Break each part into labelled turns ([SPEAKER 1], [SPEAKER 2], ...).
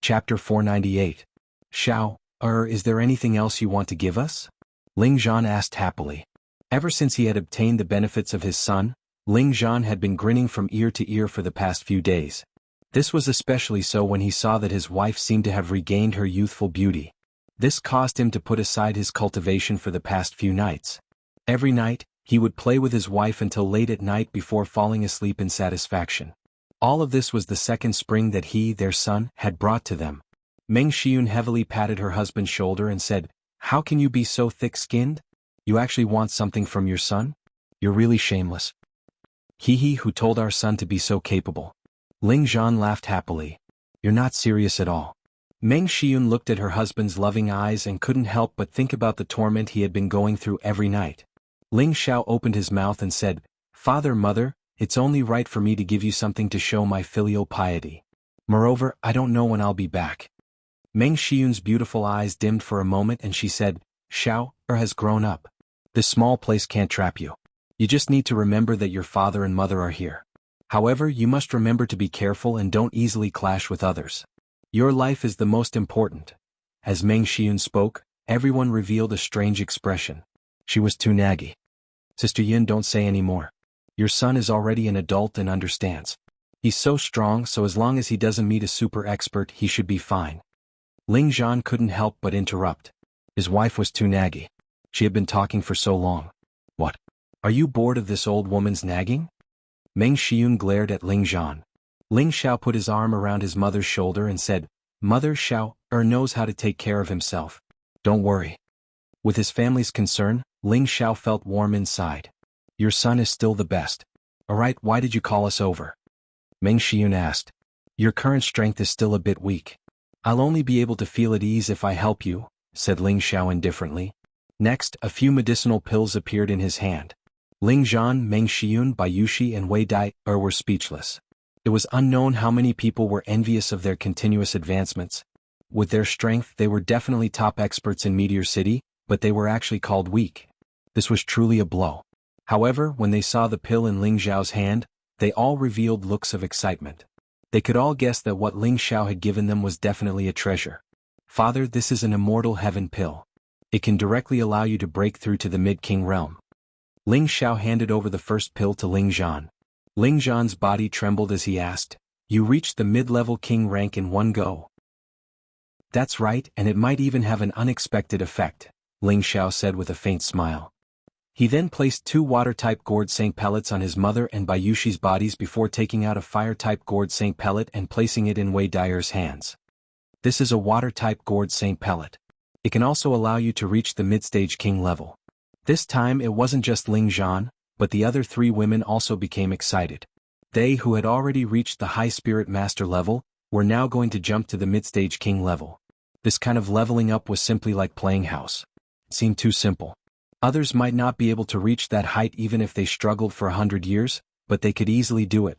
[SPEAKER 1] Chapter 498. Xiao, is there anything else you want to give us? Ling Zhan asked happily. Ever since he had obtained the benefits of his son, Ling Zhan had been grinning from ear to ear for the past few days. This was especially so when he saw that his wife seemed to have regained her youthful beauty. This caused him to put aside his cultivation for the past few nights. Every night, he would play with his wife until late at night before falling asleep in satisfaction. All of this was the second spring that he, their son, had brought to them. Meng Xiyun heavily patted her husband's shoulder and said, "How can you be so thick-skinned? You actually want something from your son? You're really shameless." He who told our son to be so capable. Ling Zhan laughed happily. "You're not serious at all." Meng Xiyun looked at her husband's loving eyes and couldn't help but think about the torment he had been going through every night. Ling Xiao opened his mouth and said, "Father, mother, it's only right for me to give you something to show my filial piety. Moreover, I don't know when I'll be back." Meng Xiyun's beautiful eyes dimmed for a moment and she said, "Xiao, has grown up. This small place can't trap you. You just need to remember that your father and mother are here. However, you must remember to be careful and don't easily clash with others. Your life is the most important." As Meng Xiyun spoke, everyone revealed a strange expression. She was too naggy. "Sister Yin, don't say any more. Your son is already an adult and understands. He's so strong, so as long as he doesn't meet a super expert, he should be fine." Ling Zhan couldn't help but interrupt. His wife was too naggy. She had been talking for so long. "What? Are you bored of this old woman's nagging?" Meng Xiyun glared at Ling Zhan. Ling Xiao put his arm around his mother's shoulder and said, "Mother, Xiao knows how to take care of himself. Don't worry." With his family's concern, Ling Xiao felt warm inside. "Your son is still the best. Alright, why did you call us over?" Meng Xiyun asked. "Your current strength is still a bit weak. I'll only be able to feel at ease if I help you," said Ling Xiao indifferently. Next, a few medicinal pills appeared in his hand. Ling Zhan, Meng Xiyun, Bayushi and Wei Dai were speechless. It was unknown how many people were envious of their continuous advancements. With their strength they were definitely top experts in Meteor City, but they were actually called weak. This was truly a blow. However, when they saw the pill in Ling Xiao's hand, they all revealed looks of excitement. They could all guess that what Ling Xiao had given them was definitely a treasure. "Father, this is an immortal heaven pill. It can directly allow you to break through to the mid-king realm." Ling Xiao handed over the first pill to Ling Zhan. Ling Zhan's body trembled as he asked, "You reached the mid-level king rank in one go?" "That's right, and it might even have an unexpected effect," Ling Xiao said with a faint smile. He then placed 2 water-type gourd sank pellets on his mother and Bayushi's bodies before taking out a fire-type gourd sank pellet and placing it in Wei Daier's hands. "This is a water-type gourd sank pellet. It can also allow you to reach the mid-stage king level." This time it wasn't just Ling Zhan, but the other 3 women also became excited. They who had already reached the high spirit master level, were now going to jump to the mid-stage king level. This kind of leveling up was simply like playing house. It seemed too simple. Others might not be able to reach that height even if they struggled for 100 years, but they could easily do it.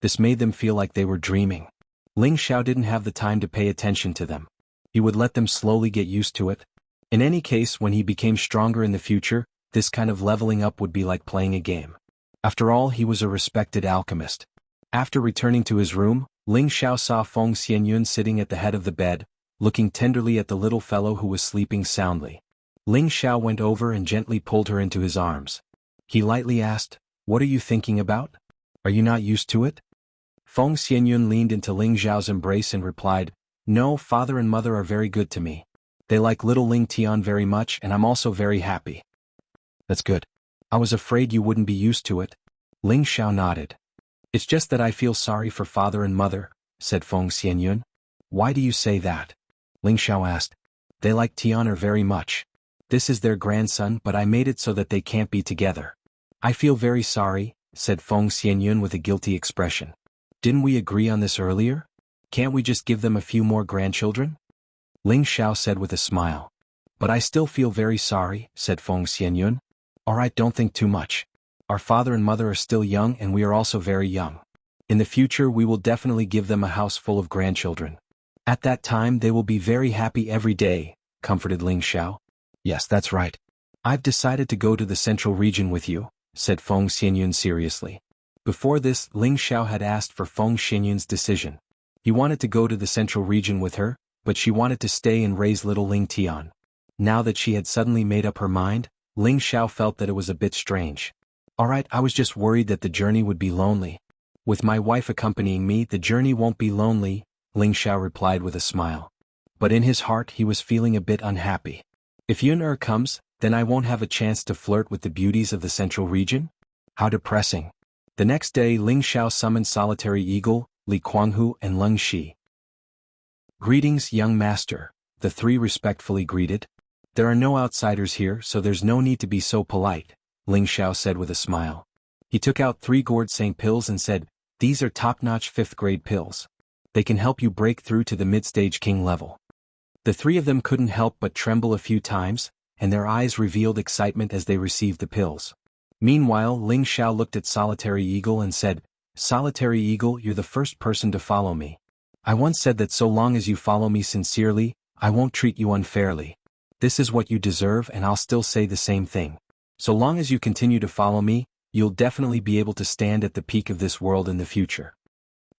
[SPEAKER 1] This made them feel like they were dreaming. Ling Xiao didn't have the time to pay attention to them. He would let them slowly get used to it. In any case, when he became stronger in the future, this kind of leveling up would be like playing a game. After all, he was a respected alchemist. After returning to his room, Ling Xiao saw Feng Xianyun sitting at the head of the bed, looking tenderly at the little fellow who was sleeping soundly. Ling Xiao went over and gently pulled her into his arms. He lightly asked, "What are you thinking about? Are you not used to it?" Feng Xianyun leaned into Ling Xiao's embrace and replied, "No, father and mother are very good to me. They like little Ling Tian very much and I'm also very happy." "That's good. I was afraid you wouldn't be used to it." Ling Xiao nodded. "It's just that I feel sorry for father and mother," said Feng Xianyun. "Why do you say that?" Ling Xiao asked. "They like Tian very much. This is their grandson, but I made it so that they can't be together." "I feel very sorry," said Feng Xianyun with a guilty expression. "Didn't we agree on this earlier? Can't we just give them a few more grandchildren?" Ling Xiao said with a smile. "But I still feel very sorry," said Feng Xianyun. "Alright, don't think too much. Our father and mother are still young and we are also very young. In the future we will definitely give them a house full of grandchildren. At that time they will be very happy every day," comforted Ling Xiao. "Yes, that's right. I've decided to go to the central region with you," said Feng Xianyun seriously. Before this, Ling Xiao had asked for Feng Xianyun's decision. He wanted to go to the central region with her, but she wanted to stay and raise little Ling Tian. Now that she had suddenly made up her mind, Ling Xiao felt that it was a bit strange. Alright, I was just worried that the journey would be lonely. With my wife accompanying me, the journey won't be lonely, Ling Xiao replied with a smile. But in his heart he was feeling a bit unhappy. If Yun comes, then I won't have a chance to flirt with the beauties of the central region? How depressing. The next day Ling Xiao summoned Solitary Eagle, Li Kuanghu and Leng Shi. Greetings, young master, the three respectfully greeted. There are no outsiders here, so there's no need to be so polite, Ling Xiao said with a smile. He took out 3 gourd-sang pills and said, these are top-notch 5th grade pills. They can help you break through to the mid-stage king level. The 3 of them couldn't help but tremble a few times, and their eyes revealed excitement as they received the pills. Meanwhile, Ling Xiao looked at Solitary Eagle and said, Solitary Eagle, you're the first person to follow me. I once said that so long as you follow me sincerely, I won't treat you unfairly. This is what you deserve, and I'll still say the same thing. So long as you continue to follow me, you'll definitely be able to stand at the peak of this world in the future.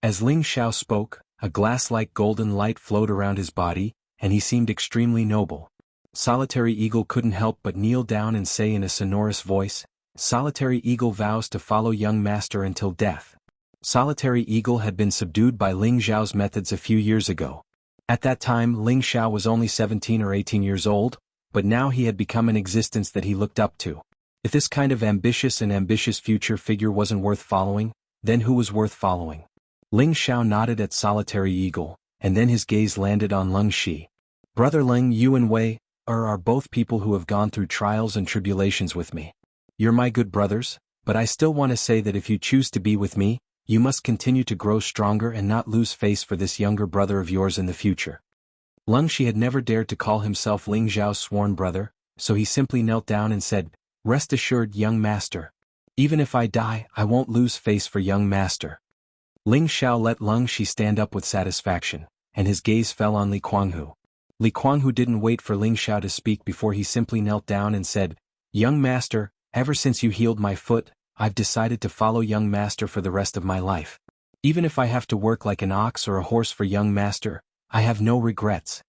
[SPEAKER 1] As Ling Xiao spoke, a glass-like golden light flowed around his body, and he seemed extremely noble. Solitary Eagle couldn't help but kneel down and say in a sonorous voice, Solitary Eagle vows to follow young master until death. Solitary Eagle had been subdued by Ling Xiao's methods a few years ago. At that time Ling Xiao was only 17 or 18 years old, but now he had become an existence that he looked up to. If this kind of ambitious future figure wasn't worth following, then who was worth following? Ling Xiao nodded at Solitary Eagle, and then his gaze landed on Leng Shi. Brother Ling, you and Wei are both people who have gone through trials and tribulations with me. You're my good brothers, but I still want to say that if you choose to be with me, you must continue to grow stronger and not lose face for this younger brother of yours in the future. Leng Shi had never dared to call himself Ling Xiao's sworn brother, so he simply knelt down and said, Rest assured, young master. Even if I die, I won't lose face for young master. Ling Xiao let Leng Shi stand up with satisfaction, and his gaze fell on Li Kuanghu. Li Kuanghu didn't wait for Ling Xiao to speak before he simply knelt down and said, Young master, ever since you healed my foot, I've decided to follow young master for the rest of my life. Even if I have to work like an ox or a horse for young master, I have no regrets.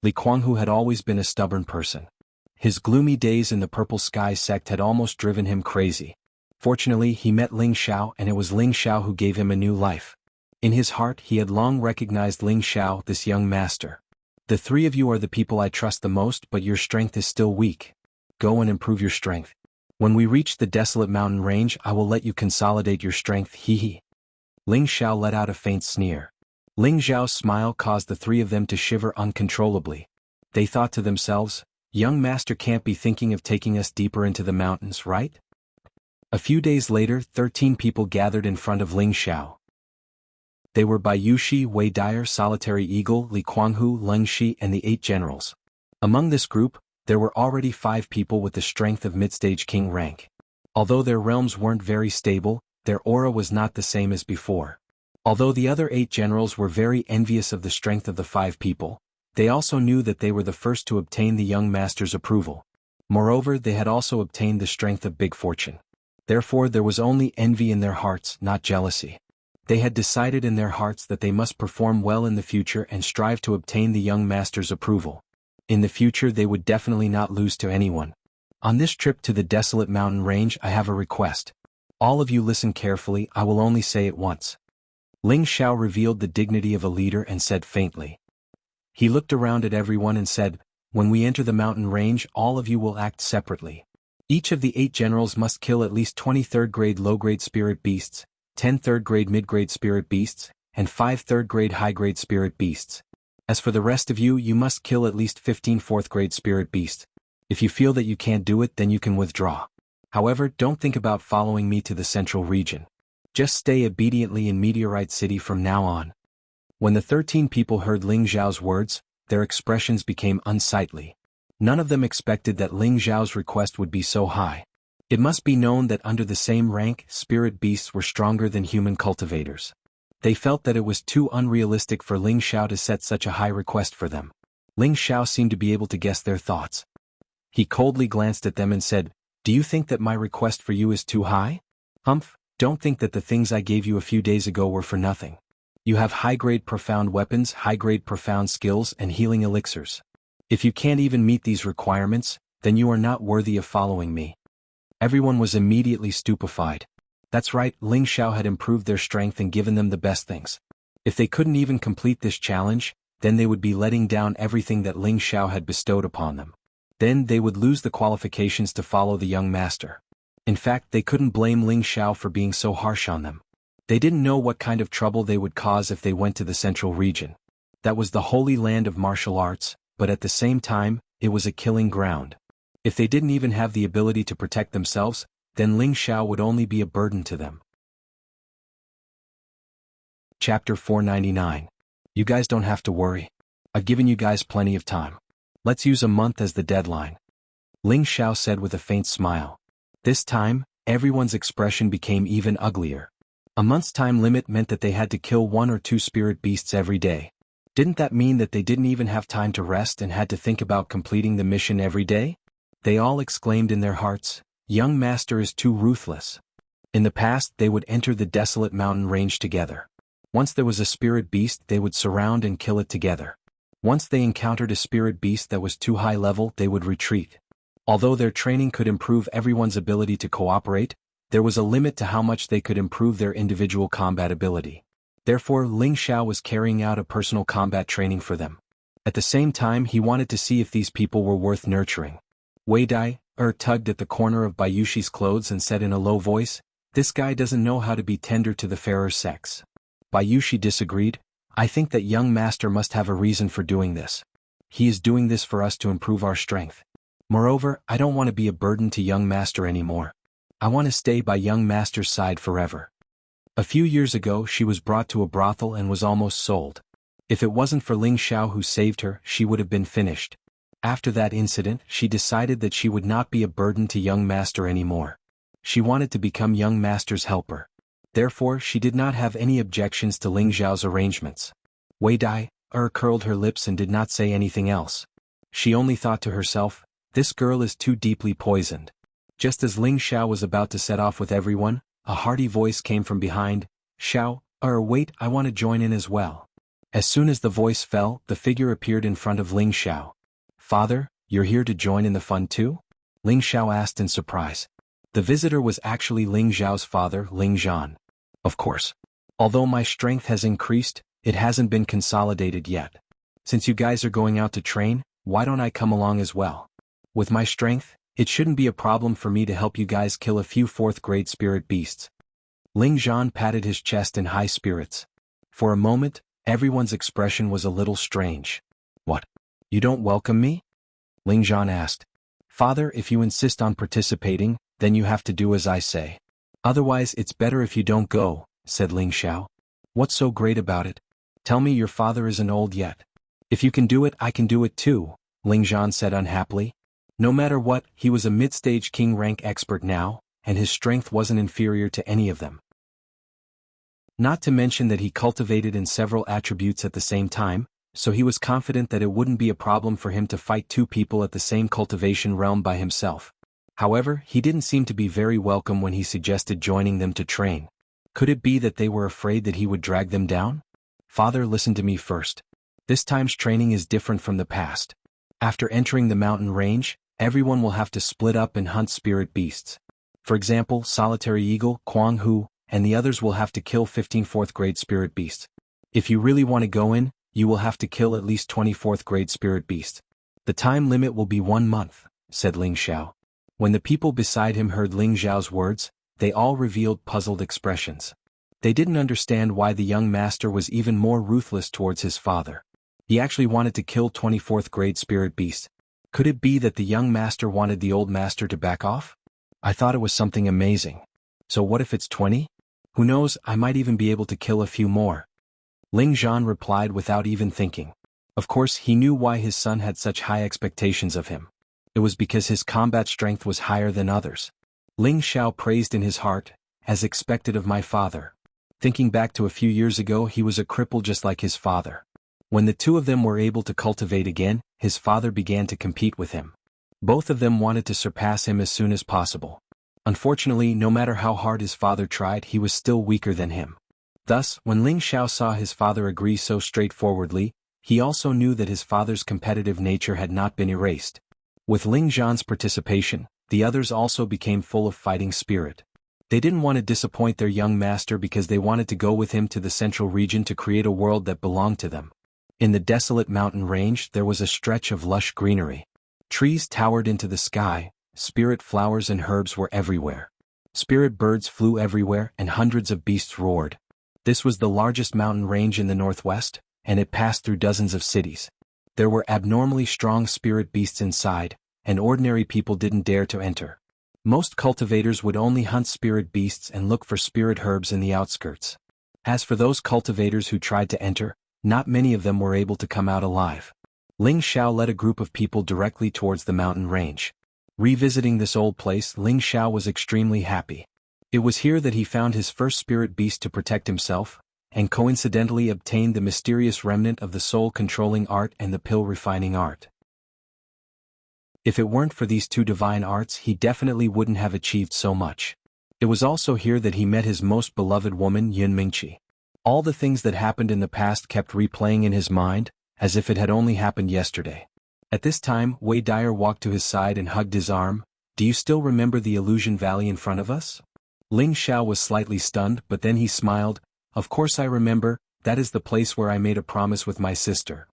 [SPEAKER 1] Li Kuanghu had always been a stubborn person. His gloomy days in the Purple Sky sect had almost driven him crazy. Fortunately, he met Ling Xiao, and it was Ling Xiao who gave him a new life. In his heart he had long recognized Ling Xiao, this young master. The 3 of you are the people I trust the most, but your strength is still weak. Go and improve your strength. When we reach the desolate mountain range, I will let you consolidate your strength, hee. Ling Xiao let out a faint sneer. Ling Xiao's smile caused the 3 of them to shiver uncontrollably. They thought to themselves, young master can't be thinking of taking us deeper into the mountains, right? A few days later, 13 people gathered in front of Ling Xiao. They were Bai Yushi, Wei Dyer, Solitary Eagle, Li Kuanghu, Leng Shi, and the 8 generals. Among this group, there were already 5 people with the strength of mid-stage king rank. Although their realms weren't very stable, their aura was not the same as before. Although the other 8 generals were very envious of the strength of the 5 people, they also knew that they were the first to obtain the young master's approval. Moreover, they had also obtained the strength of big fortune. Therefore there was only envy in their hearts, not jealousy. They had decided in their hearts that they must perform well in the future and strive to obtain the young master's approval. In the future they would definitely not lose to anyone. On this trip to the desolate mountain range I have a request. All of you listen carefully, I will only say it once. Ling Xiao revealed the dignity of a leader and said faintly. He looked around at everyone and said, when we enter the mountain range all of you will act separately. Each of the 8 generals must kill at least 20 3rd-grade low-grade spirit beasts, 10 3rd-grade mid-grade spirit beasts, and 5 3rd-grade high-grade spirit beasts. As for the rest of you, you must kill at least 15 4th-grade spirit beasts. If you feel that you can't do it, then you can withdraw. However, don't think about following me to the central region. Just stay obediently in Meteorite City from now on. When the 13 people heard Ling Xiao's words, their expressions became unsightly. None of them expected that Ling Xiao's request would be so high. It must be known that under the same rank, spirit beasts were stronger than human cultivators. They felt that it was too unrealistic for Ling Xiao to set such a high request for them. Ling Xiao seemed to be able to guess their thoughts. He coldly glanced at them and said, Do you think that my request for you is too high? Humph, don't think that the things I gave you a few days ago were for nothing. You have high-grade profound weapons, high-grade profound skills, and healing elixirs. If you can't even meet these requirements, then you are not worthy of following me." Everyone was immediately stupefied. That's right, Ling Xiao had improved their strength and given them the best things. If they couldn't even complete this challenge, then they would be letting down everything that Ling Xiao had bestowed upon them. Then they would lose the qualifications to follow the young master. In fact, they couldn't blame Ling Xiao for being so harsh on them. They didn't know what kind of trouble they would cause if they went to the central region. That was the holy land of martial arts, but at the same time, it was a killing ground. If they didn't even have the ability to protect themselves, then Ling Xiao would only be a burden to them. Chapter 499. You guys don't have to worry. I've given you guys plenty of time. Let's use a month as the deadline. Ling Xiao said with a faint smile. This time, everyone's expression became even uglier. A month's time limit meant that they had to kill 1 or 2 spirit beasts every day. Didn't that mean that they didn't even have time to rest and had to think about completing the mission every day? They all exclaimed in their hearts, "Young master is too ruthless." In the past, they would enter the desolate mountain range together. Once there was a spirit beast, they would surround and kill it together. Once they encountered a spirit beast that was too high level, they would retreat. Although their training could improve everyone's ability to cooperate, there was a limit to how much they could improve their individual combat ability. Therefore, Ling Xiao was carrying out a personal combat training for them. At the same time, he wanted to see if these people were worth nurturing. Wei Dai tugged at the corner of Bayushi's clothes and said in a low voice, "This guy doesn't know how to be tender to the fairer sex." Bayushi disagreed. "I think that young master must have a reason for doing this. He is doing this for us to improve our strength. Moreover, I don't want to be a burden to young master anymore. I want to stay by young master's side forever." A few years ago, she was brought to a brothel and was almost sold. If it wasn't for Ling Xiao who saved her, she would have been finished. After that incident, she decided that she would not be a burden to young master anymore. She wanted to become young master's helper. Therefore, she did not have any objections to Ling Xiao's arrangements. Wei Dai curled her lips and did not say anything else. She only thought to herself, "This girl is too deeply poisoned." Just as Ling Xiao was about to set off with everyone, a hearty voice came from behind. "Xiao, wait, I want to join in as well." As soon as the voice fell, the figure appeared in front of Ling Xiao. "Father, you're here to join in the fun too?" Ling Xiao asked in surprise. The visitor was actually Ling Xiao's father, Ling Zhan. "Of course. Although my strength has increased, it hasn't been consolidated yet. Since you guys are going out to train, why don't I come along as well? With my strength, it shouldn't be a problem for me to help you guys kill a few 4th-grade spirit beasts." Ling Zhan patted his chest in high spirits. For a moment, everyone's expression was a little strange. "What? You don't welcome me?" Ling Zhan asked. "Father, if you insist on participating, then you have to do as I say. Otherwise it's better if you don't go," said Ling Xiao. "What's so great about it? Tell me your father isn't old yet." "If you can do it, I can do it too," Ling Zhan said unhappily. No matter what, he was a mid-stage king rank expert now, and his strength wasn't inferior to any of them. Not to mention that he cultivated in several attributes at the same time, so he was confident that it wouldn't be a problem for him to fight 2 people at the same cultivation realm by himself. However, he didn't seem to be very welcome when he suggested joining them to train. Could it be that they were afraid that he would drag them down? "Father, listen to me first. This time's training is different from the past. After entering the mountain range, everyone will have to split up and hunt spirit beasts. For example, Solitary Eagle, Kuang Hu, and the others will have to kill 15 4th-grade spirit beasts. If you really want to go in, you will have to kill at least 20 4th-grade spirit beasts. The time limit will be 1 month, said Ling Xiao. When the people beside him heard Ling Xiao's words, they all revealed puzzled expressions. They didn't understand why the young master was even more ruthless towards his father. He actually wanted to kill 24th-grade spirit beasts. Could it be that the young master wanted the old master to back off? I thought it was something amazing. So what if it's 20? Who knows, I might even be able to kill a few more. Ling Zhan replied without even thinking. Of course, he knew why his son had such high expectations of him. It was because his combat strength was higher than others. Ling Xiao praised in his heart, as expected of my father. Thinking back to a few years ago, he was a cripple just like his father. When the two of them were able to cultivate again, his father began to compete with him. Both of them wanted to surpass him as soon as possible. Unfortunately, no matter how hard his father tried, he was still weaker than him. Thus, when Ling Xiao saw his father agree so straightforwardly, he also knew that his father's competitive nature had not been erased. With Ling Zhan's participation, the others also became full of fighting spirit. They didn't want to disappoint their young master because they wanted to go with him to the central region to create a world that belonged to them. In the desolate mountain range there was a stretch of lush greenery. Trees towered into the sky, spirit flowers and herbs were everywhere. Spirit birds flew everywhere and hundreds of beasts roared. This was the largest mountain range in the northwest, and it passed through dozens of cities. There were abnormally strong spirit beasts inside, and ordinary people didn't dare to enter. Most cultivators would only hunt spirit beasts and look for spirit herbs in the outskirts. As for those cultivators who tried to enter, not many of them were able to come out alive. Ling Xiao led a group of people directly towards the mountain range. Revisiting this old place, Ling Xiao was extremely happy. It was here that he found his first spirit beast to protect himself, and coincidentally obtained the mysterious remnant of the soul-controlling art and the pill-refining art. If it weren't for these two divine arts, he definitely wouldn't have achieved so much. It was also here that he met his most beloved woman, Yun Mingqi. All the things that happened in the past kept replaying in his mind, as if it had only happened yesterday. At this time, Wei Dyer walked to his side and hugged his arm. "Do you still remember the illusion valley in front of us?" Ling Xiao was slightly stunned, but then he smiled. "Of course I remember, that is the place where I made a promise with my sister."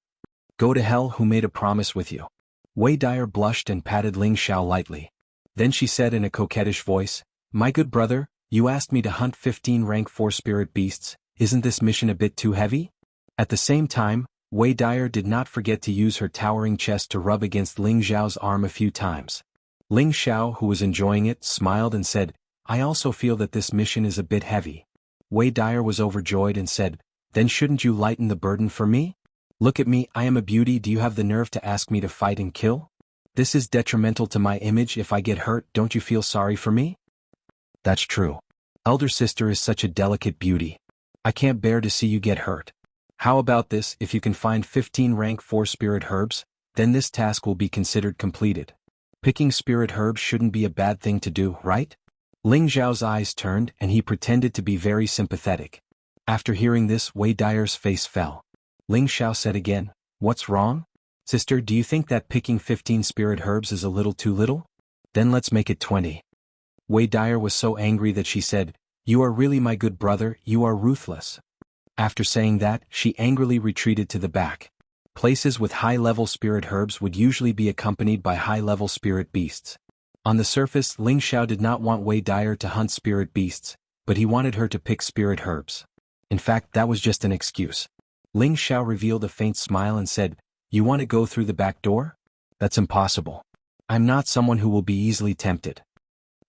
[SPEAKER 1] "Go to hell, who made a promise with you?" Wei Dyer blushed and patted Ling Xiao lightly. Then she said in a coquettish voice, "My good brother, you asked me to hunt 15 rank 4 spirit beasts, isn't this mission a bit too heavy?" At the same time, Wei Dyer did not forget to use her towering chest to rub against Ling Xiao's arm a few times. Ling Xiao, who was enjoying it, smiled and said, "I also feel that this mission is a bit heavy." Wei Dyer was overjoyed and said, "Then shouldn't you lighten the burden for me? Look at me, I am a beauty, do you have the nerve to ask me to fight and kill? This is detrimental to my image. If I get hurt, don't you feel sorry for me?" "That's true. Elder sister is such a delicate beauty. I can't bear to see you get hurt. How about this, if you can find 15 rank 4 spirit herbs, then this task will be considered completed. Picking spirit herbs shouldn't be a bad thing to do, right?" Ling Zhao's eyes turned and he pretended to be very sympathetic. After hearing this, Wei Dyer's face fell. Ling Xiao said again, "What's wrong? Sister, do you think that picking 15 spirit herbs is a little too little? Then let's make it 20. Wei Dyer was so angry that she said, "You are really my good brother, you are ruthless." After saying that, she angrily retreated to the back. Places with high-level spirit herbs would usually be accompanied by high-level spirit beasts. On the surface, Ling Xiao did not want Wei Dyer to hunt spirit beasts, but he wanted her to pick spirit herbs. In fact, that was just an excuse. Ling Xiao revealed a faint smile and said, "You want to go through the back door? That's impossible. I'm not someone who will be easily tempted."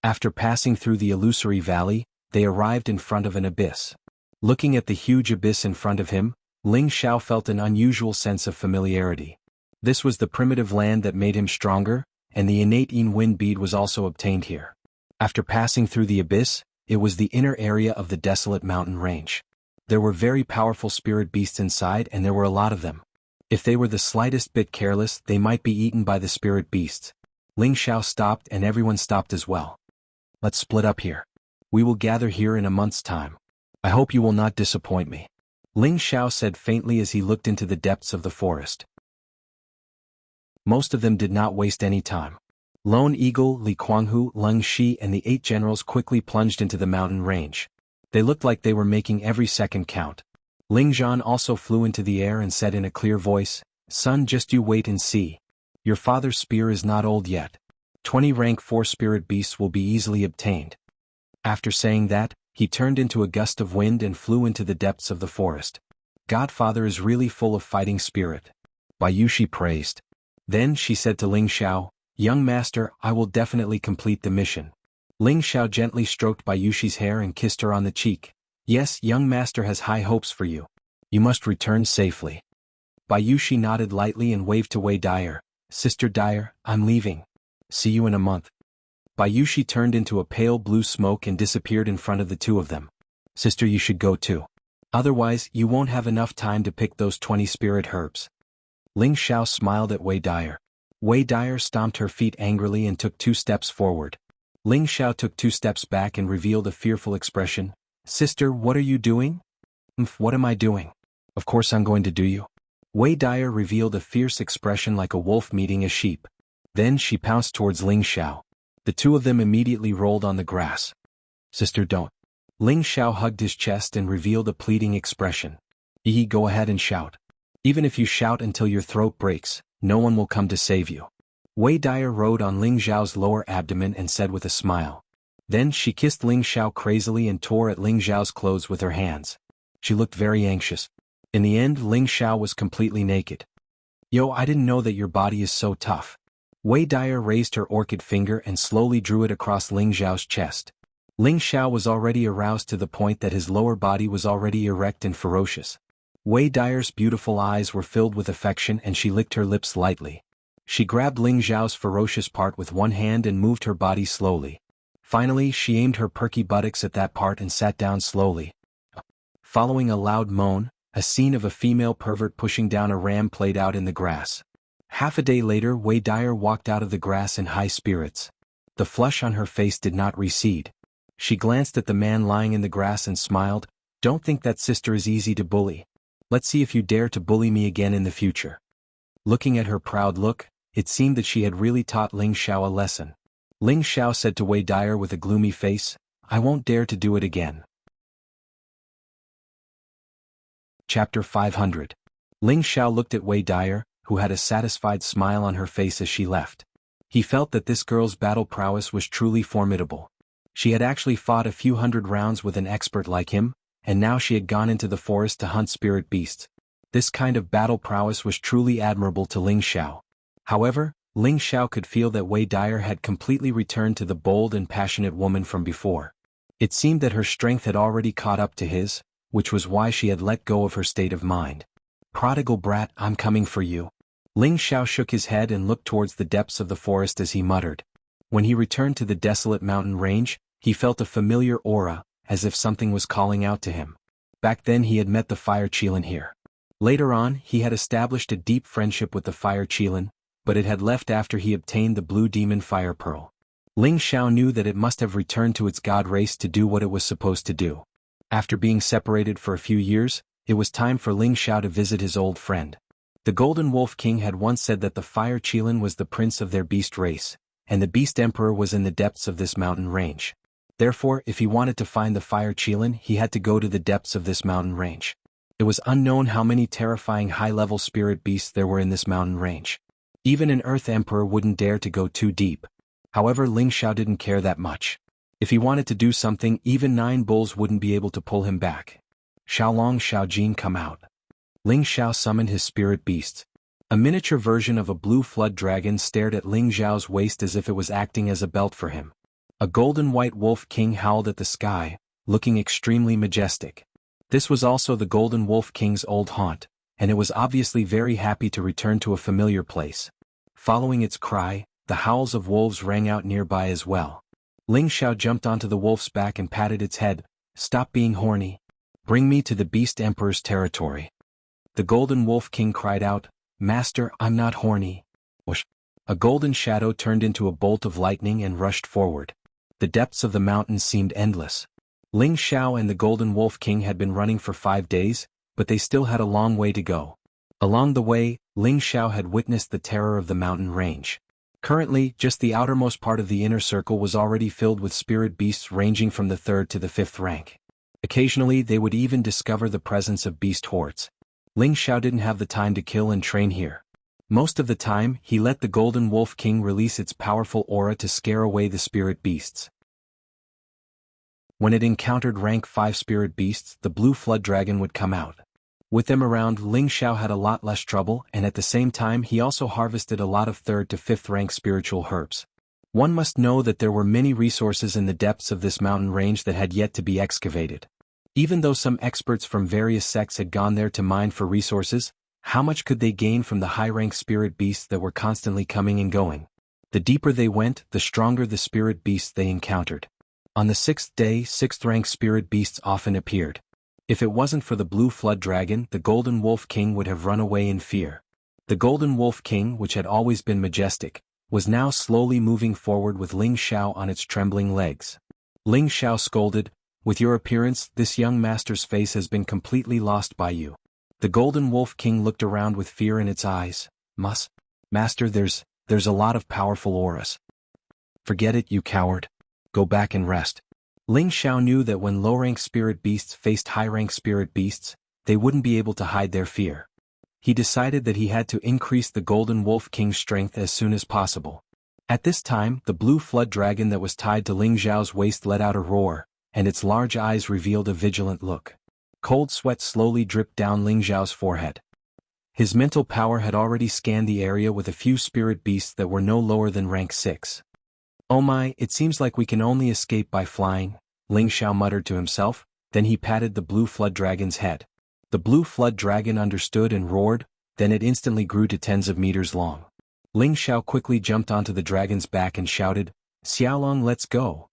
[SPEAKER 1] After passing through the illusory valley, they arrived in front of an abyss. Looking at the huge abyss in front of him, Ling Xiao felt an unusual sense of familiarity. This was the primitive land that made him stronger, and the innate Yin Wind bead was also obtained here. After passing through the abyss, it was the inner area of the desolate mountain range. There were very powerful spirit beasts inside, and there were a lot of them. If they were the slightest bit careless, they might be eaten by the spirit beasts. Ling Xiao stopped and everyone stopped as well. "Let's split up here. We will gather here in a month's time. I hope you will not disappoint me," Ling Xiao said faintly as he looked into the depths of the forest. Most of them did not waste any time. Lone Eagle, Li Kuanghu, Leng Shi and the 8 generals quickly plunged into the mountain range. They looked like they were making every second count. Ling Zhan also flew into the air and said in a clear voice, "Son, just you wait and see. Your father's spear is not old yet. 20 rank 4 spirit beasts will be easily obtained." After saying that, he turned into a gust of wind and flew into the depths of the forest. "Godfather is really full of fighting spirit," Bayushi praised. Then she said to Ling Xiao, "Young master, I will definitely complete the mission." Ling Xiao gently stroked Bayushi's hair and kissed her on the cheek. "Yes, young master has high hopes for you. You must return safely." Bayushi nodded lightly and waved to Wei Dyer. "Sister Dyer, I'm leaving. See you in a month." Bayushi turned into a pale blue smoke and disappeared in front of the two of them. "Sister, you should go too. Otherwise, you won't have enough time to pick those 20 spirit herbs." Ling Xiao smiled at Wei Dyer. Wei Dyer stomped her feet angrily and took 2 steps forward. Ling Xiao took 2 steps back and revealed a fearful expression. "Sister, what are you doing?" What am I doing? Of course I'm going to do you. Wei Dyer revealed a fierce expression like a wolf meeting a sheep. Then she pounced towards Ling Xiao. The two of them immediately rolled on the grass. Sister, don't. Ling Xiao hugged his chest and revealed a pleading expression. Go ahead and shout. Even if you shout until your throat breaks, no one will come to save you. Wei Dyer rode on Ling Xiao's lower abdomen and said with a smile. Then she kissed Ling Xiao crazily and tore at Ling Xiao's clothes with her hands. She looked very anxious. In the end, Ling Xiao was completely naked. Yo, I didn't know that your body is so tough. Wei Dyer raised her orchid finger and slowly drew it across Ling Xiao's chest. Ling Xiao was already aroused to the point that his lower body was already erect and ferocious. Wei Dyer's beautiful eyes were filled with affection and she licked her lips lightly. She grabbed Ling Xiao's ferocious part with one hand and moved her body slowly. Finally, she aimed her perky buttocks at that part and sat down slowly. Following a loud moan, a scene of a female pervert pushing down a ram played out in the grass. Half a day later, Wei Dyer walked out of the grass in high spirits. The flush on her face did not recede. She glanced at the man lying in the grass and smiled. Don't think that sister is easy to bully. Let's see if you dare to bully me again in the future. Looking at her proud look, it seemed that she had really taught Ling Xiao a lesson. Ling Xiao said to Wei Dyer with a gloomy face, I won't dare to do it again. Chapter 500. Ling Xiao looked at Wei Dyer, who had a satisfied smile on her face as she left. He felt that this girl's battle prowess was truly formidable. She had actually fought a few hundred rounds with an expert like him, and now she had gone into the forest to hunt spirit beasts. This kind of battle prowess was truly admirable to Ling Xiao. However, Ling Xiao could feel that Wei Dyer had completely returned to the bold and passionate woman from before. It seemed that her strength had already caught up to his, which was why she had let go of her state of mind. Prodigal brat, I'm coming for you. Ling Xiao shook his head and looked towards the depths of the forest as he muttered. When he returned to the desolate mountain range, he felt a familiar aura, as if something was calling out to him. Back then he had met the Fire Qilin here. Later on, he had established a deep friendship with the Fire Qilin, but it had left after he obtained the Blue Demon Fire Pearl. Ling Xiao knew that it must have returned to its god race to do what it was supposed to do. After being separated for a few years, it was time for Ling Xiao to visit his old friend. The Golden Wolf King had once said that the Fire Qilin was the prince of their beast race, and the Beast Emperor was in the depths of this mountain range. Therefore, if he wanted to find the Fire Qilin, he had to go to the depths of this mountain range. It was unknown how many terrifying high-level spirit beasts there were in this mountain range. Even an Earth Emperor wouldn't dare to go too deep. However, Ling Xiao didn't care that much. If he wanted to do something, even 9 bulls wouldn't be able to pull him back. Xiaolong Xiaojin, come out. Ling Xiao summoned his spirit beast. A miniature version of a blue flood dragon stared at Ling Xiao's waist as if it was acting as a belt for him. A golden white wolf king howled at the sky, looking extremely majestic. This was also the Golden Wolf King's old haunt, and it was obviously very happy to return to a familiar place. Following its cry, the howls of wolves rang out nearby as well. Ling Xiao jumped onto the wolf's back and patted its head. Stop being horny. Bring me to the Beast Emperor's territory. The Golden Wolf King cried out, Master, I'm not horny. Whoosh. A golden shadow turned into a bolt of lightning and rushed forward. The depths of the mountains seemed endless. Ling Xiao and the Golden Wolf King had been running for 5 days, but they still had a long way to go. Along the way, Ling Xiao had witnessed the terror of the mountain range. Currently, just the outermost part of the inner circle was already filled with spirit beasts ranging from the 3rd to the 5th rank. Occasionally, they would even discover the presence of beast hordes. Ling Xiao didn't have the time to kill and train here. Most of the time, he let the Golden Wolf King release its powerful aura to scare away the spirit beasts. When it encountered rank 5 spirit beasts, the blue flood dragon would come out. With them around, Ling Xiao had a lot less trouble, and at the same time he also harvested a lot of 3rd to 5th rank spiritual herbs. One must know that there were many resources in the depths of this mountain range that had yet to be excavated. Even though some experts from various sects had gone there to mine for resources, how much could they gain from the high-rank spirit beasts that were constantly coming and going? The deeper they went, the stronger the spirit beasts they encountered. On the 6th day, 6th-rank spirit beasts often appeared. If it wasn't for the blue flood dragon, the Golden Wolf King would have run away in fear. The Golden Wolf King, which had always been majestic, was now slowly moving forward with Ling Xiao on its trembling legs. Ling Xiao scolded, With your appearance, this young master's face has been completely lost by you. The Golden Wolf King looked around with fear in its eyes. Master, there's a lot of powerful auras. Forget it, you coward. Go back and rest. Ling Xiao knew that when low-rank spirit beasts faced high-rank spirit beasts, they wouldn't be able to hide their fear. He decided that he had to increase the Golden Wolf King's strength as soon as possible. At this time, the blue flood dragon that was tied to Ling Xiao's waist let out a roar, and its large eyes revealed a vigilant look. Cold sweat slowly dripped down Ling Xiao's forehead. His mental power had already scanned the area with a few spirit beasts that were no lower than rank 6. Oh my, it seems like we can only escape by flying, Ling Xiao muttered to himself, then he patted the blue flood dragon's head. The blue flood dragon understood and roared, then it instantly grew to tens of meters long. Ling Xiao quickly jumped onto the dragon's back and shouted, Xiaolong, let's go.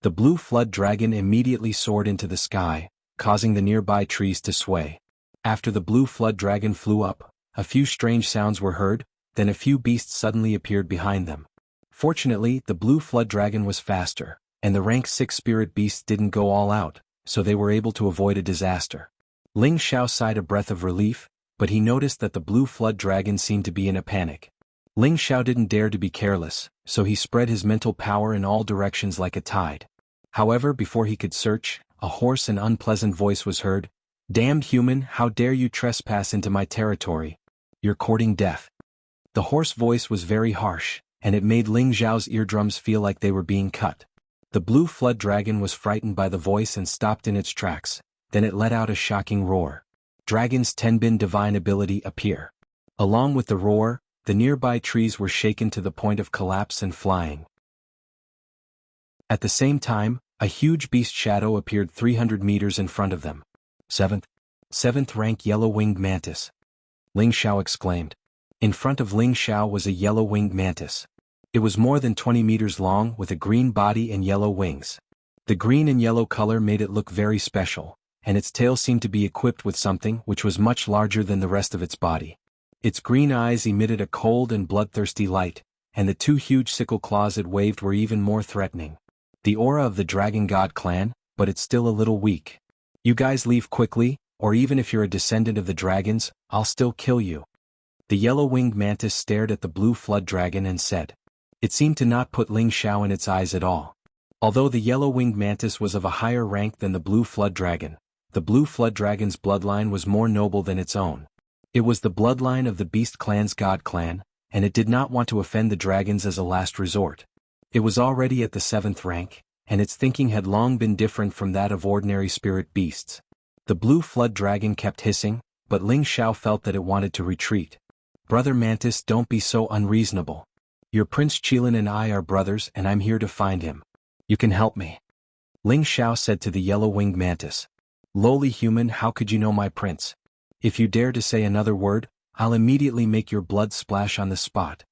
[SPEAKER 1] The blue flood dragon immediately soared into the sky, causing the nearby trees to sway. After the blue flood dragon flew up, a few strange sounds were heard, then a few beasts suddenly appeared behind them. Fortunately, the blue flood dragon was faster, and the rank 6 spirit beasts didn't go all out, so they were able to avoid a disaster. Ling Xiao sighed a breath of relief, but he noticed that the blue flood dragon seemed to be in a panic. Ling Xiao didn't dare to be careless, so he spread his mental power in all directions like a tide. However, before he could search, a hoarse and unpleasant voice was heard. Damned human, how dare you trespass into my territory? You're courting death. The hoarse voice was very harsh, and it made Ling Xiao's eardrums feel like they were being cut. The blue flood dragon was frightened by the voice and stopped in its tracks, then it let out a shocking roar. Dragon's Tenbin divine ability appear. Along with the roar, the nearby trees were shaken to the point of collapse and flying. At the same time, a huge beast shadow appeared 300 meters in front of them. Seventh rank yellow-winged mantis. Ling Xiao exclaimed. In front of Ling Xiao was a yellow-winged mantis. It was more than 20 meters long with a green body and yellow wings. The green and yellow color made it look very special, and its tail seemed to be equipped with something which was much larger than the rest of its body. Its green eyes emitted a cold and bloodthirsty light, and the two huge sickle claws it waved were even more threatening. The aura of the Dragon God clan, but it's still a little weak. You guys leave quickly, or even if you're a descendant of the dragons, I'll still kill you. The yellow-winged mantis stared at the blue flood dragon and said. It seemed to not put Ling Xiao in its eyes at all. Although the yellow-winged mantis was of a higher rank than the blue flood dragon, the blue flood dragon's bloodline was more noble than its own. It was the bloodline of the Beast Clan's God Clan, and it did not want to offend the dragons as a last resort. It was already at the 7th rank, and its thinking had long been different from that of ordinary spirit beasts. The blue flood dragon kept hissing, but Ling Xiao felt that it wanted to retreat. Brother Mantis, don't be so unreasonable. Your Prince Qilin and I are brothers and I'm here to find him. You can help me. Ling Xiao said to the yellow-winged mantis. Lowly human, how could you know my prince? If you dare to say another word, I'll immediately make your blood splash on the spot.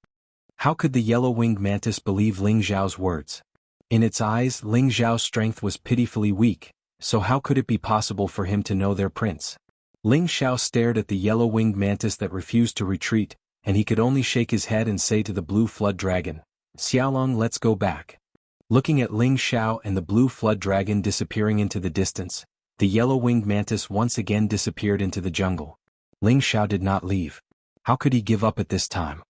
[SPEAKER 1] How could the yellow-winged mantis believe Ling Xiao's words? In its eyes, Ling Xiao's strength was pitifully weak, so how could it be possible for him to know their prince? Ling Xiao stared at the yellow-winged mantis that refused to retreat, and he could only shake his head and say to the blue flood dragon, Xiaolong, let's go back. Looking at Ling Xiao and the blue flood dragon disappearing into the distance, the yellow-winged mantis once again disappeared into the jungle. Ling Xiao did not leave. How could he give up at this time?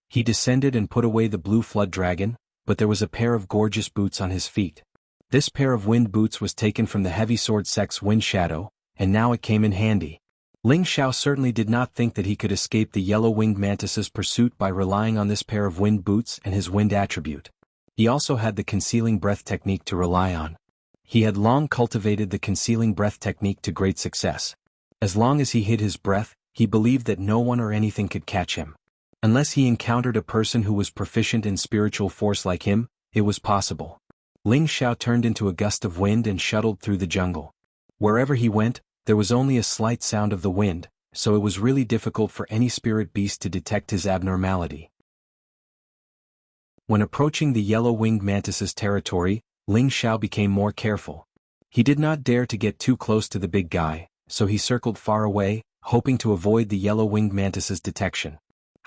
[SPEAKER 1] He descended and put away the blue flood dragon, but there was a pair of gorgeous boots on his feet. This pair of wind boots was taken from the heavy sword sect's wind shadow, and now it came in handy. Ling Xiao certainly did not think that he could escape the yellow-winged mantis's pursuit by relying on this pair of wind boots and his wind attribute. He also had the concealing breath technique to rely on. He had long cultivated the concealing breath technique to great success. As long as he hid his breath, he believed that no one or anything could catch him. Unless he encountered a person who was proficient in spiritual force like him, it was possible. Ling Xiao turned into a gust of wind and shuttled through the jungle. Wherever he went, there was only a slight sound of the wind, so it was really difficult for any spirit beast to detect his abnormality. When approaching the yellow-winged mantis's territory, Ling Xiao became more careful. He did not dare to get too close to the big guy, so he circled far away, hoping to avoid the yellow-winged mantis's detection.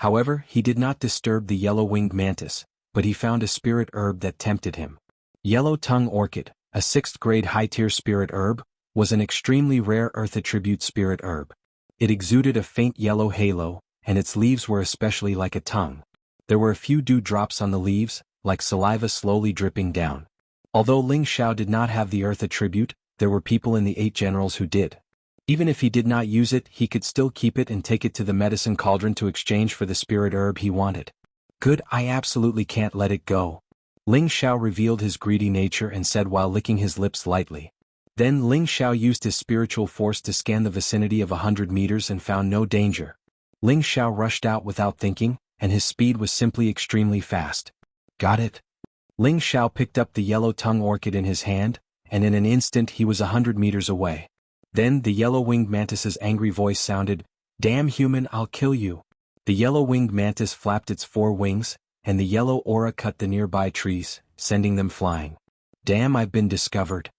[SPEAKER 1] However, he did not disturb the yellow-winged mantis, but he found a spirit herb that tempted him. Yellow-tongue orchid, a 6th grade high-tier spirit herb, was an extremely rare earth attribute spirit herb. It exuded a faint yellow halo, and its leaves were especially like a tongue. There were a few dew drops on the leaves, like saliva slowly dripping down. Although Ling Xiao did not have the earth attribute, there were people in the 8 generals who did. Even if he did not use it, he could still keep it and take it to the medicine cauldron to exchange for the spirit herb he wanted. Good, I absolutely can't let it go. Ling Xiao revealed his greedy nature and said while licking his lips lightly. Then Ling Xiao used his spiritual force to scan the vicinity of 100 meters and found no danger. Ling Xiao rushed out without thinking, and his speed was simply extremely fast. Got it? Ling Xiao picked up the yellow tongue orchid in his hand, and in an instant he was 100 meters away. Then the yellow-winged mantis's angry voice sounded, "Damn human, I'll kill you." The yellow-winged mantis flapped its 4 wings, and the yellow aura cut the nearby trees, sending them flying. Damn, I've been discovered.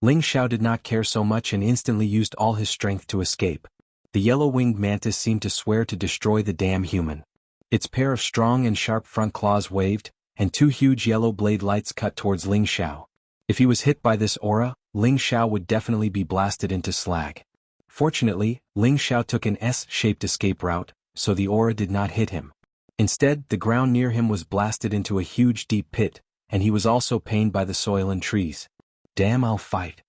[SPEAKER 1] Ling Xiao did not care so much and instantly used all his strength to escape. The yellow-winged mantis seemed to swear to destroy the damn human. Its pair of strong and sharp front claws waved, and 2 huge yellow blade lights cut towards Ling Xiao. If he was hit by this aura, Ling Xiao would definitely be blasted into slag. Fortunately, Ling Xiao took an S-shaped escape route, so the aura did not hit him. Instead, the ground near him was blasted into a huge deep pit, and he was also pained by the soil and trees. Damn, I'll fight.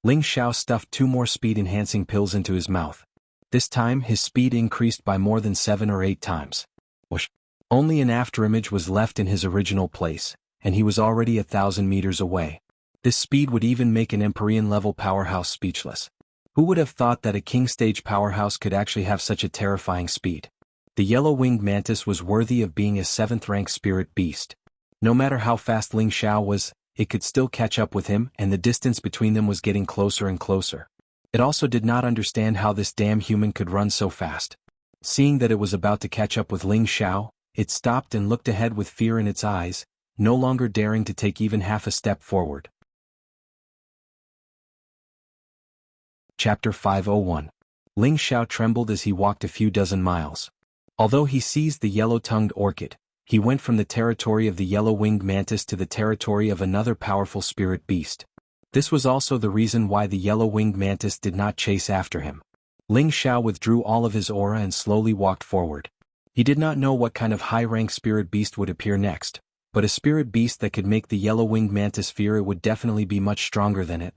[SPEAKER 1] Ling Xiao stuffed 2 more speed-enhancing pills into his mouth. This time his speed increased by more than 7 or 8 times. Whoosh. Only an afterimage was left in his original place, and he was already 1,000 meters away. This speed would even make an Empyrean-level powerhouse speechless. Who would have thought that a king-stage powerhouse could actually have such a terrifying speed? The yellow-winged mantis was worthy of being a 7th-rank spirit beast. No matter how fast Ling Xiao was, it could still catch up with him, and the distance between them was getting closer and closer. It also did not understand how this damn human could run so fast. Seeing that it was about to catch up with Ling Xiao, it stopped and looked ahead with fear in its eyes, no longer daring to take even half a step forward. Chapter 501. Ling Xiao trembled as he walked a few dozen miles. Although he seized the yellow-tongued orchid, he went from the territory of the yellow-winged mantis to the territory of another powerful spirit beast. This was also the reason why the yellow-winged mantis did not chase after him. Ling Xiao withdrew all of his aura and slowly walked forward. He did not know what kind of high-rank spirit beast would appear next, but a spirit beast that could make the yellow-winged mantis fear it would definitely be much stronger than it.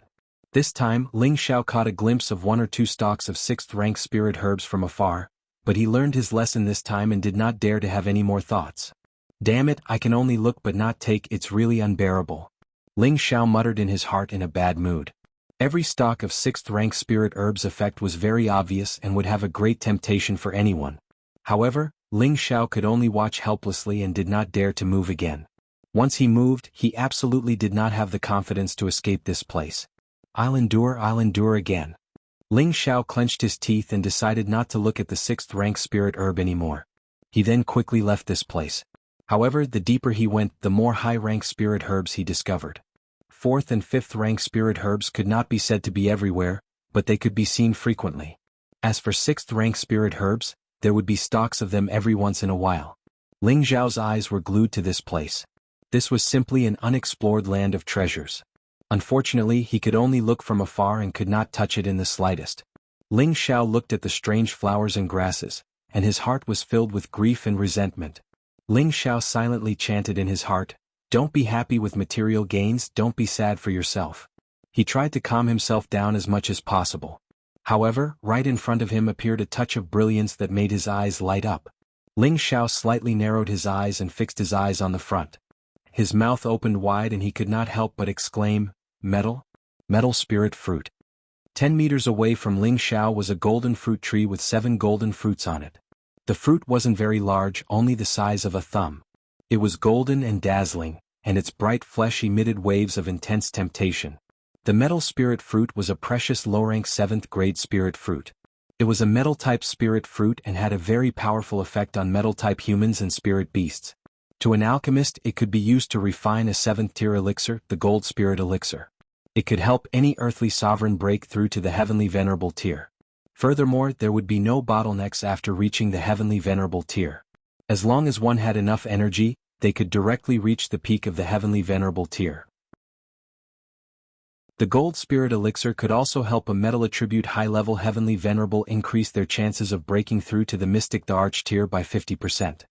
[SPEAKER 1] This time, Ling Xiao caught a glimpse of 1 or 2 stalks of 6th-rank spirit herbs from afar, but he learned his lesson this time and did not dare to have any more thoughts. Damn it, I can only look but not take, it's really unbearable. Ling Xiao muttered in his heart in a bad mood. Every stalk of 6th-rank spirit herb's effect was very obvious and would have a great temptation for anyone. However, Ling Xiao could only watch helplessly and did not dare to move again. Once he moved, he absolutely did not have the confidence to escape this place. I'll endure again. Ling Xiao clenched his teeth and decided not to look at the 6th-rank spirit herb anymore. He then quickly left this place. However, the deeper he went, the more high-rank spirit herbs he discovered. 4th and 5th-rank spirit herbs could not be said to be everywhere, but they could be seen frequently. As for 6th-rank spirit herbs, there would be stalks of them every once in a while. Ling Xiao's eyes were glued to this place. This was simply an unexplored land of treasures. Unfortunately, he could only look from afar and could not touch it in the slightest. Ling Xiao looked at the strange flowers and grasses, and his heart was filled with grief and resentment. Ling Xiao silently chanted in his heart, "Don't be happy with material gains, don't be sad for yourself." He tried to calm himself down as much as possible. However, right in front of him appeared a touch of brilliance that made his eyes light up. Ling Xiao slightly narrowed his eyes and fixed his eyes on the front. His mouth opened wide and he could not help but exclaim, "Metal? Metal spirit fruit." 10 meters away from Ling Xiao was a golden fruit tree with 7 golden fruits on it. The fruit wasn't very large, only the size of a thumb. It was golden and dazzling, and its bright flesh emitted waves of intense temptation. The metal spirit fruit was a precious low-rank 7th-grade spirit fruit. It was a metal-type spirit fruit and had a very powerful effect on metal-type humans and spirit beasts. To an alchemist, it could be used to refine a 7th-tier elixir, the gold spirit elixir. It could help any earthly sovereign break through to the heavenly venerable tier. Furthermore, there would be no bottlenecks after reaching the heavenly venerable tier. As long as one had enough energy, they could directly reach the peak of the heavenly venerable tier. The gold spirit elixir could also help a metal attribute high-level heavenly venerable increase their chances of breaking through to the mystic the arch tier by 50%.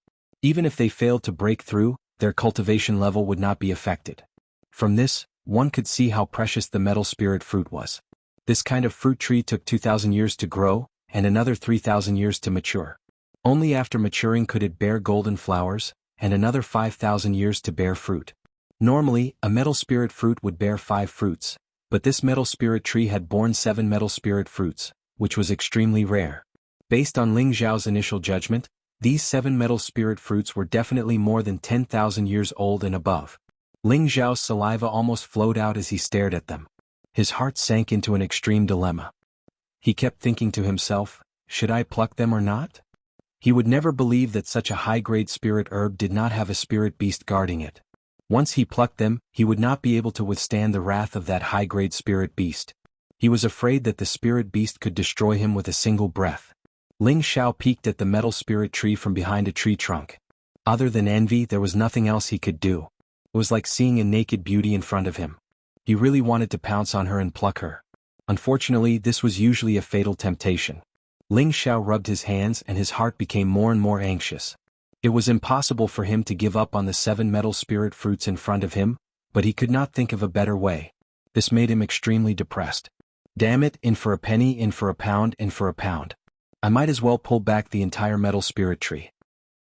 [SPEAKER 1] Even if they failed to break through, their cultivation level would not be affected. From this, one could see how precious the metal spirit fruit was. This kind of fruit tree took 2,000 years to grow, and another 3,000 years to mature. Only after maturing could it bear golden flowers, and another 5,000 years to bear fruit. Normally, a metal spirit fruit would bear 5 fruits, but this metal spirit tree had borne 7 metal spirit fruits, which was extremely rare. Based on Ling Zhao's initial judgment, these 7 metal spirit fruits were definitely more than 10,000 years old and above. Ling Zhao's saliva almost flowed out as he stared at them. His heart sank into an extreme dilemma. He kept thinking to himself, should I pluck them or not? He would never believe that such a high-grade spirit herb did not have a spirit beast guarding it. Once he plucked them, he would not be able to withstand the wrath of that high-grade spirit beast. He was afraid that the spirit beast could destroy him with a single breath. Ling Xiao peeked at the metal spirit tree from behind a tree trunk. Other than envy, there was nothing else he could do. It was like seeing a naked beauty in front of him. He really wanted to pounce on her and pluck her. Unfortunately, this was usually a fatal temptation. Ling Xiao rubbed his hands and his heart became more and more anxious. It was impossible for him to give up on the 7 metal spirit fruits in front of him, but he could not think of a better way. This made him extremely depressed. Damn it, in for a penny, in for a pound, in for a pound. I might as well pull back the entire metal spirit tree.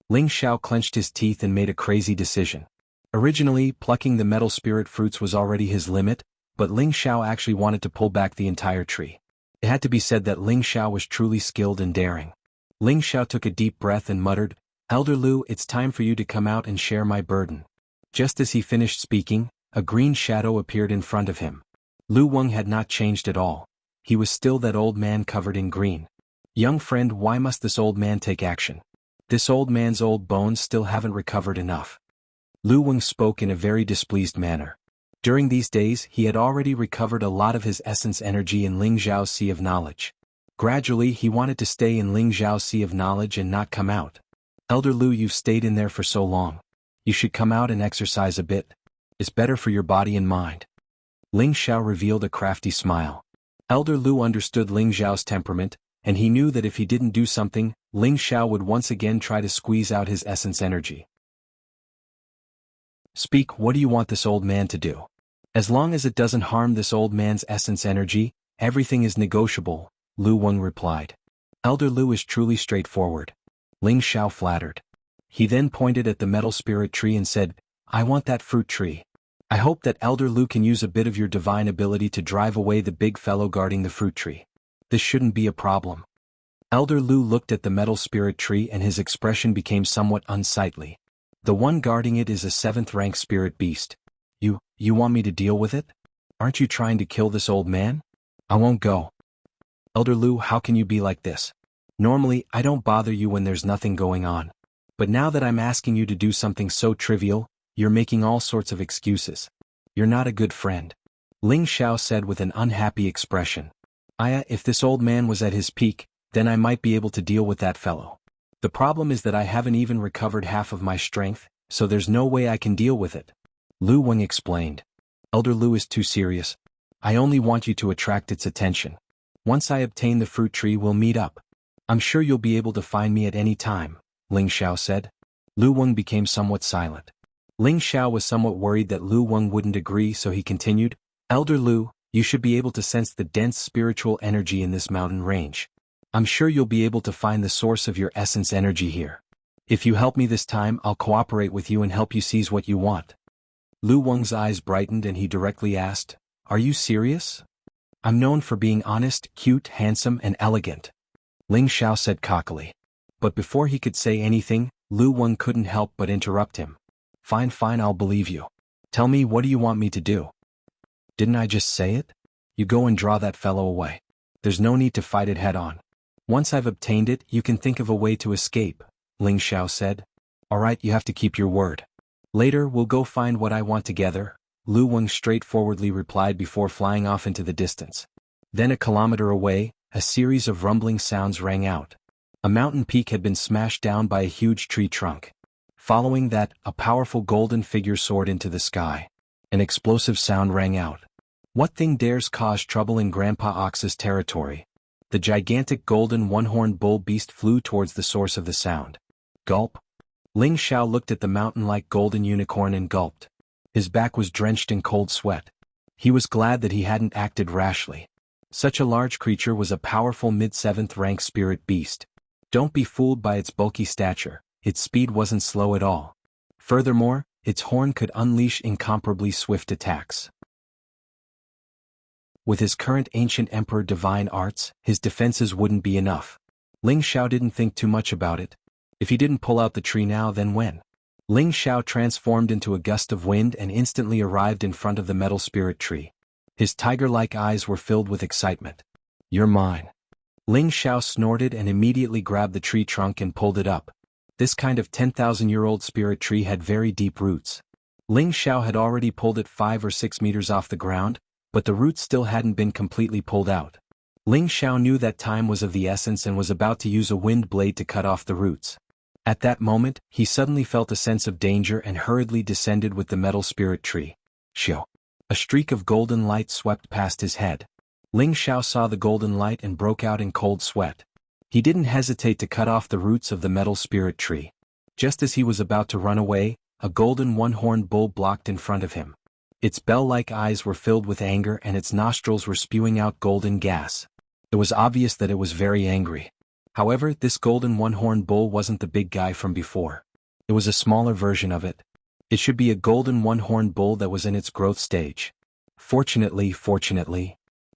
[SPEAKER 1] Ling Xiao clenched his teeth and made a crazy decision. Originally, plucking the metal spirit fruits was already his limit, but Ling Xiao actually wanted to pull back the entire tree. It had to be said that Ling Xiao was truly skilled and daring. Ling Xiao took a deep breath and muttered, Elder Lu, it's time for you to come out and share my burden. Just as he finished speaking, a green shadow appeared in front of him. Lu Weng had not changed at all. He was still that old man covered in green. Young friend, why must this old man take action? This old man's old bones still haven't recovered enough. Lu Weng spoke in a very displeased manner. During these days, he had already recovered a lot of his essence energy in Ling Zhao's Sea of Knowledge. Gradually, he wanted to stay in Ling Zhao's Sea of Knowledge and not come out. Elder Lu, you've stayed in there for so long. You should come out and exercise a bit. It's better for your body and mind. Ling Xiao revealed a crafty smile. Elder Lu understood Ling Zhao's temperament, and he knew that if he didn't do something, Ling Xiao would once again try to squeeze out his essence energy. Speak, what do you want this old man to do? As long as it doesn't harm this old man's essence energy, everything is negotiable, Lu Weng replied. Elder Lu is truly straightforward. Ling Xiao flattered. He then pointed at the metal spirit tree and said, I want that fruit tree. I hope that Elder Lu can use a bit of your divine ability to drive away the big fellow guarding the fruit tree. This shouldn't be a problem. Elder Lu looked at the metal spirit tree and his expression became somewhat unsightly. The one guarding it is a 7th rank spirit beast. You want me to deal with it? Aren't you trying to kill this old man? I won't go. Elder Lu, how can you be like this? Normally, I don't bother you when there's nothing going on. But now that I'm asking you to do something so trivial, you're making all sorts of excuses. You're not a good friend. Ling Xiao said with an unhappy expression. If this old man was at his peak, then I might be able to deal with that fellow. The problem is that I haven't even recovered half of my strength, so there's no way I can deal with it. Lu Weng explained. Elder Lu is too serious. I only want you to attract its attention. Once I obtain the fruit tree, we'll meet up. I'm sure you'll be able to find me at any time, Ling Xiao said. Lu Weng became somewhat silent. Ling Xiao was somewhat worried that Lu Weng wouldn't agree, so he continued, Elder Lu, you should be able to sense the dense spiritual energy in this mountain range. I'm sure you'll be able to find the source of your essence energy here. If you help me this time, I'll cooperate with you and help you seize what you want. Lu Weng's eyes brightened and he directly asked, Are you serious? I'm known for being honest, cute, handsome, and elegant. Ling Xiao said cockily. But before he could say anything, Lu Weng couldn't help but interrupt him. Fine, I'll believe you. Tell me, what do you want me to do? Didn't I just say it? You go and draw that fellow away. There's no need to fight it head on. Once I've obtained it, you can think of a way to escape, Ling Xiao said. Alright, you have to keep your word. Later, we'll go find what I want together, Lu Weng straightforwardly replied before flying off into the distance. Then a kilometer away, a series of rumbling sounds rang out. A mountain peak had been smashed down by a huge tree trunk. Following that, a powerful golden figure soared into the sky. An explosive sound rang out. What thing dares cause trouble in Grandpa Ox's territory? The gigantic golden one-horned bull beast flew towards the source of the sound. Gulp. Ling Xiao looked at the mountain-like golden unicorn and gulped. His back was drenched in cold sweat. He was glad that he hadn't acted rashly. Such a large creature was a powerful mid-7th rank spirit beast. Don't be fooled by its bulky stature, its speed wasn't slow at all. Furthermore, its horn could unleash incomparably swift attacks. With his current ancient emperor divine arts, his defenses wouldn't be enough. Ling Xiao didn't think too much about it. If he didn't pull out the tree now, then when? Ling Xiao transformed into a gust of wind and instantly arrived in front of the metal spirit tree. His tiger-like eyes were filled with excitement. You're mine. Ling Xiao snorted and immediately grabbed the tree trunk and pulled it up. This kind of 10,000-year-old spirit tree had very deep roots. Ling Xiao had already pulled it 5 or 6 meters off the ground, but the roots still hadn't been completely pulled out. Ling Xiao knew that time was of the essence and was about to use a wind blade to cut off the roots. At that moment, he suddenly felt a sense of danger and hurriedly descended with the metal spirit tree. Xiao. A streak of golden light swept past his head. Ling Xiao saw the golden light and broke out in cold sweat. He didn't hesitate to cut off the roots of the metal spirit tree. Just as he was about to run away, a golden one-horned bull blocked in front of him. Its bell-like eyes were filled with anger and its nostrils were spewing out golden gas. It was obvious that it was very angry. However, this golden one-horned bull wasn't the big guy from before. It was a smaller version of it. It should be a golden one-horned bull that was in its growth stage. Fortunately,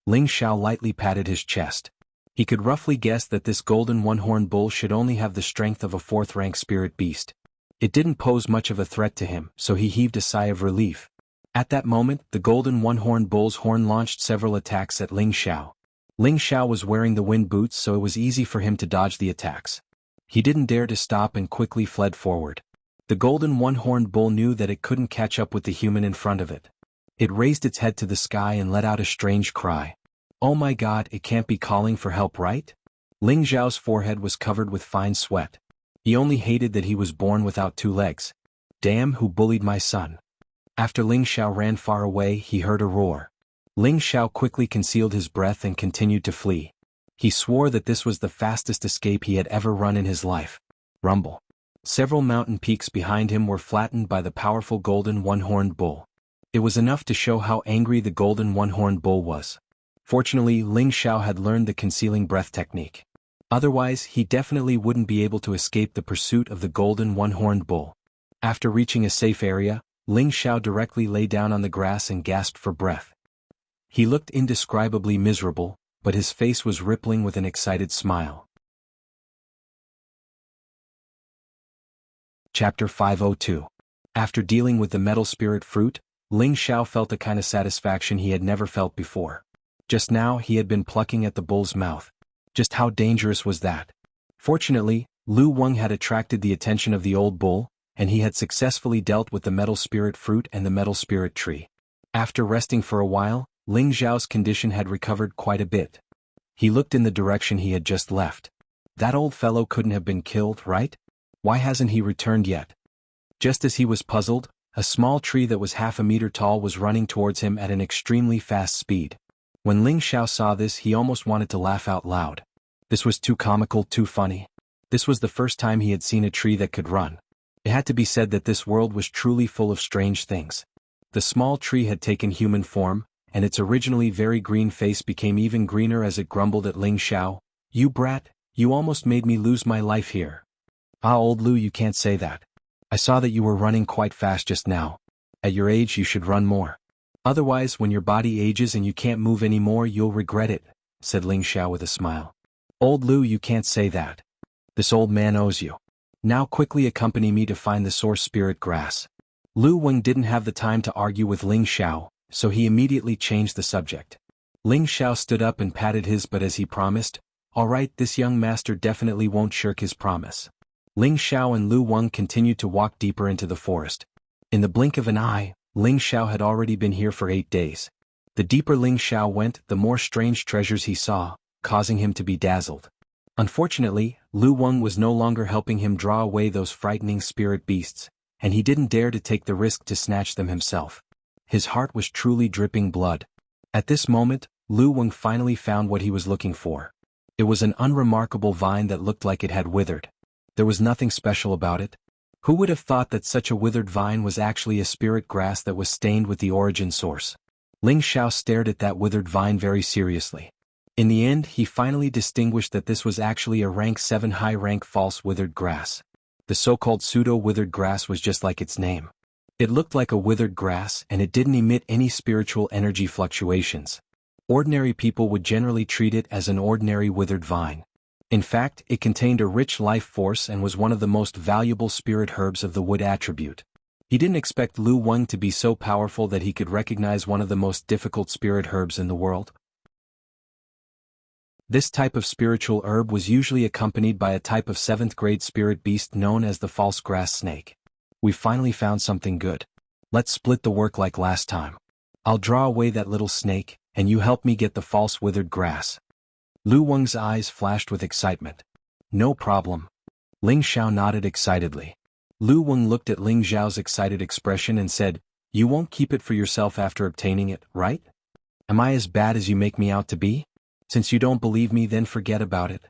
[SPEAKER 1] Ling Xiao lightly patted his chest. He could roughly guess that this golden one-horned bull should only have the strength of a 4th-rank spirit beast. It didn't pose much of a threat to him, so he heaved a sigh of relief. At that moment, the golden one-horned bull's horn launched several attacks at Ling Xiao. Ling Xiao was wearing the wind boots, so it was easy for him to dodge the attacks. He didn't dare to stop and quickly fled forward. The golden one-horned bull knew that it couldn't catch up with the human in front of it. It raised its head to the sky and let out a strange cry. Oh my god, it can't be calling for help, right? Ling Xiao's forehead was covered with fine sweat. He only hated that he was born without 2 legs. Damn, who bullied my son? After Ling Xiao ran far away, he heard a roar. Ling Xiao quickly concealed his breath and continued to flee. He swore that this was the fastest escape he had ever run in his life. Rumble. Several mountain peaks behind him were flattened by the powerful golden one-horned bull. It was enough to show how angry the golden one-horned bull was. Fortunately, Ling Xiao had learned the concealing breath technique. Otherwise, he definitely wouldn't be able to escape the pursuit of the golden one-horned bull. After reaching a safe area, Ling Xiao directly lay down on the grass and gasped for breath. He looked indescribably miserable, but his face was rippling with an excited smile. Chapter 502. After dealing with the metal spirit fruit, Ling Xiao felt a kind of satisfaction he had never felt before. Just now he had been plucking at the bull's mouth. Just how dangerous was that? Fortunately, Lu Wang had attracted the attention of the old bull, and he had successfully dealt with the metal spirit fruit and the metal spirit tree. After resting for a while, Ling Xiao's condition had recovered quite a bit. He looked in the direction he had just left. That old fellow couldn't have been killed, right? Why hasn't he returned yet? Just as he was puzzled, a small tree that was half a meter tall was running towards him at an extremely fast speed. When Ling Xiao saw this, he almost wanted to laugh out loud. This was too comical, too funny. This was the first time he had seen a tree that could run. It had to be said that this world was truly full of strange things. The small tree had taken human form, and its originally very green face became even greener as it grumbled at Ling Xiao. You brat, you almost made me lose my life here. Ah, old Lu, you can't say that. I saw that you were running quite fast just now. At your age you should run more. Otherwise, when your body ages and you can't move anymore, you'll regret it, said Ling Xiao with a smile. Old Lu, you can't say that. This old man owes you. Now quickly accompany me to find the source spirit grass. Lu Wang didn't have the time to argue with Ling Xiao, so he immediately changed the subject. Ling Xiao stood up and patted his butt as he promised. All right, this young master definitely won't shirk his promise. Ling Xiao and Lu Wang continued to walk deeper into the forest. In the blink of an eye, Ling Xiao had already been here for 8 days. The deeper Ling Xiao went, the more strange treasures he saw, causing him to be dazzled. Unfortunately, Lu Wang was no longer helping him draw away those frightening spirit beasts, and he didn't dare to take the risk to snatch them himself. His heart was truly dripping blood. At this moment, Lu Weng finally found what he was looking for. It was an unremarkable vine that looked like it had withered. There was nothing special about it. Who would have thought that such a withered vine was actually a spirit grass that was stained with the origin source? Ling Xiao stared at that withered vine very seriously. In the end, he finally distinguished that this was actually a rank 7 high-rank false withered grass. The so-called pseudo-withered grass was just like its name. It looked like a withered grass and it didn't emit any spiritual energy fluctuations. Ordinary people would generally treat it as an ordinary withered vine. In fact, it contained a rich life force and was one of the most valuable spirit herbs of the wood attribute. He didn't expect Lu Weng to be so powerful that he could recognize one of the most difficult spirit herbs in the world. This type of spiritual herb was usually accompanied by a type of 7th-grade spirit beast known as the false grass snake. We finally found something good. Let's split the work like last time. I'll draw away that little snake, and you help me get the false withered grass. Lu Weng's eyes flashed with excitement. No problem. Ling Xiao nodded excitedly. Lu Weng looked at Ling Xiao's excited expression and said, "You won't keep it for yourself after obtaining it, right? Am I as bad as you make me out to be? Since you don't believe me, then forget about it."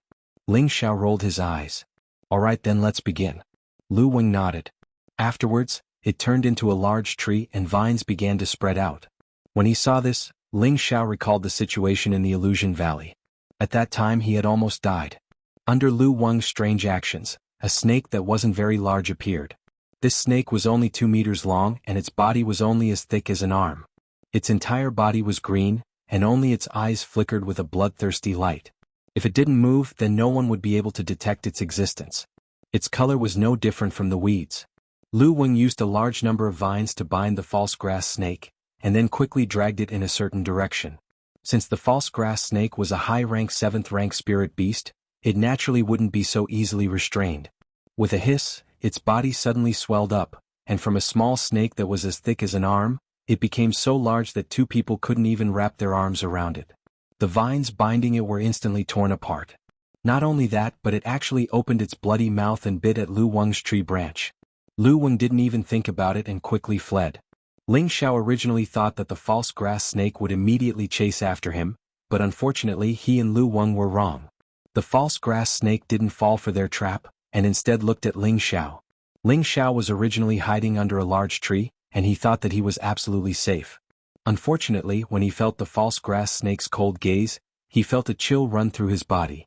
[SPEAKER 1] Ling Xiao rolled his eyes. "All right, then let's begin." Lu Weng nodded. Afterwards, it turned into a large tree and vines began to spread out. When he saw this, Ling Xiao recalled the situation in the Illusion Valley. At that time he had almost died. Under Lu Weng's strange actions, a snake that wasn't very large appeared. This snake was only 2 meters long and its body was only as thick as an arm. Its entire body was green, and only its eyes flickered with a bloodthirsty light. If it didn't move, then no one would be able to detect its existence. Its color was no different from the weeds. Lu Weng used a large number of vines to bind the false grass snake, and then quickly dragged it in a certain direction. Since the false grass snake was a high-rank 7th-rank spirit beast, it naturally wouldn't be so easily restrained. With a hiss, its body suddenly swelled up, and from a small snake that was as thick as an arm, it became so large that 2 people couldn't even wrap their arms around it. The vines binding it were instantly torn apart. Not only that, but it actually opened its bloody mouth and bit at Lu Weng's tree branch. Lu Weng didn't even think about it and quickly fled. Ling Xiao originally thought that the false grass snake would immediately chase after him, but unfortunately he and Lu Weng were wrong. The false grass snake didn't fall for their trap, and instead looked at Ling Xiao. Ling Xiao was originally hiding under a large tree, and he thought that he was absolutely safe. Unfortunately, when he felt the false grass snake's cold gaze, he felt a chill run through his body.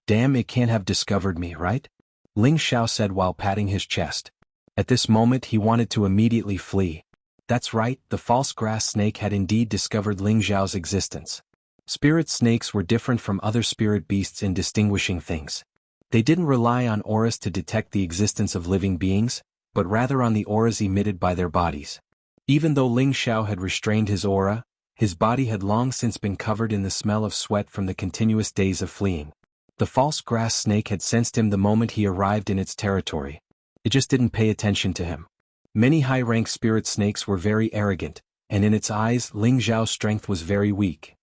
[SPEAKER 1] "Damn, it can't have discovered me, right?" Ling Xiao said while patting his chest. At this moment he wanted to immediately flee. That's right, the false grass snake had indeed discovered Ling Xiao's existence. Spirit snakes were different from other spirit beasts in distinguishing things. They didn't rely on auras to detect the existence of living beings, but rather on the auras emitted by their bodies. Even though Ling Xiao had restrained his aura, his body had long since been covered in the smell of sweat from the continuous days of fleeing. The false grass snake had sensed him the moment he arrived in its territory. It just didn't pay attention to him. Many high-rank spirit snakes were very arrogant, and in its eyes Ling Xiao's strength was very weak.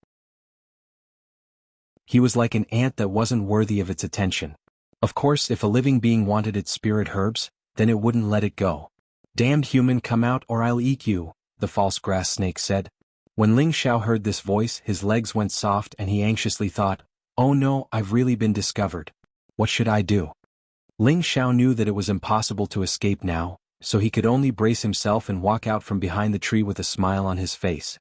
[SPEAKER 1] He was like an ant that wasn't worthy of its attention. Of course, if a living being wanted its spirit herbs, then it wouldn't let it go. "Damned human, come out or I'll eat you," the false grass snake said. When Ling Xiao heard this voice, his legs went soft and he anxiously thought, "Oh no, I've really been discovered. What should I do?" Ling Xiao knew that it was impossible to escape now, so he could only brace himself and walk out from behind the tree with a smile on his face.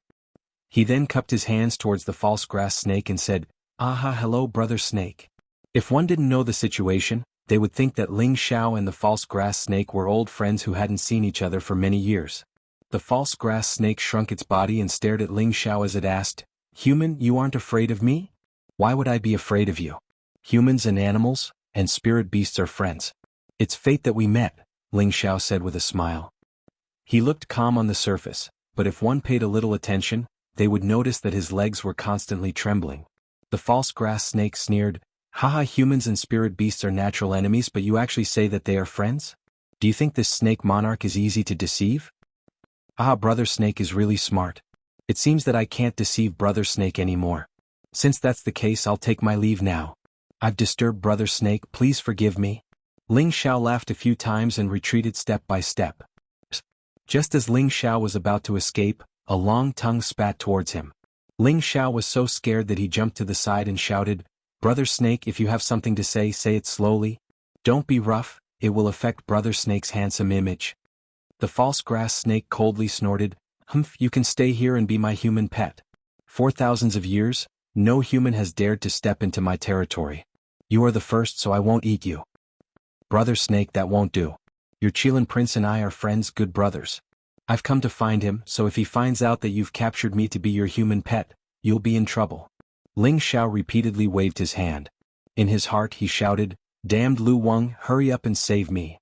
[SPEAKER 1] He then cupped his hands towards the false grass snake and said, "Aha, hello brother snake." If one didn't know the situation, they would think that Ling Xiao and the false grass snake were old friends who hadn't seen each other for many years. The false grass snake shrunk its body and stared at Ling Xiao as it asked, "Human, you aren't afraid of me? Why would I be afraid of you? Humans and animals, and spirit beasts are friends. It's fate that we met," Ling Xiao said with a smile. He looked calm on the surface, but if one paid a little attention, they would notice that his legs were constantly trembling. The false grass snake sneered, "Haha, humans and spirit beasts are natural enemies, but you actually say that they are friends? Do you think this snake monarch is easy to deceive?" "Ah, brother snake is really smart. It seems that I can't deceive brother snake anymore. Since that's the case, I'll take my leave now. I've disturbed brother snake, please forgive me." Ling Xiao laughed a few times and retreated step by step. Just as Ling Xiao was about to escape, a long tongue spat towards him. Ling Xiao was so scared that he jumped to the side and shouted, "Brother Snake, if you have something to say, say it slowly. Don't be rough, it will affect Brother Snake's handsome image." The false grass snake coldly snorted, "Humph, you can stay here and be my human pet. For thousands of years, no human has dared to step into my territory. You are the first, so I won't eat you." "Brother Snake, that won't do. Your Qilin Prince and I are friends, good brothers. I've come to find him, so if he finds out that you've captured me to be your human pet, you'll be in trouble." Ling Xiao repeatedly waved his hand. In his heart he shouted, "Damned Lu Wang, hurry up and save me.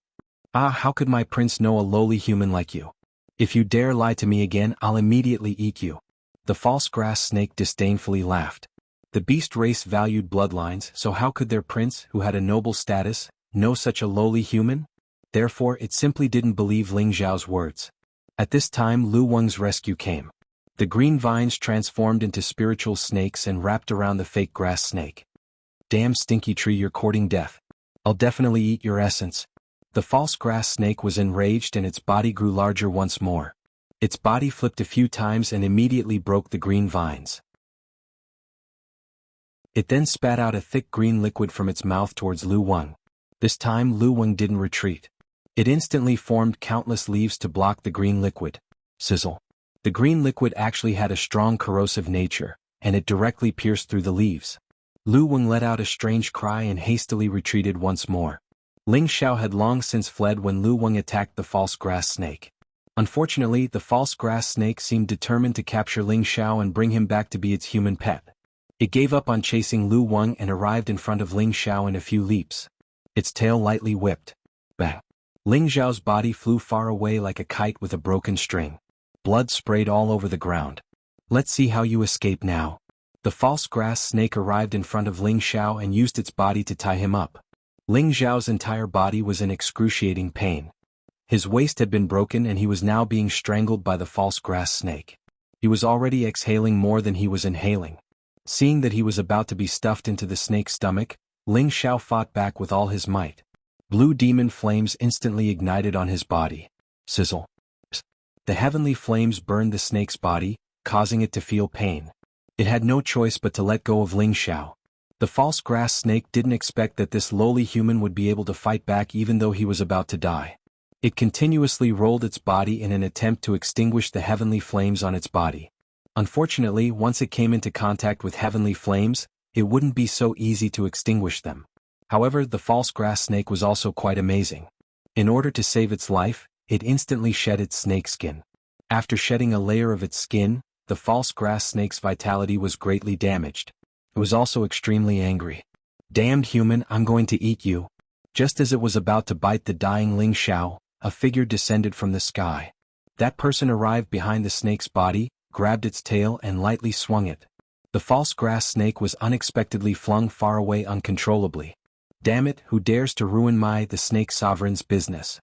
[SPEAKER 1] Ah, how could my prince know a lowly human like you? If you dare lie to me again, I'll immediately eat you." The false grass snake disdainfully laughed. The beast race valued bloodlines, so how could their prince, who had a noble status, know such a lowly human? Therefore it simply didn't believe Ling Xiao's words. At this time Lu Wang's rescue came. The green vines transformed into spiritual snakes and wrapped around the fake grass snake. "Damn stinky tree, you're courting death. I'll definitely eat your essence." The false grass snake was enraged and its body grew larger once more. Its body flipped a few times and immediately broke the green vines. It then spat out a thick green liquid from its mouth towards Lu Wang. This time Lu Wang didn't retreat. It instantly formed countless leaves to block the green liquid. Sizzle. The green liquid actually had a strong corrosive nature, and it directly pierced through the leaves. Lu Wang let out a strange cry and hastily retreated once more. Ling Xiao had long since fled when Lu Wang attacked the false grass snake. Unfortunately, the false grass snake seemed determined to capture Ling Xiao and bring him back to be its human pet. It gave up on chasing Lu Wang and arrived in front of Ling Xiao in a few leaps. Its tail lightly whipped. Bang! Ling Xiao's body flew far away like a kite with a broken string. Blood sprayed all over the ground. "Let's see how you escape now." The false grass snake arrived in front of Ling Xiao and used its body to tie him up. Ling Xiao's entire body was in excruciating pain. His waist had been broken and he was now being strangled by the false grass snake. He was already exhaling more than he was inhaling. Seeing that he was about to be stuffed into the snake's stomach, Ling Xiao fought back with all his might. Blue demon flames instantly ignited on his body. Sizzle. The heavenly flames burned the snake's body, causing it to feel pain. It had no choice but to let go of Ling Xiao. The false grass snake didn't expect that this lowly human would be able to fight back even though he was about to die. It continuously rolled its body in an attempt to extinguish the heavenly flames on its body. Unfortunately, once it came into contact with heavenly flames, it wouldn't be so easy to extinguish them. However, the false grass snake was also quite amazing. In order to save its life, it instantly shed its snake skin. After shedding a layer of its skin, the false grass snake's vitality was greatly damaged. It was also extremely angry. "Damned human, I'm going to eat you." Just as it was about to bite the dying Ling Xiao, a figure descended from the sky. That person arrived behind the snake's body, grabbed its tail and lightly swung it. The false grass snake was unexpectedly flung far away uncontrollably. "Damn it, who dares to ruin the snake sovereign's business?"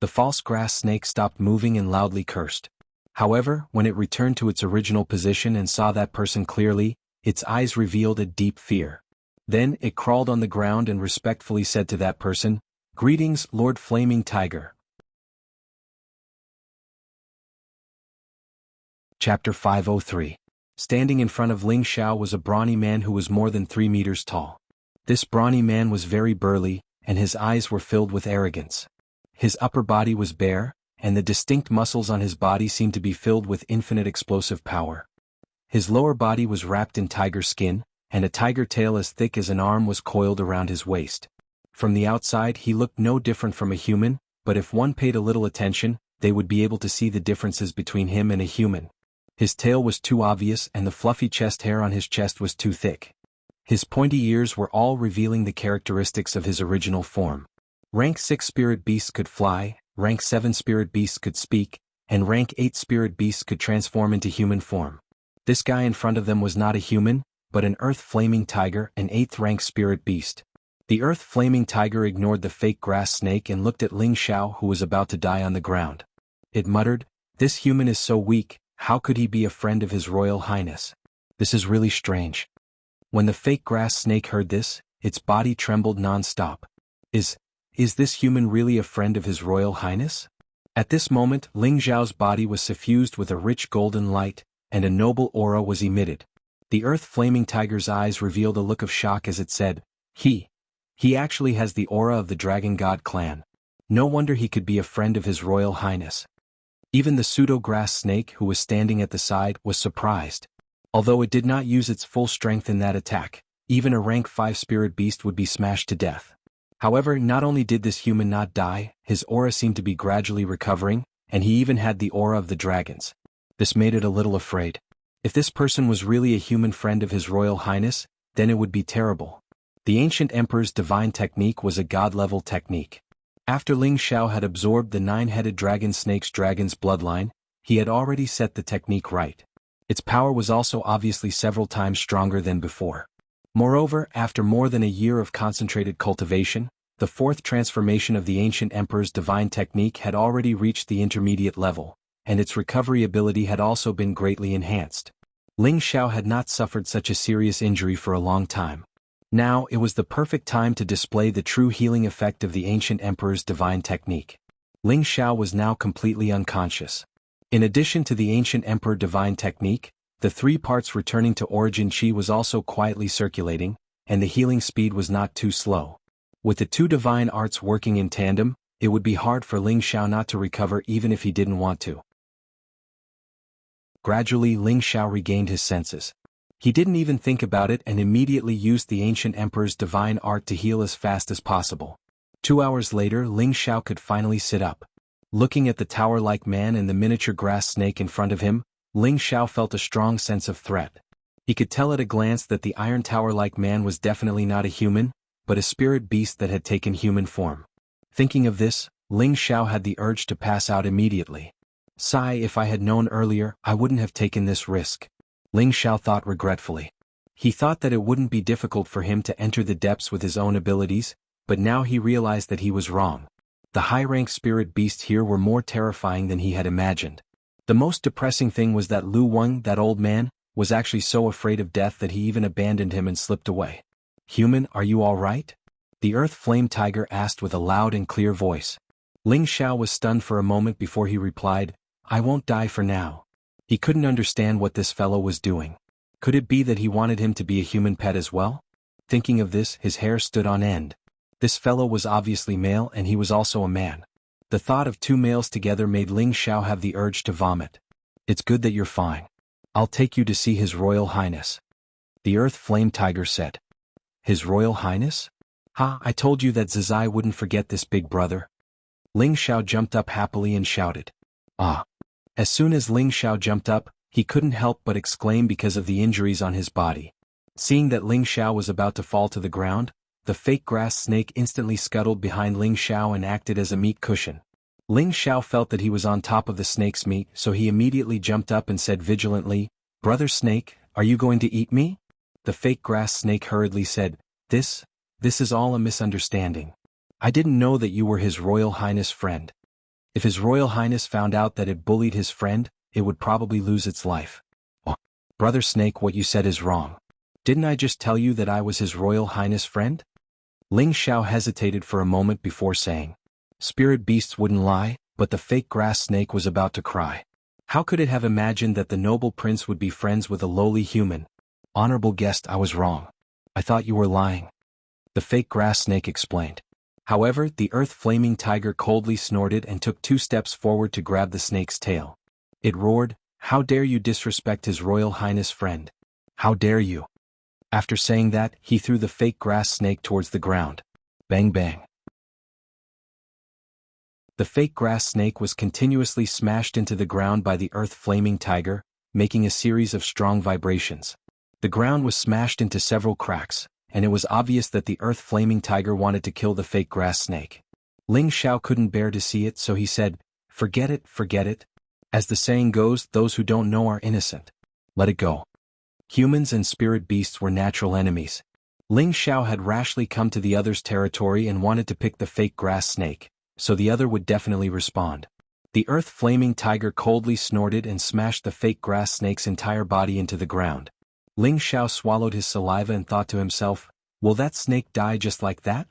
[SPEAKER 1] The false grass snake stopped moving and loudly cursed. However, when it returned to its original position and saw that person clearly, its eyes revealed a deep fear. Then it crawled on the ground and respectfully said to that person, "Greetings, Lord Flaming Tiger." Chapter 503. Standing in front of Ling Xiao was a brawny man who was more than 3 meters tall. This brawny man was very burly, and his eyes were filled with arrogance. His upper body was bare, and the distinct muscles on his body seemed to be filled with infinite explosive power. His lower body was wrapped in tiger skin, and a tiger tail as thick as an arm was coiled around his waist. From the outside he looked no different from a human, but if one paid a little attention, they would be able to see the differences between him and a human. His tail was too obvious and the fluffy chest hair on his chest was too thick. His pointy ears were all revealing the characteristics of his original form. Rank 6 spirit beasts could fly, rank 7 spirit beasts could speak, and rank 8 spirit beasts could transform into human form. This guy in front of them was not a human, but an earth flaming tiger, an 8th rank spirit beast. The earth flaming tiger ignored the fake grass snake and looked at Ling Xiao who was about to die on the ground. It muttered, "This human is so weak, how could he be a friend of His Royal Highness? This is really strange." When the fake grass snake heard this, its body trembled non-stop. Is this human really a friend of His Royal Highness? At this moment, Ling Xiao's body was suffused with a rich golden light, and a noble aura was emitted. The earth-flaming tiger's eyes revealed a look of shock as it said, He actually has the aura of the Dragon God clan. No wonder he could be a friend of His Royal Highness. Even the pseudo-grass snake who was standing at the side was surprised. Although it did not use its full strength in that attack, even a rank 5 spirit beast would be smashed to death. However, not only did this human not die, his aura seemed to be gradually recovering, and he even had the aura of the dragons. This made it a little afraid. If this person was really a human friend of His Royal Highness, then it would be terrible. The ancient emperor's divine technique was a god-level technique. After Ling Xiao had absorbed the 9-headed dragon snake's dragon's bloodline, he had already set the technique right. Its power was also obviously several times stronger than before. Moreover, after more than a year of concentrated cultivation, the 4th transformation of the ancient emperor's divine technique had already reached the intermediate level, and its recovery ability had also been greatly enhanced. Ling Xiao had not suffered such a serious injury for a long time. Now it was the perfect time to display the true healing effect of the ancient emperor's divine technique. Ling Xiao was now completely unconscious. In addition to the ancient emperor divine technique, the 3 parts returning to origin chi was also quietly circulating, and the healing speed was not too slow. With the 2 divine arts working in tandem, it would be hard for Ling Xiao not to recover even if he didn't want to. Gradually Ling Xiao regained his senses. He didn't even think about it and immediately used the ancient emperor's divine art to heal as fast as possible. 2 hours later Ling Xiao could finally sit up. Looking at the tower-like man and the miniature grass snake in front of him, Ling Xiao felt a strong sense of threat. He could tell at a glance that the iron tower-like man was definitely not a human, but a spirit beast that had taken human form. Thinking of this, Ling Xiao had the urge to pass out immediately. Sigh, if I had known earlier, I wouldn't have taken this risk. Ling Xiao thought regretfully. He thought that it wouldn't be difficult for him to enter the depths with his own abilities, but now he realized that he was wrong. The high-rank spirit beasts here were more terrifying than he had imagined. The most depressing thing was that Lu Wang, that old man, was actually so afraid of death that he even abandoned him and slipped away. Human, are you all right? The earth flame tiger asked with a loud and clear voice. Ling Xiao was stunned for a moment before he replied, I won't die for now. He couldn't understand what this fellow was doing. Could it be that he wanted him to be a human pet as well? Thinking of this, his hair stood on end. This fellow was obviously male and he was also a man. The thought of 2 males together made Ling Xiao have the urge to vomit. It's good that you're fine. I'll take you to see His Royal Highness. The earth flame tiger said. His Royal Highness? Ha, I told you that Zizai wouldn't forget this big brother. Ling Xiao jumped up happily and shouted. Ah. As soon as Ling Xiao jumped up, he couldn't help but exclaim because of the injuries on his body. Seeing that Ling Xiao was about to fall to the ground, the fake grass snake instantly scuttled behind Ling Xiao and acted as a meat cushion. Ling Xiao felt that he was on top of the snake's meat, so he immediately jumped up and said vigilantly, Brother Snake, are you going to eat me? The fake grass snake hurriedly said, This is all a misunderstanding. I didn't know that you were His Royal Highness friend. If His Royal Highness found out that it bullied his friend, it would probably lose its life. Oh, Brother Snake, what you said is wrong. Didn't I just tell you that I was His Royal Highness friend? Ling Xiao hesitated for a moment before saying. Spirit beasts wouldn't lie, but the fake grass snake was about to cry. How could it have imagined that the noble prince would be friends with a lowly human? Honorable guest, I was wrong. I thought you were lying. The fake grass snake explained. However, the earth-flaming tiger coldly snorted and took 2 steps forward to grab the snake's tail. It roared, How dare you disrespect His Royal Highness friend? How dare you? After saying that, he threw the fake grass snake towards the ground. Bang bang. The fake grass snake was continuously smashed into the ground by the earth-flaming tiger, making a series of strong vibrations. The ground was smashed into several cracks, and it was obvious that the earth-flaming tiger wanted to kill the fake grass snake. Ling Xiao couldn't bear to see it, so he said, Forget it, forget it. As the saying goes, those who don't know are innocent. Let it go. Humans and spirit beasts were natural enemies. Ling Xiao had rashly come to the other's territory and wanted to pick the fake grass snake, so the other would definitely respond. The earth-flaming tiger coldly snorted and smashed the fake grass snake's entire body into the ground. Ling Xiao swallowed his saliva and thought to himself, Will that snake die just like that?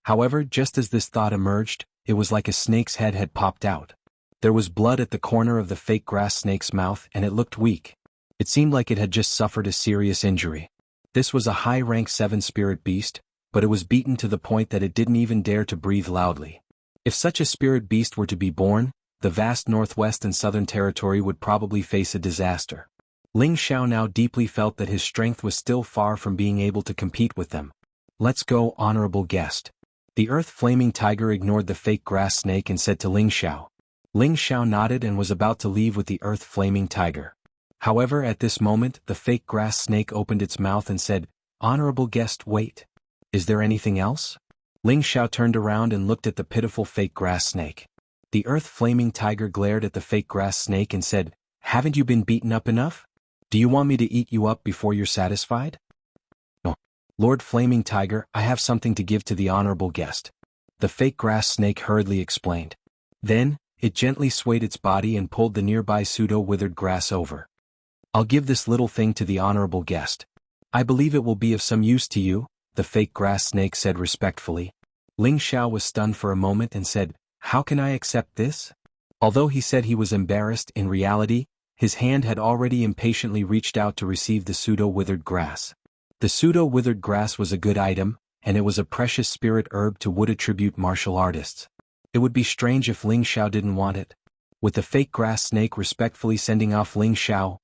[SPEAKER 1] However, just as this thought emerged, it was like a snake's head had popped out. There was blood at the corner of the fake grass snake's mouth and it looked weak. It seemed like it had just suffered a serious injury. This was a high-rank 7 spirit beast, but it was beaten to the point that it didn't even dare to breathe loudly. If such a spirit beast were to be born, the vast northwest and southern territory would probably face a disaster. Ling Xiao now deeply felt that his strength was still far from being able to compete with them. "Let's go, honorable guest." The earth-flaming tiger ignored the fake grass snake and said to Ling Xiao. Ling Xiao nodded and was about to leave with the earth-flaming tiger. However, at this moment, the fake grass snake opened its mouth and said, "Honorable guest, wait. Is there anything else?" Ling Xiao turned around and looked at the pitiful fake grass snake. The earth-flaming tiger glared at the fake grass snake and said, "Haven't you been beaten up enough? Do you want me to eat you up before you're satisfied?" "No. Lord Flaming Tiger, I have something to give to the honorable guest," the fake grass snake hurriedly explained. Then, it gently swayed its body and pulled the nearby pseudo-withered grass over. "I'll give this little thing to the honorable guest. I believe it will be of some use to you," the fake grass snake said respectfully. Ling Xiao was stunned for a moment and said, "How can I accept this?" Although he said he was embarrassed, in reality, his hand had already impatiently reached out to receive the pseudo-withered grass. The pseudo-withered grass was a good item, and it was a precious spirit herb to wood attribute martial artists. It would be strange if Ling Xiao didn't want it. With the fake grass snake respectfully sending off Ling Xiao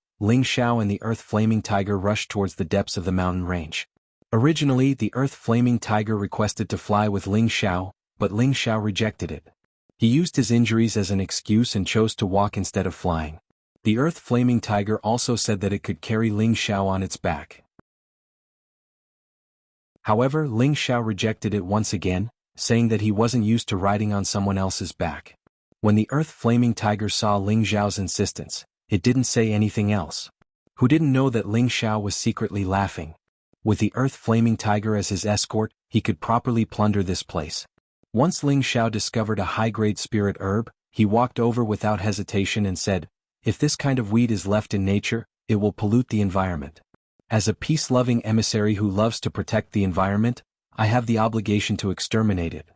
[SPEAKER 1] and the earth-flaming tiger rushed towards the depths of the mountain range. Originally, the earth-flaming tiger requested to fly with Ling Xiao, but Ling Xiao rejected it. He used his injuries as an excuse and chose to walk instead of flying. The earth-flaming tiger also said that it could carry Ling Xiao on its back. However, Ling Xiao rejected it once again, saying that he wasn't used to riding on someone else's back. When the earth-flaming tiger saw Ling Xiao's insistence, it didn't say anything else. Who didn't know that Ling Xiao was secretly laughing? With the earth-flaming tiger as his escort, he could properly plunder this place. Once Ling Xiao discovered a high-grade spirit herb, he walked over without hesitation and said, "If this kind of weed is left in nature, it will pollute the environment. As a peace-loving emissary who loves to protect the environment, I have the obligation to exterminate it."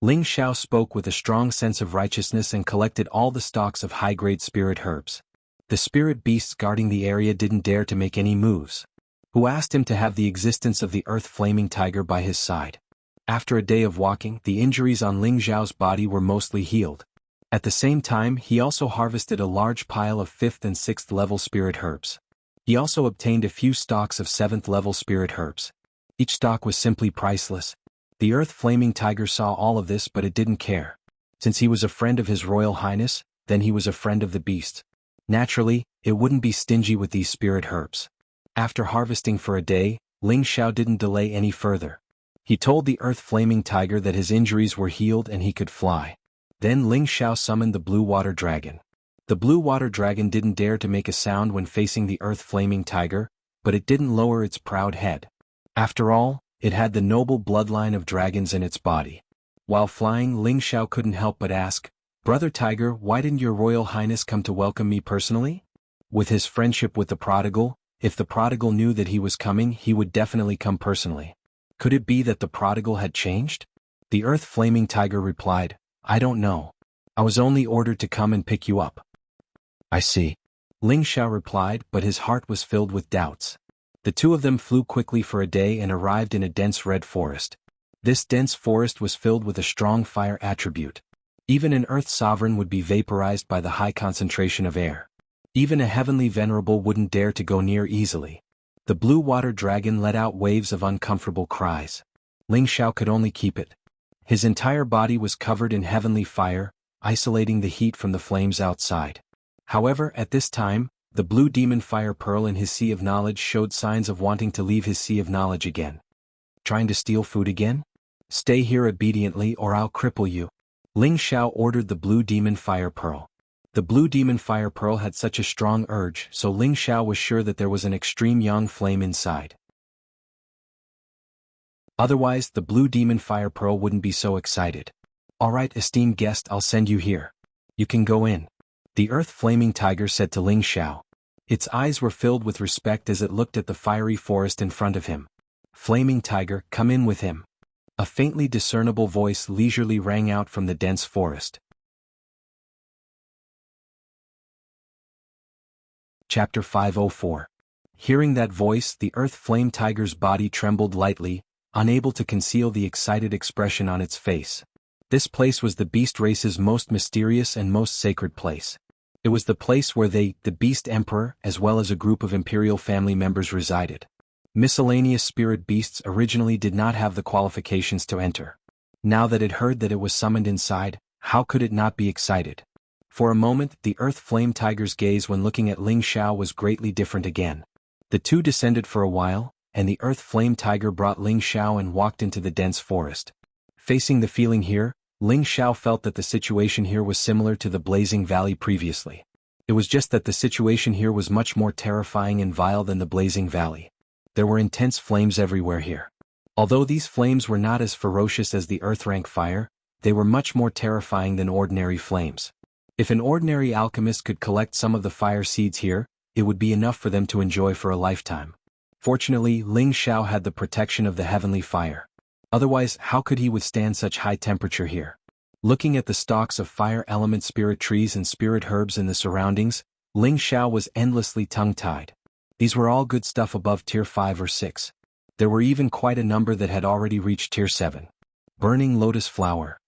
[SPEAKER 1] Ling Xiao spoke with a strong sense of righteousness and collected all the stalks of high-grade spirit herbs. The spirit beasts guarding the area didn't dare to make any moves. Who asked him to have the existence of the earth-flaming tiger by his side? After a day of walking, the injuries on Ling Xiao's body were mostly healed. At the same time, he also harvested a large pile of 5th and 6th level spirit herbs. He also obtained a few stalks of 7th level spirit herbs. Each stalk was simply priceless. The earth-flaming tiger saw all of this, but it didn't care. Since he was a friend of His Royal Highness, then he was a friend of the beast. Naturally, it wouldn't be stingy with these spirit herbs. After harvesting for a day, Ling Xiao didn't delay any further. He told the earth-flaming tiger that his injuries were healed and he could fly. Then Ling Xiao summoned the blue water dragon. The blue water dragon didn't dare to make a sound when facing the earth-flaming tiger, but it didn't lower its proud head. After all, it had the noble bloodline of dragons in its body. While flying, Ling Xiao couldn't help but ask, "Brother Tiger, why didn't your Royal Highness come to welcome me personally?" With his friendship with the prodigal, if the prodigal knew that he was coming, he would definitely come personally. Could it be that the prodigal had changed? The earth-flaming tiger replied, "I don't know. I was only ordered to come and pick you up." "I see," Ling Xiao replied, but his heart was filled with doubts. The two of them flew quickly for a day and arrived in a dense red forest. This dense forest was filled with a strong fire attribute. Even an earth sovereign would be vaporized by the high concentration of air. Even a heavenly venerable wouldn't dare to go near easily. The blue water dragon let out waves of uncomfortable cries. Ling Xiao could only keep it. His entire body was covered in heavenly fire, isolating the heat from the flames outside. However, at this time, the blue demon fire pearl in his sea of knowledge showed signs of wanting to leave his sea of knowledge again. "Trying to steal food again? Stay here obediently or I'll cripple you," Ling Xiao ordered the blue demon fire pearl. The blue demon fire pearl had such a strong urge, so Ling Xiao was sure that there was an extreme yang flame inside. Otherwise, the blue demon fire pearl wouldn't be so excited. "Alright, esteemed guest, I'll send you here. You can go in," the earth-flaming tiger said to Ling Xiao. Its eyes were filled with respect as it looked at the fiery forest in front of him. "Flaming tiger, come in with him." A faintly discernible voice leisurely rang out from the dense forest. Chapter 504. Hearing that voice, the Earth Flame Tiger's body trembled lightly, unable to conceal the excited expression on its face. This place was the beast race's most mysterious and most sacred place. It was the place where they, the Beast Emperor, as well as a group of imperial family members resided. Miscellaneous spirit beasts originally did not have the qualifications to enter. Now that it heard that it was summoned inside, how could it not be excited? For a moment, the Earth Flame Tiger's gaze when looking at Ling Xiao was greatly different again. The two descended for a while, and the Earth Flame Tiger brought Ling Xiao and walked into the dense forest. Facing the feeling here, Ling Xiao felt that the situation here was similar to the Blazing Valley previously. It was just that the situation here was much more terrifying and vile than the Blazing Valley. There were intense flames everywhere here. Although these flames were not as ferocious as the earth-rank fire, they were much more terrifying than ordinary flames. If an ordinary alchemist could collect some of the fire seeds here, it would be enough for them to enjoy for a lifetime. Fortunately, Ling Xiao had the protection of the heavenly fire. Otherwise, how could he withstand such high temperature here? Looking at the stalks of fire element spirit trees and spirit herbs in the surroundings, Ling Xiao was endlessly tongue-tied. These were all good stuff above tier 5 or 6. There were even quite a number that had already reached tier 7. Burning lotus flower.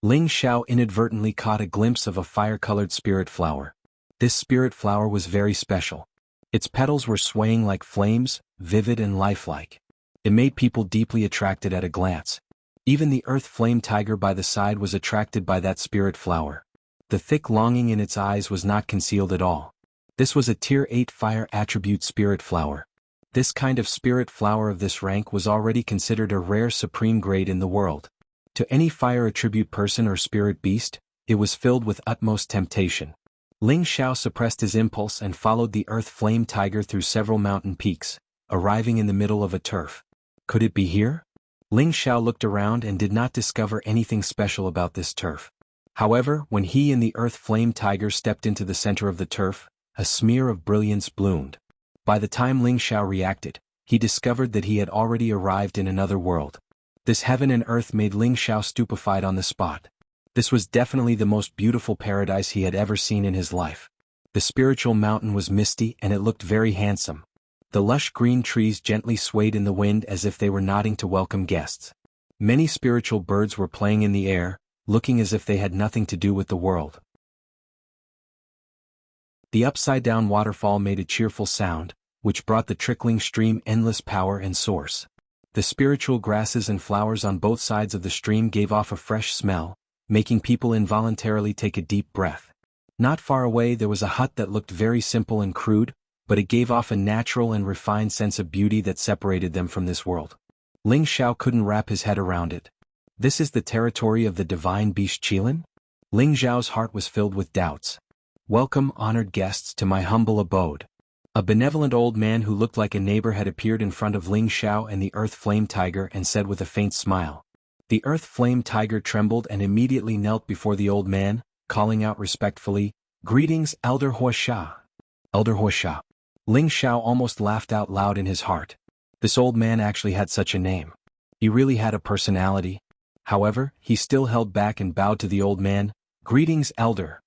[SPEAKER 1] Ling Xiao inadvertently caught a glimpse of a fire-colored spirit flower. This spirit flower was very special. Its petals were swaying like flames, vivid and lifelike. It made people deeply attracted at a glance. Even the Earth Flame Tiger by the side was attracted by that spirit flower. The thick longing in its eyes was not concealed at all. This was a tier 8 fire attribute spirit flower. This kind of spirit flower of this rank was already considered a rare supreme grade in the world. To any fire attribute person or spirit beast, it was filled with utmost temptation. Ling Xiao suppressed his impulse and followed the Earth Flame Tiger through several mountain peaks, arriving in the middle of a turf. Could it be here? Ling Xiao looked around and did not discover anything special about this turf. However, when he and the Earth Flame Tiger stepped into the center of the turf, a smear of brilliance bloomed. By the time Ling Xiao reacted, he discovered that he had already arrived in another world. This heaven and earth made Ling Xiao stupefied on the spot. This was definitely the most beautiful paradise he had ever seen in his life. The spiritual mountain was misty and it looked very handsome. The lush green trees gently swayed in the wind as if they were nodding to welcome guests. Many spiritual birds were playing in the air, looking as if they had nothing to do with the world. The upside-down waterfall made a cheerful sound, which brought the trickling stream endless power and source. The spiritual grasses and flowers on both sides of the stream gave off a fresh smell, making people involuntarily take a deep breath. Not far away there was a hut that looked very simple and crude, but it gave off a natural and refined sense of beauty that separated them from this world. Ling Xiao couldn't wrap his head around it. This is the territory of the divine beast Qilin? Ling Xiao's heart was filled with doubts. Welcome, honored guests, to my humble abode. A benevolent old man who looked like a neighbor had appeared in front of Ling Xiao and the Earth Flame Tiger and said with a faint smile. The Earth Flame Tiger trembled and immediately knelt before the old man, calling out respectfully, "Greetings, Elder Huoxia." Elder Huoxia. Ling Xiao almost laughed out loud in his heart. This old man actually had such a name. He really had a personality. However, he still held back and bowed to the old man. "Greetings, Elder.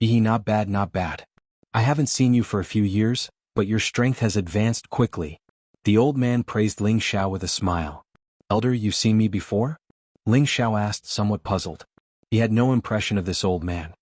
[SPEAKER 1] Not bad, not bad. I haven't seen you for a few years, but your strength has advanced quickly." The old man praised Ling Xiao with a smile. "Elder, you've seen me before?" Ling Xiao asked, somewhat puzzled. He had no impression of this old man.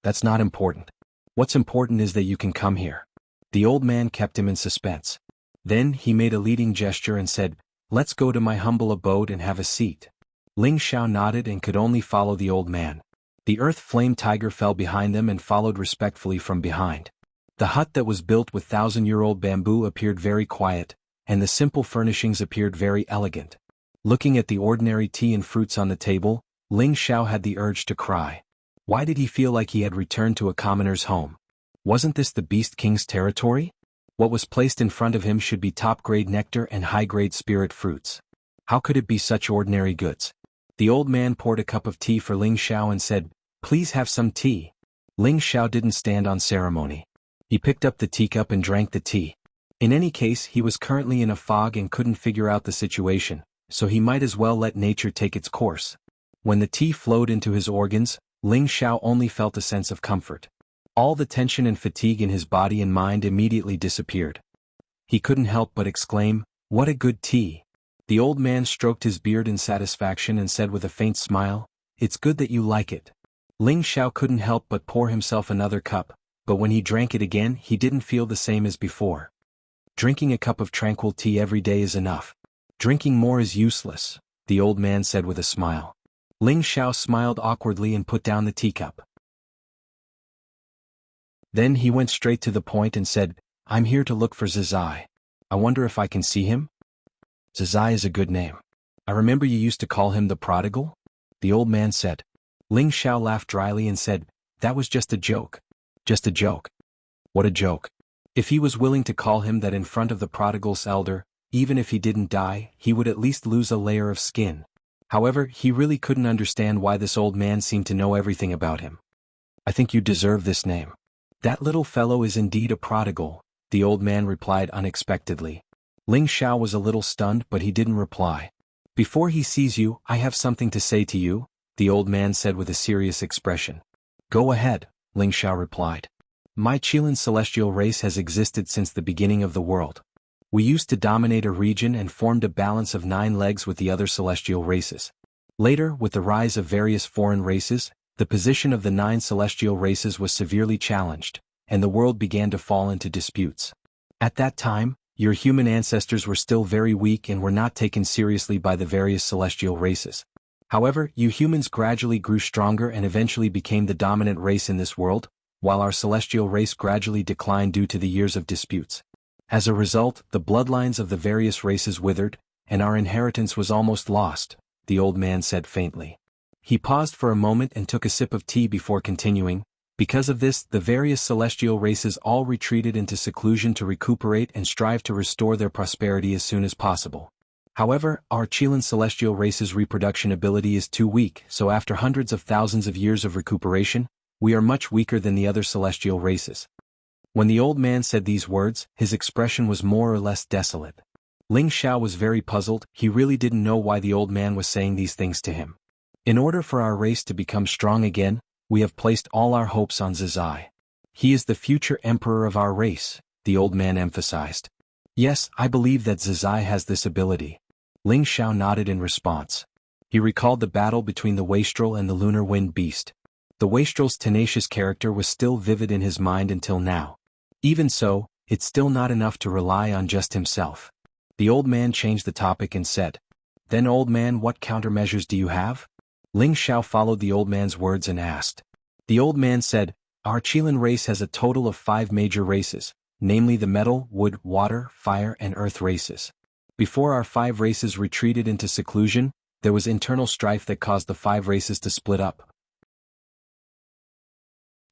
[SPEAKER 1] "That's not important. What's important is that you can come here." The old man kept him in suspense. Then he made a leading gesture and said, "Let's go to my humble abode and have a seat." Ling Xiao nodded and could only follow the old man. The Earth Flame Tiger fell behind them and followed respectfully from behind. The hut that was built with 1,000-year-old bamboo appeared very quiet, and the simple furnishings appeared very elegant. Looking at the ordinary tea and fruits on the table, Ling Xiao had the urge to cry. Why did he feel like he had returned to a commoner's home? Wasn't this the Beast King's territory? What was placed in front of him should be top-grade nectar and high-grade spirit fruits. How could it be such ordinary goods? The old man poured a cup of tea for Ling Xiao and said, "Please have some tea." Ling Xiao didn't stand on ceremony. He picked up the teacup and drank the tea. In any case, he was currently in a fog and couldn't figure out the situation, so he might as well let nature take its course. When the tea flowed into his organs, Ling Xiao only felt a sense of comfort. All the tension and fatigue in his body and mind immediately disappeared. He couldn't help but exclaim, "What a good tea!" The old man stroked his beard in satisfaction and said with a faint smile, "It's good that you like it." Ling Xiao couldn't help but pour himself another cup, but when he drank it again he didn't feel the same as before. Drinking a cup of tranquil tea every day is enough. Drinking more is useless, the old man said with a smile. Ling Xiao smiled awkwardly and put down the teacup. Then he went straight to the point and said, "I'm here to look for Zizai. I wonder if I can see him?" "Zizai is a good name. I remember you used to call him the prodigal?" the old man said. Ling Xiao laughed dryly and said, "That was just a joke." "Just a joke? What a joke." If he was willing to call him that in front of the prodigal's elder, even if he didn't die, he would at least lose a layer of skin. However, he really couldn't understand why this old man seemed to know everything about him. "I think you deserve this name. That little fellow is indeed a prodigal," the old man replied unexpectedly. Ling Xiao was a little stunned, but he didn't reply. "Before he sees you, I have something to say to you," the old man said with a serious expression. "Go ahead," Ling Xiao replied. "My Qilin celestial race has existed since the beginning of the world. We used to dominate a region and formed a balance of 9 legs with the other celestial races. Later, with the rise of various foreign races, the position of the 9 celestial races was severely challenged, and the world began to fall into disputes. At that time, your human ancestors were still very weak and were not taken seriously by the various celestial races. However, you humans gradually grew stronger and eventually became the dominant race in this world, while our celestial race gradually declined due to the years of disputes. As a result, the bloodlines of the various races withered, and our inheritance was almost lost," the old man said faintly. He paused for a moment and took a sip of tea before continuing. "Because of this, the various celestial races all retreated into seclusion to recuperate and strive to restore their prosperity as soon as possible. However, our Qilin celestial race's reproduction ability is too weak, so after hundreds of thousands of years of recuperation, we are much weaker than the other celestial races." When the old man said these words, his expression was more or less desolate. Ling Xiao was very puzzled. He really didn't know why the old man was saying these things to him. "In order for our race to become strong again, we have placed all our hopes on Zizai. He is the future emperor of our race," the old man emphasized. "Yes, I believe that Zizai has this ability." Ling Xiao nodded in response. He recalled the battle between the wastrel and the lunar wind beast. The wastrel's tenacious character was still vivid in his mind until now. Even so, it's still not enough to rely on just himself. The old man changed the topic and said, "Then old man, what countermeasures do you have?" Ling Xiao followed the old man's words and asked. The old man said, "Our Qilin race has a total of 5 major races, namely the metal, wood, water, fire and earth races. Before our 5 races retreated into seclusion, there was internal strife that caused the 5 races to split up.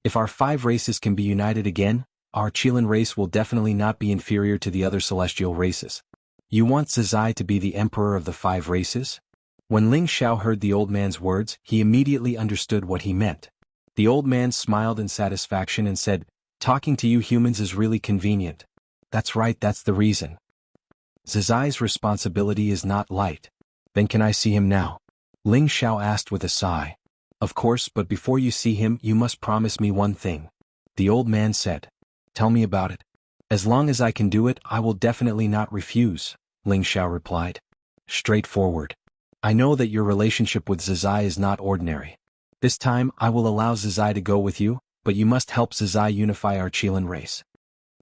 [SPEAKER 1] If our 5 races can be united again, our Qilin race will definitely not be inferior to the other celestial races. You want Zizai to be the emperor of the 5 races?" When Ling Xiao heard the old man's words, he immediately understood what he meant. The old man smiled in satisfaction and said, "Talking to you humans is really convenient." "That's right, that's the reason. Zizai's responsibility is not light." "Then can I see him now?" Ling Xiao asked with a sigh. "Of course, but before you see him you must promise me one thing," the old man said. "Tell me about it." "As long as I can do it, I will definitely not refuse," Ling Xiao replied. "Straightforward. I know that your relationship with Zizai is not ordinary. This time I will allow Zizai to go with you, but you must help Zizai unify our Qilin race."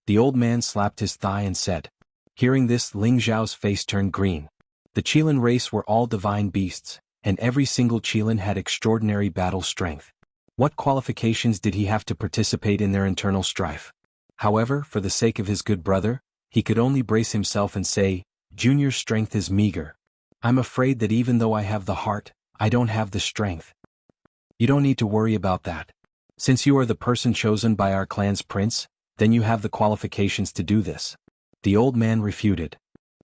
[SPEAKER 1] The old man slapped his thigh and said. Hearing this, Ling Xiao's face turned green. The Qilin race were all divine beasts, and every single Qilin had extraordinary battle strength. What qualifications did he have to participate in their internal strife? However, for the sake of his good brother, he could only brace himself and say, "Junior's strength is meager. I'm afraid that even though I have the heart, I don't have the strength." "You don't need to worry about that. Since you are the person chosen by our clan's prince, then you have the qualifications to do this," the old man refuted.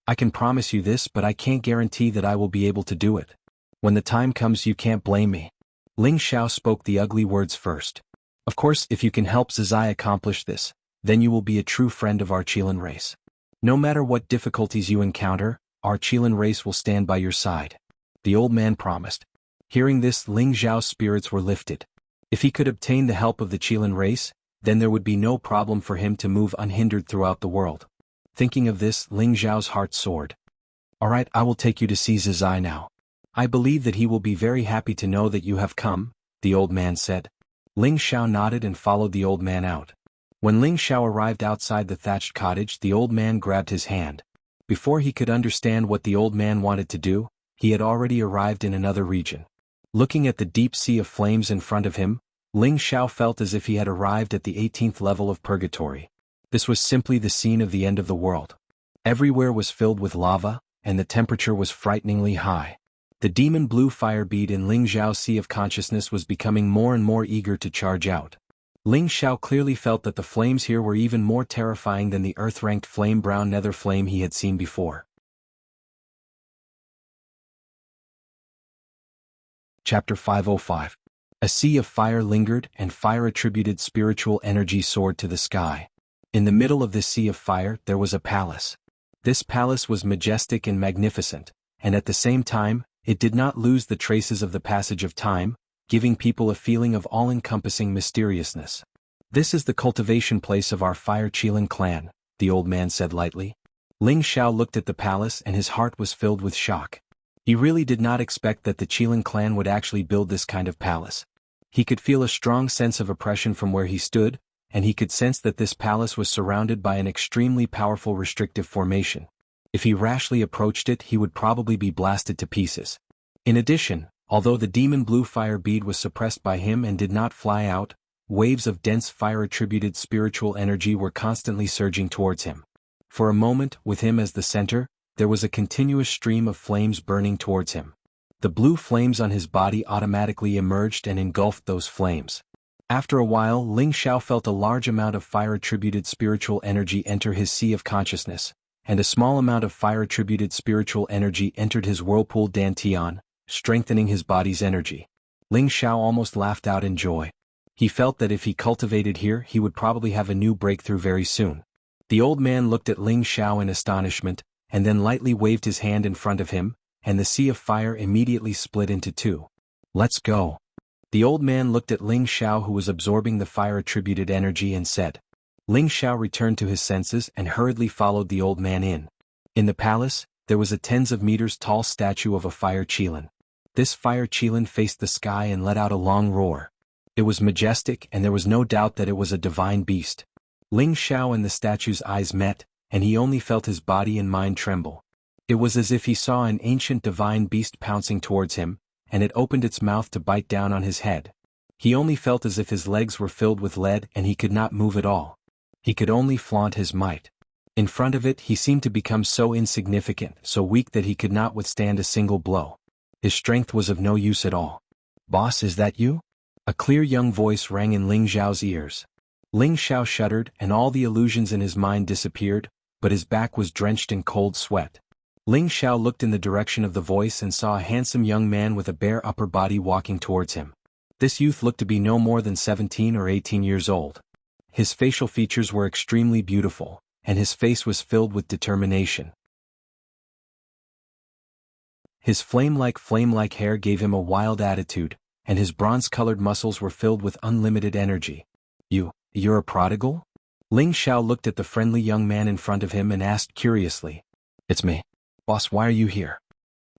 [SPEAKER 1] "I can promise you this, but I can't guarantee that I will be able to do it. When the time comes you can't blame me." Ling Xiao spoke the ugly words first. "Of course, if you can help Zizai accomplish this, then you will be a true friend of our Qilin race. No matter what difficulties you encounter, our Qilin race will stand by your side," the old man promised. Hearing this, Ling Xiao's spirits were lifted. If he could obtain the help of the Qilin race, then there would be no problem for him to move unhindered throughout the world. Thinking of this, Ling Xiao's heart soared. Alright, I will take you to see Zizai now. I believe that he will be very happy to know that you have come, the old man said. Ling Xiao nodded and followed the old man out. When Ling Xiao arrived outside the thatched cottage, the old man grabbed his hand. Before he could understand what the old man wanted to do, he had already arrived in another region. Looking at the deep sea of flames in front of him, Ling Xiao felt as if he had arrived at the 18th level of purgatory. This was simply the scene of the end of the world. Everywhere was filled with lava, and the temperature was frighteningly high. The demon blue fire bead in Ling Xiao's sea of consciousness was becoming more and more eager to charge out. Ling Xiao clearly felt that the flames here were even more terrifying than the earth-ranked flame-brown nether flame he had seen before. Chapter 505. A sea of fire lingered, and fire-attributed spiritual energy soared to the sky. In the middle of this sea of fire there was a palace. This palace was majestic and magnificent, and at the same time, it did not lose the traces of the passage of time, giving people a feeling of all-encompassing mysteriousness. This is the cultivation place of our Fire Qilin clan, the old man said lightly. Ling Xiao looked at the palace and his heart was filled with shock. He really did not expect that the Qilin clan would actually build this kind of palace. He could feel a strong sense of oppression from where he stood, and he could sense that this palace was surrounded by an extremely powerful restrictive formation. If he rashly approached it, he would probably be blasted to pieces. In addition, although the demon blue fire bead was suppressed by him and did not fly out, waves of dense fire-attributed spiritual energy were constantly surging towards him. For a moment, with him as the center, there was a continuous stream of flames burning towards him. The blue flames on his body automatically emerged and engulfed those flames. After a while, Ling Xiao felt a large amount of fire-attributed spiritual energy enter his sea of consciousness, and a small amount of fire-attributed spiritual energy entered his whirlpool dantian, strengthening his body's energy. Ling Xiao almost laughed out in joy. He felt that if he cultivated here, he would probably have a new breakthrough very soon. The old man looked at Ling Xiao in astonishment, and then lightly waved his hand in front of him, and the sea of fire immediately split into two. Let's go. The old man looked at Ling Xiao, who was absorbing the fire-attributed energy, and said. Ling Xiao returned to his senses and hurriedly followed the old man in. In the palace, there was a tens of meters tall statue of a fire Qilin. This fire Qilin faced the sky and let out a long roar. It was majestic, and there was no doubt that it was a divine beast. Ling Xiao and the statue's eyes met, and he only felt his body and mind tremble. It was as if he saw an ancient divine beast pouncing towards him, and it opened its mouth to bite down on his head. He only felt as if his legs were filled with lead and he could not move at all. He could only flaunt his might. In front of it he seemed to become so insignificant, so weak that he could not withstand a single blow. His strength was of no use at all. "Boss, is that you?" A clear young voice rang in Ling Xiao's ears. Ling Xiao shuddered and all the illusions in his mind disappeared, but his back was drenched in cold sweat. Ling Xiao looked in the direction of the voice and saw a handsome young man with a bare upper body walking towards him. This youth looked to be no more than 17 or 18 years old. His facial features were extremely beautiful, and his face was filled with determination. His flame-like hair gave him a wild attitude, and his bronze-colored muscles were filled with unlimited energy. You're a prodigal?" Ling Xiao looked at the friendly young man in front of him and asked curiously. "It's me. Boss, why are you here?"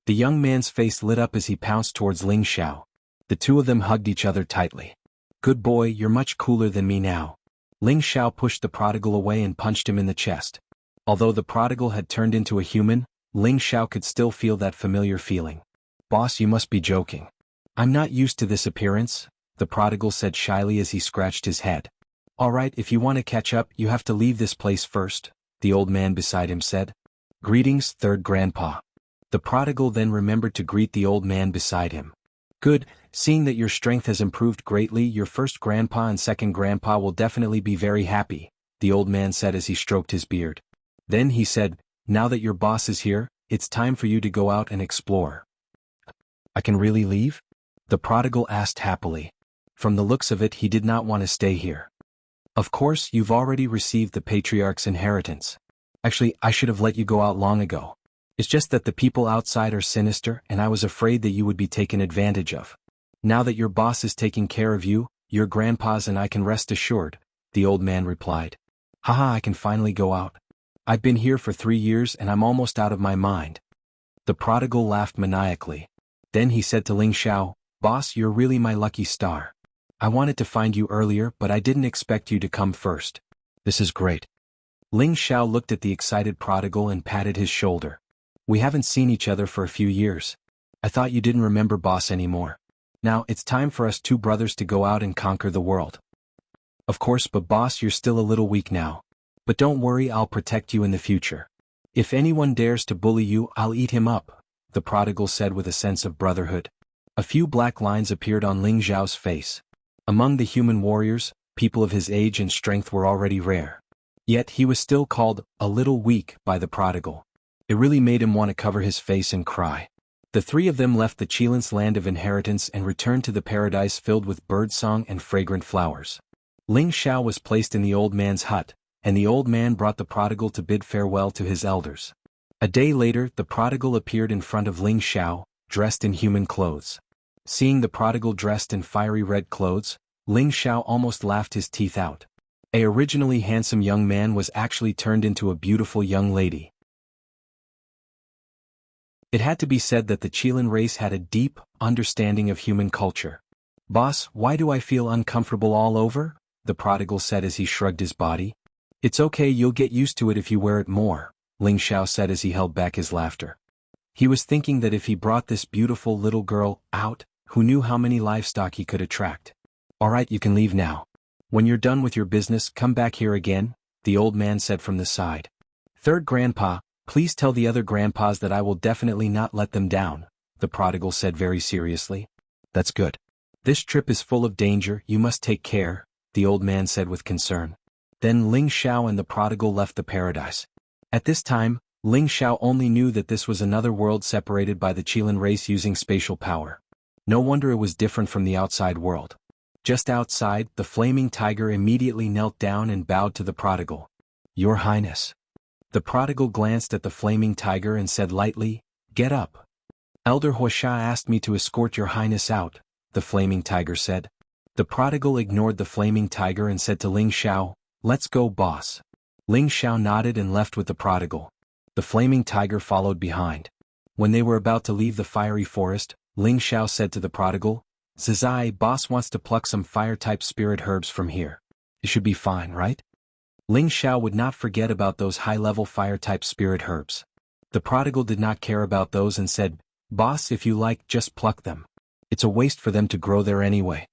[SPEAKER 1] The young man's face lit up as he pounced towards Ling Xiao. The two of them hugged each other tightly. "Good boy, you're much cooler than me now." Ling Xiao pushed the prodigal away and punched him in the chest. Although the prodigal had turned into a human, Ling Xiao could still feel that familiar feeling. "Boss, you must be joking." "I'm not used to this appearance," the prodigal said shyly as he scratched his head. "Alright, if you want to catch up, you have to leave this place first," the old man beside him said. "Greetings, third grandpa." The prodigal then remembered to greet the old man beside him. "Good, seeing that your strength has improved greatly, your first grandpa and second grandpa will definitely be very happy," the old man said as he stroked his beard. Then he said, "Now that your boss is here, it's time for you to go out and explore." "I can really leave?" the prodigal asked happily. From the looks of it, he did not want to stay here. "Of course, you've already received the patriarch's inheritance. Actually, I should have let you go out long ago. It's just that the people outside are sinister and I was afraid that you would be taken advantage of. Now that your boss is taking care of you, your grandpas and I can rest assured," the old man replied. Haha, I can finally go out. I've been here for 3 years and I'm almost out of my mind. The prodigal laughed maniacally. Then he said to Ling Xiao, Boss, you're really my lucky star. I wanted to find you earlier, but I didn't expect you to come first. This is great. Ling Xiao looked at the excited prodigal and patted his shoulder. We haven't seen each other for a few years. I thought you didn't remember Boss anymore. Now, it's time for us two brothers to go out and conquer the world. Of course, but Boss, you're still a little weak now. But don't worry, I'll protect you in the future. If anyone dares to bully you, I'll eat him up, the prodigal said with a sense of brotherhood. A few black lines appeared on Ling Xiao's face. Among the human warriors, people of his age and strength were already rare. Yet he was still called a little weak by the prodigal. It really made him want to cover his face and cry. The three of them left the Qilins land of inheritance and returned to the paradise filled with birdsong and fragrant flowers. Ling Xiao was placed in the old man's hut, and the old man brought the prodigal to bid farewell to his elders. A day later, the prodigal appeared in front of Ling Xiao, dressed in human clothes. Seeing the prodigal dressed in fiery red clothes, Ling Xiao almost laughed his teeth out. A originally handsome young man was actually turned into a beautiful young lady. It had to be said that the Qilin race had a deep understanding of human culture. Boss, why do I feel uncomfortable all over? The prodigal said as he shrugged his body. It's okay, you'll get used to it if you wear it more, Ling Xiao said as he held back his laughter. He was thinking that if he brought this beautiful little girl out, who knew how many livestock he could attract. Alright, you can leave now. When you're done with your business, come back here again, the old man said from the side. Third grandpa, please tell the other grandpas that I will definitely not let them down, the prodigal said very seriously. That's good. This trip is full of danger, you must take care, the old man said with concern. Then Ling Xiao and the prodigal left the paradise. At this time, Ling Xiao only knew that this was another world separated by the Qilin race using spatial power. No wonder it was different from the outside world. Just outside, the flaming tiger immediately knelt down and bowed to the prodigal. Your Highness. The prodigal glanced at the flaming tiger and said lightly, Get up. Elder Wuxia asked me to escort your highness out, the flaming tiger said. The prodigal ignored the flaming tiger and said to Ling Xiao, Let's go, boss. Ling Xiao nodded and left with the prodigal. The flaming tiger followed behind. When they were about to leave the fiery forest, Ling Xiao said to the prodigal, Zizai, boss wants to pluck some fire-type spirit herbs from here. It should be fine, right? Ling Xiao would not forget about those high-level fire-type spirit herbs. The prodigal did not care about those and said, Boss, if you like, just pluck them. It's a waste for them to grow there anyway.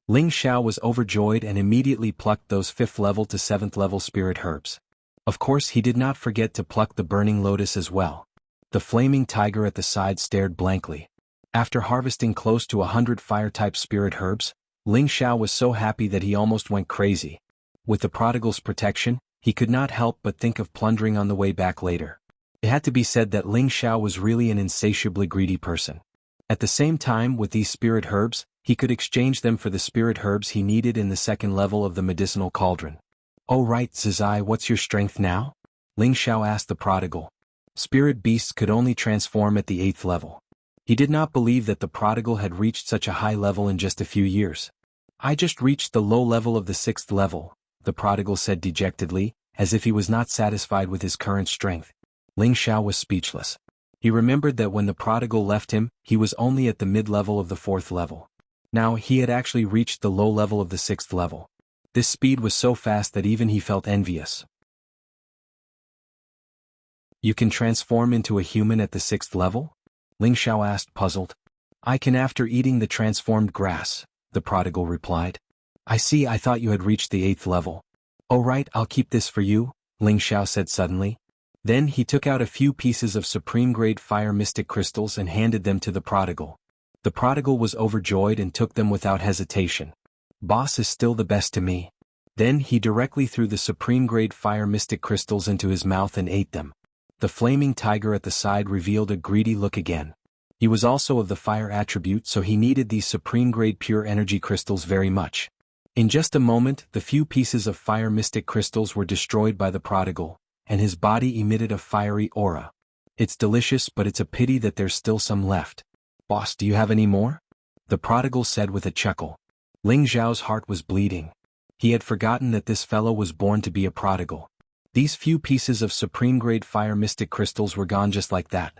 [SPEAKER 1] Ling Xiao was overjoyed and immediately plucked those 5th level to 7th level spirit herbs. Of course, he did not forget to pluck the burning lotus as well. The flaming tiger at the side stared blankly. After harvesting close to 100 fire-type spirit herbs, Ling Xiao was so happy that he almost went crazy. With the prodigal's protection, he could not help but think of plundering on the way back later. It had to be said that Ling Xiao was really an insatiably greedy person. At the same time, with these spirit herbs, he could exchange them for the spirit herbs he needed in the 2nd level of the medicinal cauldron. Oh right, Zizai, what's your strength now? Ling Xiao asked the prodigal. Spirit beasts could only transform at the 8th level. He did not believe that the prodigal had reached such a high level in just a few years. I just reached the low level of the 6th level, the prodigal said dejectedly, as if he was not satisfied with his current strength. Ling Xiao was speechless. He remembered that when the prodigal left him, he was only at the mid-level of the 4th level. Now he had actually reached the low level of the 6th level. This speed was so fast that even he felt envious. You can transform into a human at the 6th level? Ling Xiao asked, puzzled. I can after eating the transformed grass, the prodigal replied. I see, I thought you had reached the 8th level. Oh right, I'll keep this for you, Ling Xiao said suddenly. Then he took out a few pieces of supreme-grade fire mystic crystals and handed them to the prodigal. The prodigal was overjoyed and took them without hesitation. Boss is still the best to me. Then he directly threw the supreme-grade fire mystic crystals into his mouth and ate them. The flaming tiger at the side revealed a greedy look again. He was also of the fire attribute, so he needed these supreme-grade pure energy crystals very much. In just a moment, the few pieces of fire mystic crystals were destroyed by the prodigal, and his body emitted a fiery aura. It's delicious, but it's a pity that there's still some left. Boss, do you have any more? The prodigal said with a chuckle. Ling Xiao's heart was bleeding. He had forgotten that this fellow was born to be a prodigal. These few pieces of supreme-grade fire mystic crystals were gone just like that.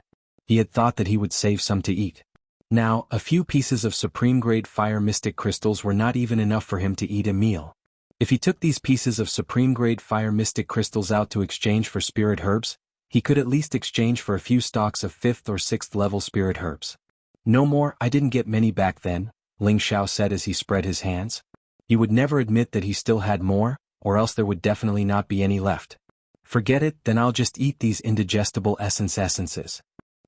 [SPEAKER 1] He had thought that he would save some to eat. Now, a few pieces of supreme-grade fire mystic crystals were not even enough for him to eat a meal. If he took these pieces of supreme-grade fire mystic crystals out to exchange for spirit herbs, he could at least exchange for a few stalks of 5th or 6th level spirit herbs. No more, I didn't get many back then, Ling Xiao said as he spread his hands. He would never admit that he still had more, or else there would definitely not be any left. Forget it, then I'll just eat these indigestible essences.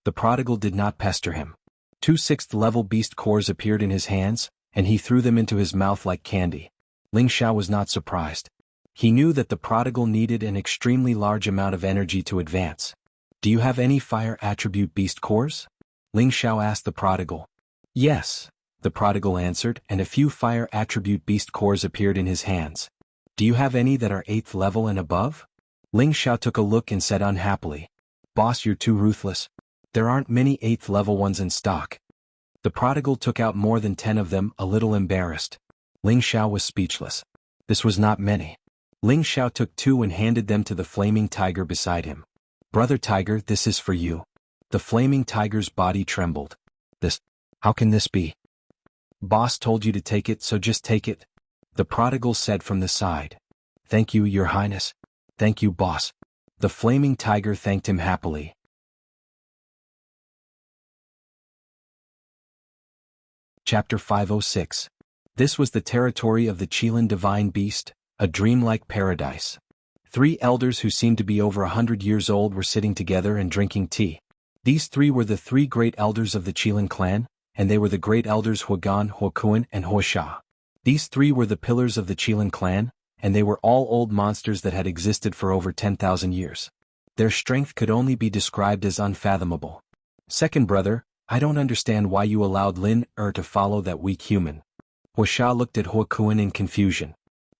[SPEAKER 1] The prodigal did not pester him. 2 6th level beast cores appeared in his hands, and he threw them into his mouth like candy. Ling Xiao was not surprised. He knew that the prodigal needed an extremely large amount of energy to advance. Do you have any fire attribute beast cores? Ling Xiao asked the prodigal. Yes, the prodigal answered, and a few fire attribute beast cores appeared in his hands. Do you have any that are 8th level and above? Ling Xiao took a look and said unhappily. Boss, you're too ruthless. There aren't many 8th level ones in stock. The prodigal took out more than 10 of them, a little embarrassed. Ling Xiao was speechless. This was not many. Ling Xiao took 2 and handed them to the flaming tiger beside him. Brother Tiger, this is for you. The flaming tiger's body trembled. How can this be? Boss told you to take it, so just take it, the prodigal said from the side. Thank you, Your Highness. Thank you, boss. The flaming tiger thanked him happily. Chapter 506. This was the territory of the Qilin divine beast, a dreamlike paradise. 3 elders who seemed to be over 100 years old were sitting together and drinking tea. These 3 were the 3 great elders of the Qilin clan, and they were the great elders Huagan, Huakun, and Huasha. These 3 were the pillars of the Qilin clan, and they were all old monsters that had existed for over 10,000 years. Their strength could only be described as unfathomable. Second brother, I don't understand why you allowed Lin to follow that weak human. Huasha looked at Huakun in confusion.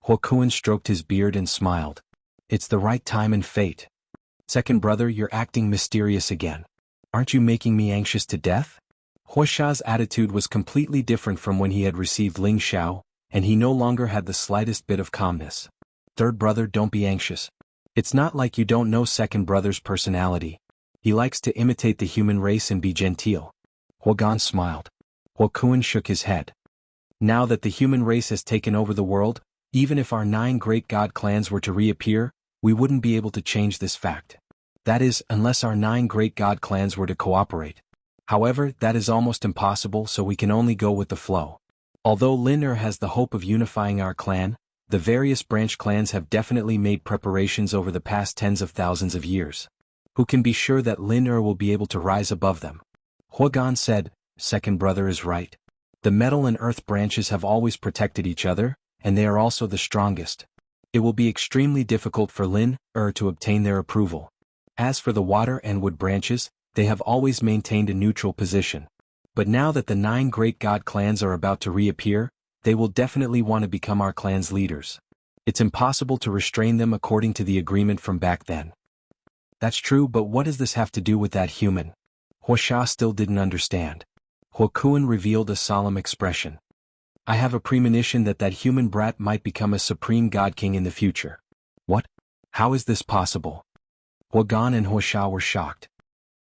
[SPEAKER 1] Huakun stroked his beard and smiled. It's the right time and fate. Second brother, you're acting mysterious again. Aren't you making me anxious to death? Huasha's attitude was completely different from when he had received Ling Xiao, and he no longer had the slightest bit of calmness. Third brother, don't be anxious. It's not like you don't know second brother's personality. He likes to imitate the human race and be genteel. Huagan smiled. Huakun shook his head. Now that the human race has taken over the world, even if our 9 great god clans were to reappear, we wouldn't be able to change this fact. That is, unless our 9 great god clans were to cooperate. However, that is almost impossible, so we can only go with the flow. Although Lin has the hope of unifying our clan, the various branch clans have definitely made preparations over the past tens of thousands of years. Who can be sure that Lin will be able to rise above them? Huagan said, second brother is right. The metal and earth branches have always protected each other, and they are also the strongest. It will be extremely difficult for Lin to obtain their approval. As for the water and wood branches, they have always maintained a neutral position. But now that the 9 great god clans are about to reappear, they will definitely want to become our clan's leaders. It's impossible to restrain them according to the agreement from back then. That's true, but what does this have to do with that human? Huasha still didn't understand. Huakun revealed a solemn expression. I have a premonition that that human brat might become a supreme god king in the future. What? How is this possible? Huagan and Huasha were shocked.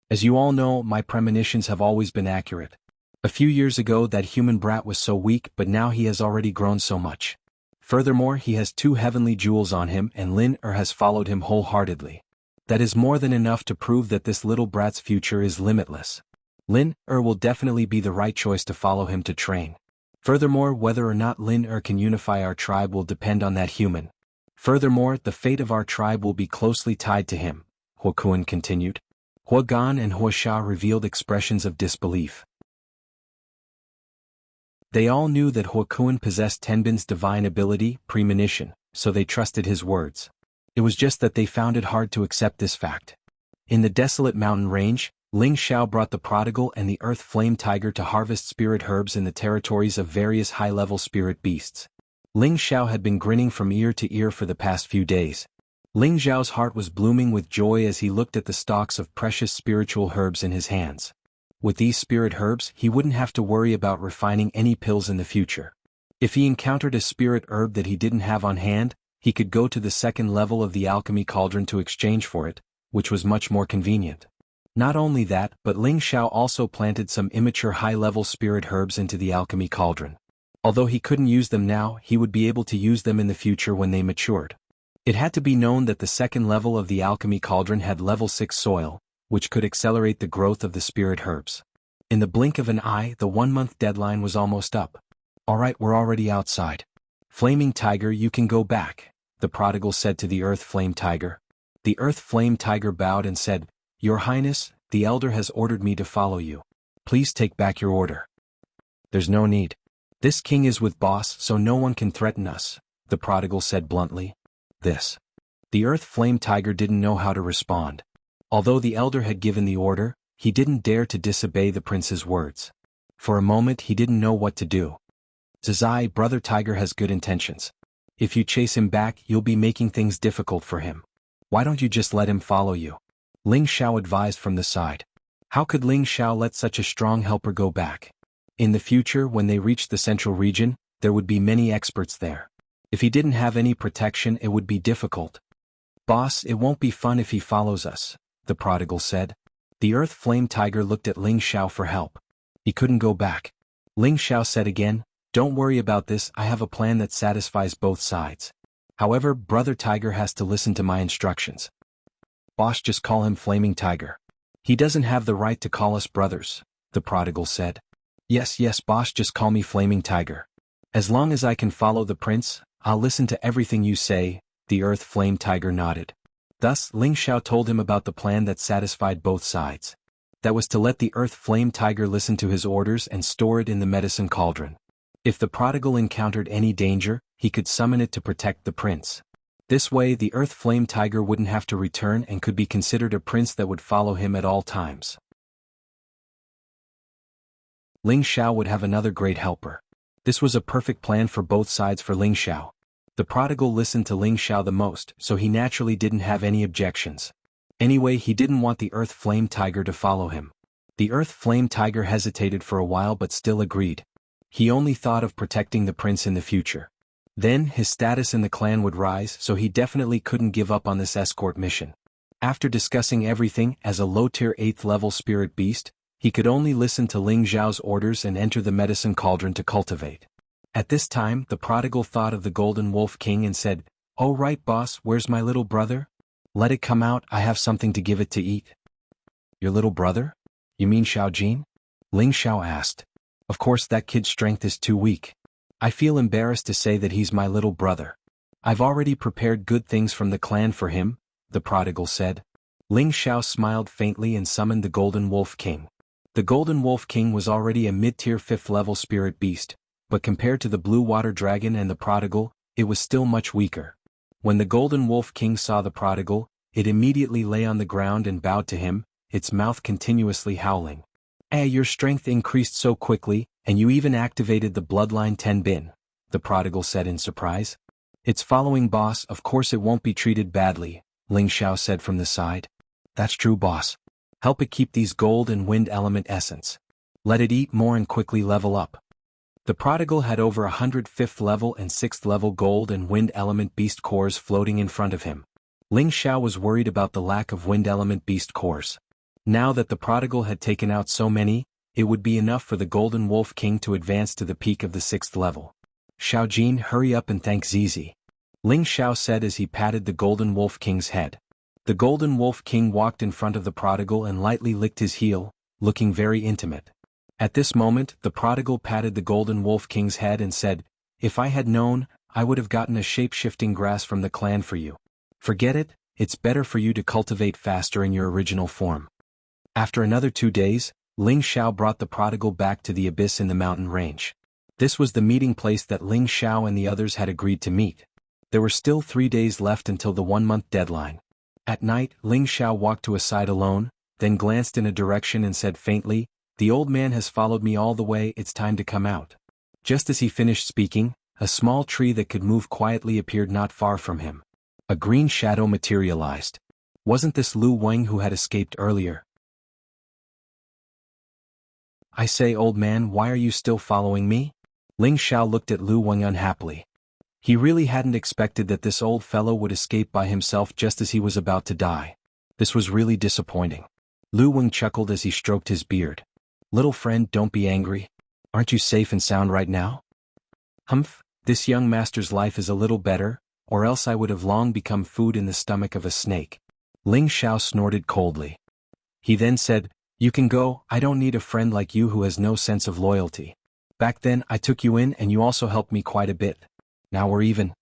[SPEAKER 1] As you all know, my premonitions have always been accurate. A few years ago that human brat was so weak, but now he has already grown so much. Furthermore, he has 2 heavenly jewels on him, and Lin has followed him wholeheartedly. That is more than enough to prove that this little brat's future is limitless. Lin will definitely be the right choice to follow him to train. Furthermore, whether or not Lin can unify our tribe will depend on that human. Furthermore, the fate of our tribe will be closely tied to him, Huakun continued. Huagan and Huasha revealed expressions of disbelief. They all knew that Huakun possessed Tenbin's divine ability, premonition, so they trusted his words. It was just that they found it hard to accept this fact. In the desolate mountain range, Ling Xiao brought the prodigal and the earth flame tiger to harvest spirit herbs in the territories of various high-level spirit beasts. Ling Xiao had been grinning from ear to ear for the past few days. Ling Xiao's heart was blooming with joy as he looked at the stalks of precious spiritual herbs in his hands. With these spirit herbs, he wouldn't have to worry about refining any pills in the future. If he encountered a spirit herb that he didn't have on hand, he could go to the second level of the alchemy cauldron to exchange for it, which was much more convenient. Not only that, but Ling Xiao also planted some immature high-level spirit herbs into the alchemy cauldron. Although he couldn't use them now, he would be able to use them in the future when they matured. It had to be known that the second level of the alchemy cauldron had level 6 soil, which could accelerate the growth of the spirit herbs. In the blink of an eye, the 1-month deadline was almost up. "Alright, we're already outside. Flaming Tiger, you can go back," the prodigal said to the Earth Flame Tiger. The Earth Flame Tiger bowed and said, "Your Highness, the Elder has ordered me to follow you. Please take back your order." "There's no need. This king is with boss, so no one can threaten us," the prodigal said bluntly. This. The Earth Flame Tiger didn't know how to respond. Although the Elder had given the order, he didn't dare to disobey the prince's words. For a moment he didn't know what to do. "Zazai, Brother Tiger has good intentions. If you chase him back, you'll be making things difficult for him. Why don't you just let him follow you?" Ling Xiao advised from the side. How could Ling Xiao let such a strong helper go back? In the future, when they reached the central region, there would be many experts there. If he didn't have any protection, it would be difficult. "Boss, it won't be fun if he follows us," the prodigal said. The Earth Flame Tiger looked at Ling Xiao for help. He couldn't go back. Ling Xiao said again, "Don't worry about this, I have a plan that satisfies both sides. However, Brother Tiger has to listen to my instructions." "Boss, just call him Flaming Tiger. He doesn't have the right to call us brothers," the prodigal said. Yes, boss, just call me Flaming Tiger. As long as I can follow the prince, I'll listen to everything you say," the Earth Flame Tiger nodded. Thus, Ling Xiao told him about the plan that satisfied both sides. That was to let the Earth Flame Tiger listen to his orders and store it in the medicine cauldron. If the prodigal encountered any danger, he could summon it to protect the prince. This way the Earth Flame Tiger wouldn't have to return and could be considered a prince that would follow him at all times. Ling Xiao would have another great helper. This was a perfect plan for both sides for Ling Xiao. The prodigal listened to Ling Xiao the most, so he naturally didn't have any objections. Anyway, he didn't want the Earth Flame Tiger to follow him. The Earth Flame Tiger hesitated for a while but still agreed. He only thought of protecting the prince in the future. Then, his status in the clan would rise, so he definitely couldn't give up on this escort mission. After discussing everything, as a low-tier 8th level spirit beast, he could only listen to Ling Xiao's orders and enter the medicine cauldron to cultivate. At this time, the prodigal thought of the Golden Wolf King and said, "Oh right, boss, where's my little brother? Let it come out, I have something to give it to eat." "Your little brother? You mean Xiao Jin?" Ling Xiao asked. "Of course that kid's strength is too weak. I feel embarrassed to say that he's my little brother. I've already prepared good things from the clan for him," the prodigal said. Ling Xiao smiled faintly and summoned the Golden Wolf King. The Golden Wolf King was already a mid-tier 5th level spirit beast, but compared to the Blue Water Dragon and the prodigal, it was still much weaker. When the Golden Wolf King saw the prodigal, it immediately lay on the ground and bowed to him, its mouth continuously howling. Your strength increased so quickly, and you even activated the Bloodline 10 bin," the prodigal said in surprise. "It's following boss, of course it won't be treated badly," Ling Xiao said from the side. "That's true, boss. Help it keep these gold and wind element essence. Let it eat more and quickly level up." The prodigal had over 100 5th level and 6th level gold and wind element beast cores floating in front of him. Ling Xiao was worried about the lack of wind element beast cores. Now that the prodigal had taken out so many, it would be enough for the Golden Wolf King to advance to the peak of the 6th level. "Xiao Jin, hurry up and thank Zizi," Ling Xiao said as he patted the Golden Wolf King's head. The Golden Wolf King walked in front of the prodigal and lightly licked his heel, looking very intimate. At this moment, the prodigal patted the Golden Wolf King's head and said, "If I had known, I would have gotten a shape-shifting grass from the clan for you. Forget it, it's better for you to cultivate faster in your original form." After another 2 days, Ling Xiao brought the prodigal back to the abyss in the mountain range. This was the meeting place that Ling Xiao and the others had agreed to meet. There were still 3 days left until the 1-month deadline. At night, Ling Xiao walked to a side alone, then glanced in a direction and said faintly, "The old man has followed me all the way, it's time to come out." Just as he finished speaking, a small tree that could move quietly appeared not far from him. A green shadow materialized. Wasn't this Lu Wang who had escaped earlier? "I say, old man, why are you still following me?" Ling Xiao looked at Lu Weng unhappily. He really hadn't expected that this old fellow would escape by himself just as he was about to die. This was really disappointing. Lu Weng chuckled as he stroked his beard. Little friend, don't be angry. Aren't you safe and sound right now? Humph, this young master's life is a little better, or else I would have long become food in the stomach of a snake. Ling Xiao snorted coldly. He then said, You can go, I don't need a friend like you who has no sense of loyalty. Back then I took you in and you also helped me quite a bit. Now we're even.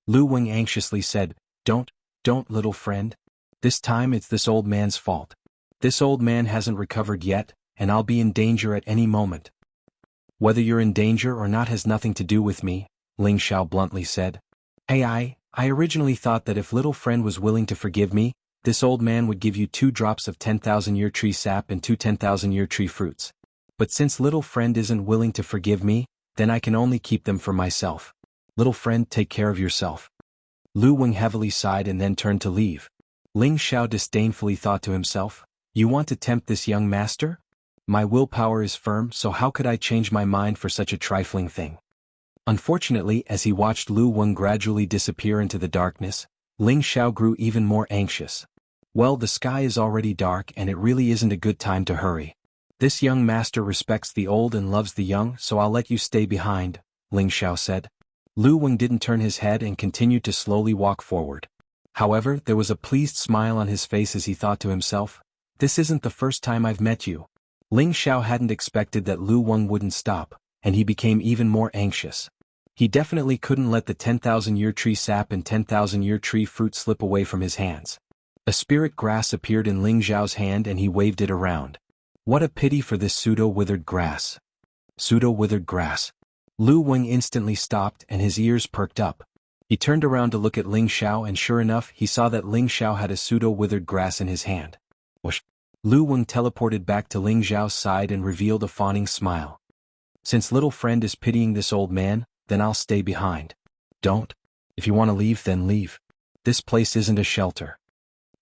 [SPEAKER 1] Lu Weng anxiously said, Don't, little friend. This time it's this old man's fault. This old man hasn't recovered yet, and I'll be in danger at any moment. Whether you're in danger or not has nothing to do with me, Ling Xiao bluntly said. I originally thought that if little friend was willing to forgive me, this old man would give you 2 drops of 10,000-year tree sap and 2 10,000-year tree fruits. But since little friend isn't willing to forgive me, then I can only keep them for myself. Little friend, take care of yourself. Lu Weng heavily sighed and then turned to leave. Ling Xiao disdainfully thought to himself, You want to tempt this young master? My willpower is firm, so how could I change my mind for such a trifling thing? Unfortunately, as he watched Lu Weng gradually disappear into the darkness, Ling Xiao grew even more anxious. Well, the sky is already dark and it really isn't a good time to hurry. This young master respects the old and loves the young, so I'll let you stay behind, Ling Xiao said. Lu Weng didn't turn his head and continued to slowly walk forward. However, there was a pleased smile on his face as he thought to himself, This isn't the first time I've met you. Ling Xiao hadn't expected that Lu Weng wouldn't stop, and he became even more anxious. He definitely couldn't let the 10,000-year tree sap and 10,000-year tree fruit slip away from his hands. A spirit grass appeared in Ling Xiao's hand and he waved it around. What a pity for this pseudo-withered grass. Pseudo-withered grass. Lu Weng instantly stopped and his ears perked up. He turned around to look at Ling Xiao and sure enough he saw that Ling Xiao had a pseudo-withered grass in his hand. Whoosh! Lu Weng teleported back to Ling Xiao's side and revealed a fawning smile. Since little friend is pitying this old man, then I'll stay behind. Don't. If you want to leave, then leave. This place isn't a shelter.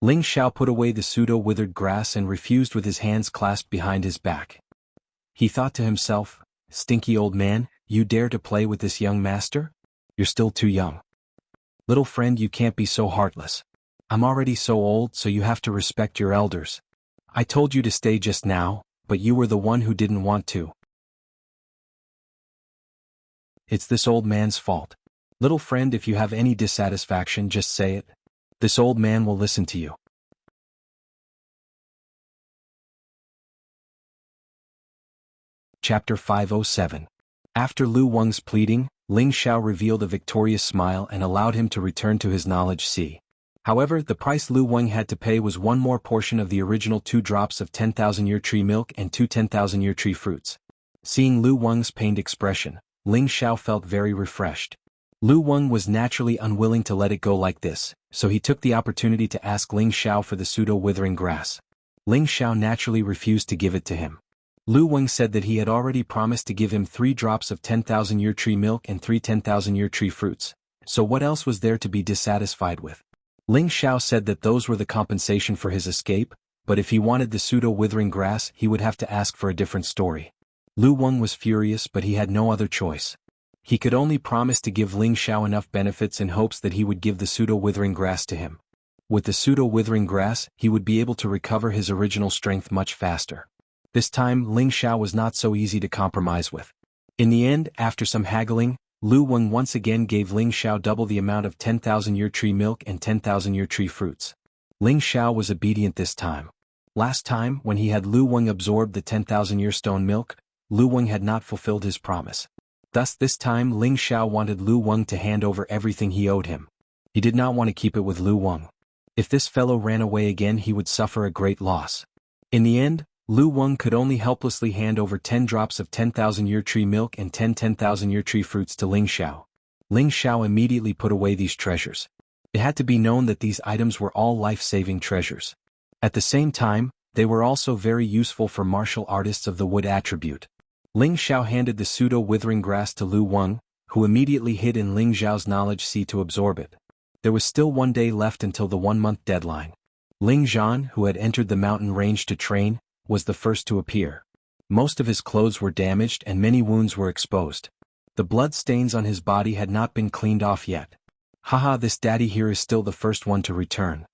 [SPEAKER 1] Ling Xiao put away the pseudo-withered grass and refused with his hands clasped behind his back. He thought to himself, Stinky old man, you dare to play with this young master? You're still too young. Little friend, you can't be so heartless. I'm already so old, so you have to respect your elders. I told you to stay just now, but you were the one who didn't want to. It's this old man's fault. Little friend, if you have any dissatisfaction, just say it. This old man will listen to you. Chapter 507. After Lu Weng's pleading, Ling Xiao revealed a victorious smile and allowed him to return to his knowledge sea. However, the price Lu Weng had to pay was one more portion of the original 2 drops of 10,000-year tree milk and 2 10,000-year tree fruits. Seeing Lu Weng's pained expression, Ling Xiao felt very refreshed. Lu Weng was naturally unwilling to let it go like this, so he took the opportunity to ask Ling Xiao for the pseudo-withering grass. Ling Xiao naturally refused to give it to him. Lu Weng said that he had already promised to give him 3 drops of 10,000-year tree milk and 3 10,000-year tree fruits, so what else was there to be dissatisfied with? Ling Xiao said that those were the compensation for his escape, but if he wanted the pseudo-withering grass he would have to ask for a different story. Lu Weng was furious, but he had no other choice. He could only promise to give Ling Xiao enough benefits in hopes that he would give the pseudo-withering grass to him. With the pseudo-withering grass, he would be able to recover his original strength much faster. This time, Ling Xiao was not so easy to compromise with. In the end, after some haggling, Lu Weng once again gave Ling Xiao double the amount of 10,000-year tree milk and 10,000-year tree fruits. Ling Xiao was obedient this time. Last time, when he had Lu Weng absorb the 10,000-year stone milk, Lu Weng had not fulfilled his promise. Thus this time Ling Xiao wanted Lu Weng to hand over everything he owed him. He did not want to keep it with Lu Weng. If this fellow ran away again he would suffer a great loss. In the end, Lu Weng could only helplessly hand over 10 drops of 10,000-year tree milk and 10 10,000-year tree fruits to Ling Xiao. Ling Xiao immediately put away these treasures. It had to be known that these items were all life-saving treasures. At the same time, they were also very useful for martial artists of the wood attribute. Ling Xiao handed the pseudo-withering grass to Lu Weng, who immediately hid in Ling Xiao's knowledge sea to absorb it. There was still 1 day left until the 1-month deadline. Ling Zhan, who had entered the mountain range to train, was the first to appear. Most of his clothes were damaged and many wounds were exposed. The blood stains on his body had not been cleaned off yet. Haha, this daddy here is still the first one to return.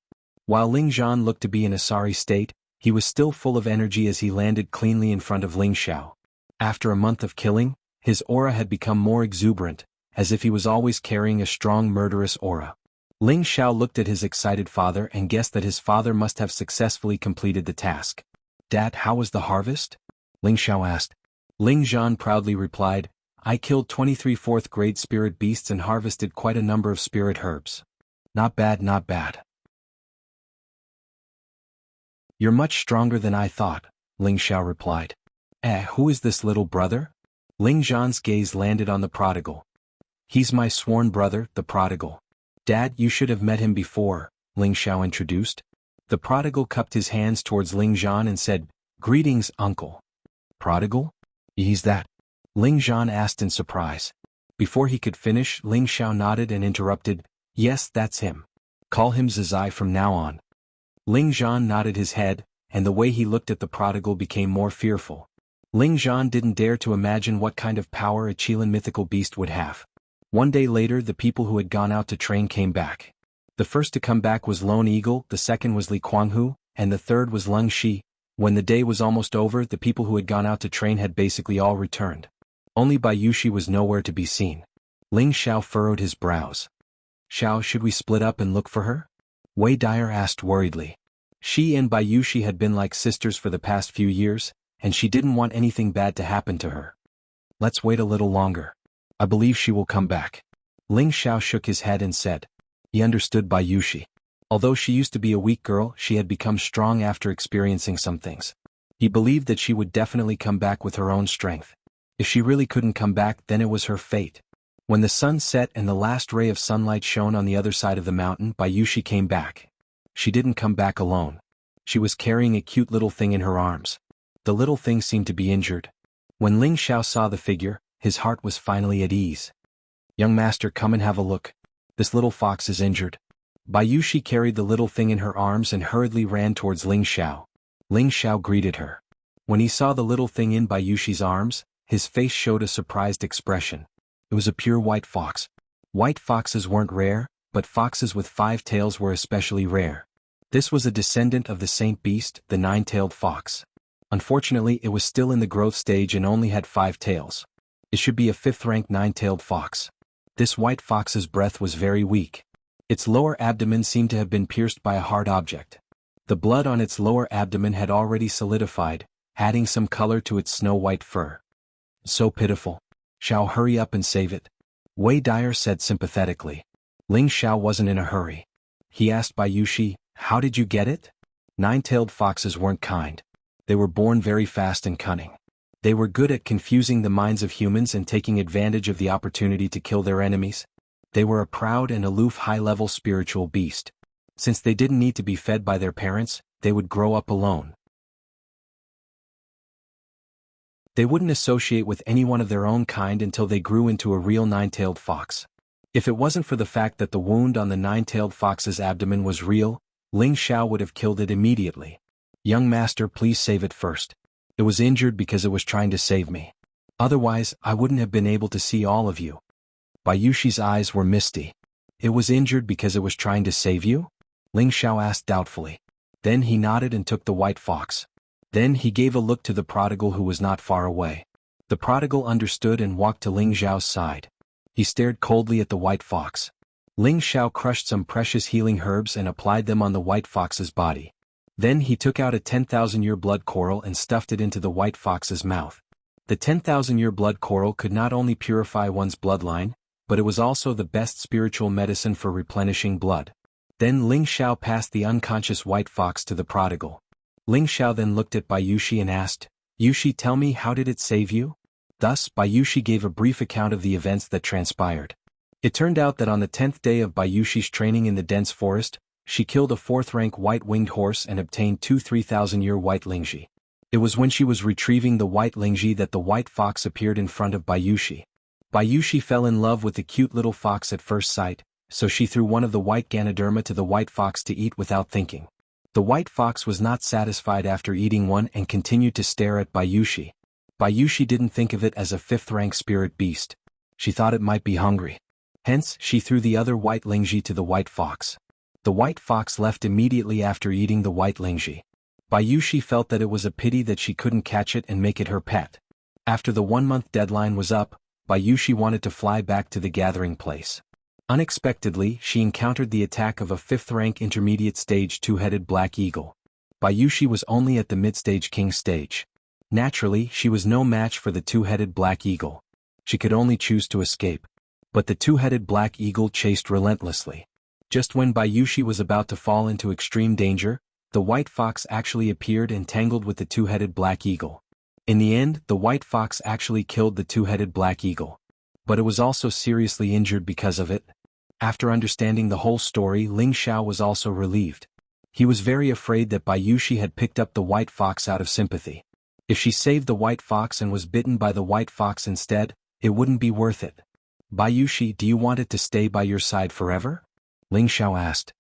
[SPEAKER 1] While Ling Zhan looked to be in a sorry state, he was still full of energy as he landed cleanly in front of Ling Xiao. After a month of killing, his aura had become more exuberant, as if he was always carrying a strong murderous aura. Ling Xiao looked at his excited father and guessed that his father must have successfully completed the task. Dad, how was the harvest? Ling Xiao asked. Ling Zhan proudly replied, I killed 23 fourth-grade spirit beasts and harvested quite a number of spirit herbs. Not bad, not bad. You're much stronger than I thought, Ling Xiao replied. Who is this little brother? Ling Zhan's gaze landed on the prodigal. He's my sworn brother, the prodigal. Dad, you should have met him before, Ling Xiao introduced. The prodigal cupped his hands towards Ling Zhan and said, Greetings, uncle. Prodigal? He's that? Ling Zhan asked in surprise. Before he could finish, Ling Xiao nodded and interrupted, Yes, that's him. Call him Zizai from now on. Ling Zhan nodded his head, and the way he looked at the prodigal became more fearful. Ling Zhan didn't dare to imagine what kind of power a Qilin mythical beast would have. One day later, the people who had gone out to train came back. The first to come back was Lone Eagle, the second was Li Kuanghu, and the third was Leng Shi. When the day was almost over, the people who had gone out to train had basically all returned. Only Bai Yushi was nowhere to be seen. Ling Xiao furrowed his brows. Xiao, should we split up and look for her? Wei Dyer asked worriedly. She and Bai Yushi had been like sisters for the past few years, and she didn't want anything bad to happen to her. Let's wait a little longer. I believe she will come back. Ling Xiao shook his head and said. He understood Bai Yushi. Although she used to be a weak girl, she had become strong after experiencing some things. He believed that she would definitely come back with her own strength. If she really couldn't come back, then it was her fate. When the sun set and the last ray of sunlight shone on the other side of the mountain, Bai Yushi came back. She didn't come back alone. She was carrying a cute little thing in her arms. The little thing seemed to be injured. When Ling Xiao saw the figure, his heart was finally at ease. Young master, come and have a look. This little fox is injured. Bai Yushi carried the little thing in her arms and hurriedly ran towards Ling Xiao. Ling Xiao greeted her. When he saw the little thing in Bai Yushi's arms, his face showed a surprised expression. It was a pure white fox. White foxes weren't rare, but foxes with 5 tails were especially rare. This was a descendant of the saint beast, the 9-tailed fox. Unfortunately, it was still in the growth stage and only had 5 tails. It should be a 5th-rank 9-tailed fox. This white fox's breath was very weak. Its lower abdomen seemed to have been pierced by a hard object. The blood on its lower abdomen had already solidified, adding some color to its snow-white fur. So pitiful. Xiao, hurry up and save it. Wei Dyer said sympathetically. Ling Xiao wasn't in a hurry. He asked Bai Yushi, how did you get it? 9-tailed foxes weren't kind. They were born very fast and cunning. They were good at confusing the minds of humans and taking advantage of the opportunity to kill their enemies. They were a proud and aloof high-level spiritual beast. Since they didn't need to be fed by their parents, they would grow up alone. They wouldn't associate with anyone of their own kind until they grew into a real 9-tailed fox. If it wasn't for the fact that the wound on the 9-tailed fox's abdomen was real, Ling Xiao would have killed it immediately. Young master, please save it first. It was injured because it was trying to save me. Otherwise, I wouldn't have been able to see all of you. Bai Yushi's eyes were misty. It was injured because it was trying to save you? Ling Xiao asked doubtfully. Then he nodded and took the white fox. Then he gave a look to the prodigal who was not far away. The prodigal understood and walked to Ling Xiao's side. He stared coldly at the white fox. Ling Xiao crushed some precious healing herbs and applied them on the white fox's body. Then he took out a 10,000-year blood coral and stuffed it into the white fox's mouth. The 10,000-year blood coral could not only purify one's bloodline, but it was also the best spiritual medicine for replenishing blood. Then Ling Xiao passed the unconscious white fox to the prodigal. Ling Xiao then looked at Bai Yushi and asked, Yushi, tell me, how did it save you? Thus, Bai Yushi gave a brief account of the events that transpired. It turned out that on the 10th day of Bai Yushi's training in the dense forest, she killed a 4th-rank white-winged horse and obtained 2 3,000-year white lingji. It was when she was retrieving the white lingji that the white fox appeared in front of Bai Yushi. Bai Yushi fell in love with the cute little fox at first sight, so she threw one of the white Ganoderma to the white fox to eat without thinking. The white fox was not satisfied after eating one and continued to stare at Bai Yushi. Bai Yushi didn't think of it as a 5th-rank spirit beast. She thought it might be hungry. Hence, she threw the other white lingji to the white fox. The white fox left immediately after eating the white lingji. Bayushi felt that it was a pity that she couldn't catch it and make it her pet. After the 1-month deadline was up, Bayushi wanted to fly back to the gathering place. Unexpectedly, she encountered the attack of a 5th-rank intermediate stage two-headed black eagle. Bayushi was only at the mid-stage king stage. Naturally, she was no match for the two-headed black eagle. She could only choose to escape. But the two-headed black eagle chased relentlessly. Just when Bayushi was about to fall into extreme danger, the white fox actually appeared and tangled with the two-headed black eagle. In the end, the white fox actually killed the two-headed black eagle. But it was also seriously injured because of it. After understanding the whole story, Ling Xiao was also relieved. He was very afraid that Bayushi had picked up the white fox out of sympathy. If she saved the white fox and was bitten by the white fox instead, it wouldn't be worth it. Bayushi, do you want it to stay by your side forever? Ling Xiao asked.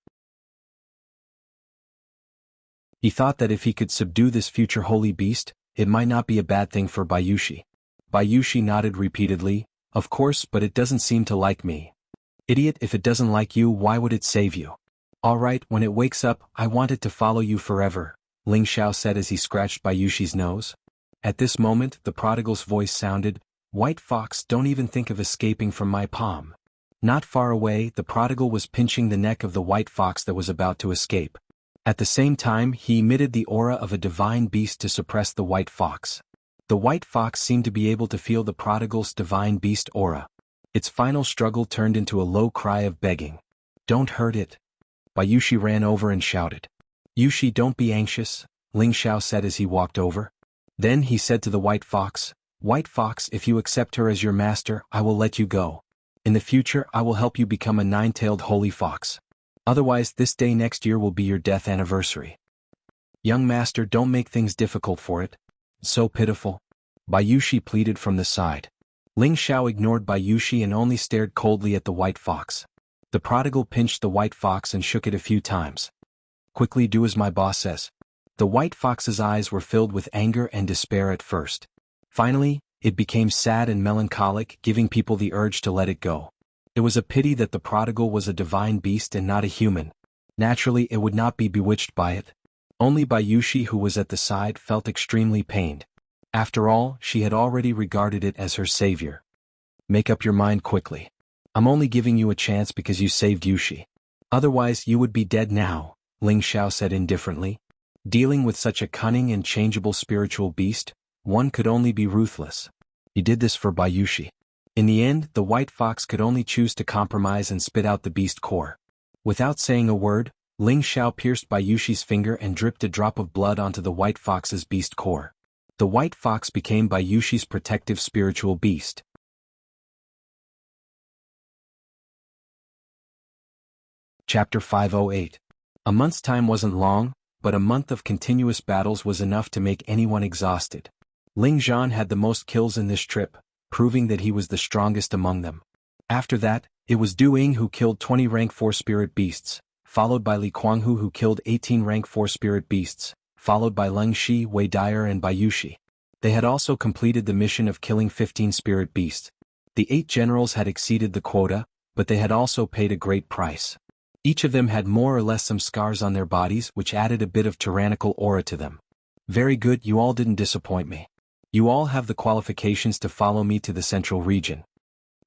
[SPEAKER 1] He thought that if he could subdue this future holy beast, it might not be a bad thing for Bayushi. Bayushi nodded repeatedly, of course, but it doesn't seem to like me. Idiot, if it doesn't like you, why would it save you? Alright, when it wakes up, I want it to follow you forever, Ling Xiao said as he scratched Bayushi's nose. At this moment, the prodigal's voice sounded, White fox, don't even think of escaping from my palm. Not far away, the prodigal was pinching the neck of the white fox that was about to escape. At the same time, he emitted the aura of a divine beast to suppress the white fox. The white fox seemed to be able to feel the prodigal's divine beast aura. Its final struggle turned into a low cry of begging. Don't hurt it. Bayushi ran over and shouted. Yushi, don't be anxious, Ling Xiao said as he walked over. Then he said to the white fox, if you accept her as your master, I will let you go. In the future, I will help you become a 9-tailed holy fox. Otherwise, this day next year will be your death anniversary. Young master, don't make things difficult for it. So pitiful. Bayushi pleaded from the side. Ling Xiao ignored Bayushi and only stared coldly at the white fox. The prodigal pinched the white fox and shook it a few times. Quickly do as my boss says. The white fox's eyes were filled with anger and despair at first. Finally, it became sad and melancholic, giving people the urge to let it go. It was a pity that the prodigal was a divine beast and not a human. Naturally, it would not be bewitched by it. Only Bayushi, who was at the side, felt extremely pained. After all, she had already regarded it as her savior. Make up your mind quickly. I'm only giving you a chance because you saved Yushi. Otherwise, you would be dead now, Ling Xiao said indifferently. Dealing with such a cunning and changeable spiritual beast, one could only be ruthless. He did this for Bayushi. In the end, the white fox could only choose to compromise and spit out the beast core. Without saying a word, Ling Xiao pierced Bayushi's finger and dripped a drop of blood onto the white fox's beast core. The white fox became Bayushi's protective spiritual beast. Chapter 508. A month's time wasn't long, but a month of continuous battles was enough to make anyone exhausted. Ling Zhan had the most kills in this trip, proving that he was the strongest among them. After that, it was Du Ying who killed 20 rank 4 spirit beasts, followed by Li Kuanghu who killed 18 rank 4 spirit beasts, followed by Leng Shi, Wei Dyer and Bayushi. They had also completed the mission of killing 15 spirit beasts. The 8 generals had exceeded the quota, but they had also paid a great price. Each of them had more or less some scars on their bodies which added a bit of tyrannical aura to them. Very good, you all didn't disappoint me. You all have the qualifications to follow me to the central region.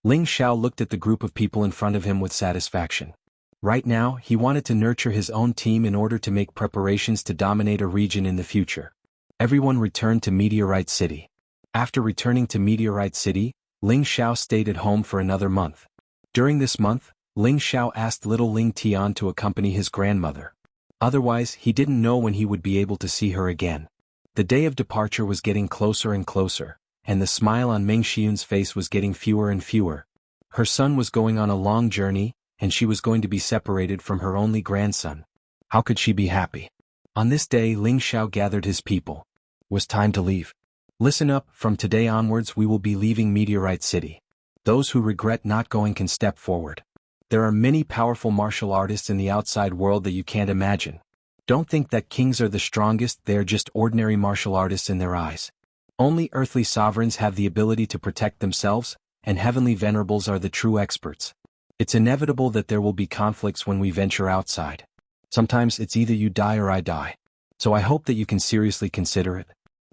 [SPEAKER 1] Ling Xiao looked at the group of people in front of him with satisfaction. Right now, he wanted to nurture his own team in order to make preparations to dominate a region in the future. Everyone returned to Meteorite City. After returning to Meteorite City, Ling Xiao stayed at home for another month. During this month, Ling Xiao asked little Ling Tian to accompany his grandmother. Otherwise, he didn't know when he would be able to see her again. The day of departure was getting closer and closer, and the smile on Meng Xiun's face was getting fewer and fewer. Her son was going on a long journey, and she was going to be separated from her only grandson. How could she be happy? On this day, Ling Xiao gathered his people. It was time to leave. Listen up, from today onwards we will be leaving Meteorite City. Those who regret not going can step forward. There are many powerful martial artists in the outside world that you can't imagine. Don't think that kings are the strongest, they are just ordinary martial artists in their eyes. Only earthly sovereigns have the ability to protect themselves, and heavenly venerables are the true experts. It's inevitable that there will be conflicts when we venture outside. Sometimes it's either you die or I die. So I hope that you can seriously consider it.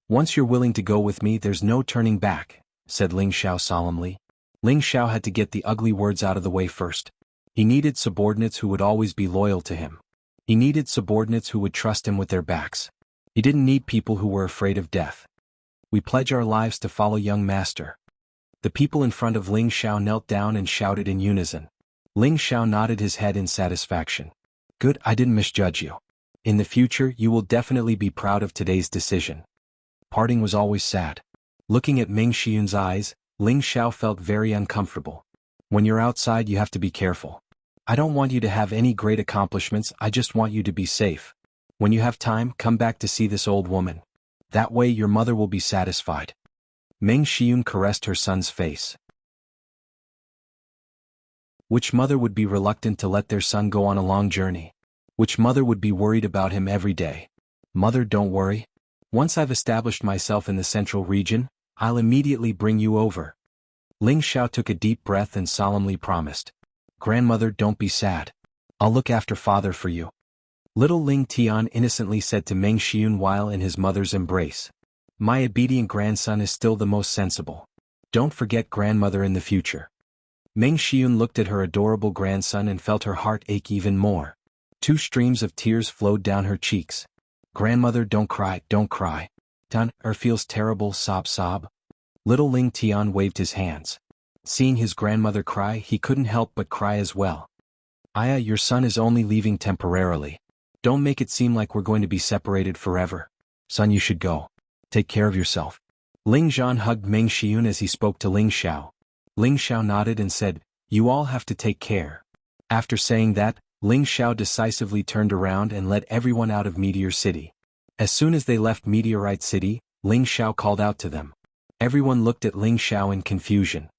[SPEAKER 1] Once you're willing to go with me, there's no turning back, said Ling Xiao solemnly. Ling Xiao had to get the ugly words out of the way first. He needed subordinates who would always be loyal to him. He needed subordinates who would trust him with their backs. He didn't need people who were afraid of death. We pledge our lives to follow young master. The people in front of Ling Xiao knelt down and shouted in unison. Ling Xiao nodded his head in satisfaction. Good, I didn't misjudge you. In the future, you will definitely be proud of today's decision. Parting was always sad. Looking at Meng Xiyun's eyes, Ling Xiao felt very uncomfortable. When you're outside, you have to be careful. I don't want you to have any great accomplishments, I just want you to be safe. When you have time, come back to see this old woman. That way your mother will be satisfied. Meng Xiyun caressed her son's face. Which mother would be reluctant to let their son go on a long journey? Which mother would be worried about him every day? Mother, don't worry. Once I've established myself in the central region, I'll immediately bring you over. Ling Xiao took a deep breath and solemnly promised. Grandmother, don't be sad. I'll look after father for you. Little Ling Tian innocently said to Meng Xiyun while in his mother's embrace. My obedient grandson is still the most sensible. Don't forget grandmother in the future. Meng Xiyun looked at her adorable grandson and felt her heart ache even more. 2 streams of tears flowed down her cheeks. Grandmother, don't cry, don't cry. Tan, feels terrible, sob sob. Little Ling Tian waved his hands. Seeing his grandmother cry, he couldn't help but cry as well. Aya, your son is only leaving temporarily. Don't make it seem like we're going to be separated forever. Son, you should go. Take care of yourself. Ling Zhan hugged Meng Xiyun as he spoke to Ling Xiao. Ling Xiao nodded and said, You all have to take care. After saying that, Ling Xiao decisively turned around and led everyone out of Meteor City. As soon as they left Meteorite City, Ling Xiao called out to them. Everyone looked at Ling Xiao in confusion.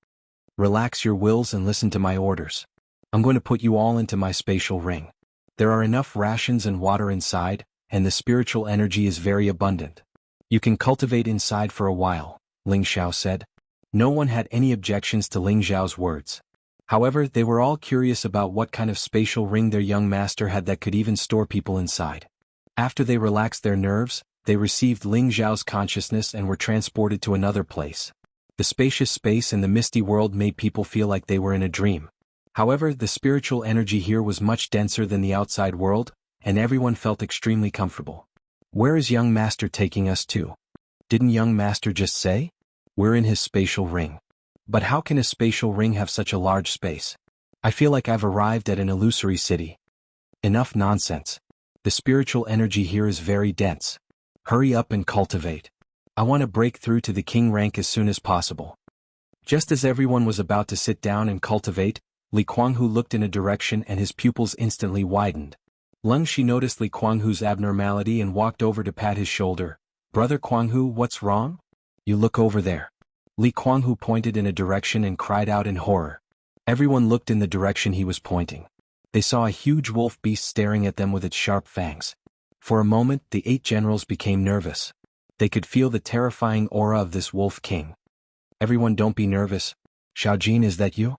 [SPEAKER 1] Relax your wills and listen to my orders. I'm going to put you all into my spatial ring. There are enough rations and water inside, and the spiritual energy is very abundant. You can cultivate inside for a while, Ling Xiao said. No one had any objections to Ling Xiao's words. However, they were all curious about what kind of spatial ring their young master had that could even store people inside. After they relaxed their nerves, they received Ling Xiao's consciousness and were transported to another place. The spacious space in the misty world made people feel like they were in a dream. However, the spiritual energy here was much denser than the outside world, and everyone felt extremely comfortable. Where is young master taking us to? Didn't young master just say? We're in his spatial ring. But how can a spatial ring have such a large space? I feel like I've arrived at an illusory city. Enough nonsense. The spiritual energy here is very dense. Hurry up and cultivate. I want to break through to the king rank as soon as possible. Just as everyone was about to sit down and cultivate, Li Kuanghu looked in a direction and his pupils instantly widened. Lung Shi noticed Li Kuanghu's abnormality and walked over to pat his shoulder. Brother Kuanghu, what's wrong? You look over there. Li Kuanghu pointed in a direction and cried out in horror. Everyone looked in the direction he was pointing. They saw a huge wolf beast staring at them with its sharp fangs. For a moment, the 8 generals became nervous. They could feel the terrifying aura of this wolf king. Everyone, don't be nervous. Xiaojin, is that you?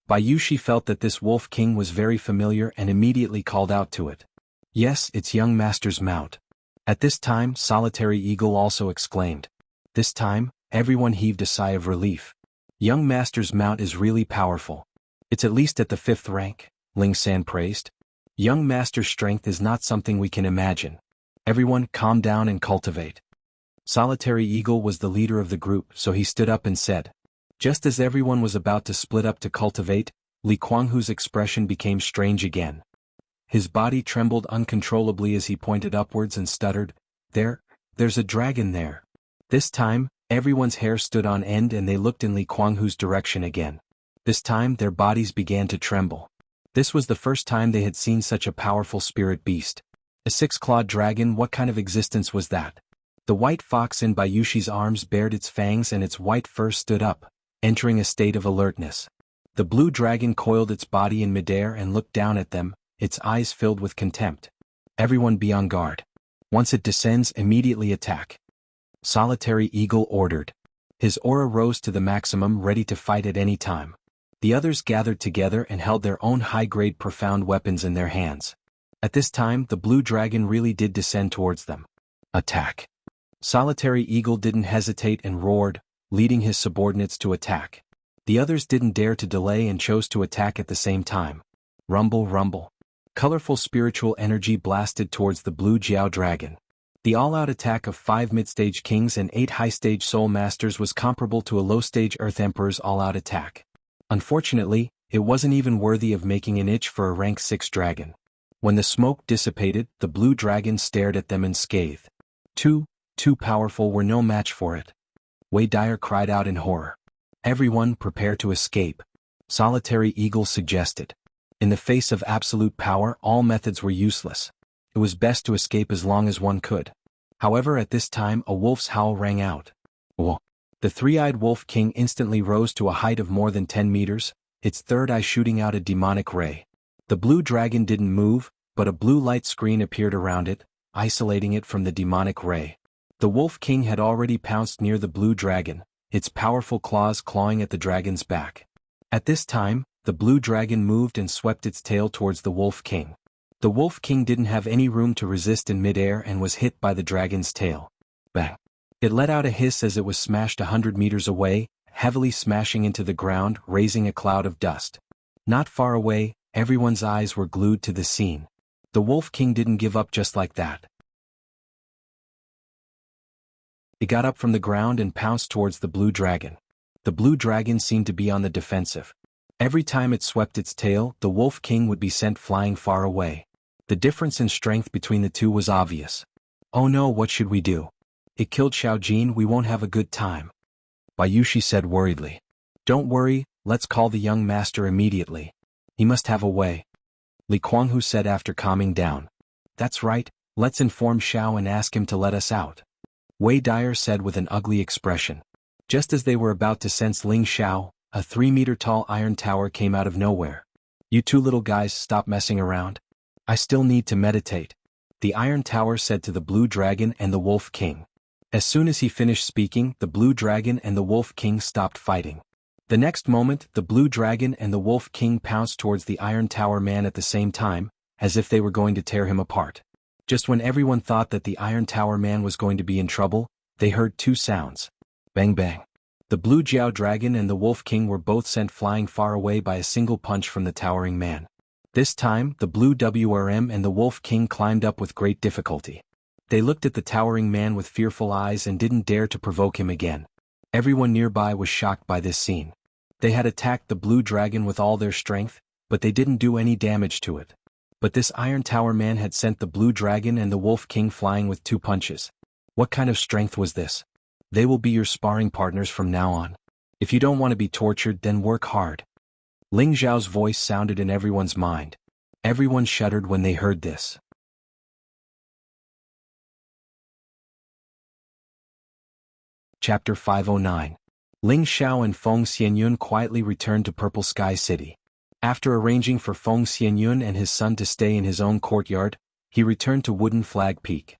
[SPEAKER 1] Bayushi felt that this wolf king was very familiar and immediately called out to it. Yes, it's young master's mount. At this time, Solitary Eagle also exclaimed. This time, everyone heaved a sigh of relief. Young master's mount is really powerful. It's at least at the 5th rank, Ling San praised. Young master's strength is not something we can imagine. Everyone, calm down and cultivate. Solitary Eagle was the leader of the group, so he stood up and said. Just as everyone was about to split up to cultivate, Li Kuanghu's expression became strange again. His body trembled uncontrollably as he pointed upwards and stuttered, There's a dragon there. This time, everyone's hair stood on end and they looked in Li Kuanghu's direction again. This time, their bodies began to tremble. This was the first time they had seen such a powerful spirit beast. A 6-clawed dragon, what kind of existence was that? The white fox in Bayushi's arms bared its fangs and its white fur stood up, entering a state of alertness. The blue dragon coiled its body in midair and looked down at them, its eyes filled with contempt. Everyone be on guard. Once it descends, immediately attack. Solitary Eagle ordered. His aura rose to the maximum, ready to fight at any time. The others gathered together and held their own high-grade profound weapons in their hands. At this time, the blue dragon really did descend towards them. Attack! Solitary Eagle didn't hesitate and roared, leading his subordinates to attack. The others didn't dare to delay and chose to attack at the same time. Rumble, rumble. Colorful spiritual energy blasted towards the blue Jiao dragon. The all-out attack of 5 mid-stage kings and 8 high-stage soul masters was comparable to a low-stage Earth Emperor's all-out attack. Unfortunately, it wasn't even worthy of making an itch for a rank 6 dragon. When the smoke dissipated, the blue dragon stared at them and scathed. Too powerful, were no match for it. Wei Dyer cried out in horror. Everyone prepare to escape, Solitary Eagle suggested. In the face of absolute power, all methods were useless. It was best to escape as long as one could. However, at this time a wolf's howl rang out. Whoa! The three-eyed wolf king instantly rose to a height of more than 10 meters, its third eye shooting out a demonic ray. The blue dragon didn't move, but a blue light screen appeared around it, isolating it from the demonic ray. The wolf king had already pounced near the blue dragon, its powerful claws clawing at the dragon's back. At this time, the blue dragon moved and swept its tail towards the wolf king. The wolf king didn't have any room to resist in midair and was hit by the dragon's tail. Bang! It let out a hiss as it was smashed 100 meters away, heavily smashing into the ground, raising a cloud of dust. Not far away, everyone's eyes were glued to the scene. The wolf king didn't give up just like that. It got up from the ground and pounced towards the blue dragon. The blue dragon seemed to be on the defensive. Every time it swept its tail, the wolf king would be sent flying far away. The difference in strength between the two was obvious. Oh no, what should we do? It killed Xiaojin, we won't have a good time. Bayushi said worriedly. Don't worry, let's call the young master immediately. He must have a way. Li Kuanghu said after calming down. That's right, let's inform Xiao and ask him to let us out. Wei Dyer said with an ugly expression. Just as they were about to sense Ling Xiao, a 3-meter-tall iron tower came out of nowhere. You two little guys, stop messing around. I still need to meditate. The iron tower said to the blue dragon and the wolf king. As soon as he finished speaking, the blue dragon and the wolf king stopped fighting. The next moment, the blue dragon and the wolf king pounced towards the iron tower man at the same time, as if they were going to tear him apart. Just when everyone thought that the iron tower man was going to be in trouble, they heard two sounds. Bang bang. The blue Jiao dragon and the wolf king were both sent flying far away by a single punch from the towering man. This time, the blue WRM and the wolf king climbed up with great difficulty. They looked at the towering man with fearful eyes and didn't dare to provoke him again. Everyone nearby was shocked by this scene. They had attacked the blue dragon with all their strength, but they didn't do any damage to it. But this iron tower man had sent the blue dragon and the wolf king flying with 2 punches. What kind of strength was this? They will be your sparring partners from now on. If you don't want to be tortured, then work hard. Ling Zhao's voice sounded in everyone's mind. Everyone shuddered when they heard this. Chapter 509. Ling Xiao and Feng Xianyun quietly returned to Purple Sky City. After arranging for Feng Xianyun and his son to stay in his own courtyard, he returned to Wooden Flag Peak.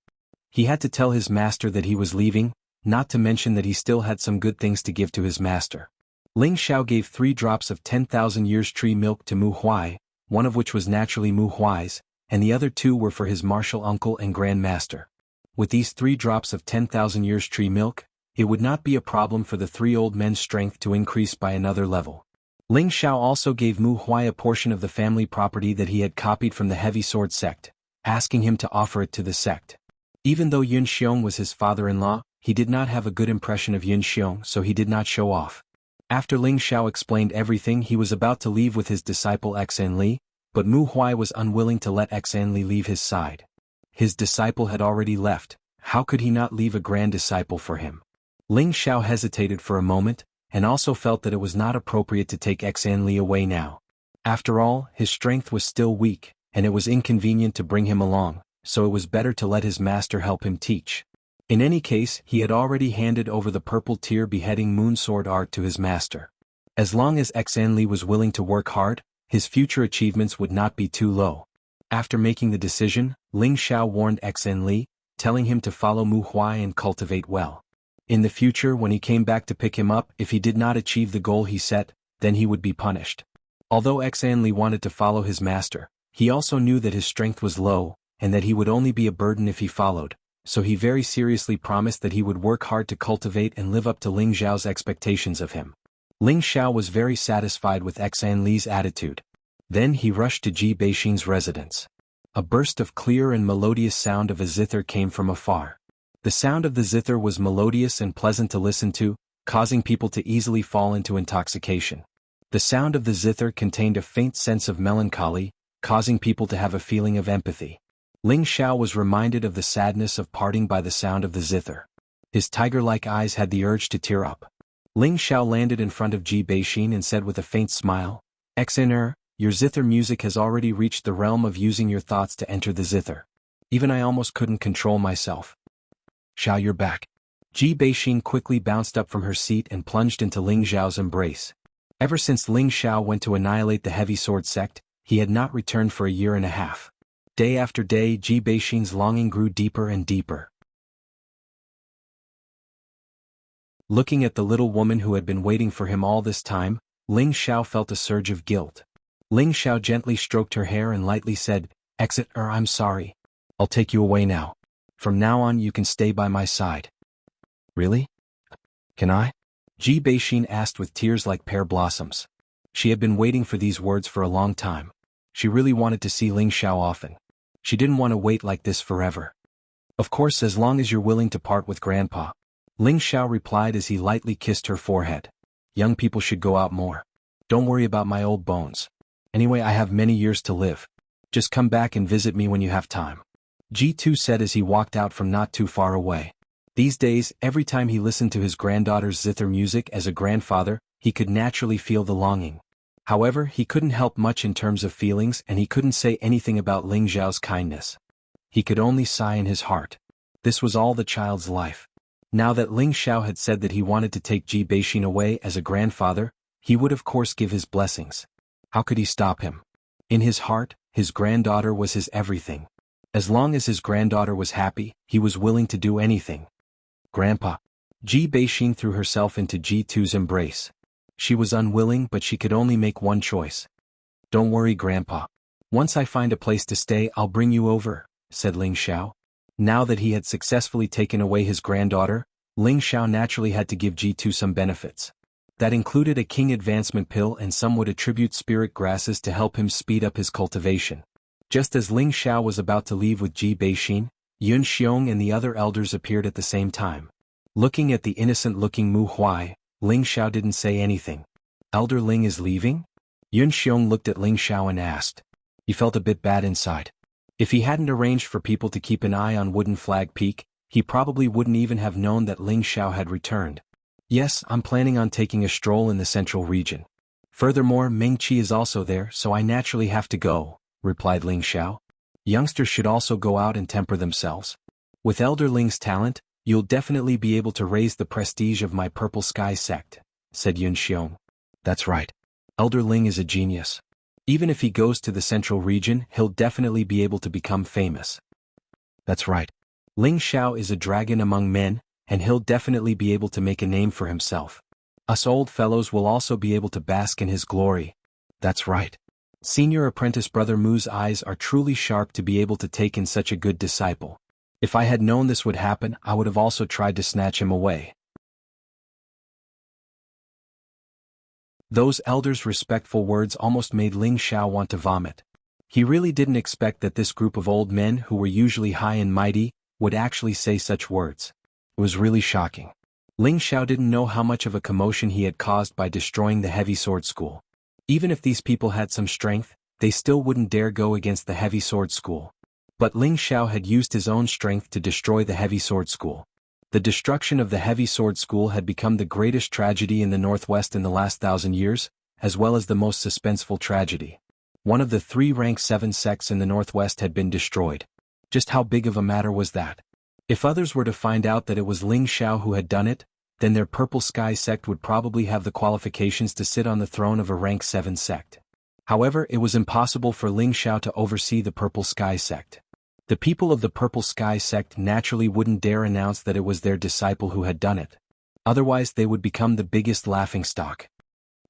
[SPEAKER 1] He had to tell his master that he was leaving, not to mention that he still had some good things to give to his master. Ling Xiao gave 3 drops of 10,000 years tree milk to Mu Huai, one of which was naturally Mu Huai's, and the other 2 were for his martial uncle and grand master. With these 3 drops of 10,000 years tree milk, it would not be a problem for the 3 old men's strength to increase by another level. Ling Xiao also gave Mu Huai a portion of the family property that he had copied from the Heavy Sword sect, asking him to offer it to the sect. Even though Yun Xiong was his father-in-law, he did not have a good impression of Yun Xiong, so he did not show off. After Ling Xiao explained everything, he was about to leave with his disciple Xan Li, but Mu Huai was unwilling to let Xan Li leave his side. His disciple had already left, how could he not leave a grand disciple for him? Ling Xiao hesitated for a moment, and also felt that it was not appropriate to take Xan Li away now. After all, his strength was still weak, and it was inconvenient to bring him along, so it was better to let his master help him teach. In any case, he had already handed over the purple tier beheading moonsword art to his master. As long as Xan Li was willing to work hard, his future achievements would not be too low. After making the decision, Ling Xiao warned Xan Li, telling him to follow Mu Huai and cultivate well. In the future, when he came back to pick him up, if he did not achieve the goal he set, then he would be punished. Although Xanli wanted to follow his master, he also knew that his strength was low, and that he would only be a burden if he followed, so he very seriously promised that he would work hard to cultivate and live up to Ling Xiao's expectations of him. Ling Xiao was very satisfied with Xanli's attitude. Then he rushed to Ji Beixin's residence. A burst of clear and melodious sound of a zither came from afar. The sound of the zither was melodious and pleasant to listen to, causing people to easily fall into intoxication. The sound of the zither contained a faint sense of melancholy, causing people to have a feeling of empathy. Ling Xiao was reminded of the sadness of parting by the sound of the zither. His tiger-like eyes had the urge to tear up. Ling Xiao landed in front of Ji Beixin and said with a faint smile, "Xaner, your zither music has already reached the realm of using your thoughts to enter the zither. Even I almost couldn't control myself." "Xiao, you're back." Ji Beixin quickly bounced up from her seat and plunged into Ling Xiao's embrace. Ever since Ling Xiao went to annihilate the heavy sword sect, he had not returned for a year and a half. Day after day, Ji Beixin's longing grew deeper and deeper. Looking at the little woman who had been waiting for him all this time, Ling Xiao felt a surge of guilt. Ling Xiao gently stroked her hair and lightly said, I'm sorry. I'll take you away now. From now on you can stay by my side." "Really? Can I?" Ji Beixin asked with tears like pear blossoms. She had been waiting for these words for a long time. She really wanted to see Ling Xiao often. She didn't want to wait like this forever. "Of course, as long as you're willing to part with Grandpa," Ling Xiao replied as he lightly kissed her forehead. "Young people should go out more. Don't worry about my old bones. Anyway, I have many years to live. Just come back and visit me when you have time." Ji2 said as he walked out from not too far away. These days, every time he listened to his granddaughter's zither music as a grandfather, he could naturally feel the longing. However, he couldn't help much in terms of feelings and he couldn't say anything about Ling Xiao's kindness. He could only sigh in his heart. This was all the child's life. Now that Ling Xiao had said that he wanted to take Ji Beixin away as a grandfather, he would of course give his blessings. How could he stop him? In his heart, his granddaughter was his everything. As long as his granddaughter was happy, he was willing to do anything. "Grandpa." Ji Beixin threw herself into Ji2's embrace. She was unwilling, but she could only make one choice. "Don't worry, Grandpa. Once I find a place to stay, I'll bring you over," said Ling Xiao. Now that he had successfully taken away his granddaughter, Ling Xiao naturally had to give Ji2 some benefits. That included a king advancement pill and some would attribute spirit grasses to help him speed up his cultivation. Just as Ling Xiao was about to leave with Ji Beixin, Yun Xiong and the other elders appeared at the same time. Looking at the innocent-looking Mu Huai, Ling Xiao didn't say anything. "Elder Ling is leaving?" Yun Xiong looked at Ling Xiao and asked. He felt a bit bad inside. If he hadn't arranged for people to keep an eye on Wooden Flag Peak, he probably wouldn't even have known that Ling Xiao had returned. "Yes, I'm planning on taking a stroll in the central region. Furthermore, Ming Qi is also there, so I naturally have to go," replied Ling Xiao. "Youngsters should also go out and temper themselves. With Elder Ling's talent, you'll definitely be able to raise the prestige of my Purple Sky sect," said Yun Xiong. "That's right. Elder Ling is a genius. Even if he goes to the central region, he'll definitely be able to become famous." "That's right. Ling Xiao is a dragon among men, and he'll definitely be able to make a name for himself. Us old fellows will also be able to bask in his glory." "That's right. Senior apprentice Brother Mu's eyes are truly sharp to be able to take in such a good disciple. If I had known this would happen, I would have also tried to snatch him away." Those elders' respectful words almost made Ling Xiao want to vomit. He really didn't expect that this group of old men who were usually high and mighty would actually say such words. It was really shocking. Ling Xiao didn't know how much of a commotion he had caused by destroying the heavy sword school. Even if these people had some strength, they still wouldn't dare go against the heavy sword school. But Ling Xiao had used his own strength to destroy the heavy sword school. The destruction of the heavy sword school had become the greatest tragedy in the Northwest in the last 1,000 years, as well as the most suspenseful tragedy. One of the 3 rank 7 sects in the Northwest had been destroyed. Just how big of a matter was that? If others were to find out that it was Ling Xiao who had done it, then their Purple Sky sect would probably have the qualifications to sit on the throne of a rank 7 sect. However, it was impossible for Ling Xiao to oversee the Purple Sky sect. The people of the Purple Sky sect naturally wouldn't dare announce that it was their disciple who had done it. Otherwise they would become the biggest laughingstock.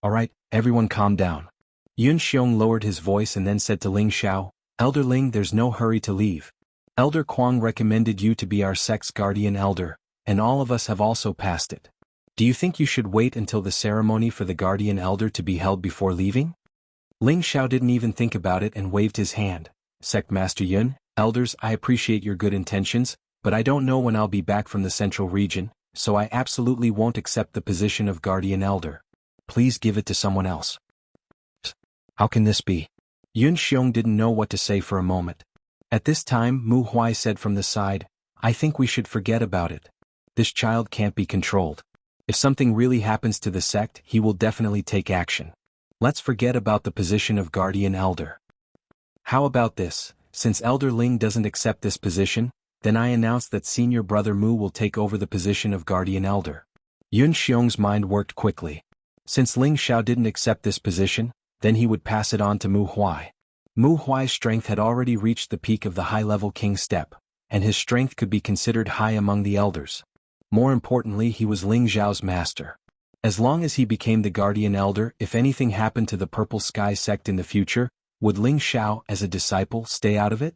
[SPEAKER 1] Alright, everyone calm down. Yun Xiong lowered his voice and then said to Ling Xiao, Elder Ling, there's no hurry to leave. Elder Kuang recommended you to be our sect's guardian elder, and all of us have also passed it. Do you think you should wait until the ceremony for the guardian elder to be held before leaving? Ling Xiao didn't even think about it and waved his hand. Sect Master Yun, elders, I appreciate your good intentions, but I don't know when I'll be back from the central region, so I absolutely won't accept the position of guardian elder. Please give it to someone else. How can this be? Yun Xiong didn't know what to say for a moment. At this time, Mu Huai said from the side, I think we should forget about it. This child can't be controlled. If something really happens to the sect, he will definitely take action. Let's forget about the position of guardian elder. How about this? Since Elder Ling doesn't accept this position, then I announce that senior brother Mu will take over the position of guardian elder. Yun Xiong's mind worked quickly. Since Ling Xiao didn't accept this position, then he would pass it on to Mu Huai. Mu Huai's strength had already reached the peak of the high-level king step, and his strength could be considered high among the elders. More importantly, he was Ling Xiao's master. As long as he became the guardian elder, if anything happened to the Purple Sky sect in the future, would Ling Xiao, as a disciple, stay out of it?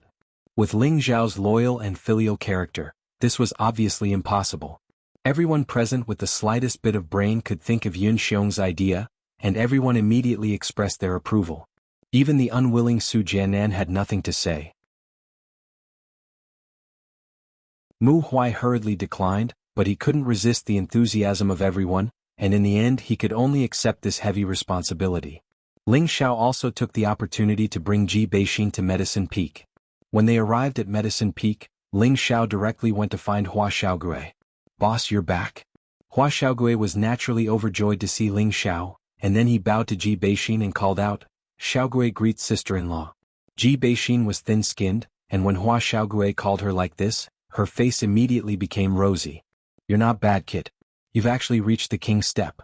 [SPEAKER 1] With Ling Xiao's loyal and filial character, this was obviously impossible. Everyone present with the slightest bit of brain could think of Yun Xiong's idea, and everyone immediately expressed their approval. Even the unwilling Su Jianan had nothing to say. Mu Huai hurriedly declined, but he couldn't resist the enthusiasm of everyone, and in the end he could only accept this heavy responsibility. Ling Xiao also took the opportunity to bring Ji Beixin to Medicine Peak. When they arrived at Medicine Peak, Ling Xiao directly went to find Hua Xiaogui. Boss, you're back? Hua Xiaogui was naturally overjoyed to see Ling Xiao, and then he bowed to Ji Beixin and called out, Xiaogui greets sister-in-law. Ji Beixin was thin-skinned, and when Hua Xiaogui called her like this, her face immediately became rosy. You're not bad, kid. You've actually reached the king's step.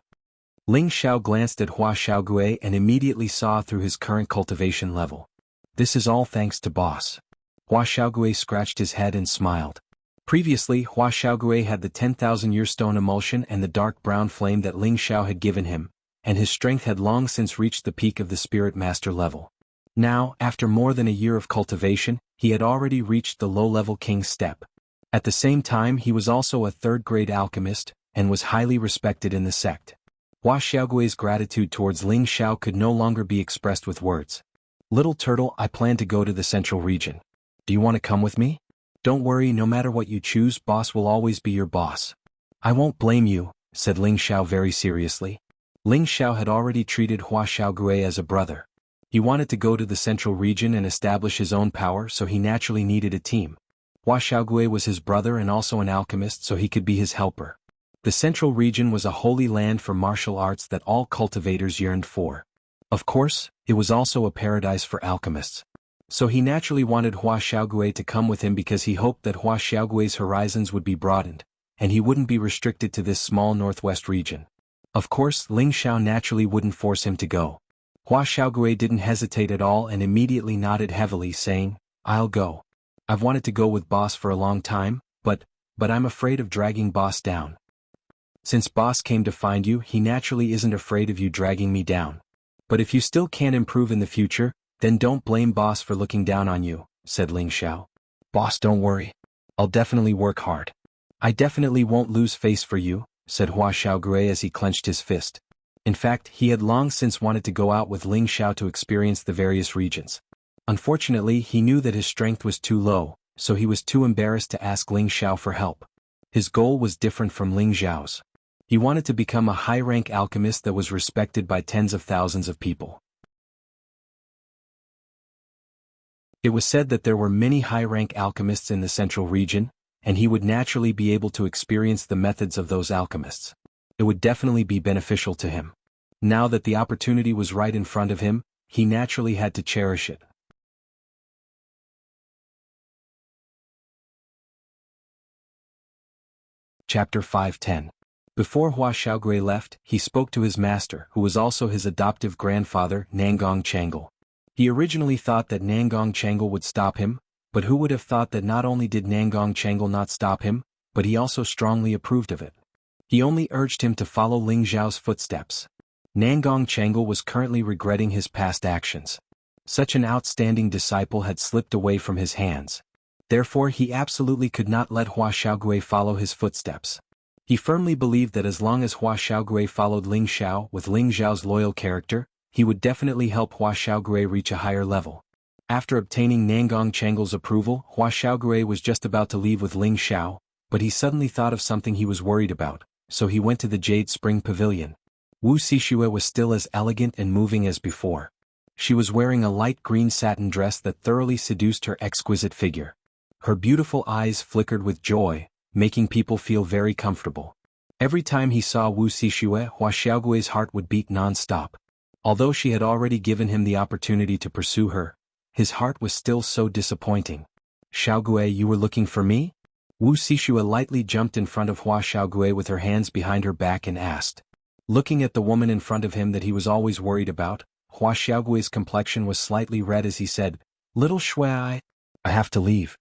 [SPEAKER 1] Ling Xiao glanced at Hua Xiaogui and immediately saw through his current cultivation level. This is all thanks to boss. Hua Xiaogui scratched his head and smiled. Previously, Hua Xiaogui had the 10,000-year stone emulsion and the dark brown flame that Ling Xiao had given him, and his strength had long since reached the peak of the spirit master level. Now, after more than a year of cultivation, he had already reached the low-level king's step. At the same time, he was also a third-grade alchemist, and was highly respected in the sect. Hua Xiaogui's gratitude towards Ling Xiao could no longer be expressed with words. Little turtle, I plan to go to the central region. Do you want to come with me? Don't worry, no matter what you choose, boss will always be your boss. I won't blame you, said Ling Xiao very seriously. Ling Xiao had already treated Hua Xiaogui as a brother. He wanted to go to the central region and establish his own power, so he naturally needed a team. Hua Xiaogui was his brother and also an alchemist, so he could be his helper. The central region was a holy land for martial arts that all cultivators yearned for. Of course, it was also a paradise for alchemists. So he naturally wanted Hua Xiaogui to come with him because he hoped that Hua Xiaogui's horizons would be broadened, and he wouldn't be restricted to this small northwest region. Of course, Ling Xiao naturally wouldn't force him to go. Hua Xiaogui didn't hesitate at all and immediately nodded heavily, saying, I'll go. I've wanted to go with boss for a long time, but I'm afraid of dragging boss down. Since boss came to find you, he naturally isn't afraid of you dragging me down. But if you still can't improve in the future, then don't blame boss for looking down on you, said Ling Xiao. Boss, don't worry. I'll definitely work hard. I definitely won't lose face for you, said Hua Xiaogui as he clenched his fist. In fact, he had long since wanted to go out with Ling Xiao to experience the various regions. Unfortunately, he knew that his strength was too low, so he was too embarrassed to ask Ling Xiao for help. His goal was different from Ling Xiao's. He wanted to become a high-rank alchemist that was respected by tens of thousands of people. It was said that there were many high-rank alchemists in the central region, and he would naturally be able to experience the methods of those alchemists. It would definitely be beneficial to him. Now that the opportunity was right in front of him, he naturally had to cherish it. Chapter 510. Before Hua Xiaogui left, he spoke to his master, who was also his adoptive grandfather, Nangong Changle. He originally thought that Nangong Changle would stop him, But who would have thought that not only did Nangong Changle not stop him, but he also strongly approved of it. He only urged him to follow Ling Zhao's footsteps. Nangong Changle was currently regretting his past actions. Such an outstanding disciple had slipped away from his hands. Therefore he absolutely could not let Hua Xiaogui follow his footsteps. He firmly believed that as long as Hua Xiaogui followed Ling Xiao with Ling Zhao's loyal character, he would definitely help Hua Xiaogui reach a higher level. After obtaining Nangong Changle's approval, Hua Xiaogui was just about to leave with Ling Xiao, but he suddenly thought of something he was worried about, so he went to the Jade Spring Pavilion. Wu Xixue was still as elegant and moving as before. She was wearing a light green satin dress that thoroughly seduced her exquisite figure. Her beautiful eyes flickered with joy, making people feel very comfortable. Every time he saw Wu Xixue, Hua Xiaogui's heart would beat non-stop. Although she had already given him the opportunity to pursue her, his heart was still so disappointing. "Xiaogui, you were looking for me?" Wu Xixue lightly jumped in front of Hua Xiaogui with her hands behind her back and asked. Looking at the woman in front of him that he was always worried about, Hua Xiaogui's complexion was slightly red as he said, "Little Shui, I have to leave."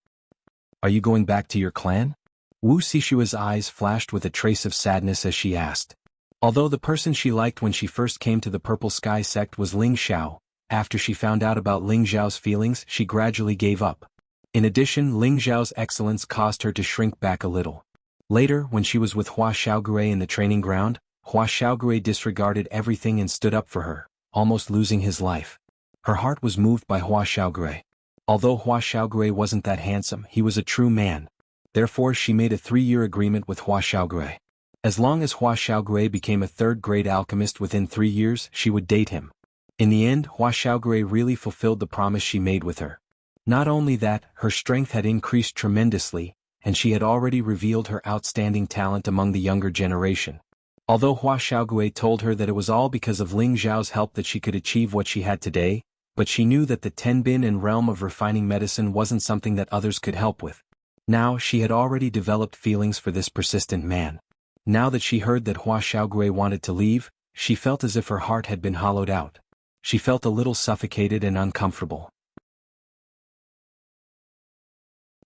[SPEAKER 1] "Are you going back to your clan?" Wu Xixue's eyes flashed with a trace of sadness as she asked. Although the person she liked when she first came to the Purple Sky sect was Ling Xiao, after she found out about Ling Zhao's feelings she gradually gave up. In addition, Ling Zhao's excellence caused her to shrink back a little. Later, when she was with Hua Xiaogui in the training ground, Hua Xiaogui disregarded everything and stood up for her, almost losing his life. Her heart was moved by Hua Xiaogui. Although Hua Xiaogui wasn't that handsome, he was a true man. Therefore she made a 3-year agreement with Hua Xiaogui. As long as Hua Xiaogui became a third-grade alchemist within 3 years, she would date him. In the end, Hua Xiaogui really fulfilled the promise she made with her. Not only that, her strength had increased tremendously, and she had already revealed her outstanding talent among the younger generation. Although Hua Xiaogui told her that it was all because of Ling Zhao's help that she could achieve what she had today, but she knew that the Tenbin and realm of refining medicine wasn't something that others could help with. Now she had already developed feelings for this persistent man. Now that she heard that Hua Xiaogui wanted to leave, she felt as if her heart had been hollowed out. She felt a little suffocated and uncomfortable.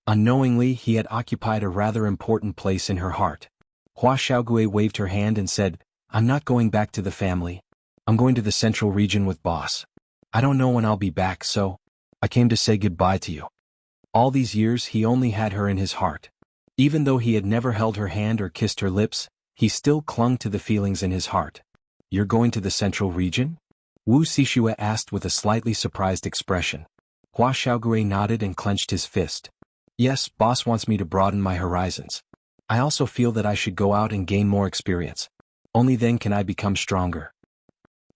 [SPEAKER 1] Unknowingly, he had occupied a rather important place in her heart. Hua Xiaogui waved her hand and said, "I'm not going back to the family. I'm going to the central region with boss. I don't know when I'll be back, so I came to say goodbye to you." All these years he only had her in his heart. Even though he had never held her hand or kissed her lips, he still clung to the feelings in his heart. "You're going to the central region?" Wu Xixue asked with a slightly surprised expression. Hua Xiaogui nodded and clenched his fist. "Yes, boss wants me to broaden my horizons. I also feel that I should go out and gain more experience. Only then can I become stronger.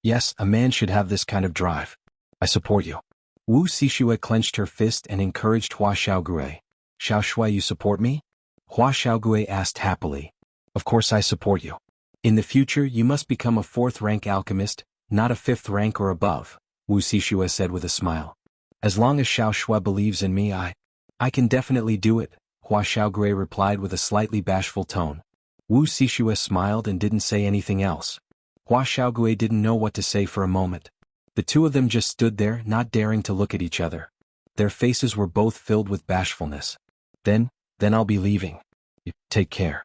[SPEAKER 1] Yes, a man should have this kind of drive. I support you." Wu Xixue clenched her fist and encouraged Hua Xiaogui. "Xiao Shui, you support me?" Hua Xiaogui asked happily. "Of course I support you. In the future you must become a 4th-rank alchemist, not a 5th rank or above," Wu Xixue said with a smile. "As long as Xiao Shui believes in me I can definitely do it," Hua Xiaogui replied with a slightly bashful tone. Wu Xixue smiled and didn't say anything else. Hua Xiaogui didn't know what to say for a moment. The two of them just stood there, not daring to look at each other. Their faces were both filled with bashfulness. Then I'll be leaving. Take care."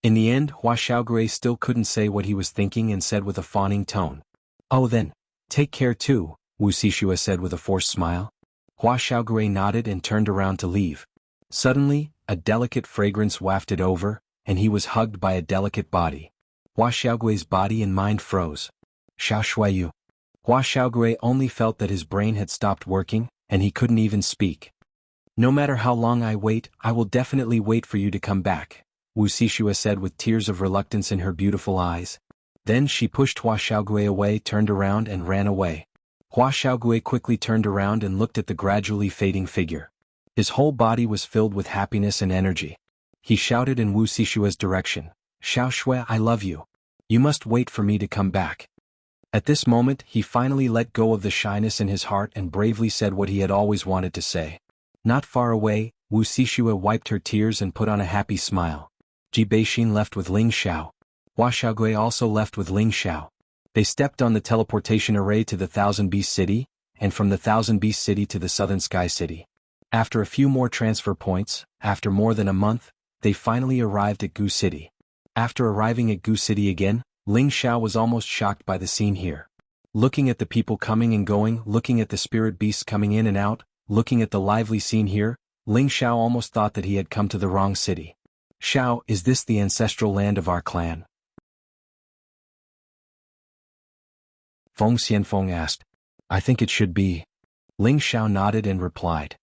[SPEAKER 1] In the end, Hua Xiaogui still couldn't say what he was thinking and said with a fawning tone. "Oh then, take care too," Wu Xixue said with a forced smile. Hua Xiaogui nodded and turned around to leave. Suddenly, a delicate fragrance wafted over, and he was hugged by a delicate body. Hua Xiaogui's body and mind froze. "Xiao Shui, you." Hua Xiaogui only felt that his brain had stopped working, and he couldn't even speak. "No matter how long I wait, I will definitely wait for you to come back," Wu Xixue said with tears of reluctance in her beautiful eyes. Then she pushed Hua Xiaogui away, turned around and ran away. Hua Xiaogui quickly turned around and looked at the gradually fading figure. His whole body was filled with happiness and energy. He shouted in Wu Xixue's direction, "Xiao Shui, I love you. You must wait for me to come back." At this moment he finally let go of the shyness in his heart and bravely said what he had always wanted to say. Not far away, Wu Xixue wiped her tears and put on a happy smile. Ji Beixin left with Ling Xiao. Hua Xiaogui also left with Ling Xiao. They stepped on the teleportation array to the Thousand Beast City, and from the Thousand Beast City to the Southern Sky City. After a few more transfer points, after more than a month, they finally arrived at Gu City. After arriving at Gu City again, Ling Xiao was almost shocked by the scene here. Looking at the people coming and going, looking at the spirit beasts coming in and out, looking at the lively scene here, Ling Xiao almost thought that he had come to the wrong city. Xiao, is this the ancestral land of our clan? Feng Xianfeng asked. I think it should be. Ling Xiao nodded and replied.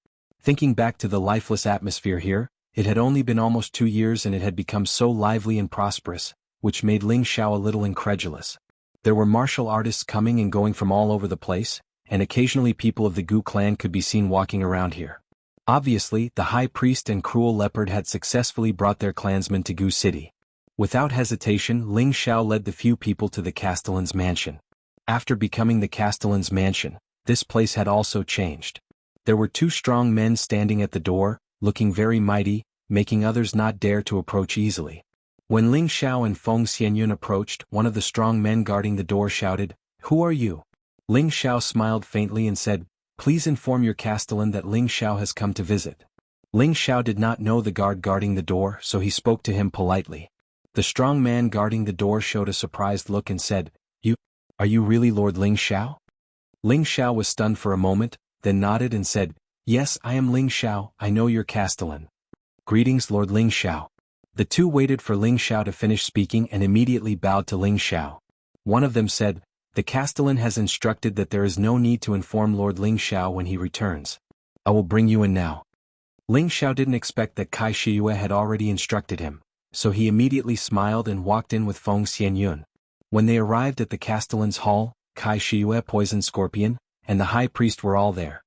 [SPEAKER 1] Thinking back to the lifeless atmosphere here, it had only been almost 2 years and it had become so lively and prosperous, which made Ling Xiao a little incredulous. There were martial artists coming and going from all over the place, and occasionally people of the Gu clan could be seen walking around here. Obviously, the high priest and cruel leopard had successfully brought their clansmen to Gu City. Without hesitation, Ling Xiao led the few people to the Castellan's mansion. After becoming the Castellan's mansion, this place had also changed. There were 2 strong men standing at the door, looking very mighty, making others not dare to approach easily. When Ling Xiao and Feng Xianyun approached, one of the strong men guarding the door shouted, "Who are you?" Ling Xiao smiled faintly and said, "Please inform your Castellan that Ling Xiao has come to visit." Ling Xiao did not know the guard guarding the door, so he spoke to him politely. The strong man guarding the door showed a surprised look and said, Are you really Lord Ling Xiao?" Ling Xiao was stunned for a moment, then nodded and said, "Yes, I am Ling Xiao, I know your Castellan." "Greetings, Lord Ling Xiao." The 2 waited for Ling Xiao to finish speaking and immediately bowed to Ling Xiao. One of them said, "The Castellan has instructed that there is no need to inform Lord Ling Xiao when he returns. I will bring you in now." Ling Xiao didn't expect that Kai Shiyue had already instructed him, so he immediately smiled and walked in with Feng Xianyun. When they arrived at the Castellan's hall, Kai Shiyue, Poison Scorpion, and the High Priest were all there.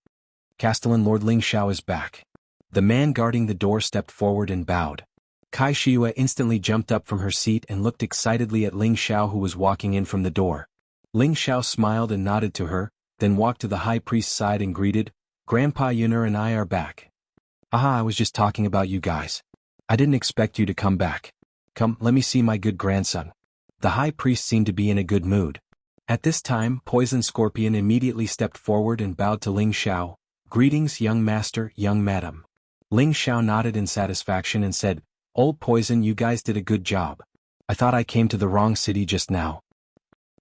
[SPEAKER 1] "Castellan, Lord Ling Xiao is back." The man guarding the door stepped forward and bowed. Kai Shiyue instantly jumped up from her seat and looked excitedly at Ling Xiao, who was walking in from the door. Ling Xiao smiled and nodded to her, then walked to the High Priest's side and greeted, "Grandpa Yuner and I are back." "Aha, I was just talking about you guys. I didn't expect you to come back. Come, let me see my good grandson." The High Priest seemed to be in a good mood. At this time, Poison Scorpion immediately stepped forward and bowed to Ling Xiao. "Greetings, young master, young madam." Ling Xiao nodded in satisfaction and said, "Old Poison, you guys did a good job. I thought I came to the wrong city just now."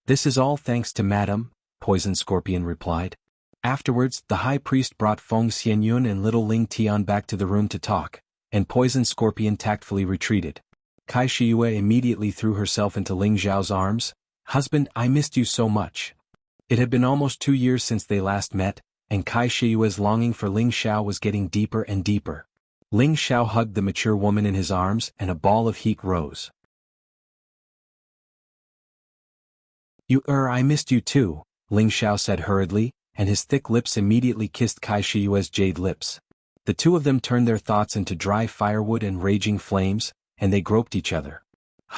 [SPEAKER 1] "This is all thanks to madam," Poison Scorpion replied. Afterwards, the High Priest brought Feng Xianyun and little Ling Tian back to the room to talk, and Poison Scorpion tactfully retreated. Kai Shiyue immediately threw herself into Ling Xiao's arms. "Husband, I missed you so much." It had been almost 2 years since they last met, and Kai Shiyue's longing for Ling Xiao was getting deeper and deeper. Ling Xiao hugged the mature woman in his arms and a ball of heat rose. I missed you too," Ling Xiao said hurriedly, and his thick lips immediately kissed Kai Shiyue's jade lips. The 2 of them turned their thoughts into dry firewood and raging flames, and they groped each other.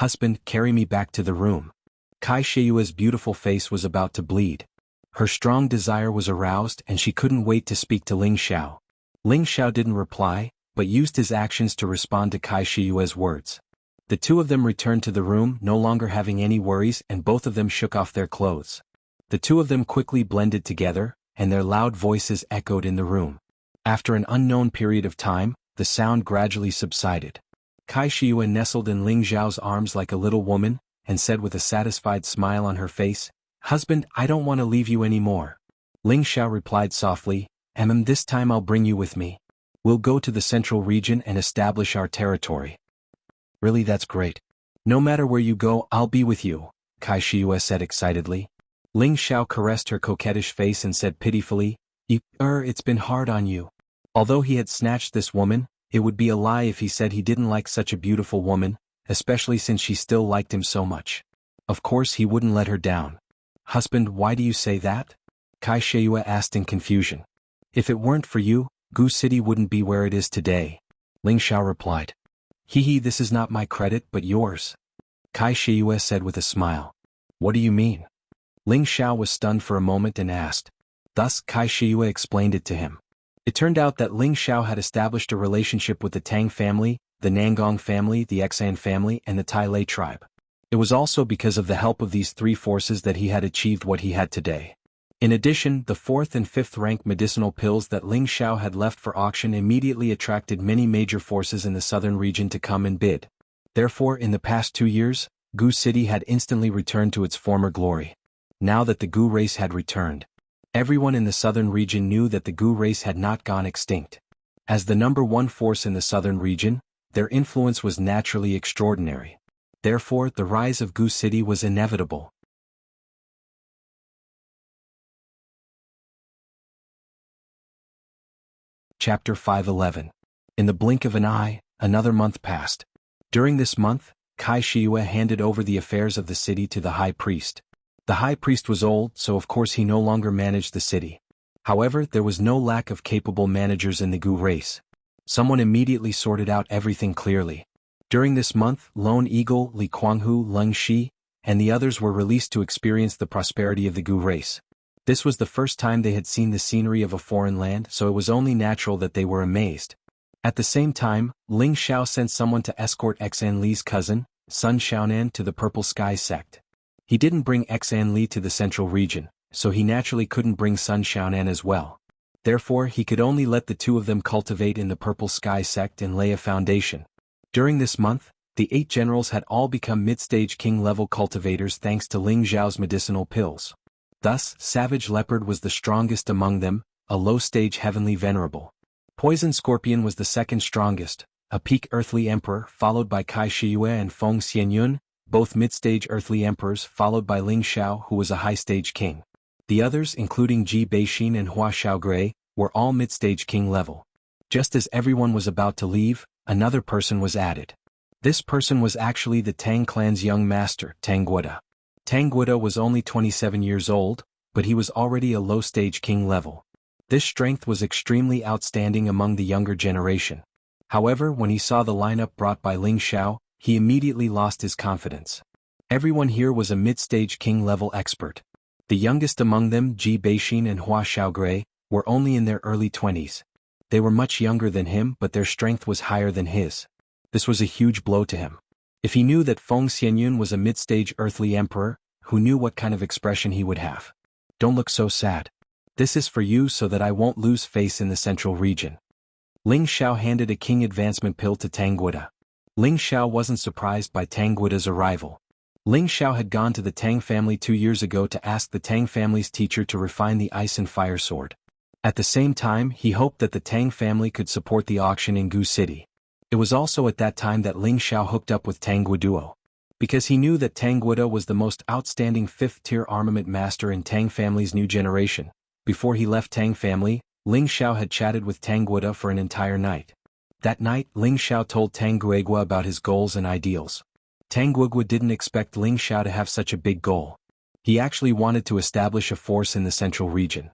[SPEAKER 1] "Husband, carry me back to the room." Kai Shiyue's beautiful face was about to bleed. Her strong desire was aroused and she couldn't wait to speak to Ling Xiao. Ling Xiao didn't reply, but used his actions to respond to Kai Shiyue's words. The 2 of them returned to the room, no longer having any worries, and both of them shook off their clothes. The 2 of them quickly blended together, and their loud voices echoed in the room. After an unknown period of time, the sound gradually subsided. Kai Shiyue nestled in Ling Xiao's arms like a little woman, and said with a satisfied smile on her face, "Husband, I don't want to leave you anymore." Ling Xiao replied softly, This time I'll bring you with me. We'll go to the central region and establish our territory." "Really, that's great. No matter where you go, I'll be with you," Kai Shiyue said excitedly. Ling Xiao caressed her coquettish face and said pitifully, It's been hard on you." Although he had snatched this woman, it would be a lie if he said he didn't like such a beautiful woman, especially since she still liked him so much. Of course he wouldn't let her down. "Husband, why do you say that?" Kai Shiyue asked in confusion. "If it weren't for you, Gu City wouldn't be where it is today," Ling Xiao replied. This is not my credit but yours," Kai Shiyue said with a smile. "What do you mean?" Ling Xiao was stunned for a moment and asked. Thus Kai Shiyue explained it to him. It turned out that Ling Xiao had established a relationship with the Tang family, the Nangong family, the Xan family, and the Tai Lei tribe. It was also because of the help of these 3 forces that he had achieved what he had today. In addition, the 4th and 5th rank medicinal pills that Ling Xiao had left for auction immediately attracted many major forces in the southern region to come and bid. Therefore, in the past 2 years, Gu City had instantly returned to its former glory. Now that the Gu race had returned, everyone in the southern region knew that the Gu race had not gone extinct. As the number one force in the southern region, their influence was naturally extraordinary. Therefore, the rise of Gu City was inevitable. Chapter 511. In the blink of an eye, another month passed. During this month, Kai Shiyue handed over the affairs of the city to the high priest. The high priest was old, so of course he no longer managed the city. However, there was no lack of capable managers in the Gu race. Someone immediately sorted out everything clearly. During this month, Lone Eagle, Li Kuanghu, Leng Shi, and the others were released to experience the prosperity of the Gu race. This was the first time they had seen the scenery of a foreign land, so it was only natural that they were amazed. At the same time, Ling Xiao sent someone to escort Xan Li's cousin, Sun Xiaonan, to the Purple Sky sect. He didn't bring Xan Li to the central region, so he naturally couldn't bring Sun Xiaonan as well. Therefore, he could only let the two of them cultivate in the Purple Sky sect and lay a foundation. During this month, the 8 generals had all become mid-stage king-level cultivators thanks to Ling Xiao's medicinal pills. Thus, Savage Leopard was the strongest among them, a low-stage heavenly venerable. Poison Scorpion was the second strongest, a peak earthly emperor followed by Kai Shiyue and Feng Xianyun, both mid-stage earthly emperors followed by Ling Xiao who was a high-stage king. The others, including Ji Beixin and Hua Xiaogui, were all mid-stage king level. Just as everyone was about to leave, another person was added. This person was actually the Tang clan's young master, Tang Guoda. Tang Guoda was only 27 years old, but he was already a low-stage king level. This strength was extremely outstanding among the younger generation. However, when he saw the lineup brought by Ling Xiao, he immediately lost his confidence. Everyone here was a mid-stage king-level expert. The youngest among them, Ji Beixin and Hua Xiaogui, were only in their early 20s. They were much younger than him, but their strength was higher than his. This was a huge blow to him. If he knew that Feng Xianyun was a mid-stage earthly emperor, who knew what kind of expression he would have? Don't look so sad. This is for you so that I won't lose face in the central region. Ling Xiao handed a king advancement pill to Tang Guoda. Ling Xiao wasn't surprised by Tang Guoda's arrival. Ling Xiao had gone to the Tang family 2 years ago to ask the Tang family's teacher to refine the ice and fire sword. At the same time, he hoped that the Tang family could support the auction in Gu City. It was also at that time that Ling Xiao hooked up with Tang Guoduo. Because he knew that Tang Guoda was the most outstanding 5th-tier armament master in Tang family's new generation. Before he left Tang family, Ling Xiao had chatted with Tang Guoda for an entire night. That night, Ling Xiao told Tang Guoda about his goals and ideals. Tang Guoda didn't expect Ling Xiao to have such a big goal. He actually wanted to establish a force in the central region.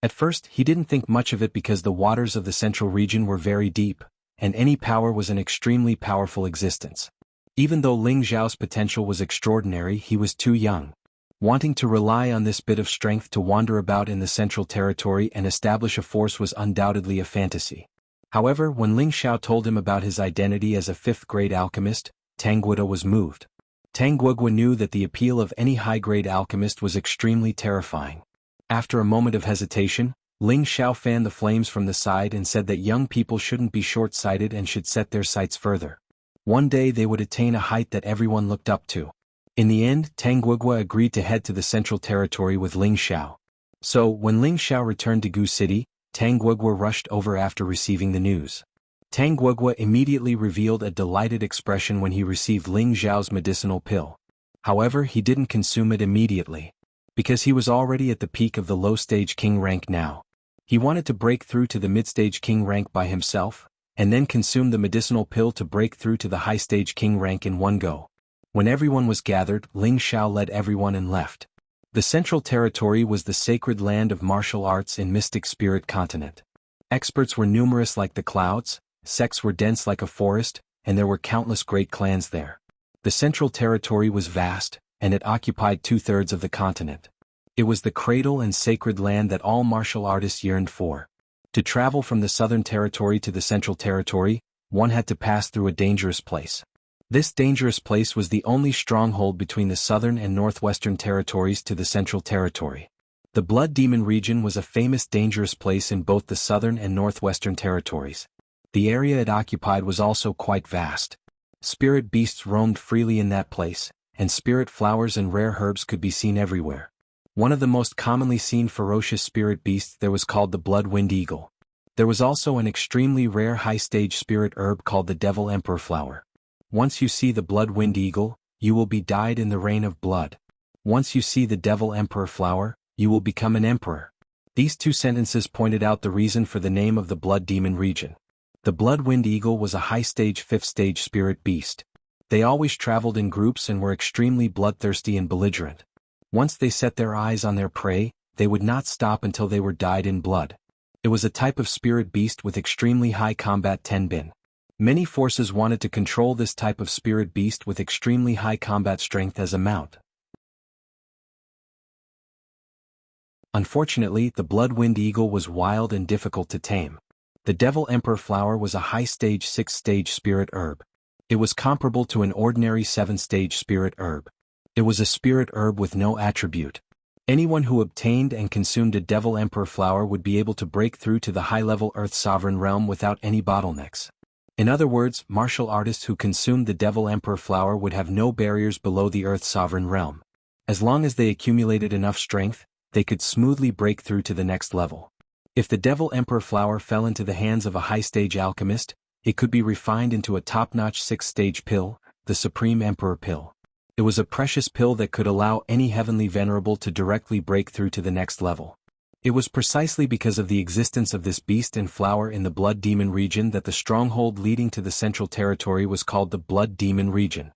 [SPEAKER 1] At first, he didn't think much of it because the waters of the central region were very deep, and any power was an extremely powerful existence. Even though Ling Xiao's potential was extraordinary, he was too young. Wanting to rely on this bit of strength to wander about in the central territory and establish a force was undoubtedly a fantasy. However, when Ling Xiao told him about his identity as a 5th-grade alchemist, Tang Guoda was moved. Tang Guoda knew that the appeal of any high-grade alchemist was extremely terrifying. After a moment of hesitation, Ling Xiao fanned the flames from the side and said that young people shouldn't be short-sighted and should set their sights further. One day they would attain a height that everyone looked up to. In the end, Tang Guoda agreed to head to the central territory with Ling Xiao. So, when Ling Xiao returned to Gu City, Tang Guoda rushed over after receiving the news. Tang Guoda immediately revealed a delighted expression when he received Ling Xiao's medicinal pill. However, he didn't consume it immediately. Because he was already at the peak of the low-stage king rank now. He wanted to break through to the mid-stage king rank by himself, and then consume the medicinal pill to break through to the high-stage king rank in one go. When everyone was gathered, Ling Xiao led everyone and left. The central territory was the sacred land of martial arts in Mystic Spirit Continent. Experts were numerous like the clouds, sects were dense like a forest, and there were countless great clans there. The central territory was vast, and it occupied 2/3 of the continent. It was the cradle and sacred land that all martial artists yearned for. To travel from the southern territory to the central territory, one had to pass through a dangerous place. This dangerous place was the only stronghold between the southern and northwestern territories to the central territory. The Blood Demon region was a famous dangerous place in both the southern and northwestern territories. The area it occupied was also quite vast. Spirit beasts roamed freely in that place, and spirit flowers and rare herbs could be seen everywhere. One of the most commonly seen ferocious spirit beasts there was called the blood-wind eagle. There was also an extremely rare high-stage spirit herb called the devil emperor flower. Once you see the blood-wind eagle, you will be dyed in the rain of blood. Once you see the devil emperor flower, you will become an emperor. These two sentences pointed out the reason for the name of the blood demon region. The blood-wind eagle was a high-stage 5th-stage spirit beast. They always traveled in groups and were extremely bloodthirsty and belligerent. Once they set their eyes on their prey, they would not stop until they were dyed in blood. It was a type of spirit beast with extremely high combat tenbin. Many forces wanted to control this type of spirit beast with extremely high combat strength as a mount. Unfortunately, the blood-wind eagle was wild and difficult to tame. The devil emperor flower was a high-stage 6th-stage spirit herb. It was comparable to an ordinary 7th-stage spirit herb. It was a spirit herb with no attribute. Anyone who obtained and consumed a devil emperor flower would be able to break through to the high-level Earth Sovereign realm without any bottlenecks. In other words, martial artists who consumed the devil emperor flower would have no barriers below the Earth Sovereign realm. As long as they accumulated enough strength, they could smoothly break through to the next level. If the devil emperor flower fell into the hands of a high-stage alchemist, it could be refined into a top-notch 6th-stage pill, the Supreme Emperor Pill. It was a precious pill that could allow any heavenly venerable to directly break through to the next level. It was precisely because of the existence of this beast and flower in the Blood Demon region that the stronghold leading to the central territory was called the Blood Demon region.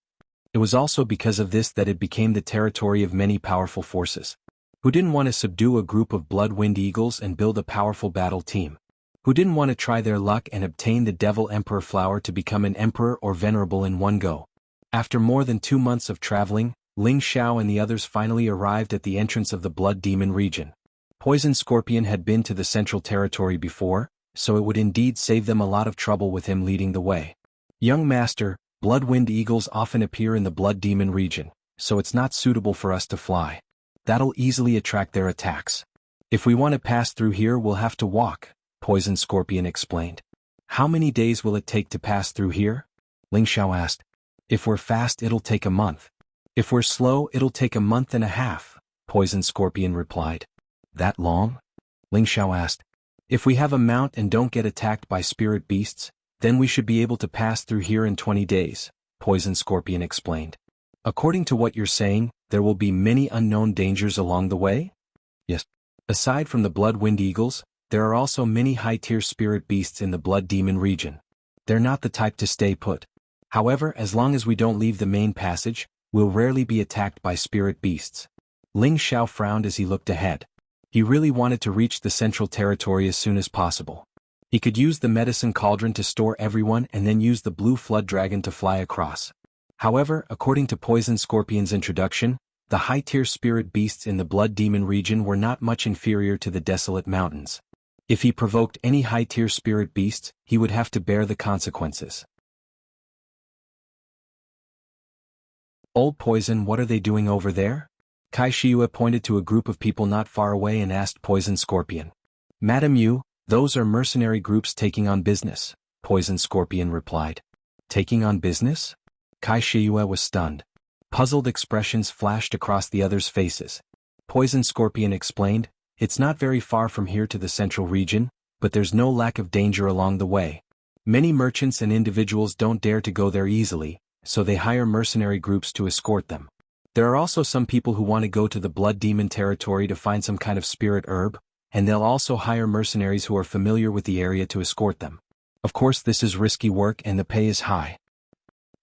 [SPEAKER 1] It was also because of this that it became the territory of many powerful forces. Who didn't want to subdue a group of blood-wind eagles and build a powerful battle team? Who didn't want to try their luck and obtain the devil emperor flower to become an emperor or venerable in one go? After more than 2 months of traveling, Ling Xiao and the others finally arrived at the entrance of the Blood Demon region. Poison Scorpion had been to the central territory before, so it would indeed save them a lot of trouble with him leading the way. Young master, blood-wind eagles often appear in the Blood Demon region, so it's not suitable for us to fly. That'll easily attract their attacks. If we want to pass through here, we'll have to walk, Poison Scorpion explained. How many days will it take to pass through here? Ling Xiao asked. If we're fast, it'll take a month. If we're slow, it'll take a month and a half, Poison Scorpion replied. That long? Ling Xiao asked. If we have a mount and don't get attacked by spirit beasts, then we should be able to pass through here in 20 days, Poison Scorpion explained. According to what you're saying, there will be many unknown dangers along the way? Yes. Aside from the blood-wind eagles, there are also many high-tier spirit beasts in the Blood Demon region. They're not the type to stay put. However, as long as we don't leave the main passage, we'll rarely be attacked by spirit beasts. Ling Xiao frowned as he looked ahead. He really wanted to reach the central territory as soon as possible. He could use the medicine cauldron to store everyone and then use the blue flood dragon to fly across. However, according to Poison Scorpion's introduction, the high-tier spirit beasts in the Blood Demon region were not much inferior to the desolate mountains. If he provoked any high-tier spirit beasts, he would have to bear the consequences. Old Poison, what are they doing over there? Kai Shiyue pointed to a group of people not far away and asked Poison Scorpion. Madam Yu, those are mercenary groups taking on business, Poison Scorpion replied. Taking on business? Kai Shiyue was stunned. Puzzled expressions flashed across the others' faces. Poison Scorpion explained, it's not very far from here to the central region, but there's no lack of danger along the way. Many merchants and individuals don't dare to go there easily, so they hire mercenary groups to escort them. There are also some people who want to go to the Blood Demon territory to find some kind of spirit herb, and they'll also hire mercenaries who are familiar with the area to escort them. Of course, this is risky work and the pay is high.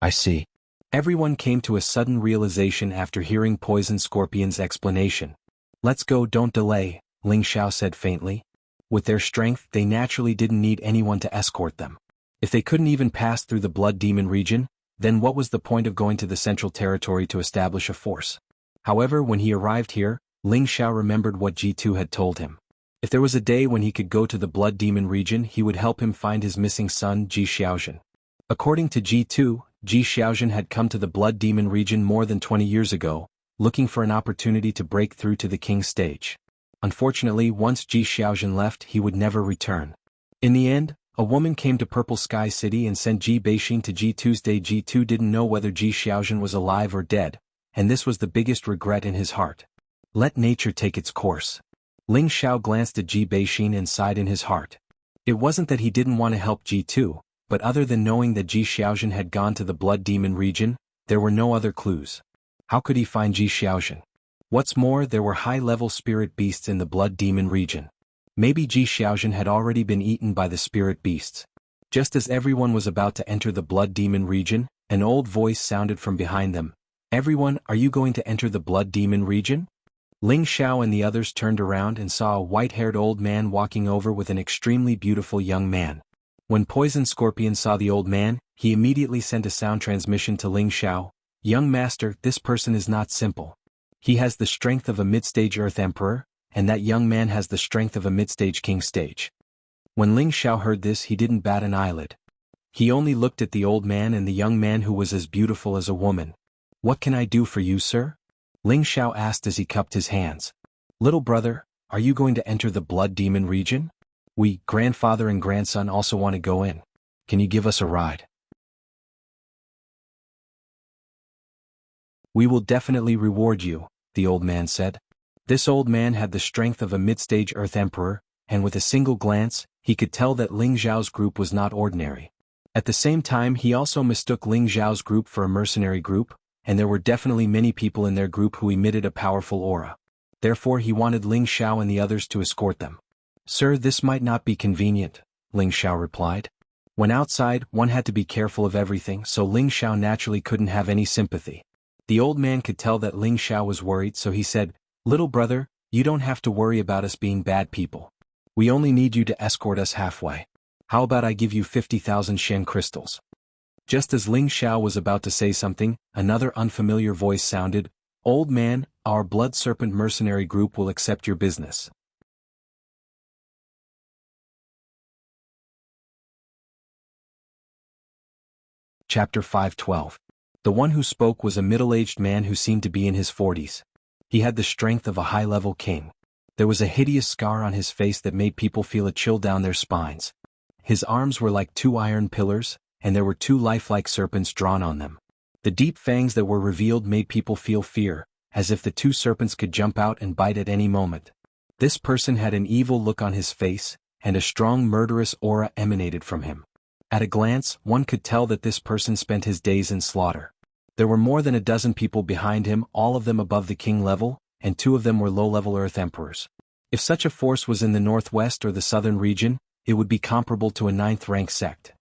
[SPEAKER 1] I see. Everyone came to a sudden realization after hearing Poison Scorpion's explanation. Let's go, don't delay, Ling Xiao said faintly. With their strength, they naturally didn't need anyone to escort them. If they couldn't even pass through the Blood Demon region, then what was the point of going to the central territory to establish a force? However, when he arrived here, Ling Xiao remembered what G2 had told him. If there was a day when he could go to the Blood Demon region, he would help him find his missing son, Ji Xiaojun. According to G2, Ji Xiaozhen had come to the Blood Demon region more than 20 years ago, looking for an opportunity to break through to the king's stage. Unfortunately, once Ji Xiaozhen left, he would never return. In the end, a woman came to Purple Sky City and sent Ji Beixing to Ji Tuesday. Ji Tu didn't know whether Ji Xiaozhen was alive or dead, and this was the biggest regret in his heart. Let nature take its course. Ling Xiao glanced at Ji Beixing and sighed in his heart. It wasn't that he didn't want to help Ji Tu, but other than knowing that Ji Xiaozhen had gone to the Blood Demon region, there were no other clues. How could he find Ji Xiaozhen? What's more, there were high-level spirit beasts in the Blood Demon region. Maybe Ji Xiaozhen had already been eaten by the spirit beasts. Just as everyone was about to enter the Blood Demon region, an old voice sounded from behind them. Everyone, are you going to enter the Blood Demon region? Ling Xiao and the others turned around and saw a white-haired old man walking over with an extremely beautiful young man. When Poison Scorpion saw the old man, he immediately sent a sound transmission to Ling Xiao. Young master, this person is not simple. He has the strength of a mid-stage Earth Emperor, and that young man has the strength of a mid-stage King stage. When Ling Xiao heard this, he didn't bat an eyelid. He only looked at the old man and the young man who was as beautiful as a woman. What can I do for you, sir? Ling Xiao asked as he cupped his hands. Little brother, are you going to enter the Blood Demon region? We, grandfather and grandson, also want to go in. Can you give us a ride? We will definitely reward you, the old man said. This old man had the strength of a mid-stage Earth Emperor, and with a single glance, he could tell that Ling Xiao's group was not ordinary. At the same time, he also mistook Ling Xiao's group for a mercenary group, and there were definitely many people in their group who emitted a powerful aura. Therefore he wanted Ling Xiao and the others to escort them. Sir, this might not be convenient, Ling Xiao replied. When outside, one had to be careful of everything, so Ling Xiao naturally couldn't have any sympathy. The old man could tell that Ling Xiao was worried, so he said, Little brother, you don't have to worry about us being bad people. We only need you to escort us halfway. How about I give you 50,000 Shen crystals? Just as Ling Xiao was about to say something, another unfamiliar voice sounded, Old man, our Blood Serpent mercenary group will accept your business. Chapter 5:12. The one who spoke was a middle-aged man who seemed to be in his 40s. He had the strength of a high-level king. There was a hideous scar on his face that made people feel a chill down their spines. His arms were like two iron pillars, and there were two lifelike serpents drawn on them. The deep fangs that were revealed made people feel fear, as if the two serpents could jump out and bite at any moment. This person had an evil look on his face, and a strong murderous aura emanated from him. At a glance, one could tell that this person spent his days in slaughter. There were more than a dozen people behind him, all of them above the king level, and 2 of them were low-level Earth Emperors. If such a force was in the northwest or the southern region, it would be comparable to a 9th-rank sect.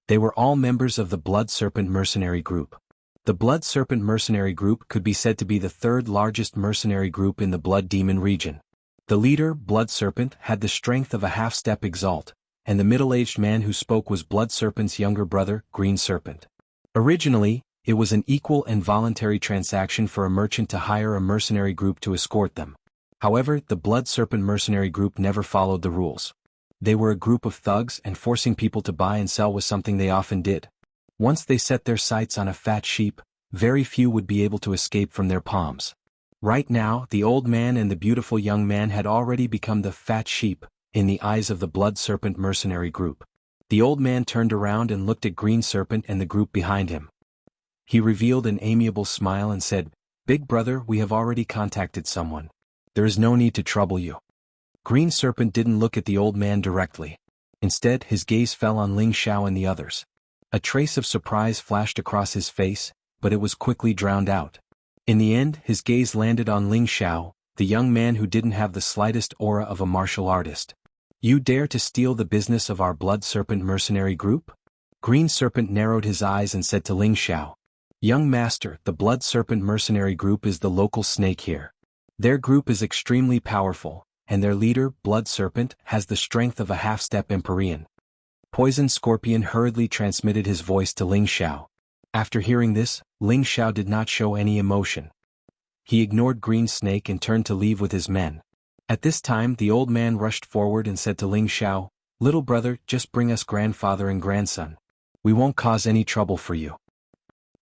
[SPEAKER 1] They were all members of the Blood Serpent mercenary group. The Blood Serpent mercenary group could be said to be the 3rd largest mercenary group in the Blood Demon region. The leader, Blood Serpent, had the strength of a half-step Exalt, and the middle-aged man who spoke was Blood Serpent's younger brother, Green Serpent. Originally, it was an equal and voluntary transaction for a merchant to hire a mercenary group to escort them. However, the Blood Serpent mercenary group never followed the rules. They were a group of thugs, and forcing people to buy and sell was something they often did. Once they set their sights on a fat sheep, very few would be able to escape from their palms. Right now, the old man and the beautiful young man had already become the fat sheep in the eyes of the Blood Serpent mercenary group. The old man turned around and looked at Green Serpent and the group behind him. He revealed an amiable smile and said, Big brother, we have already contacted someone. There is no need to trouble you. Green Serpent didn't look at the old man directly. Instead, his gaze fell on Ling Xiao and the others. A trace of surprise flashed across his face, but it was quickly drowned out. In the end, his gaze landed on Ling Xiao, the young man who didn't have the slightest aura of a martial artist. You dare to steal the business of our Blood Serpent mercenary group? Green Serpent narrowed his eyes and said to Ling Xiao, Young master, the Blood Serpent mercenary group is the local snake here. Their group is extremely powerful, and their leader, Blood Serpent, has the strength of a half-step Empyrean. Poison Scorpion hurriedly transmitted his voice to Ling Xiao. After hearing this, Ling Xiao did not show any emotion. He ignored Green Snake and turned to leave with his men. At this time, the old man rushed forward and said to Ling Xiao, Little brother, just bring us grandfather and grandson. We won't cause any trouble for you.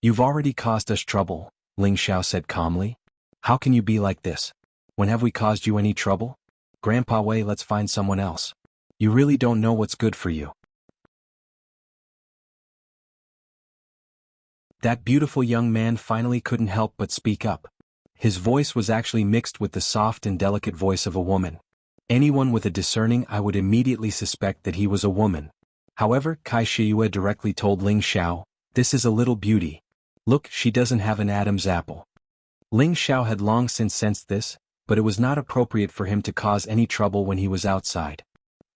[SPEAKER 1] You've already caused us trouble, Ling Xiao said calmly. How can you be like this? When have we caused you any trouble? Grandpa Wei, let's find someone else. You really don't know what's good for you. That beautiful young man finally couldn't help but speak up. His voice was actually mixed with the soft and delicate voice of a woman. Anyone with a discerning eye would immediately suspect that he was a woman. However, Kai Shiyue directly told Ling Xiao, "This is a little beauty. Look, she doesn't have an Adam's apple." Ling Xiao had long since sensed this, but it was not appropriate for him to cause any trouble when he was outside.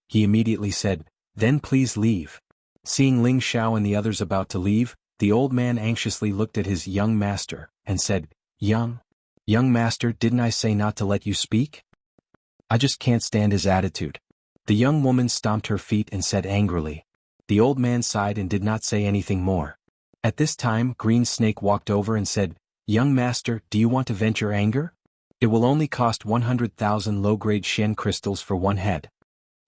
[SPEAKER 1] He immediately said, "Then please leave." Seeing Ling Xiao and the others about to leave, the old man anxiously looked at his young master, and said, Young master, didn't I say not to let you speak? I just can't stand his attitude." The young woman stomped her feet and said angrily. The old man sighed and did not say anything more. At this time, Green Snake walked over and said, "Young master, do you want to vent your anger? It will only cost 100,000 low-grade Shen crystals for one head."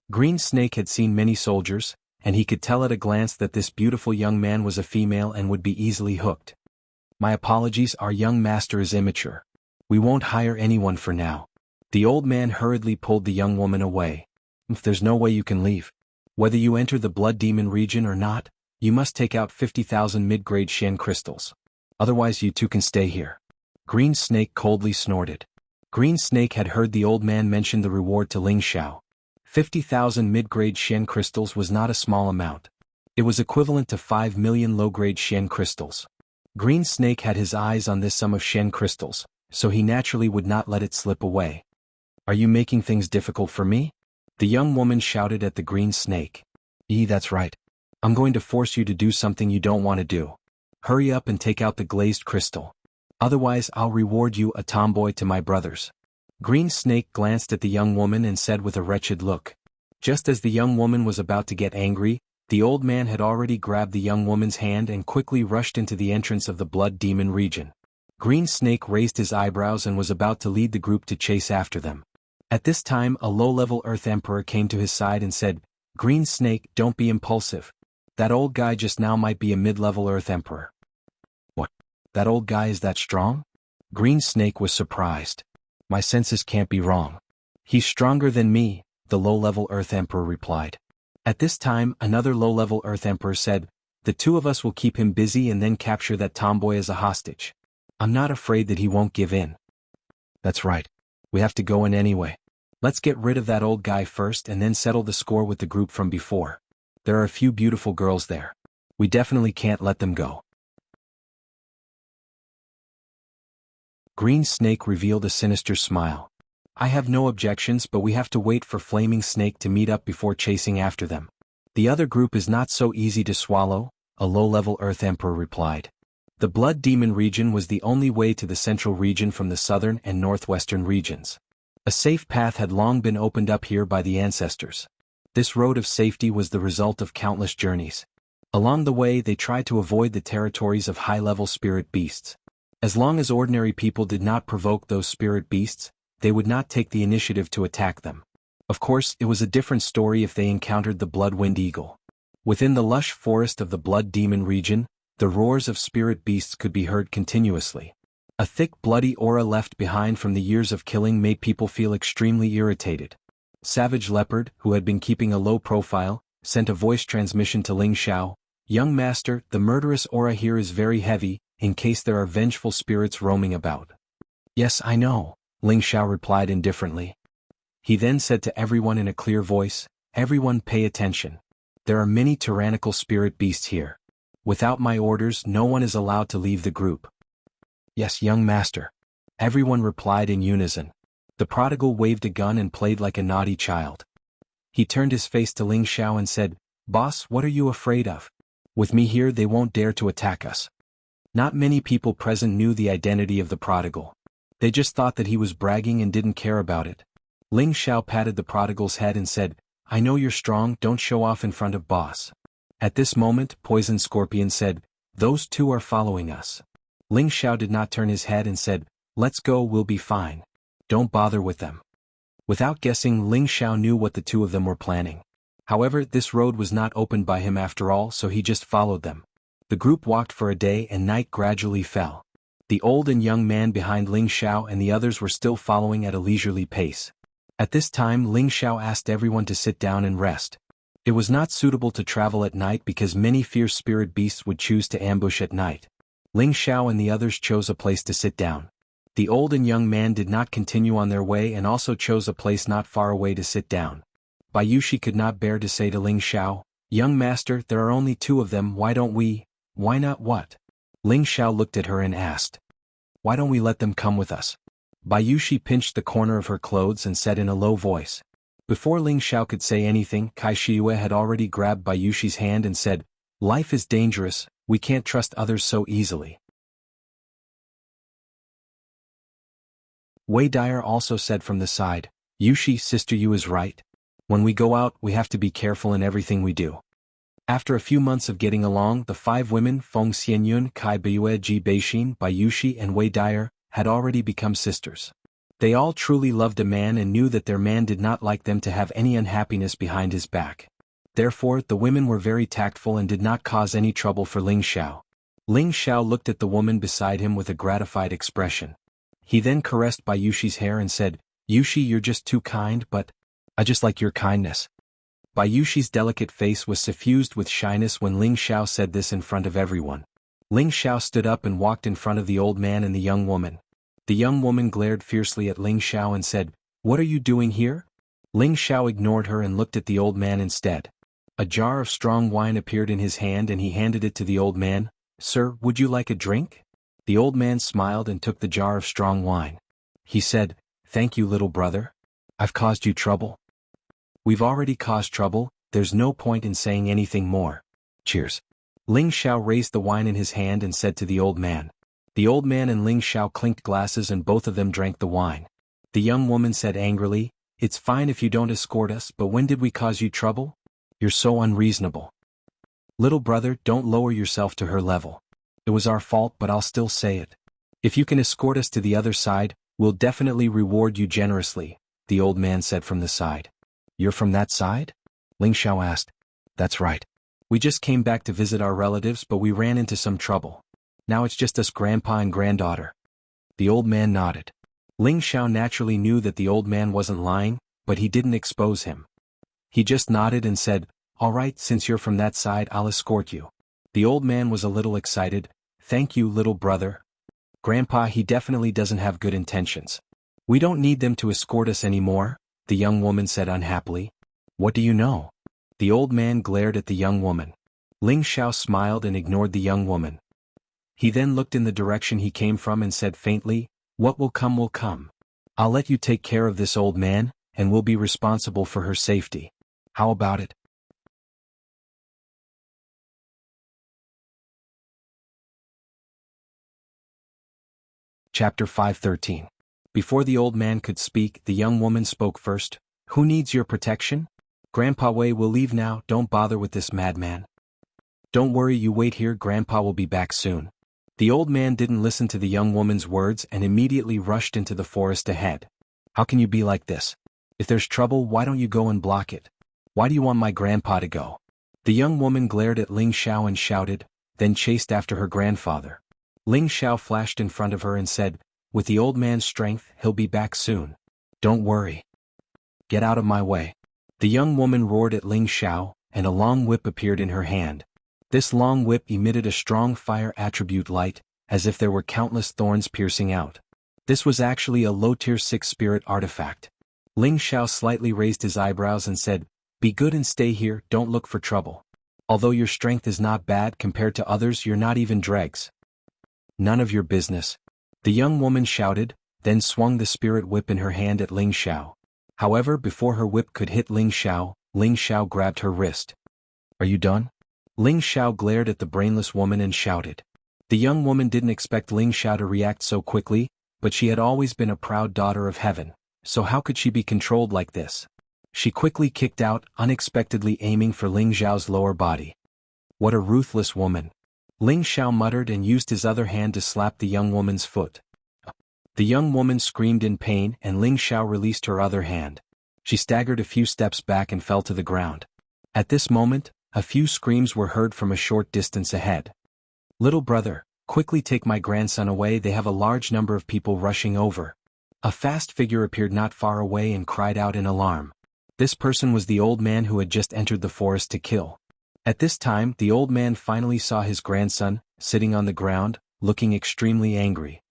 [SPEAKER 1] Green Snake had seen many soldiers, and he could tell at a glance that this beautiful young man was a female and would be easily hooked. "My apologies, our young master is immature. We won't hire anyone for now." The old man hurriedly pulled the young woman away. "If there's no way you can leave. Whether you enter the Blood Demon region or not, you must take out 50,000 mid-grade Shen crystals. Otherwise you two can stay here." Green Snake coldly snorted. Green Snake had heard the old man mention the reward to Ling Xiao. 50,000 mid-grade Shen crystals was not a small amount. It was equivalent to 5 million low-grade Shen crystals. Green Snake had his eyes on this sum of Shen crystals, so he naturally would not let it slip away. "Are you making things difficult for me?" The young woman shouted at the Green Snake. That's right. I'm going to force you to do something you don't want to do. Hurry up and take out the glazed crystal. Otherwise I'll reward you a tomboy to my brothers." Green Snake glanced at the young woman and said with a wretched look. Just as the young woman was about to get angry, the old man had already grabbed the young woman's hand and quickly rushed into the entrance of the Blood Demon region. Green Snake raised his eyebrows and was about to lead the group to chase after them. At this time a low-level Earth Emperor came to his side and said, "Green Snake, don't be impulsive. That old guy just now might be a mid-level Earth Emperor." "What? That old guy is that strong?" Green Snake was surprised. "My senses can't be wrong. He's stronger than me," the low-level Earth Emperor replied. At this time another low-level Earth Emperor said, "The two of us will keep him busy and then capture that tomboy as a hostage. I'm not afraid that he won't give in." "That's right. We have to go in anyway. Let's get rid of that old guy first and then settle the score with the group from before. There are a few beautiful girls there. We definitely can't let them go." Green Snake revealed a sinister smile. "I have no objections, but we have to wait for Flaming Snake to meet up before chasing after them. The other group is not so easy to swallow," a low-level Earth Emperor replied. The Blood Demon region was the only way to the central region from the southern and northwestern regions. A safe path had long been opened up here by the ancestors. This road of safety was the result of countless journeys. Along the way they tried to avoid the territories of high-level spirit beasts. As long as ordinary people did not provoke those spirit beasts, they would not take the initiative to attack them. Of course, it was a different story if they encountered the Bloodwind Eagle. Within the lush forest of the Blood Demon region, the roars of spirit beasts could be heard continuously. A thick bloody aura left behind from the years of killing made people feel extremely irritated. Savage Leopard, who had been keeping a low profile, sent a voice transmission to Ling Xiao. "Young master, the murderous aura here is very heavy, in case there are vengeful spirits roaming about." "Yes, I know," Ling Xiao replied indifferently. He then said to everyone in a clear voice, "Everyone pay attention. There are many tyrannical spirit beasts here. Without my orders no one is allowed to leave the group." "Yes, young master," everyone replied in unison. The prodigal waved a gun and played like a naughty child. He turned his face to Ling Xiao and said, "Boss, what are you afraid of? With me here they won't dare to attack us." Not many people present knew the identity of the prodigal. They just thought that he was bragging and didn't care about it. Ling Xiao patted the prodigal's head and said, "I know you're strong, don't show off in front of boss." At this moment Poison Scorpion said, "Those two are following us." Ling Xiao did not turn his head and said, "Let's go, we'll be fine. Don't bother with them." Without guessing, Ling Xiao knew what the two of them were planning. However, this road was not opened by him after all, so he just followed them. The group walked for a day and night gradually fell. The old and young man behind Ling Xiao and the others were still following at a leisurely pace. At this time Ling Xiao asked everyone to sit down and rest. It was not suitable to travel at night because many fierce spirit beasts would choose to ambush at night. Ling Xiao and the others chose a place to sit down. The old and young man did not continue on their way and also chose a place not far away to sit down. Bayushi could not bear to say to Ling Xiao, "Young master, there are only two of them, why don't we?" "Why not what?" Ling Xiao looked at her and asked. "Why don't we let them come with us?" Bayushi pinched the corner of her clothes and said in a low voice. Before Ling Xiao could say anything, Kai Shiyue had already grabbed Bayushi's hand and said, "Life is dangerous, we can't trust others so easily." Wei Dyer also said from the side, "Yushi, sister, you is right. When we go out, we have to be careful in everything we do." After a few months of getting along, the five women, Feng Xianyun, Kai Biyue, Ji Beixin, Bayushi and Wei Dyer, had already become sisters. They all truly loved a man and knew that their man did not like them to have any unhappiness behind his back. Therefore, the women were very tactful and did not cause any trouble for Ling Xiao. Ling Xiao looked at the woman beside him with a gratified expression. He then caressed Bayushi's hair and said, "Yushi, you're just too kind, but I just like your kindness." Bayushi's delicate face was suffused with shyness when Ling Xiao said this in front of everyone. Ling Xiao stood up and walked in front of the old man and the young woman. The young woman glared fiercely at Ling Xiao and said, "What are you doing here?" Ling Xiao ignored her and looked at the old man instead. A jar of strong wine appeared in his hand and he handed it to the old man. "Sir, would you like a drink?" The old man smiled and took the jar of strong wine. He said, "Thank you, little brother. I've caused you trouble." "We've already caused trouble, there's no point in saying anything more. Cheers." Ling Xiao raised the wine in his hand and said to the old man. The old man and Ling Xiao clinked glasses and both of them drank the wine. The young woman said angrily, "It's fine if you don't escort us, but when did we cause you trouble? You're so unreasonable. Little brother, don't lower yourself to her level. It was our fault, but I'll still say it. If you can escort us to the other side, we'll definitely reward you generously," the old man said from the side. "You're from that side?" Ling Xiao asked. "That's right. We just came back to visit our relatives, but we ran into some trouble. Now it's just us grandpa and granddaughter." The old man nodded. Ling Xiao naturally knew that the old man wasn't lying, but he didn't expose him. He just nodded and said, "All right, since you're from that side, I'll escort you." The old man was a little excited. "Thank you, little brother. Grandpa, he definitely doesn't have good intentions. We don't need them to escort us anymore," the young woman said unhappily. "What do you know?" The old man glared at the young woman. Ling Xiao smiled and ignored the young woman. He then looked in the direction he came from and said faintly, "What will come will come. I'll let you take care of this old man, and we'll be responsible for her safety. How about it?" Chapter 513. Before the old man could speak, the young woman spoke first. "Who needs your protection?" "Grandpa Wei will leave now, don't bother with this madman." "Don't worry, you wait here, Grandpa will be back soon." The old man didn't listen to the young woman's words and immediately rushed into the forest ahead. "How can you be like this? If there's trouble, why don't you go and block it? Why do you want my grandpa to go?" The young woman glared at Ling Xiao and shouted, then chased after her grandfather. Ling Xiao flashed in front of her and said, "With the old man's strength, he'll be back soon. Don't worry. Get out of my way." The young woman roared at Ling Xiao, and a long whip appeared in her hand. This long whip emitted a strong fire attribute light, as if there were countless thorns piercing out. This was actually a low-tier 6 spirit artifact. Ling Xiao slightly raised his eyebrows and said, "Be good and stay here, don't look for trouble. Although your strength is not bad compared to others, you're not even dregs." "None of your business," the young woman shouted, then swung the spirit whip in her hand at Ling Xiao. However, before her whip could hit Ling Xiao grabbed her wrist. "Are you done?" Ling Xiao glared at the brainless woman and shouted. The young woman didn't expect Ling Xiao to react so quickly, but she had always been a proud daughter of heaven, so how could she be controlled like this? She quickly kicked out, unexpectedly aiming for Ling Xiao's lower body. "What a ruthless woman!" Ling Xiao muttered and used his other hand to slap the young woman's foot. The young woman screamed in pain and Ling Xiao released her other hand. She staggered a few steps back and fell to the ground. At this moment, a few screams were heard from a short distance ahead. Little brother, quickly take my grandson away, they have a large number of people rushing over. A fast figure appeared not far away and cried out in alarm. This person was the old man who had just entered the forest to kill. At this time, the old man finally saw his grandson, sitting on the ground, looking extremely angry.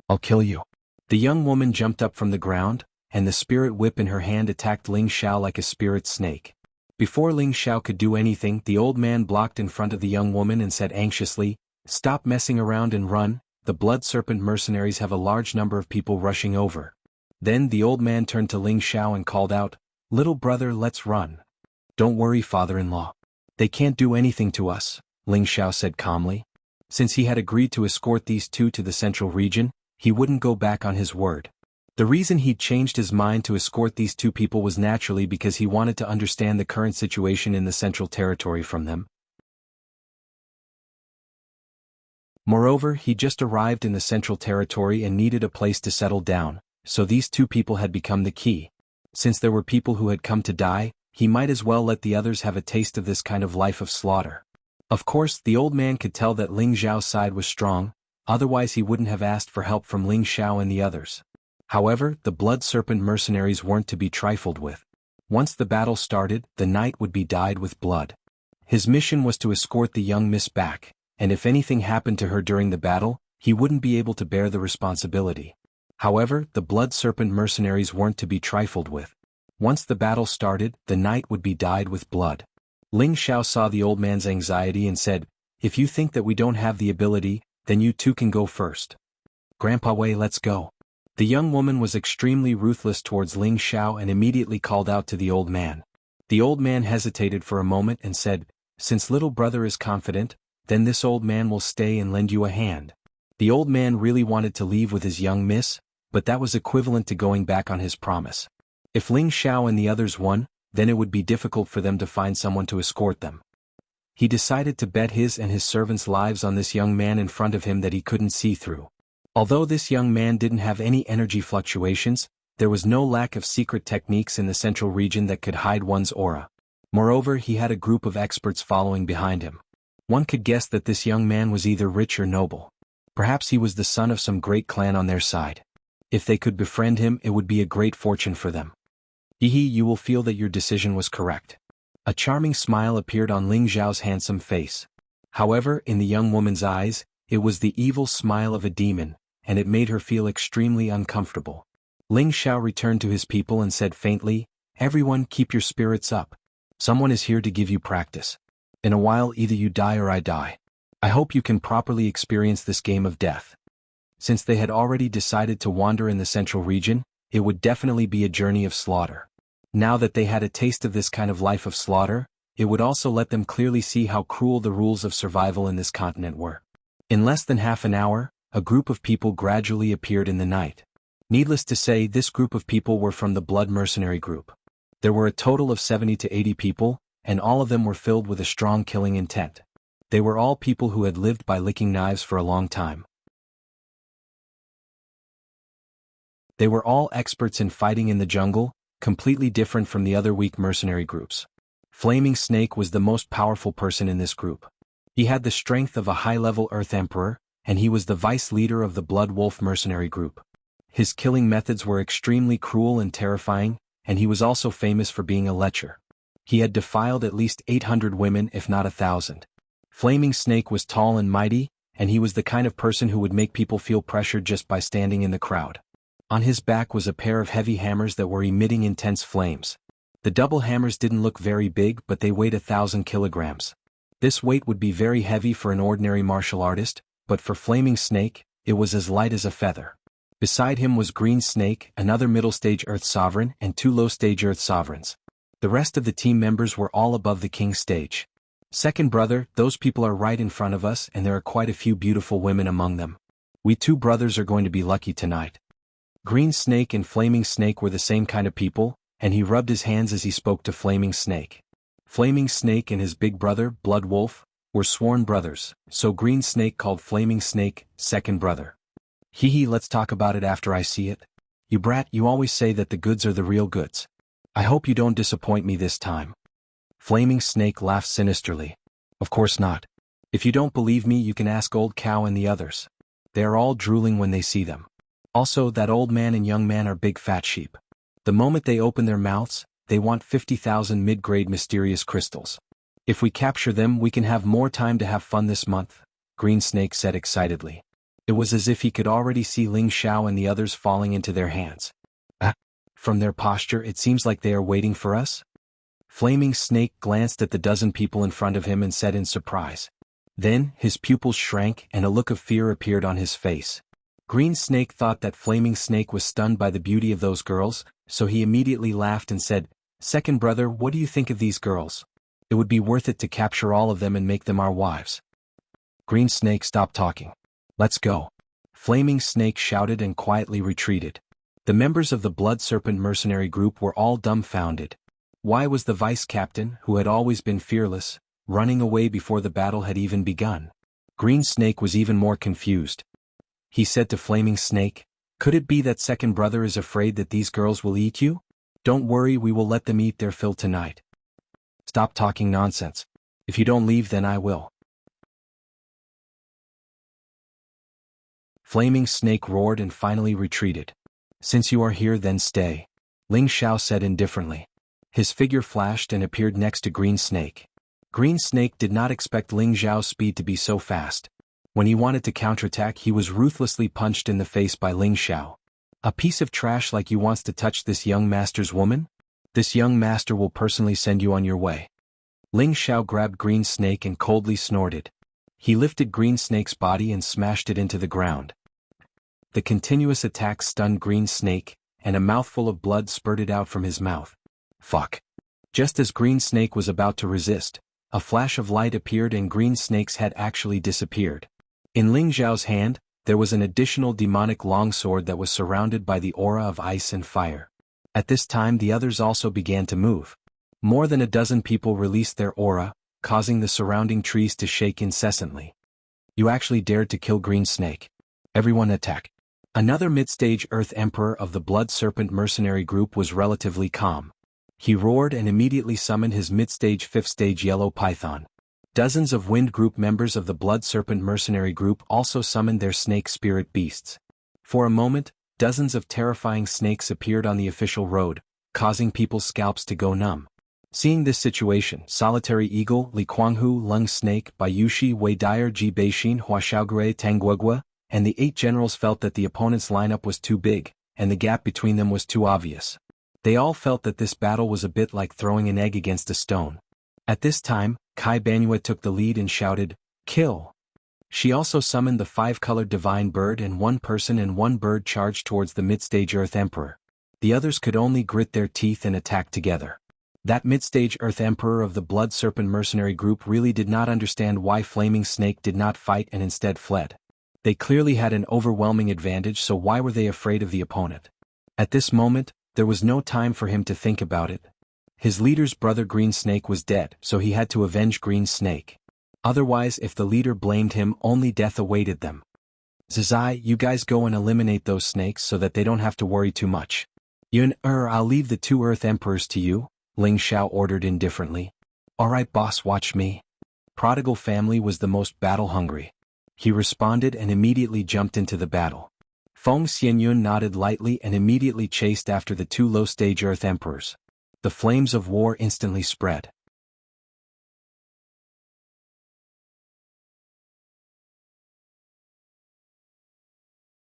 [SPEAKER 1] I'll kill you. The young woman jumped up from the ground, and the spirit whip in her hand attacked Ling Xiao like a spirit snake. Before Ling Xiao could do anything, the old man blocked in front of the young woman and said anxiously, "Stop messing around and run, the blood serpent mercenaries have a large number of people rushing over." Then the old man turned to Ling Xiao and called out, "Little brother, let's run." "Don't worry, father-in-law. They can't do anything to us," Ling Xiao said calmly. Since he had agreed to escort these two to the central region, he wouldn't go back on his word. The reason he'd changed his mind to escort these two people was naturally because he wanted to understand the current situation in the central territory from them. Moreover, he just arrived in the central territory and needed a place to settle down, so these two people had become the key. Since there were people who had come to die, he might as well let the others have a taste of this kind of life of slaughter. Of course, the old man could tell that Ling Xiao's side was strong, otherwise he wouldn't have asked for help from Ling Xiao and the others. However, the blood serpent mercenaries weren't to be trifled with. Once the battle started, the night would be dyed with blood. His mission was to escort the young miss back, and if anything happened to her during the battle, he wouldn't be able to bear the responsibility. However, the blood serpent mercenaries weren't to be trifled with. Once the battle started, the night would be dyed with blood. Ling Xiao saw the old man's anxiety and said, "If you think that we don't have the ability, then you two can go first. Grandpa Wei, let's go." The young woman was extremely ruthless towards Ling Xiao and immediately called out to the old man. The old man hesitated for a moment and said, "Since little brother is confident, then this old man will stay and lend you a hand." The old man really wanted to leave with his young miss, but that was equivalent to going back on his promise. If Ling Xiao and the others won, then it would be difficult for them to find someone to escort them. He decided to bet his and his servants' lives on this young man in front of him that he couldn't see through. Although this young man didn't have any energy fluctuations, there was no lack of secret techniques in the central region that could hide one's aura. Moreover, he had a group of experts following behind him. One could guess that this young man was either rich or noble. Perhaps he was the son of some great clan on their side. If they could befriend him, it would be a great fortune for them. You will feel that your decision was correct. A charming smile appeared on Ling Xiao's handsome face. However, in the young woman's eyes, it was the evil smile of a demon, and it made her feel extremely uncomfortable. Ling Xiao returned to his people and said faintly, "Everyone, keep your spirits up. Someone is here to give you practice. In a while either you die or I die. I hope you can properly experience this game of death." Since they had already decided to wander in the central region, it would definitely be a journey of slaughter. Now that they had a taste of this kind of life of slaughter, it would also let them clearly see how cruel the rules of survival in this continent were. In less than half an hour, a group of people gradually appeared in the night. Needless to say, this group of people were from the blood mercenary group. There were a total of 70 to 80 people, and all of them were filled with a strong killing intent. They were all people who had lived by licking knives for a long time. They were all experts in fighting in the jungle, completely different from the other weak mercenary groups. Flaming Snake was the most powerful person in this group. He had the strength of a high-level Earth Emperor, and he was the vice leader of the Blood Wolf mercenary group. His killing methods were extremely cruel and terrifying, and he was also famous for being a lecher. He had defiled at least 800 women if not 1,000. Flaming Snake was tall and mighty, and he was the kind of person who would make people feel pressured just by standing in the crowd. On his back was a pair of heavy hammers that were emitting intense flames. The double hammers didn't look very big, but they weighed 1,000 kilograms. This weight would be very heavy for an ordinary martial artist, but for Flaming Snake, it was as light as a feather. Beside him was Green Snake, another middle-stage Earth Sovereign, and 2 low-stage Earth Sovereigns. The rest of the team members were all above the King stage. "Second brother, those people are right in front of us and there are quite a few beautiful women among them. We 2 brothers are going to be lucky tonight." Green Snake and Flaming Snake were the same kind of people, and he rubbed his hands as he spoke to Flaming Snake. Flaming Snake and his big brother, Blood Wolf, were sworn brothers, so Green Snake called Flaming Snake second brother. Let's talk about it after I see it. You brat, you always say that the goods are the real goods. I hope you don't disappoint me this time." Flaming Snake laughed sinisterly. "Of course not. If you don't believe me, you can ask Old Cow and the others. They are all drooling when they see them. Also, that old man and young man are big fat sheep. The moment they open their mouths, they want 50,000 mid-grade mysterious crystals. If we capture them, we can have more time to have fun this month, Green Snake said excitedly. It was as if he could already see Ling Xiao and the others falling into their hands. From their posture, it seems like they are waiting for us? Flaming Snake glanced at the dozen people in front of him and said in surprise. Then, his pupils shrank and a look of fear appeared on his face. Green Snake thought that Flaming Snake was stunned by the beauty of those girls, so he immediately laughed and said, "Second brother, what do you think of these girls? It would be worth it to capture all of them and make them our wives." Green Snake stopped talking. "Let's go." Flaming Snake shouted and quietly retreated. The members of the Blood Serpent mercenary group were all dumbfounded. Why was the vice captain, who had always been fearless, running away before the battle had even begun? Green Snake was even more confused. He said to Flaming Snake, "Could it be that second brother is afraid that these girls will eat you? Don't worry, we will let them eat their fill tonight." "Stop talking nonsense. If you don't leave, then I will." Flaming Snake roared and finally retreated. "Since you are here, then stay," Ling Xiao said indifferently. His figure flashed and appeared next to Green Snake. Green Snake did not expect Ling Xiao's speed to be so fast. When he wanted to counterattack, he was ruthlessly punched in the face by Ling Xiao. "A piece of trash like you wants to touch this young master's woman? This young master will personally send you on your way." Ling Xiao grabbed Green Snake and coldly snorted. He lifted Green Snake's body and smashed it into the ground. The continuous attack stunned Green Snake, and a mouthful of blood spurted out from his mouth. Fuck. Just as Green Snake was about to resist, a flash of light appeared and Green Snake's head actually disappeared. In Ling Xiao's hand, there was an additional demonic longsword that was surrounded by the aura of ice and fire. At this time, the others also began to move. More than a dozen people released their aura, causing the surrounding trees to shake incessantly. "You actually dared to kill Green Snake. Everyone attack." Another mid-stage Earth Emperor of the Blood Serpent mercenary group was relatively calm. He roared and immediately summoned his mid-stage 5th stage Yellow Python. Dozens of Wind Group members of the Blood Serpent mercenary group also summoned their snake spirit beasts. For a moment, dozens of terrifying snakes appeared on the official road, causing people's scalps to go numb. Seeing this situation, Solitary Eagle, Li Kuanghu, Lung Snake, Bayushi, Wei Dyer, Ji Beixin, Hua Xiaogui, Tangguogua, and the 8 generals felt that the opponent's lineup was too big, and the gap between them was too obvious. They all felt that this battle was a bit like throwing an egg against a stone. At this time, Kai Banyue took the lead and shouted, "Kill!" She also summoned the 5-colored Divine Bird, and one person and one bird charged towards the mid-stage Earth Emperor. The others could only grit their teeth and attack together. That mid-stage Earth Emperor of the Blood Serpent mercenary group really did not understand why Flaming Snake did not fight and instead fled. They clearly had an overwhelming advantage, so why were they afraid of the opponent? At this moment, there was no time for him to think about it. His leader's brother Green Snake was dead, so he had to avenge Green Snake. Otherwise, if the leader blamed him, only death awaited them. "Zizai, you guys go and eliminate those snakes so that they don't have to worry too much." I'll leave the 2 Earth Emperors to you," Ling Xiao ordered indifferently. "Alright boss, watch me." Prodigal Family was the most battle-hungry. He responded and immediately jumped into the battle. Feng Xianyun nodded lightly and immediately chased after the 2 low-stage Earth Emperors. The flames of war instantly spread.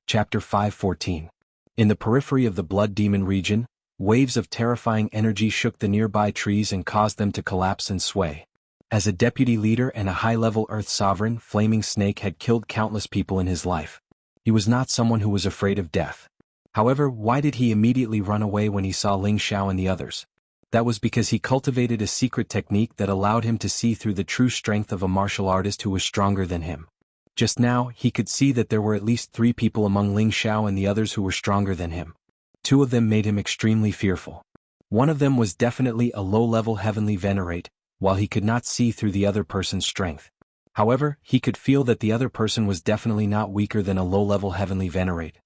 [SPEAKER 1] Chapter 5:14. In the periphery of the Blood Demon region, waves of terrifying energy shook the nearby trees and caused them to collapse and sway. As a deputy leader and a high-level Earth Sovereign, Flaming Snake had killed countless people in his life. He was not someone who was afraid of death. However, why did he immediately run away when he saw Ling Xiao and the others? That was because he cultivated a secret technique that allowed him to see through the true strength of a martial artist who was stronger than him. Just now, he could see that there were at least 3 people among Ling Xiao and the others who were stronger than him. 2 of them made him extremely fearful. One of them was definitely a low-level heavenly venerate, while he could not see through the other person's strength. However, he could feel that the other person was definitely not weaker than a low-level heavenly venerate.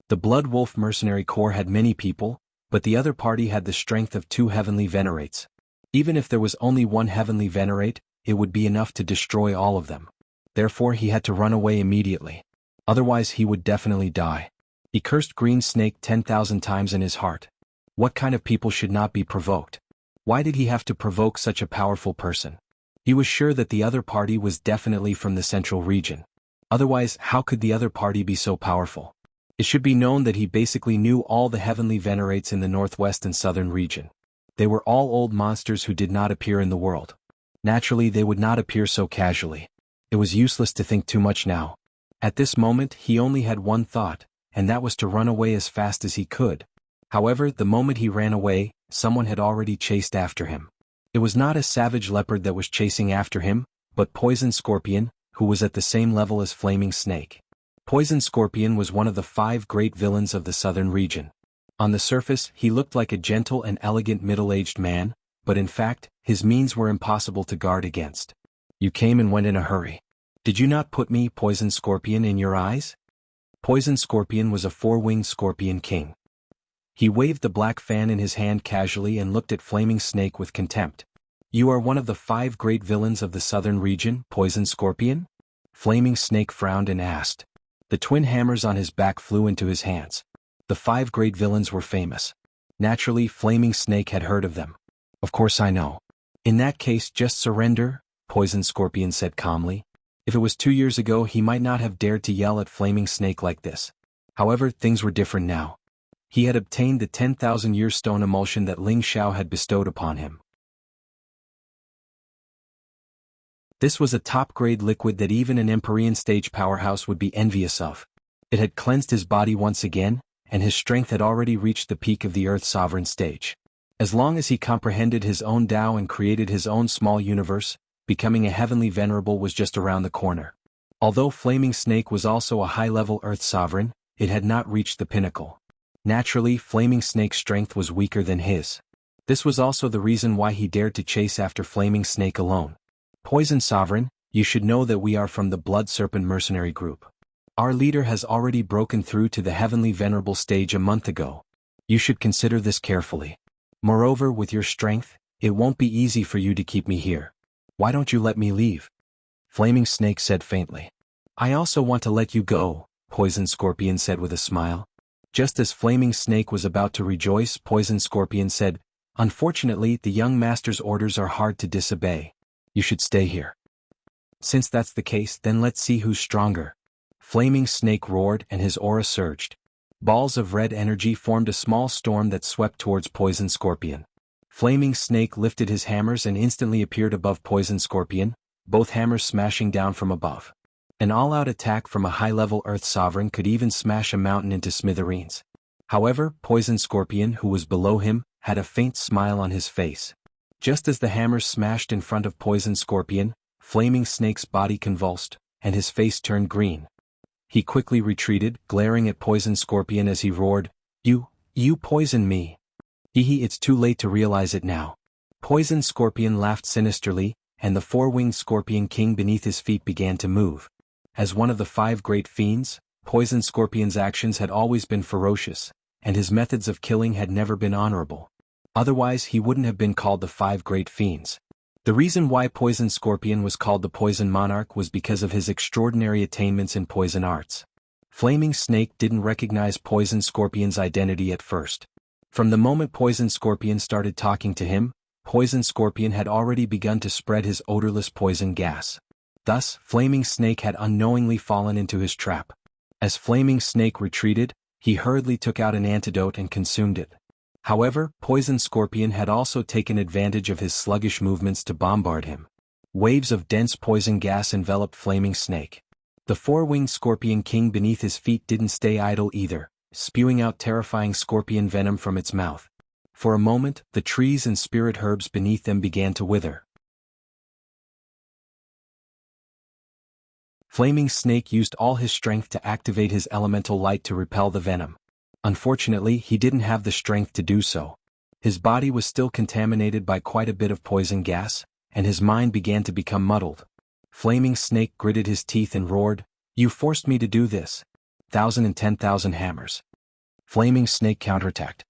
[SPEAKER 1] The Blood Wolf mercenary corps had many people, but the other party had the strength of 2 heavenly venerates. Even if there was only 1 heavenly venerate, it would be enough to destroy all of them. Therefore he had to run away immediately. Otherwise he would definitely die. He cursed Green Snake 10,000 times in his heart. What kind of people should not be provoked? Why did he have to provoke such a powerful person? He was sure that the other party was definitely from the central region. Otherwise, how could the other party be so powerful? It should be known that he basically knew all the heavenly venerates in the northwest and southern region. They were all old monsters who did not appear in the world. Naturally, they would not appear so casually. It was useless to think too much now. At this moment, he only had one thought, and that was to run away as fast as he could. However, the moment he ran away, someone had already chased after him. It was not a savage leopard that was chasing after him, but Poison Scorpion, who was at the same level as Flaming Snake. Poison Scorpion was one of the 5 great villains of the southern region. On the surface, he looked like a gentle and elegant middle-aged man, but in fact, his means were impossible to guard against. You came and went in a hurry. Did you not put me, Poison Scorpion, in your eyes? Poison Scorpion was a 4-winged scorpion king. He waved the black fan in his hand casually and looked at Flaming Snake with contempt. You are one of the 5 great villains of the southern region, Poison Scorpion? Flaming Snake frowned and asked. The twin hammers on his back flew into his hands. The 5 great villains were famous. Naturally, Flaming Snake had heard of them. Of course I know. In that case, just surrender, Poison Scorpion said calmly. If it was 2 years ago, he might not have dared to yell at Flaming Snake like this. However, things were different now. He had obtained the 10,000-year stone emulsion that Ling Xiao had bestowed upon him. This was a top-grade liquid that even an Empyrean stage powerhouse would be envious of. It had cleansed his body once again, and his strength had already reached the peak of the Earth Sovereign stage. As long as he comprehended his own Tao and created his own small universe, becoming a heavenly venerable was just around the corner. Although Flaming Snake was also a high-level Earth Sovereign, it had not reached the pinnacle. Naturally, Flaming Snake's strength was weaker than his. This was also the reason why he dared to chase after Flaming Snake alone. Poison Sovereign, you should know that we are from the Blood Serpent mercenary group. Our leader has already broken through to the Heavenly Venerable stage a month ago. You should consider this carefully. Moreover, with your strength, it won't be easy for you to keep me here. Why don't you let me leave? Flaming Snake said faintly. I also want to let you go, Poison Scorpion said with a smile. Just as Flaming Snake was about to rejoice, Poison Scorpion said, Unfortunately, the young master's orders are hard to disobey. You should stay here. Since that's the case, then let's see who's stronger. Flaming Snake roared and his aura surged. Balls of red energy formed a small storm that swept towards Poison Scorpion. Flaming Snake lifted his hammers and instantly appeared above Poison Scorpion, both hammers smashing down from above. An all-out attack from a high-level Earth Sovereign could even smash a mountain into smithereens. However, Poison Scorpion, who was below him, had a faint smile on his face. Just as the hammers smashed in front of Poison Scorpion, Flaming Snake's body convulsed, and his face turned green. He quickly retreated, glaring at Poison Scorpion as he roared, You poison me. It's too late to realize it now. Poison Scorpion laughed sinisterly, and the 4-winged Scorpion King beneath his feet began to move. As one of the 5 great fiends, Poison Scorpion's actions had always been ferocious, and his methods of killing had never been honorable. Otherwise he wouldn't have been called the 5 great fiends. The reason why Poison Scorpion was called the Poison Monarch was because of his extraordinary attainments in poison arts. Flaming Snake didn't recognize Poison Scorpion's identity at first. From the moment Poison Scorpion started talking to him, Poison Scorpion had already begun to spread his odorless poison gas. Thus, Flaming Snake had unknowingly fallen into his trap. As Flaming Snake retreated, he hurriedly took out an antidote and consumed it. However, Poison Scorpion had also taken advantage of his sluggish movements to bombard him. Waves of dense poison gas enveloped Flaming Snake. The 4-winged Scorpion King beneath his feet didn't stay idle either, spewing out terrifying scorpion venom from its mouth. For a moment, the trees and spirit herbs beneath them began to wither. Flaming Snake used all his strength to activate his elemental light to repel the venom. Unfortunately, he didn't have the strength to do so. His body was still contaminated by quite a bit of poison gas, and his mind began to become muddled. Flaming Snake gritted his teeth and roared, You forced me to do this. 10,000 hammers. Flaming Snake counterattacked.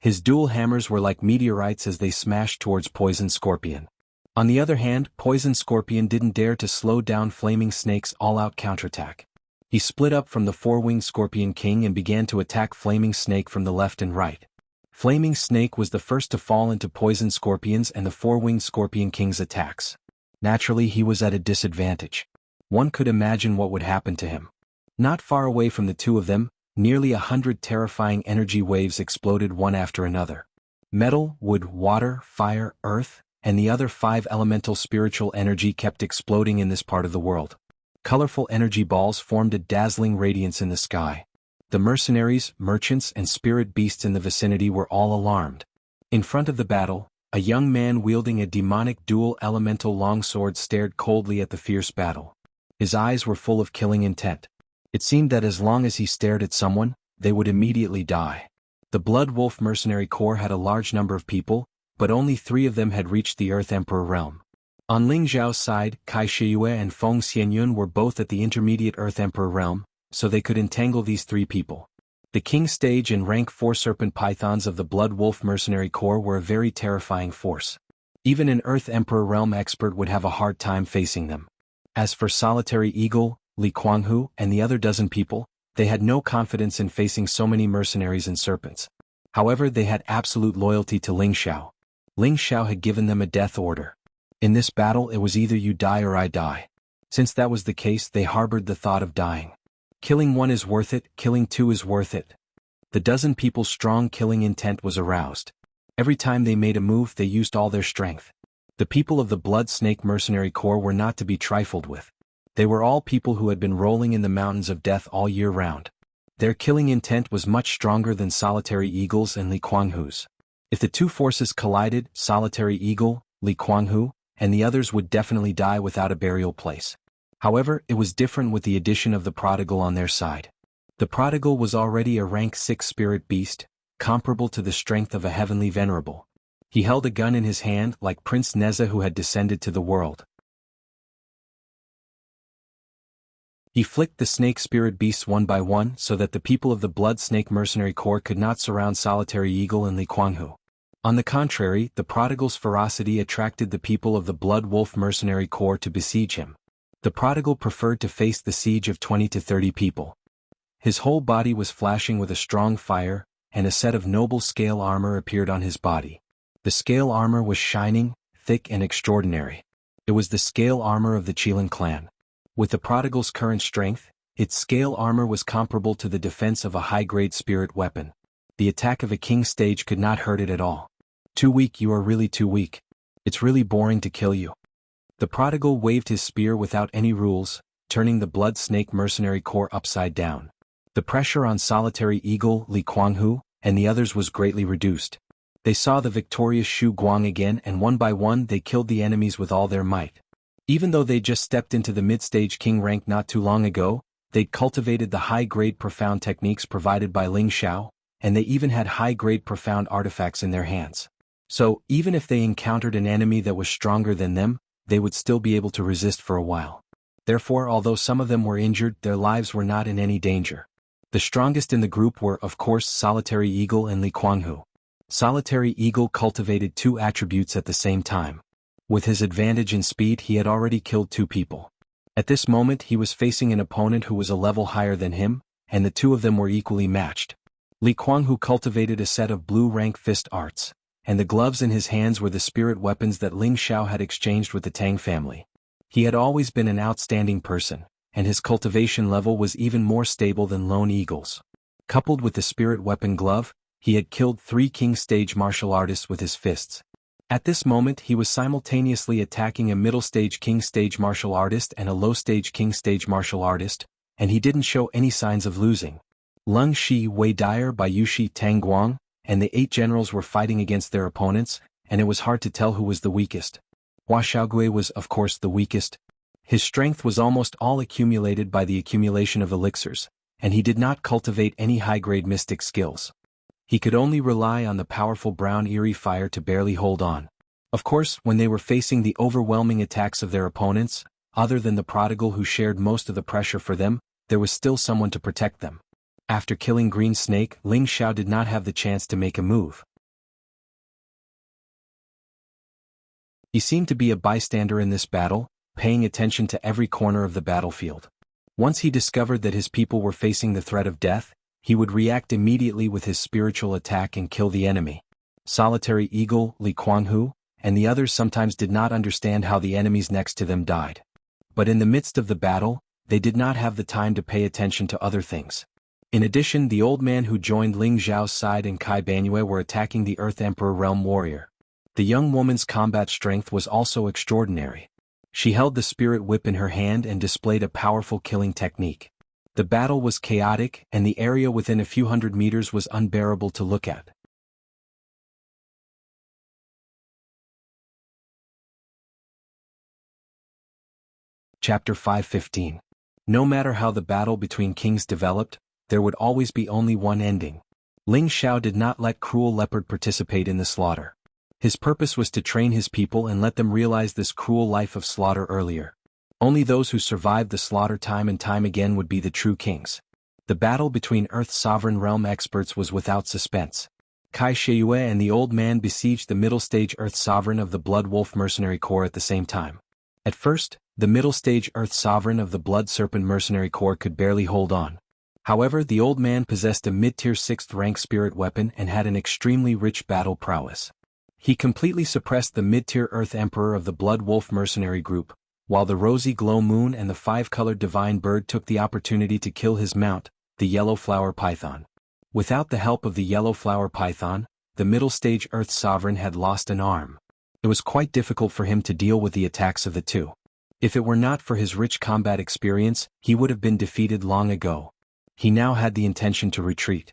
[SPEAKER 1] His dual hammers were like meteorites as they smashed towards Poison Scorpion. On the other hand, Poison Scorpion didn't dare to slow down Flaming Snake's all-out counterattack. He split up from the four-winged Scorpion King and began to attack Flaming Snake from the left and right. Flaming Snake was the first to fall into Poison Scorpion's and the four-winged Scorpion King's attacks. Naturally, he was at a disadvantage. One could imagine what would happen to him. Not far away from the two of them, nearly 100 terrifying energy waves exploded one after another. Metal, wood, water, fire, earth, and the other 5 elemental spiritual energy kept exploding in this part of the world. Colorful energy balls formed a dazzling radiance in the sky. The mercenaries, merchants, and spirit beasts in the vicinity were all alarmed. In front of the battle, a young man wielding a demonic dual elemental longsword stared coldly at the fierce battle. His eyes were full of killing intent. It seemed that as long as he stared at someone, they would immediately die. The Blood Wolf Mercenary Corps had a large number of people, but only 3 of them had reached the Earth Emperor realm. On Ling Zhao's side, Kai Shiyue and Feng Xianyun were both at the intermediate Earth Emperor realm, so they could entangle these 3 people. The King Stage and Rank 4 Serpent Pythons of the Blood Wolf Mercenary Corps were a very terrifying force. Even an Earth Emperor realm expert would have a hard time facing them. As for Solitary Eagle, Li Kuanghu, and the other dozen people, they had no confidence in facing so many mercenaries and serpents. However, they had absolute loyalty to Ling Xiao. Ling Xiao had given them a death order. In this battle it was either you die or I die. Since that was the case, they harbored the thought of dying. Killing 1 is worth it, killing 2 is worth it. The dozen people's strong killing intent was aroused. Every time they made a move they used all their strength. The people of the Blood Snake Mercenary Corps were not to be trifled with. They were all people who had been rolling in the mountains of death all year round. Their killing intent was much stronger than Solitary Eagle's and Li Kuanghu's. If the 2 forces collided, Solitary Eagle, Li Kuanghu, and the others would definitely die without a burial place. However, it was different with the addition of the Prodigal on their side. The Prodigal was already a rank 6 spirit beast, comparable to the strength of a heavenly venerable. He held a gun in his hand like Prince Neza who had descended to the world. He flicked the snake spirit beasts one by one so that the people of the Blood Snake Mercenary Corps could not surround Solitary Eagle and Li Kuanghu. On the contrary, the Prodigal's ferocity attracted the people of the Blood Wolf Mercenary Corps to besiege him. The Prodigal preferred to face the siege of 20 to 30 people. His whole body was flashing with a strong fire, and a set of noble scale armor appeared on his body. The scale armor was shining, thick and extraordinary. It was the scale armor of the Qilin clan. With the Prodigal's current strength, its scale armor was comparable to the defense of a high-grade spirit weapon. The attack of a King Stage could not hurt it at all. Too weak, you are really too weak. It's really boring to kill you. The Prodigal waved his spear without any rules, turning the Blood Snake Mercenary Corps upside down. The pressure on Solitary Eagle, Li Kuanghu, and the others was greatly reduced. They saw the victorious Shu Guang again and one by one they killed the enemies with all their might. Even though they just stepped into the mid-stage king rank not too long ago, they cultivated the high-grade profound techniques provided by Ling Xiao, and they even had high-grade profound artifacts in their hands. So, even if they encountered an enemy that was stronger than them, they would still be able to resist for a while. Therefore, although some of them were injured, their lives were not in any danger. The strongest in the group were, of course, Solitary Eagle and Li Kuanghu. Solitary Eagle cultivated 2 attributes at the same time. With his advantage in speed, he had already killed 2 people. At this moment, he was facing an opponent who was a level higher than him, and the 2 of them were equally matched. Li Kuanghu cultivated a set of blue rank fist arts, and the gloves in his hands were the spirit weapons that Ling Xiao had exchanged with the Tang family. He had always been an outstanding person, and his cultivation level was even more stable than Lone Eagle's. Coupled with the spirit weapon glove, he had killed 3 King Stage martial artists with his fists. At this moment he was simultaneously attacking a middle stage King Stage martial artist and a low stage King Stage martial artist, and he didn't show any signs of losing. Lung Shi, Wei Dyer, Bayushi, Tang Guang, and the 8 generals were fighting against their opponents, and it was hard to tell who was the weakest. Hua Xiaogui was, of course, the weakest. His strength was almost all accumulated by the accumulation of elixirs, and he did not cultivate any high-grade mystic skills. He could only rely on the powerful brown eerie fire to barely hold on. Of course, when they were facing the overwhelming attacks of their opponents, other than the Prodigal who shared most of the pressure for them, there was still someone to protect them. After killing Green Snake, Ling Xiao did not have the chance to make a move. He seemed to be a bystander in this battle, paying attention to every corner of the battlefield. Once he discovered that his people were facing the threat of death, he would react immediately with his spiritual attack and kill the enemy. Solitary Eagle, Li Kuanghu, and the others sometimes did not understand how the enemies next to them died. But in the midst of the battle, they did not have the time to pay attention to other things. In addition, the old man who joined Ling Zhao's side and Kai Banyue were attacking the Earth Emperor Realm Warrior. The young woman's combat strength was also extraordinary. She held the spirit whip in her hand and displayed a powerful killing technique. The battle was chaotic, and the area within a few hundred meters was unbearable to look at. Chapter 5:15. No matter how the battle between kings developed, there would always be only one ending. Ling Xiao did not let Cruel Leopard participate in the slaughter. His purpose was to train his people and let them realize this cruel life of slaughter earlier. Only those who survived the slaughter time and time again would be the true kings. The battle between Earth's sovereign realm experts was without suspense. Kai Shiyue and the old man besieged the middle stage Earth sovereign of the Blood Wolf Mercenary Corps at the same time. At first, the middle stage Earth sovereign of the Blood Serpent Mercenary Corps could barely hold on. However, the old man possessed a mid-tier 6th rank spirit weapon and had an extremely rich battle prowess. He completely suppressed the mid-tier Earth Emperor of the Blood Wolf Mercenary Group, while the Rosy Glow Moon and the 5-colored Divine Bird took the opportunity to kill his mount, the Yellow Flower Python. Without the help of the Yellow Flower Python, the middle stage Earth Sovereign had lost an arm. It was quite difficult for him to deal with the attacks of the two. If it were not for his rich combat experience, he would have been defeated long ago. He now had the intention to retreat.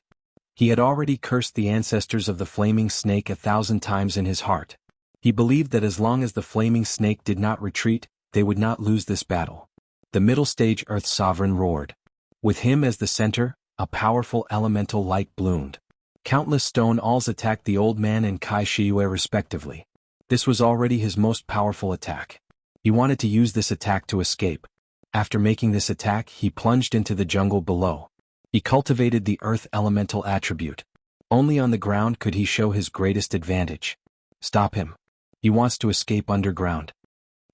[SPEAKER 1] He had already cursed the ancestors of the Flaming Snake 1,000 times in his heart. He believed that as long as the Flaming Snake did not retreat, they would not lose this battle. The middle stage Earth Sovereign roared. With him as the center, a powerful elemental light bloomed. Countless stone alls attacked the old man and Kai Shiyue respectively. This was already his most powerful attack. He wanted to use this attack to escape. After making this attack, he plunged into the jungle below. He cultivated the earth elemental attribute. Only on the ground could he show his greatest advantage. Stop him. He wants to escape underground.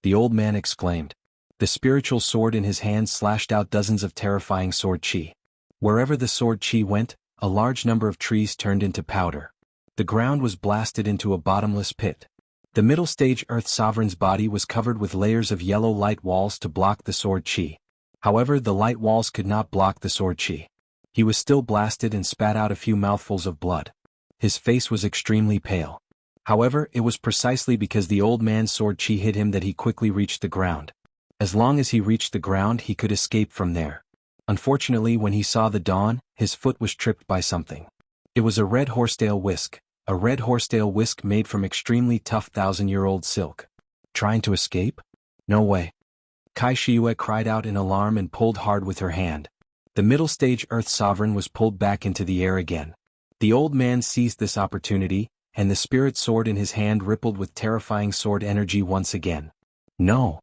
[SPEAKER 1] The old man exclaimed. The spiritual sword in his hand slashed out dozens of terrifying sword chi. Wherever the sword chi went, a large number of trees turned into powder. The ground was blasted into a bottomless pit. The middle stage Earth Sovereign's body was covered with layers of yellow light walls to block the sword chi. However, the light walls could not block the sword chi. He was still blasted and spat out a few mouthfuls of blood. His face was extremely pale. However, it was precisely because the old man's sword chi hit him that he quickly reached the ground. As long as he reached the ground, he could escape from there. Unfortunately, when he saw the dawn, his foot was tripped by something. It was a red horsetail whisk. A red horsetail whisk made from extremely tough 1,000-year-old silk. Trying to escape? No way. Kai Shiyue cried out in alarm and pulled hard with her hand. The middle stage Earth Sovereign was pulled back into the air again. The old man seized this opportunity, and the spirit sword in his hand rippled with terrifying sword energy once again. No!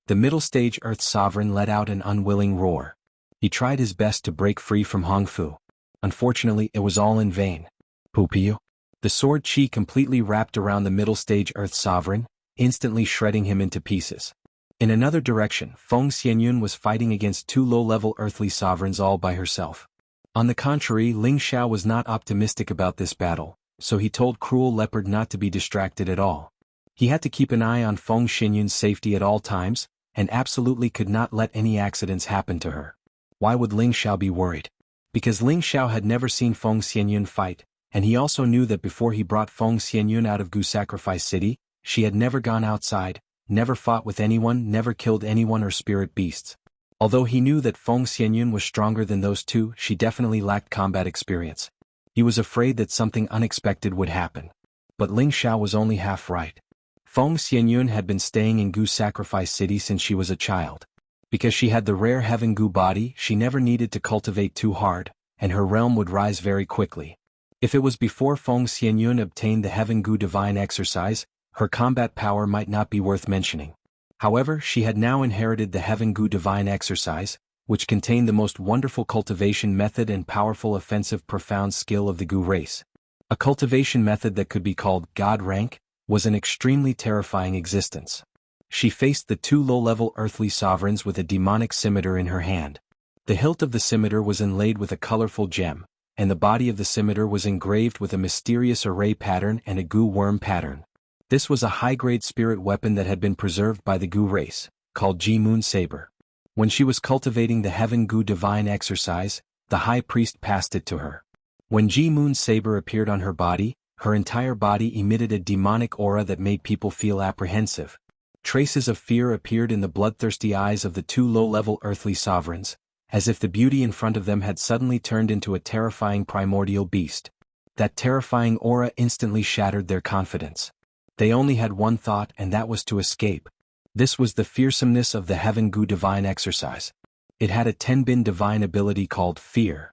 [SPEAKER 1] The middle stage Earth Sovereign let out an unwilling roar. He tried his best to break free from Hongfu. Unfortunately, it was all in vain. Pupiu. The sword chi completely wrapped around the middle stage Earth Sovereign, instantly shredding him into pieces. In another direction, Feng Xianyun was fighting against two low-level earthly sovereigns all by herself. On the contrary, Ling Xiao was not optimistic about this battle, so he told Cruel Leopard not to be distracted at all. He had to keep an eye on Feng Xianyun's safety at all times, and absolutely could not let any accidents happen to her. Why would Ling Xiao be worried? Because Ling Xiao had never seen Feng Xianyun fight, and he also knew that before he brought Feng Xianyun out of Gu Sacrifice City, she had never gone outside, never fought with anyone, never killed anyone or spirit beasts. Although he knew that Feng Xianyun was stronger than those two, she definitely lacked combat experience. He was afraid that something unexpected would happen. But Ling Xiao was only half right. Feng Xianyun had been staying in Gu Sacrifice City since she was a child. Because she had the rare Heaven Gu body, she never needed to cultivate too hard, and her realm would rise very quickly. If it was before Feng Xianyun obtained the Heaven Gu divine exercise, her combat power might not be worth mentioning. However, she had now inherited the Heaven Gu divine exercise, which contained the most wonderful cultivation method and powerful offensive profound skill of the Gu race. A cultivation method that could be called God rank was an extremely terrifying existence. She faced the two low-level earthly sovereigns with a demonic scimitar in her hand. The hilt of the scimitar was inlaid with a colorful gem, and the body of the scimitar was engraved with a mysterious array pattern and a goo worm pattern. This was a high-grade spirit weapon that had been preserved by the goo race, called Ji Moon Saber. When she was cultivating the Heaven Goo divine exercise, the high priest passed it to her. When Ji Moon's saber appeared on her entire body emitted a demonic aura that made people feel apprehensive. Traces of fear appeared in the bloodthirsty eyes of the two low-level earthly sovereigns, as if the beauty in front of them had suddenly turned into a terrifying primordial beast. That terrifying aura instantly shattered their confidence. They only had one thought, and that was to escape. This was the fearsomeness of the Heaven Goo divine exercise. It had a Tenbin divine ability called Fear.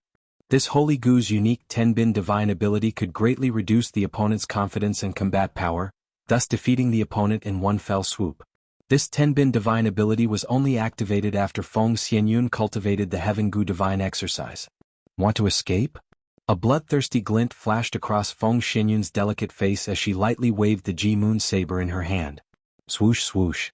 [SPEAKER 1] This Holy Goo's unique Tenbin divine ability could greatly reduce the opponent's confidence and combat power, thus defeating the opponent in one fell swoop. This Tenbin divine ability was only activated after Feng Xianyun cultivated the Heaven Goo divine exercise. Want to escape? A bloodthirsty glint flashed across Feng Xianyun's delicate face as she lightly waved the Ji Moon saber in her hand. Swoosh swoosh.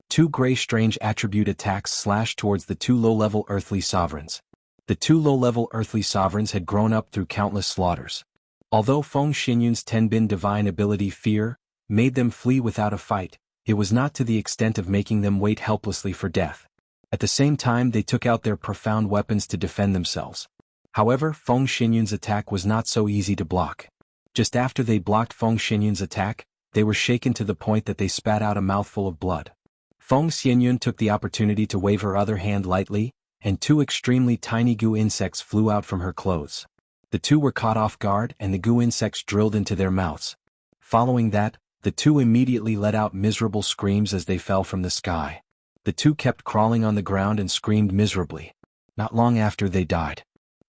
[SPEAKER 1] Two gray strange attribute attacks slashed towards the two low-level earthly sovereigns. The two low-level earthly sovereigns had grown up through countless slaughters. Although Feng Xianyun's Tenbin divine ability Fear made them flee without a fight, it was not to the extent of making them wait helplessly for death. At the same time they took out their profound weapons to defend themselves. However, Feng Xianyun's attack was not so easy to block. Just after they blocked Feng Xianyun's attack, they were shaken to the point that they spat out a mouthful of blood. Feng Xianyun took the opportunity to wave her other hand lightly, and two extremely tiny goo insects flew out from her clothes. The two were caught off guard and the goo insects drilled into their mouths. Following that, the two immediately let out miserable screams as they fell from the sky. The two kept crawling on the ground and screamed miserably. Not long after they died.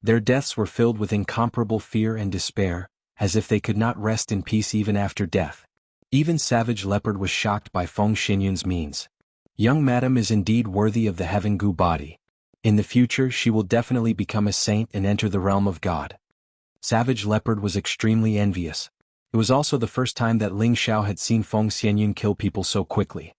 [SPEAKER 1] Their deaths were filled with incomparable fear and despair, as if they could not rest in peace even after death. Even Savage Leopard was shocked by Feng Xianyun's means. Young madam is indeed worthy of the Heaven Goo body. In the future she will definitely become a saint and enter the realm of God. Savage Leopard was extremely envious. It was also the first time that Ling Xiao had seen Feng Xianyun kill people so quickly.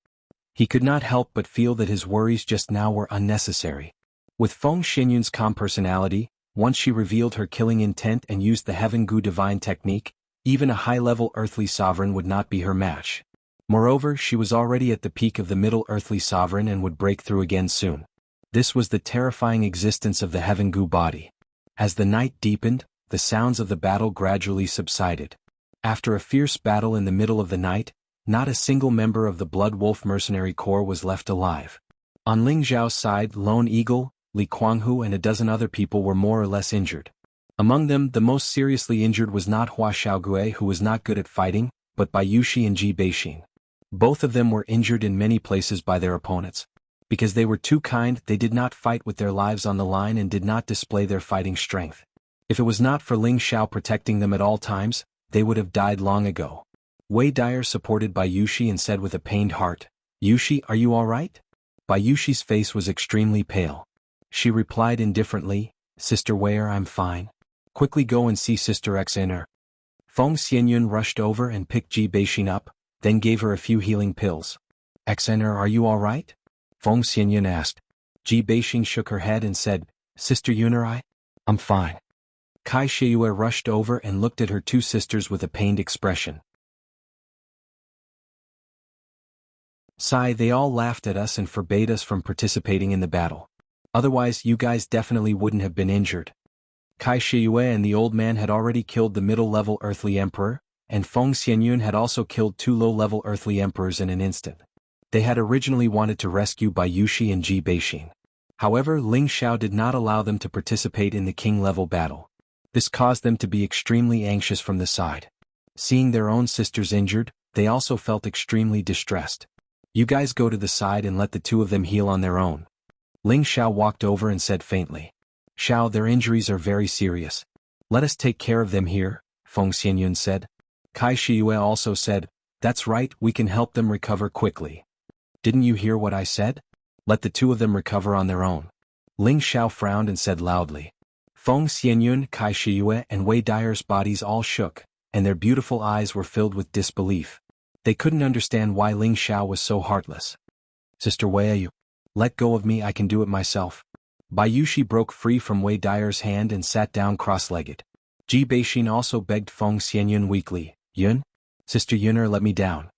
[SPEAKER 1] He could not help but feel that his worries just now were unnecessary. With Feng Xianyun's calm personality, once she revealed her killing intent and used the Heaven Goo divine technique, even a high-level earthly sovereign would not be her match. Moreover, she was already at the peak of the middle earthly sovereign and would break through again soon. This was the terrifying existence of the Heaven Goo body. As the night deepened, the sounds of the battle gradually subsided. After a fierce battle in the middle of the night, not a single member of the Blood Wolf mercenary corps was left alive. On Ling Zhao's side, Lone Eagle, Li Kuanghu and a dozen other people were more or less injured. Among them, the most seriously injured was not Hua Xiaogue, who was not good at fighting, but by Yushi and Ji Beixing. Both of them were injured in many places by their opponents. Because they were too kind, they did not fight with their lives on the line and did not display their fighting strength. If it was not for Ling Xiao protecting them at all times, they would have died long ago. Wei Dyer supported Bai Yushi and said with a pained heart, "Yushi, are you all right?" Bai Yushi's face was extremely pale. She replied indifferently, "Sister Wei, I'm fine. Quickly go and see Sister Xner." Feng Xianyun rushed over and picked Ji Beixing up, then gave her a few healing pills. "Xner, are you all right?" Feng Xianyun asked. Ji Beixing shook her head and said, "Sister Yunerai, I'm fine." Kai Shiyue rushed over and looked at her two sisters with a pained expression. "Sai, they all laughed at us and forbade us from participating in the battle. Otherwise you guys definitely wouldn't have been injured." Kai Shiyue and the old man had already killed the middle-level earthly emperor, and Feng Xianyun had also killed two low-level earthly emperors in an instant. They had originally wanted to rescue Bai Yushi and Ji Beixing. However, Ling Xiao did not allow them to participate in the king-level battle. This caused them to be extremely anxious from the side. Seeing their own sisters injured, they also felt extremely distressed. "You guys go to the side and let the two of them heal on their own." Ling Xiao walked over and said faintly, "Xiao, their injuries are very serious. Let us take care of them here," Feng Xianyun said. Kai Shiyue also said, "That's right, we can help them recover quickly." "Didn't you hear what I said? Let the two of them recover on their own." Ling Xiao frowned and said loudly. Feng Xianyun, Kai Shiyue and Wei Dyer's bodies all shook, and their beautiful eyes were filled with disbelief. They couldn't understand why Ling Xiao was so heartless. Sister Wei, you let go of me, I can do it myself. Bayushi broke free from Wei Dyer's hand and sat down cross-legged. Ji Beixin also begged Feng Xianyun weakly, Yun? Sister Yuner, let me down.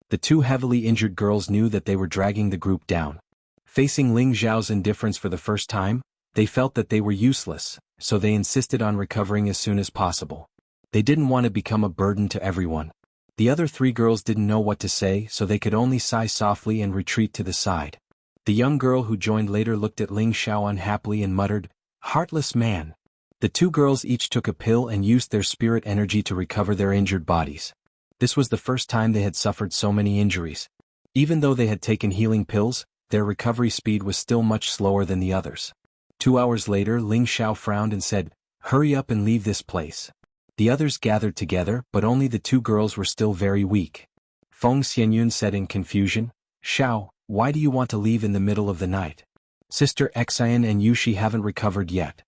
[SPEAKER 1] The two heavily injured girls knew that they were dragging the group down. Facing Ling Xiao's indifference for the first time, they felt that they were useless, so they insisted on recovering as soon as possible. They didn't want to become a burden to everyone. The other three girls didn't know what to say, so they could only sigh softly and retreat to the side. The young girl who joined later looked at Ling Xiao unhappily and muttered, "Heartless man." The two girls each took a pill and used their spirit energy to recover their injured bodies. This was the first time they had suffered so many injuries. Even though they had taken healing pills, their recovery speed was still much slower than the others. 2 hours later, Ling Xiao frowned and said, "Hurry up and leave this place." The others gathered together, but only the two girls were still very weak. Feng Xianyun said in confusion, "Xiao, why do you want to leave in the middle of the night? Sister Xian and Yushi haven't recovered yet.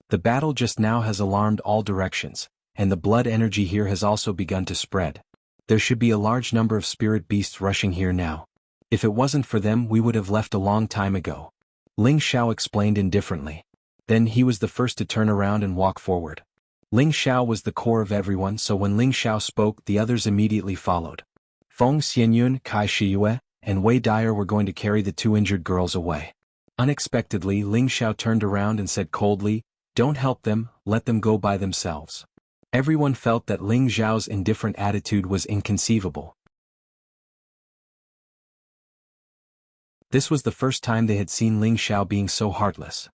[SPEAKER 1] The battle just now has alarmed all directions, and the blood energy here has also begun to spread. There should be a large number of spirit beasts rushing here now. If it wasn't for them, we would have left a long time ago." Ling Xiao explained indifferently. Then he was the first to turn around and walk forward. Ling Xiao was the core of everyone, so when Ling Xiao spoke, the others immediately followed. Feng Xianyun, Kai Shiyue, and Wei Dyer were going to carry the two injured girls away. Unexpectedly, Ling Xiao turned around and said coldly, "Don't help them, let them go by themselves." Everyone felt that Ling Xiao's indifferent attitude was inconceivable. This was the first time they had seen Ling Xiao being so heartless.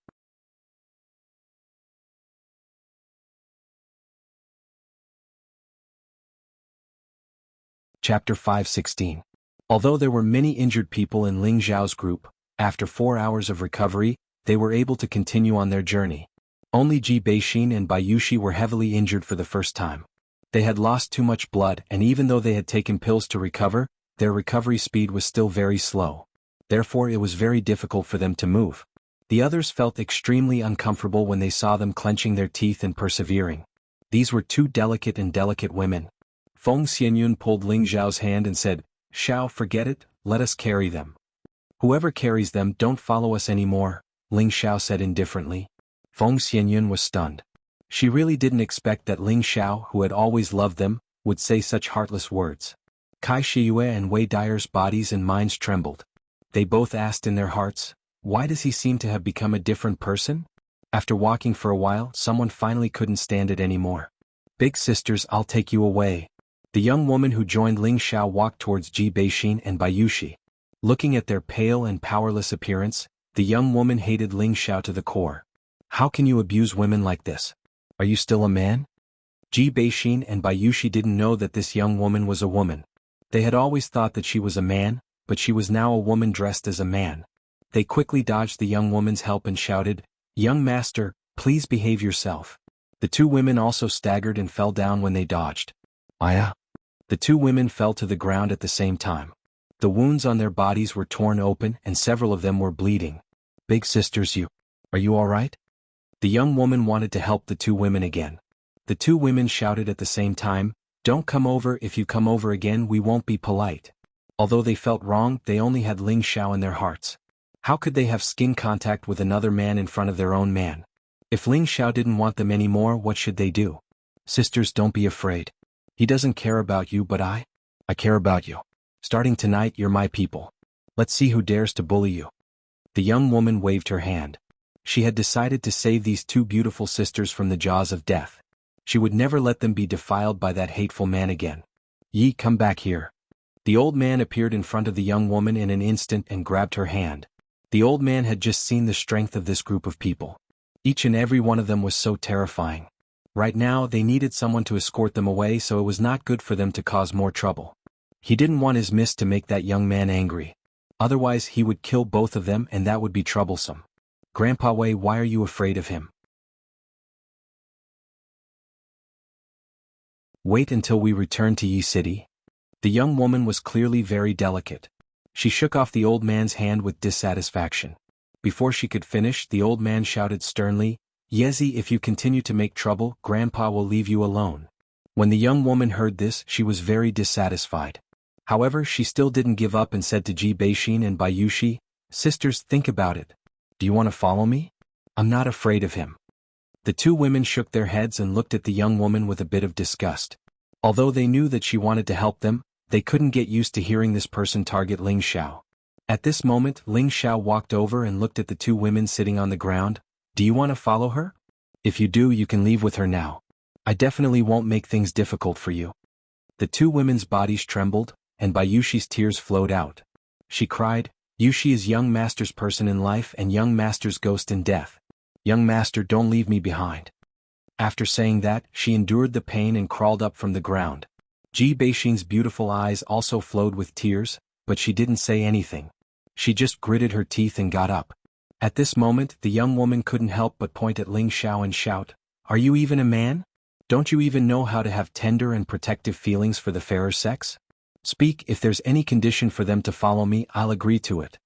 [SPEAKER 1] Chapter 5:16. Although there were many injured people in Ling Xiao's group, after 4 hours of recovery, they were able to continue on their journey. Only Ji Beixin and Bayushi were heavily injured for the first time. They had lost too much blood, and even though they had taken pills to recover, their recovery speed was still very slow. Therefore it was very difficult for them to move. The others felt extremely uncomfortable when they saw them clenching their teeth and persevering. These were two delicate women. Feng Xianyun pulled Ling Xiao's hand and said, "Xiao, forget it, let us carry them." "Whoever carries them, don't follow us anymore," Ling Xiao said indifferently. Feng Xianyun was stunned. She really didn't expect that Ling Xiao, who had always loved them, would say such heartless words. Kai Shiyue and Wei Dyer's bodies and minds trembled. They both asked in their hearts, "Why does he seem to have become a different person?" After walking for a while, someone finally couldn't stand it anymore. "Big sisters, I'll take you away." The young woman who joined Ling Xiao walked towards Ji Beixin and Bayushi. Looking at their pale and powerless appearance, the young woman hated Ling Xiao to the core. "How can you abuse women like this? Are you still a man?" Ji Beixin and Bayushi didn't know that this young woman was a woman. They had always thought that she was a man, but she was now a woman dressed as a man. They quickly dodged the young woman's help and shouted, "Young master, please behave yourself." The two women also staggered and fell down when they dodged. "Aya!" The two women fell to the ground at the same time. The wounds on their bodies were torn open and several of them were bleeding. "Big sisters, are you all right?" The young woman wanted to help the two women again. The two women shouted at the same time, "Don't come over, if you come over again we won't be polite." Although they felt wrong, they only had Ling Xiao in their hearts. How could they have skin contact with another man in front of their own man? If Ling Xiao didn't want them anymore, what should they do? "Sisters, don't be afraid. He doesn't care about you, but I care about you. Starting tonight, you're my people. Let's see who dares to bully you." The young woman waved her hand. She had decided to save these two beautiful sisters from the jaws of death. She would never let them be defiled by that hateful man again. "Yi, come back here." The old man appeared in front of the young woman in an instant and grabbed her hand. The old man had just seen the strength of this group of people. Each and every one of them was so terrifying. Right now they needed someone to escort them away, so it was not good for them to cause more trouble. He didn't want his miss to make that young man angry. Otherwise he would kill both of them and that would be troublesome. "Grandpa Wei, why are you afraid of him? Wait until we return to Yi City." The young woman was clearly very delicate. She shook off the old man's hand with dissatisfaction. Before she could finish, the old man shouted sternly, Yezi, if you continue to make trouble, Grandpa will leave you alone. When the young woman heard this, she was very dissatisfied. However, she still didn't give up and said to Ji Beishin and Bayushi, "Sisters, think about it. Do you want to follow me? I'm not afraid of him." The two women shook their heads and looked at the young woman with a bit of disgust. Although they knew that she wanted to help them, they couldn't get used to hearing this person target Ling Xiao. At this moment, Ling Xiao walked over and looked at the two women sitting on the ground. "Do you want to follow her? If you do, you can leave with her now. I definitely won't make things difficult for you." The two women's bodies trembled, and Bayushi's tears flowed out. She cried, "Yushi is young master's person in life and young master's ghost in death. Young master, don't leave me behind." After saying that, she endured the pain and crawled up from the ground. Ji Beishin's beautiful eyes also flowed with tears, but she didn't say anything. She just gritted her teeth and got up. At this moment, the young woman couldn't help but point at Ling Xiao and shout, "Are you even a man? Don't you even know how to have tender and protective feelings for the fairer sex? Speak, if there's any condition for them to follow me, I'll agree to it."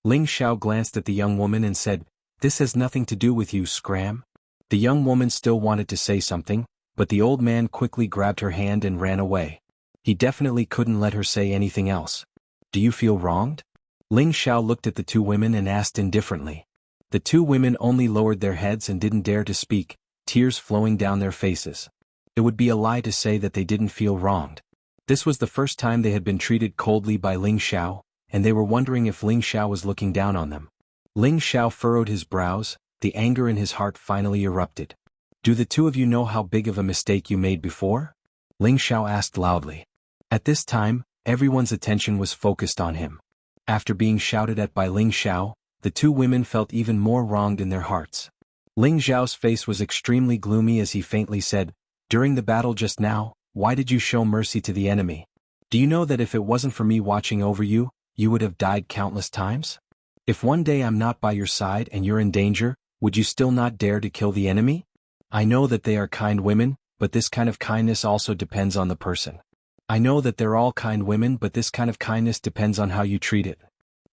[SPEAKER 1] Ling Xiao glanced at the young woman and said, "This has nothing to do with you, Scram." The young woman still wanted to say something, but the old man quickly grabbed her hand and ran away. He definitely couldn't let her say anything else. "Do you feel wronged?" Ling Xiao looked at the two women and asked indifferently. The two women only lowered their heads and didn't dare to speak, tears flowing down their faces. It would be a lie to say that they didn't feel wronged. This was the first time they had been treated coldly by Ling Xiao, and they were wondering if Ling Xiao was looking down on them. Ling Xiao furrowed his brows, the anger in his heart finally erupted. "Do the two of you know how big of a mistake you made before?" Ling Xiao asked loudly. At this time, everyone's attention was focused on him. After being shouted at by Ling Xiao, the two women felt even more wronged in their hearts. Ling Xiao's face was extremely gloomy as he faintly said, "During the battle just now, why did you show mercy to the enemy? Do you know that if it wasn't for me watching over you, you would have died countless times? If one day I'm not by your side and you're in danger, would you still not dare to kill the enemy? I know that they are kind women, but this kind of kindness also depends on the person. I know that they're all kind women, but this kind of kindness depends on how you treat it.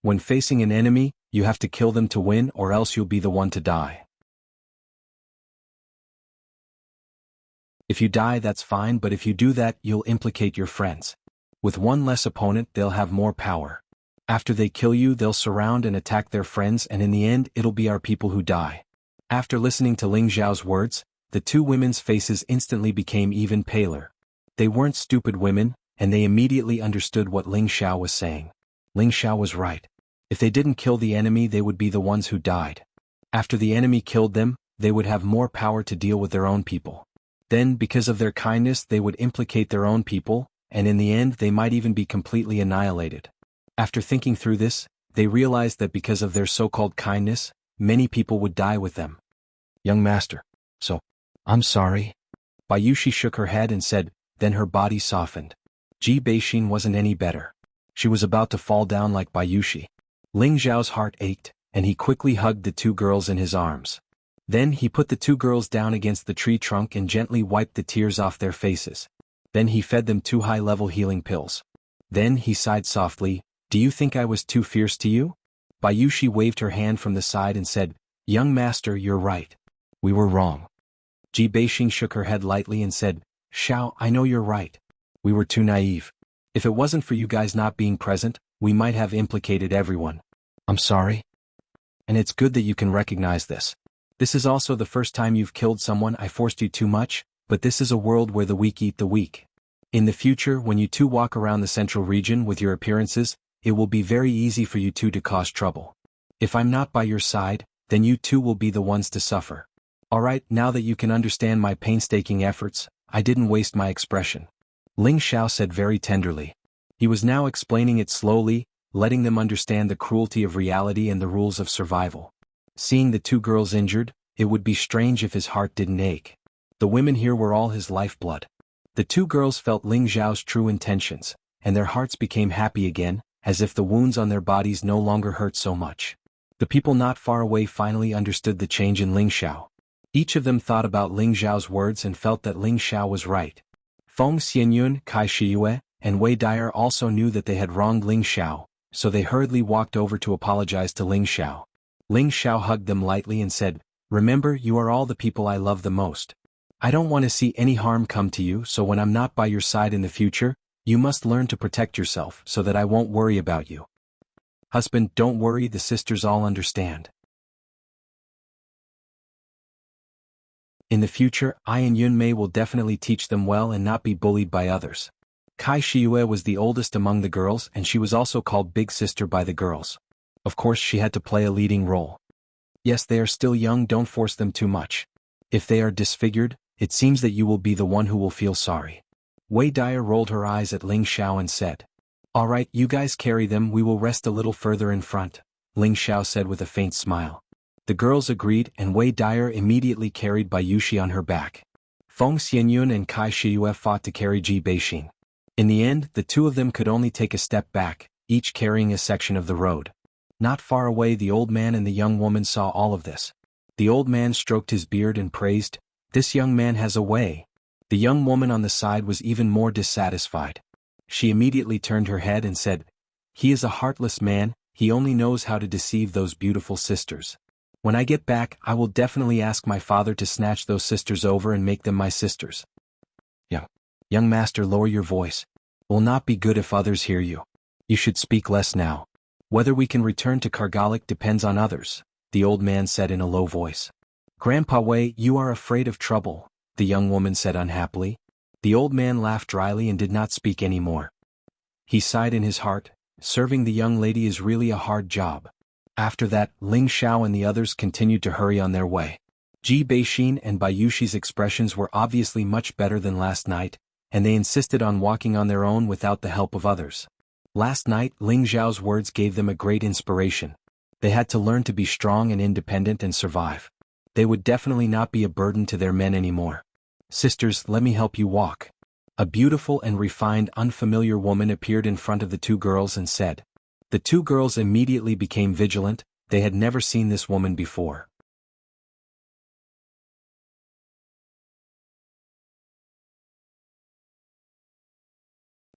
[SPEAKER 1] When facing an enemy, you have to kill them to win, or else you'll be the one to die. If you die, that's fine, but if you do that, you'll implicate your friends. With one less opponent, they'll have more power. After they kill you, they'll surround and attack their friends, and in the end, it'll be our people who die." After listening to Ling Xiao's words, the two women's faces instantly became even paler. They weren't stupid women, and they immediately understood what Ling Xiao was saying. Ling Xiao was right. If they didn't kill the enemy, they would be the ones who died. After the enemy killed them, they would have more power to deal with their own people. Then, because of their kindness, they would implicate their own people, and in the end they might even be completely annihilated. After thinking through this, they realized that because of their so-called kindness, many people would die with them. "Young master. So, I'm sorry." Bayushi shook her head and said, then her body softened. Ji Beishin wasn't any better. She was about to fall down like Bayushi. Ling Xiao's heart ached, and he quickly hugged the two girls in his arms. Then he put the two girls down against the tree trunk and gently wiped the tears off their faces. Then he fed them 2 high-level healing pills. Then he sighed softly, "Do you think I was too fierce to you?" Bayushi waved her hand from the side and said, "Young master, you're right. We were wrong." Ji Beishin shook her head lightly and said, "Xiao, I know you're right. We were too naive. If it wasn't for you guys not being present, we might have implicated everyone. I'm sorry. And it's good that you can recognize this. This is also the first time you've killed someone. I forced you too much, but this is a world where the weak eat the weak. In the future, when you two walk around the central region with your appearances, it will be very easy for you two to cause trouble. If I'm not by your side, then you two will be the ones to suffer. Alright, now that you can understand my painstaking efforts, I didn't waste my expression," Ling Xiao said very tenderly. He was now explaining it slowly, letting them understand the cruelty of reality and the rules of survival. Seeing the two girls injured, it would be strange if his heart didn't ache. The women here were all his lifeblood. The two girls felt Ling Xiao's true intentions, and their hearts became happy again, as if the wounds on their bodies no longer hurt so much. The people not far away finally understood the change in Ling Xiao. Each of them thought about Ling Xiao's words and felt that Ling Xiao was right. Feng Xianyun, Kai Shiyue, and Wei Dyer also knew that they had wronged Ling Xiao, so they hurriedly walked over to apologize to Ling Xiao. Ling Xiao hugged them lightly and said, Remember, you are all the people I love the most. I don't want to see any harm come to you, so when I'm not by your side in the future, you must learn to protect yourself so that I won't worry about you. Husband, don't worry, the sisters all understand. In the future, I and Yunmei will definitely teach them well and not be bullied by others. Kai Shiyue was the oldest among the girls, and she was also called Big Sister by the girls. Of course, she had to play a leading role. Yes, they are still young, don't force them too much. If they are disfigured, it seems that you will be the one who will feel sorry. Wei Dyer rolled her eyes at Ling Xiao and said, "All right, you guys carry them, we will rest a little further in front," Ling Xiao said with a faint smile. The girls agreed, and Wei Dyer immediately carried Bayushi on her back. Feng Xianyun and Kai Shiyue fought to carry Ji Beixin. In the end, the two of them could only take a step back, each carrying a section of the road. Not far away, the old man and the young woman saw all of this. The old man stroked his beard and praised, "This young man has a way." The young woman on the side was even more dissatisfied. She immediately turned her head and said, "He is a heartless man, he only knows how to deceive those beautiful sisters. When I get back, I will definitely ask my father to snatch those sisters over and make them my sisters." Young master, lower your voice. It will not be good if others hear you. You should speak less now. Whether we can return to Kargalik depends on others, the old man said in a low voice. Grandpa Wei, you are afraid of trouble, the young woman said unhappily. The old man laughed dryly and did not speak any more. He sighed in his heart, serving the young lady is really a hard job. After that, Ling Xiao and the others continued to hurry on their way. Ji Beixin and Bayushi's expressions were obviously much better than last night, and they insisted on walking on their own without the help of others. Last night, Ling Xiao's words gave them a great inspiration. They had to learn to be strong and independent and survive. They would definitely not be a burden to their men anymore. Sisters, let me help you walk. A beautiful and refined unfamiliar woman appeared in front of the two girls and said. The two girls immediately became vigilant, they had never seen this woman before.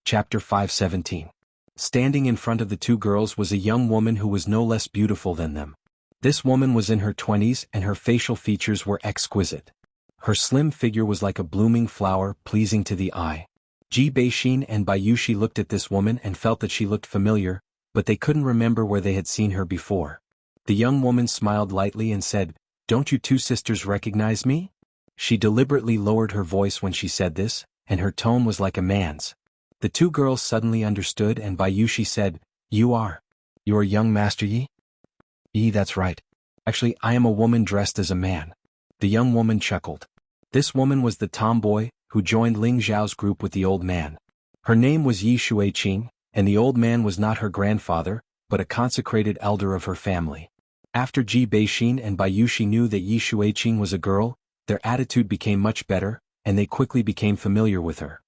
[SPEAKER 1] Chapter 517. Standing in front of the two girls was a young woman who was no less beautiful than them. This woman was in her 20s and her facial features were exquisite. Her slim figure was like a blooming flower, pleasing to the eye. Ji Beixin and Bayushi looked at this woman and felt that she looked familiar, but they couldn't remember where they had seen her before. The young woman smiled lightly and said, "Don't you two sisters recognize me?" She deliberately lowered her voice when she said this, and her tone was like a man's. The two girls suddenly understood and Bayushi said, You are young Master Yi? Yi, that's right. Actually, I am a woman dressed as a man. The young woman chuckled. This woman was the tomboy, who joined Ling Xiao's group with the old man. Her name was Yi Shuiqing, and the old man was not her grandfather, but a consecrated elder of her family. After Ji Beixin and Bayushi knew that Yi Shuiqing was a girl, their attitude became much better, and they quickly became familiar with her.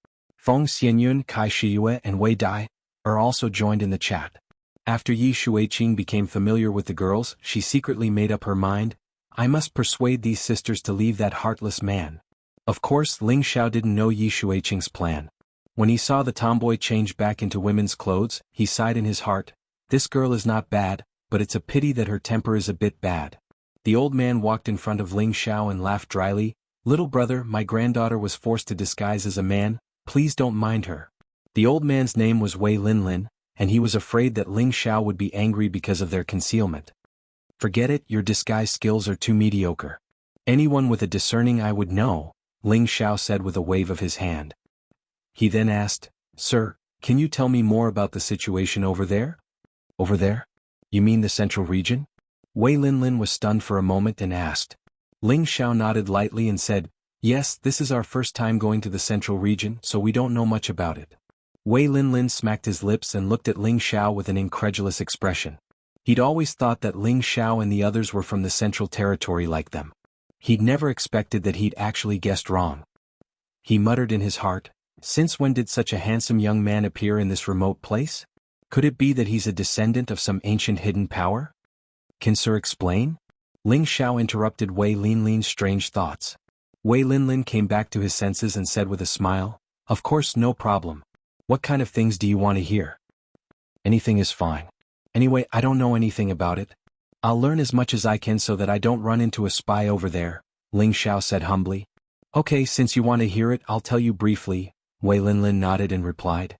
[SPEAKER 1] Feng Xianyun, Kai Shiyue and Wei Dai are also joined in the chat. After Yi Shuiqing became familiar with the girls, she secretly made up her mind, I must persuade these sisters to leave that heartless man. Of course, Ling Xiao didn't know Yi Shuiqing's plan. When he saw the tomboy change back into women's clothes, he sighed in his heart, this girl is not bad, but it's a pity that her temper is a bit bad. The old man walked in front of Ling Xiao and laughed dryly, Little brother, my granddaughter was forced to disguise as a man, please don't mind her. The old man's name was Wei Linlin, and he was afraid that Ling Xiao would be angry because of their concealment. Forget it, your disguise skills are too mediocre. Anyone with a discerning eye would know, Ling Xiao said with a wave of his hand. He then asked, Sir, can you tell me more about the situation over there? Over there? You mean the central region? Wei Linlin was stunned for a moment and asked. Ling Xiao nodded lightly and said, Yes, this is our first time going to the central region, so we don't know much about it. Wei Linlin smacked his lips and looked at Ling Xiao with an incredulous expression. He'd always thought that Ling Xiao and the others were from the central territory like them. He'd never expected that he'd actually guessed wrong. He muttered in his heart, Since when did such a handsome young man appear in this remote place? Could it be that he's a descendant of some ancient hidden power? Can Sir explain? Ling Xiao interrupted Wei Linlin's strange thoughts. Wei Linlin came back to his senses and said with a smile, Of course, no problem. What kind of things do you want to hear? Anything is fine. Anyway, I don't know anything about it. I'll learn as much as I can so that I don't run into a spy over there, Ling Xiao said humbly. Okay, since you want to hear it, I'll tell you briefly, Wei Linlin nodded and replied.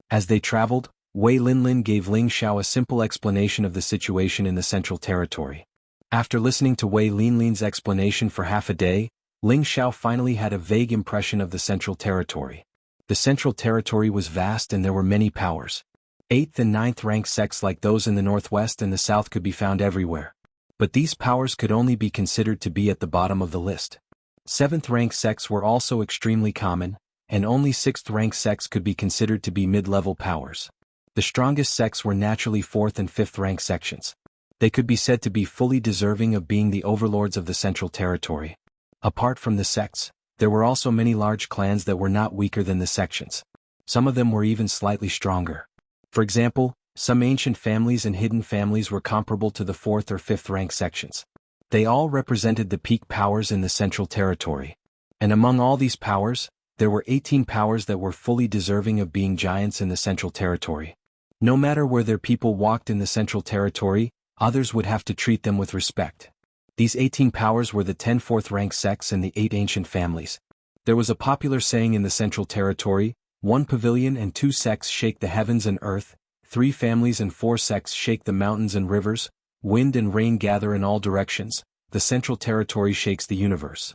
[SPEAKER 1] As they traveled, Wei Linlin gave Ling Xiao a simple explanation of the situation in the Central Territory. After listening to Wei Linlin's explanation for half a day, Ling Xiao finally had a vague impression of the Central Territory. The Central Territory was vast and there were many powers. 8th and 9th rank sects like those in the northwest and the south could be found everywhere. But these powers could only be considered to be at the bottom of the list. 7th rank sects were also extremely common, and only 6th rank sects could be considered to be mid-level powers. The strongest sects were naturally 4th and 5th rank sections. They could be said to be fully deserving of being the overlords of the Central Territory. Apart from the sects, there were also many large clans that were not weaker than the sections. Some of them were even slightly stronger. For example, some ancient families and hidden families were comparable to the 4th or 5th rank sections. They all represented the peak powers in the Central Territory. And among all these powers, there were 18 powers that were fully deserving of being giants in the Central Territory. No matter where their people walked in the Central Territory, others would have to treat them with respect. These 18 powers were the 10 4th-rank sects and the 8 ancient families. There was a popular saying in the Central Territory, 1 pavilion and 2 sects shake the heavens and earth, 3 families and 4 sects shake the mountains and rivers, wind and rain gather in all directions, the Central Territory shakes the universe.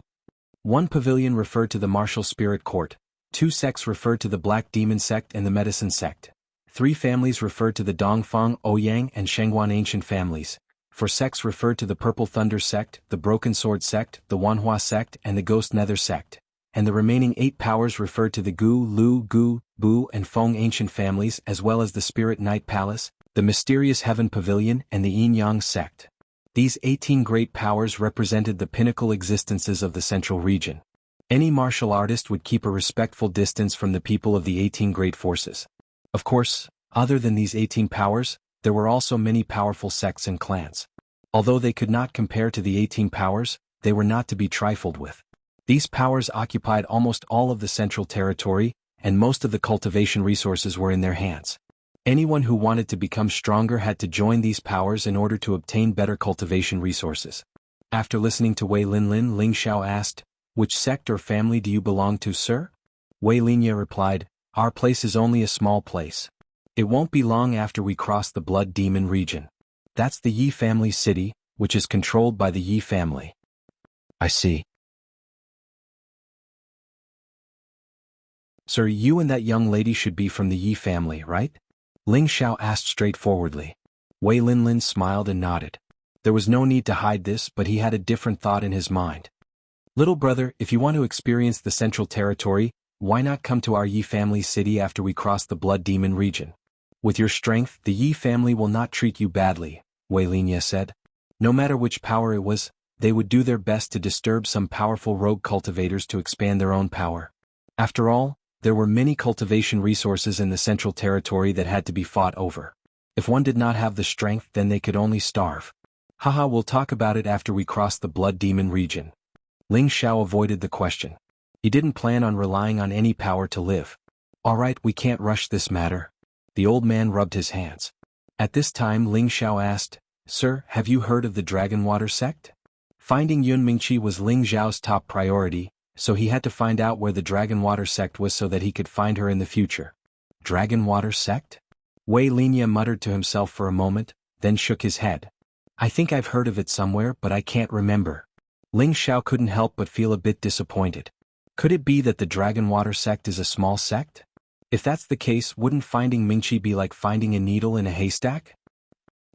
[SPEAKER 1] 1 pavilion referred to the martial spirit court, 2 sects referred to the black demon sect and the medicine sect. 3 families referred to the Dongfang, Ouyang and Shengguan ancient families. 4 sects referred to the Purple Thunder sect, the Broken Sword sect, the Wanhua sect and the Ghost Nether sect. And the remaining 8 powers referred to the Gu, Lu, Gu, Bu and Feng ancient families as well as the Spirit Night Palace, the Mysterious Heaven Pavilion and the Yin-Yang sect. These 18 great powers represented the pinnacle existences of the Central region. Any martial artist would keep a respectful distance from the people of the 18 great forces. Of course, other than these 18 powers, there were also many powerful sects and clans. Although they could not compare to the 18 powers, they were not to be trifled with. These powers occupied almost all of the Central Territory, and most of the cultivation resources were in their hands. Anyone who wanted to become stronger had to join these powers in order to obtain better cultivation resources. After listening to Wei Linlin, Ling Xiao asked, "Which sect or family do you belong to, sir?" Wei Linye replied, "Our place is only a small place. It won't be long after we cross the Blood Demon region. That's the Yi family city, which is controlled by the Yi family." "I see. Sir, you and that young lady should be from the Yi family, right?" Ling Xiao asked straightforwardly. Wei Linlin smiled and nodded. There was no need to hide this, but he had a different thought in his mind. "Little brother, if you want to experience the Central Territory, why not come to our Yi family city after we cross the Blood Demon region? With your strength, the Yi family will not treat you badly," Wei Linye said. No matter which power it was, they would do their best to disturb some powerful rogue cultivators to expand their own power. After all, there were many cultivation resources in the Central Territory that had to be fought over. If one did not have the strength, then they could only starve. "Haha, we'll talk about it after we cross the Blood Demon region." Ling Xiao avoided the question. He didn't plan on relying on any power to live. "Alright, we can't rush this matter." The old man rubbed his hands. At this time Ling Xiao asked, "Sir, have you heard of the Dragonwater sect?" Finding Yun Mingqi was Ling Xiao's top priority, so he had to find out where the Dragonwater sect was so that he could find her in the future. Dragonwater sect? Wei Linye muttered to himself for a moment, then shook his head. "I think I've heard of it somewhere, but I can't remember." Ling Xiao couldn't help but feel a bit disappointed. Could it be that the Dragonwater sect is a small sect? If that's the case, wouldn't finding Mingqi be like finding a needle in a haystack?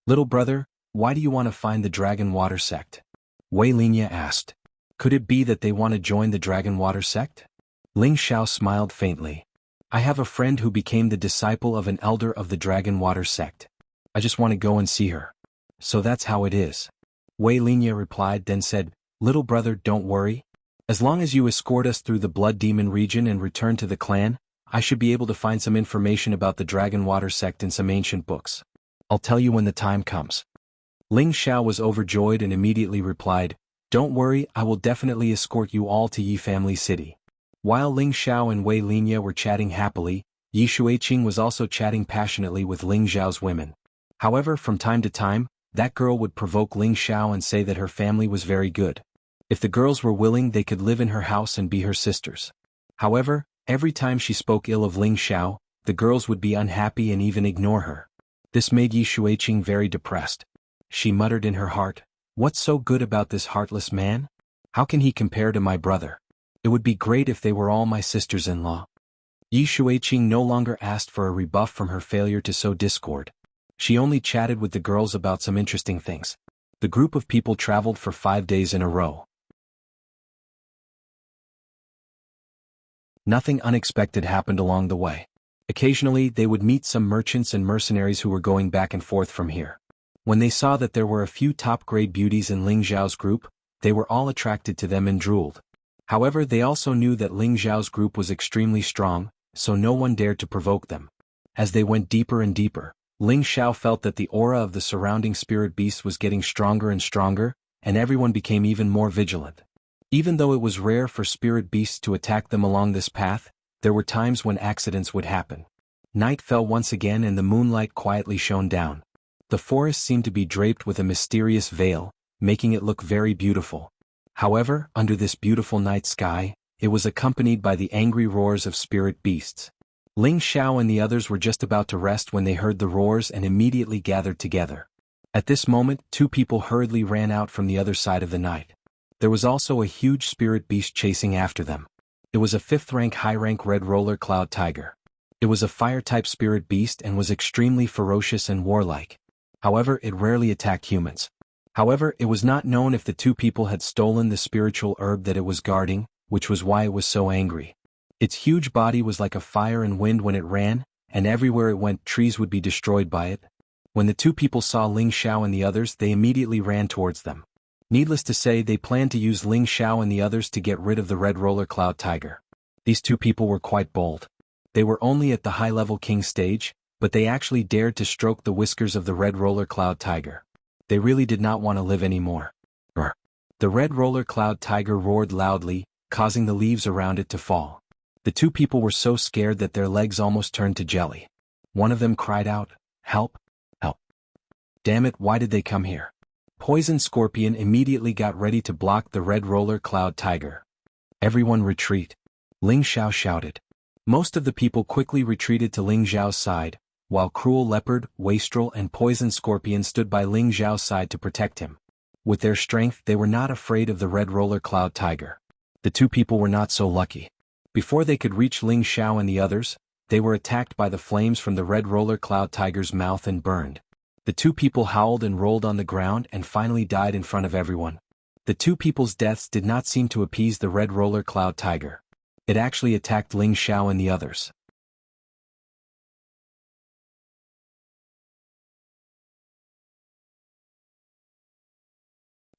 [SPEAKER 1] "Little brother, why do you want to find the Dragonwater sect?" Wei Linye asked. Could it be that they want to join the Dragonwater sect? Ling Xiao smiled faintly. "I have a friend who became the disciple of an elder of the Dragonwater sect. I just want to go and see her." "So that's how it is." Wei Linye replied, then said, "Little brother, don't worry. As long as you escort us through the Blood Demon region and return to the clan, I should be able to find some information about the Dragonwater sect in some ancient books. I'll tell you when the time comes." Ling Xiao was overjoyed and immediately replied, "Don't worry, I will definitely escort you all to Yi Family City." While Ling Xiao and Wei Linye were chatting happily, Yi Shuiqing was also chatting passionately with Ling Xiao's women. However, from time to time, that girl would provoke Ling Xiao and say that her family was very good. If the girls were willing, they could live in her house and be her sisters. However, every time she spoke ill of Ling Xiao, the girls would be unhappy and even ignore her. This made Yi Shuiqing very depressed. She muttered in her heart, "What's so good about this heartless man? How can he compare to my brother? It would be great if they were all my sisters-in-law." Yi Shuiqing no longer asked for a rebuff from her failure to sow discord. She only chatted with the girls about some interesting things. The group of people traveled for 5 days in a row. Nothing unexpected happened along the way. Occasionally, they would meet some merchants and mercenaries who were going back and forth from here. When they saw that there were a few top-grade beauties in Ling Xiao's group, they were all attracted to them and drooled. However, they also knew that Ling Xiao's group was extremely strong, so no one dared to provoke them. As they went deeper and deeper, Ling Xiao felt that the aura of the surrounding spirit beasts was getting stronger and stronger, and everyone became even more vigilant. Even though it was rare for spirit beasts to attack them along this path, there were times when accidents would happen. Night fell once again and the moonlight quietly shone down. The forest seemed to be draped with a mysterious veil, making it look very beautiful. However, under this beautiful night sky, it was accompanied by the angry roars of spirit beasts. Ling Xiao and the others were just about to rest when they heard the roars and immediately gathered together. At this moment, 2 people hurriedly ran out from the other side of the night. There was also a huge spirit beast chasing after them. It was a 5th-rank high-rank red roller cloud tiger. It was a fire-type spirit beast and was extremely ferocious and warlike. However, it rarely attacked humans. However, it was not known if the 2 people had stolen the spiritual herb that it was guarding, which was why it was so angry. Its huge body was like a fire and wind when it ran, and everywhere it went trees would be destroyed by it. When the 2 people saw Ling Xiao and the others, they immediately ran towards them. Needless to say, they planned to use Ling Xiao and the others to get rid of the red roller cloud tiger. These 2 people were quite bold. They were only at the high-level king stage, but they actually dared to stroke the whiskers of the red roller cloud tiger. They really did not want to live anymore. The red roller cloud tiger roared loudly, causing the leaves around it to fall. The 2 people were so scared that their legs almost turned to jelly. One of them cried out, "Help! Help! Damn it, why did they come here?" Poison Scorpion immediately got ready to block the red roller cloud tiger. "Everyone retreat," Ling Xiao shouted. Most of the people quickly retreated to Ling Xiao's side, while Cruel Leopard, Wastrel and Poison Scorpion stood by Ling Xiao's side to protect him. With their strength, they were not afraid of the red roller cloud tiger. The 2 people were not so lucky. Before they could reach Ling Xiao and the others, they were attacked by the flames from the red roller cloud tiger's mouth and burned. The 2 people howled and rolled on the ground and finally died in front of everyone. The 2 people's deaths did not seem to appease the red roller cloud tiger. It actually attacked Ling Xiao and the others.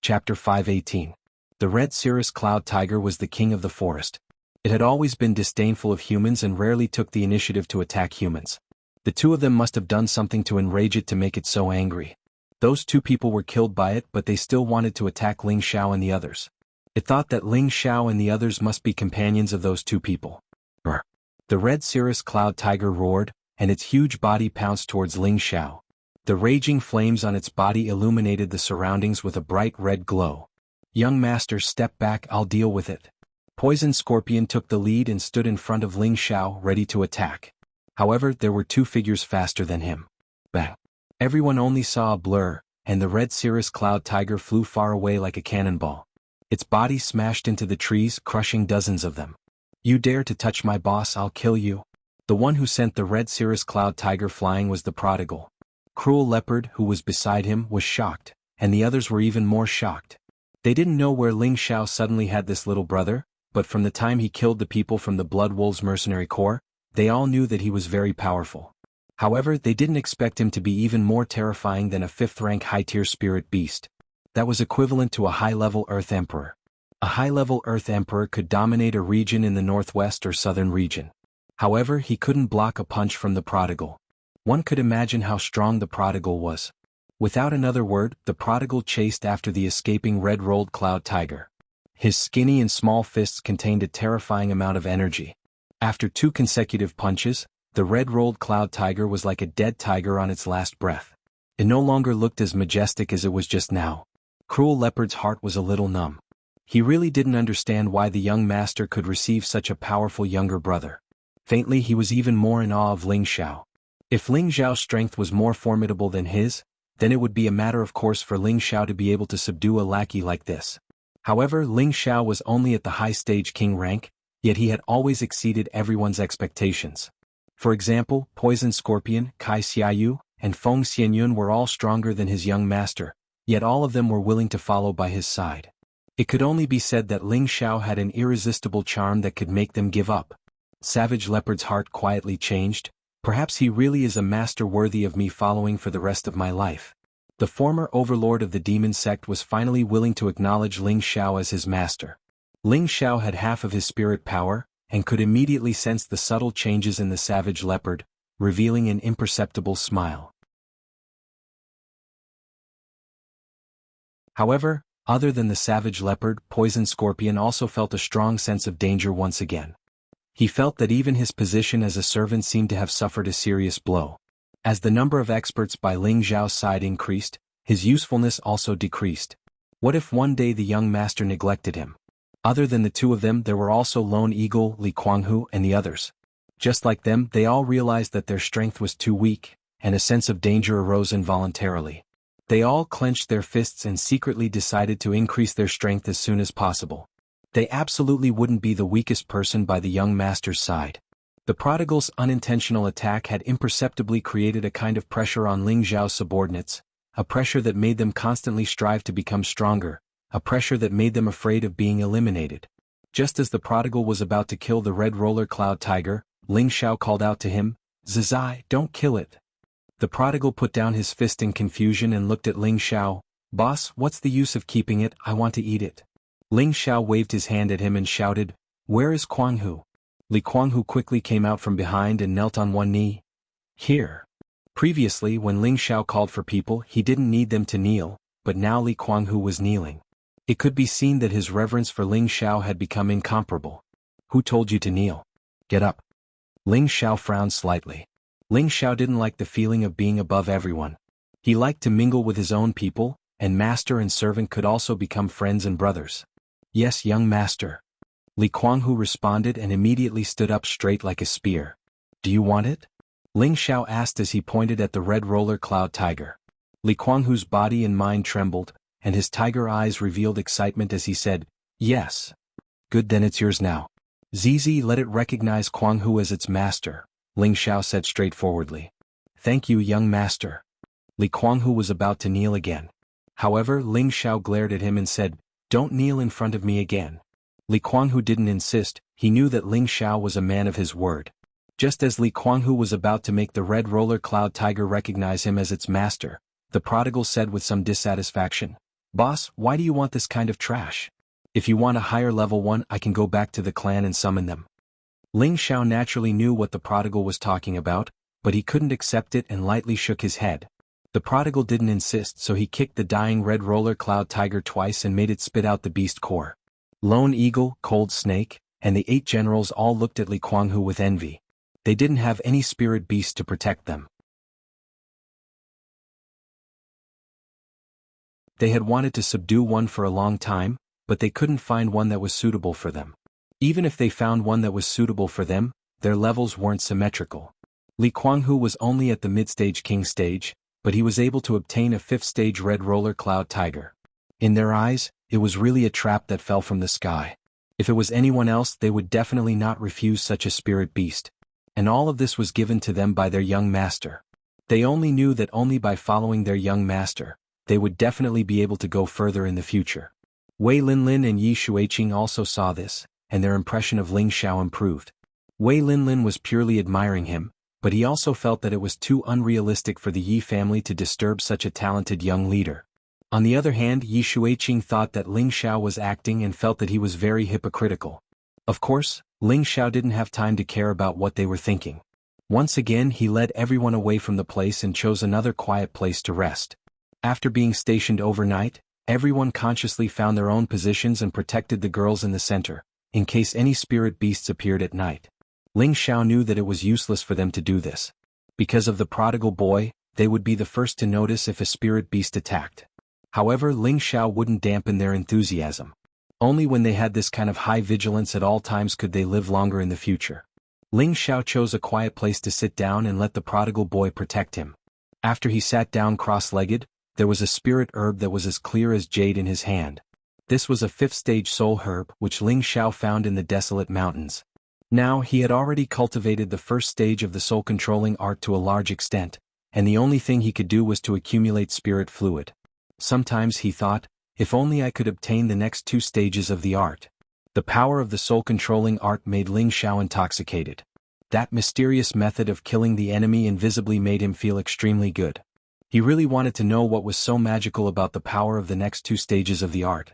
[SPEAKER 1] Chapter 518. The red cirrus cloud tiger was the king of the forest. It had always been disdainful of humans and rarely took the initiative to attack humans. The 2 of them must have done something to enrage it to make it so angry. Those 2 people were killed by it, but they still wanted to attack Ling Xiao and the others. It thought that Ling Xiao and the others must be companions of those 2 people. The red cirrus cloud tiger roared, and its huge body pounced towards Ling Xiao. The raging flames on its body illuminated the surroundings with a bright red glow. "Young master, step back, I'll deal with it." Poison Scorpion took the lead and stood in front of Ling Xiao, ready to attack. However, there were 2 figures faster than him. Bang! Everyone only saw a blur, and the red cirrus cloud tiger flew far away like a cannonball. Its body smashed into the trees, crushing dozens of them. "You dare to touch my boss, I'll kill you." The one who sent the red cirrus cloud tiger flying was the prodigal. Cruel Leopard, who was beside him, was shocked, and the others were even more shocked. They didn't know where Ling Xiao suddenly had this little brother, but from the time he killed the people from the Blood Wolves Mercenary Corps, they all knew that he was very powerful. However, they didn't expect him to be even more terrifying than a 5th-rank high-tier spirit beast. That was equivalent to a high-level Earth Emperor. A high-level Earth Emperor could dominate a region in the northwest or southern region. However, he couldn't block a punch from the prodigal. One could imagine how strong the prodigal was. Without another word, the prodigal chased after the escaping red-rolled cloud tiger. His skinny and small fists contained a terrifying amount of energy. After 2 consecutive punches, The red-rolled cloud tiger was like a dead tiger on its last breath. It no longer looked as majestic as it was just now. Cruel Leopard's heart was a little numb. He really didn't understand why the young master could receive such a powerful younger brother. Faintly he was even more in awe of Ling Xiao. If Ling Xiao's strength was more formidable than his, then it would be a matter of course for Ling Xiao to be able to subdue a lackey like this. However, Ling Xiao was only at the high stage king rank, yet he had always exceeded everyone's expectations. For example, Poison Scorpion, Kai Xiaoyu, and Feng Xianyun were all stronger than his young master, yet all of them were willing to follow by his side. It could only be said that Ling Xiao had an irresistible charm that could make them give up. Savage Leopard's heart quietly changed. Perhaps he really is a master worthy of me following for the rest of my life. The former overlord of the demon sect was finally willing to acknowledge Ling Xiao as his master. Ling Xiao had half of his spirit power, and could immediately sense the subtle changes in the savage leopard, revealing an imperceptible smile. However, other than the savage leopard, Poison Scorpion also felt a strong sense of danger once again. He felt that even his position as a servant seemed to have suffered a serious blow. As the number of experts by Ling Xiao's side increased, his usefulness also decreased. What if one day the young master neglected him? Other than the two of them, there were also Lone Eagle, Li Kuanghu, and the others. Just like them, they all realized that their strength was too weak, and a sense of danger arose involuntarily. They all clenched their fists and secretly decided to increase their strength as soon as possible. They absolutely wouldn't be the weakest person by the young master's side. The prodigal's unintentional attack had imperceptibly created a kind of pressure on Ling Xiao's subordinates, a pressure that made them constantly strive to become stronger, a pressure that made them afraid of being eliminated. Just as the prodigal was about to kill the red roller cloud tiger, Ling Xiao called out to him, "Zizai, don't kill it." The prodigal put down his fist in confusion and looked at Ling Xiao. "Boss, what's the use of keeping it? I want to eat it." Ling Xiao waved his hand at him and shouted, "Where is Kuanghu?" Li Kuanghu quickly came out from behind and knelt on one knee. "Here." Previously, when Ling Xiao called for people, he didn't need them to kneel, but now Li Kuanghu was kneeling. It could be seen that his reverence for Ling Xiao had become incomparable. "Who told you to kneel? Get up." Ling Xiao frowned slightly. Ling Xiao didn't like the feeling of being above everyone. He liked to mingle with his own people, and master and servant could also become friends and brothers. "Yes, young master." Li Kuanghu responded and immediately stood up straight like a spear. "Do you want it?" Ling Xiao asked as he pointed at the red roller cloud tiger. Li Kuanghu's body and mind trembled, and his tiger eyes revealed excitement as he said, "Yes." "Good, then it's yours now. Zizi, let it recognize Kuanghu as its master," Ling Xiao said straightforwardly. "Thank you, young master." Li Kuanghu was about to kneel again. However, Ling Xiao glared at him and said, "Don't kneel in front of me again." Li Kuanghu didn't insist. He knew that Ling Xiao was a man of his word. Just as Li Kuanghu was about to make the red roller cloud tiger recognize him as its master, the prodigal said with some dissatisfaction, "Boss, why do you want this kind of trash? If you want a higher level one, I can go back to the clan and summon them." Ling Xiao naturally knew what the prodigal was talking about, but he couldn't accept it and lightly shook his head. The prodigal didn't insist, so he kicked the dying red roller cloud tiger twice and made it spit out the beast core. Lone Eagle, Cold Snake, and the 8 generals all looked at Li Kuanghu with envy. They didn't have any spirit beast to protect them. They had wanted to subdue one for a long time, but they couldn't find one that was suitable for them. Even if they found one that was suitable for them, their levels weren't symmetrical. Li Kuanghu was only at the mid-stage king stage, but he was able to obtain a 5th stage red roller cloud tiger. In their eyes, it was really a trap that fell from the sky. If it was anyone else, they would definitely not refuse such a spirit beast. And all of this was given to them by their young master. They only knew that only by following their young master, they would definitely be able to go further in the future. Wei Linlin and Yi Shuiqing also saw this, and their impression of Ling Xiao improved. Wei Linlin was purely admiring him, but he also felt that it was too unrealistic for the Yi family to disturb such a talented young leader. On the other hand, Yi Shuiqing thought that Ling Xiao was acting and felt that he was very hypocritical. Of course, Ling Xiao didn't have time to care about what they were thinking. Once again, he led everyone away from the place and chose another quiet place to rest. After being stationed overnight, everyone consciously found their own positions and protected the girls in the center, in case any spirit beasts appeared at night. Ling Xiao knew that it was useless for them to do this. Because of the prodigal boy, they would be the first to notice if a spirit beast attacked. However, Ling Xiao wouldn't dampen their enthusiasm. Only when they had this kind of high vigilance at all times could they live longer in the future. Ling Xiao chose a quiet place to sit down and let the prodigal boy protect him. After he sat down cross-legged, there was a spirit herb that was as clear as jade in his hand. This was a 5th-stage soul herb which Ling Xiao found in the desolate mountains. Now he had already cultivated the 1st stage of the soul-controlling art to a large extent, and the only thing he could do was to accumulate spirit fluid. Sometimes he thought, if only I could obtain the next 2 stages of the art. The power of the soul-controlling art made Ling Xiao intoxicated. That mysterious method of killing the enemy invisibly made him feel extremely good. He really wanted to know what was so magical about the power of the next 2 stages of the art.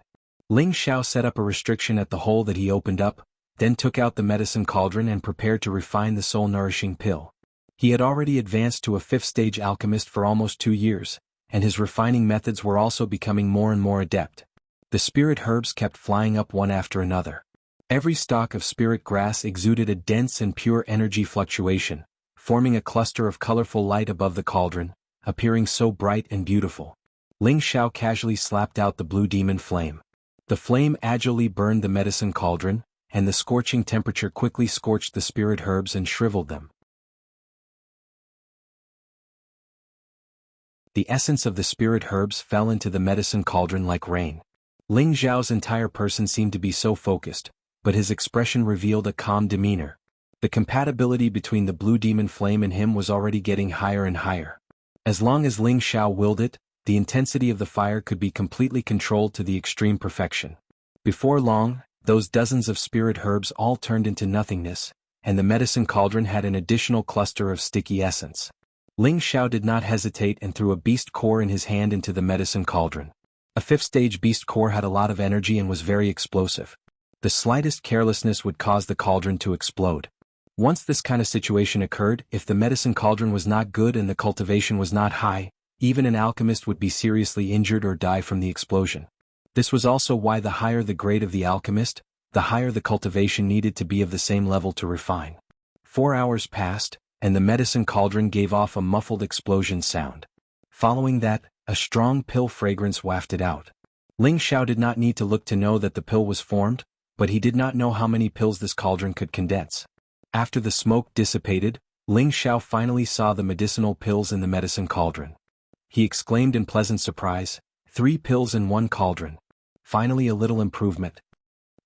[SPEAKER 1] Ling Xiao set up a restriction at the hole that he opened up, then took out the medicine cauldron and prepared to refine the soul-nourishing pill. He had already advanced to a 5th-stage alchemist for almost 2 years, and his refining methods were also becoming more and more adept. The spirit herbs kept flying up one after another. Every stalk of spirit grass exuded a dense and pure energy fluctuation, forming a cluster of colorful light above the cauldron, appearing so bright and beautiful. Ling Xiao casually slapped out the blue demon flame. The flame agilely burned the medicine cauldron, and the scorching temperature quickly scorched the spirit herbs and shriveled them. The essence of the spirit herbs fell into the medicine cauldron like rain. Ling Xiao's entire person seemed to be so focused, but his expression revealed a calm demeanor. The compatibility between the blue demon flame and him was already getting higher and higher. As long as Ling Xiao willed it, the intensity of the fire could be completely controlled to the extreme perfection. Before long, those dozens of spirit herbs all turned into nothingness, and the medicine cauldron had an additional cluster of sticky essence. Ling Xiao did not hesitate and threw a beast core in his hand into the medicine cauldron. A 5th-stage beast core had a lot of energy and was very explosive. The slightest carelessness would cause the cauldron to explode. Once this kind of situation occurred, if the medicine cauldron was not good and the cultivation was not high, even an alchemist would be seriously injured or die from the explosion. This was also why the higher the grade of the alchemist, the higher the cultivation needed to be of the same level to refine. 4 hours passed, and the medicine cauldron gave off a muffled explosion sound. Following that, a strong pill fragrance wafted out. Ling Xiao did not need to look to know that the pill was formed, but he did not know how many pills this cauldron could condense. After the smoke dissipated, Ling Xiao finally saw the medicinal pills in the medicine cauldron. He exclaimed in pleasant surprise, 3 pills in 1 cauldron. Finally a little improvement.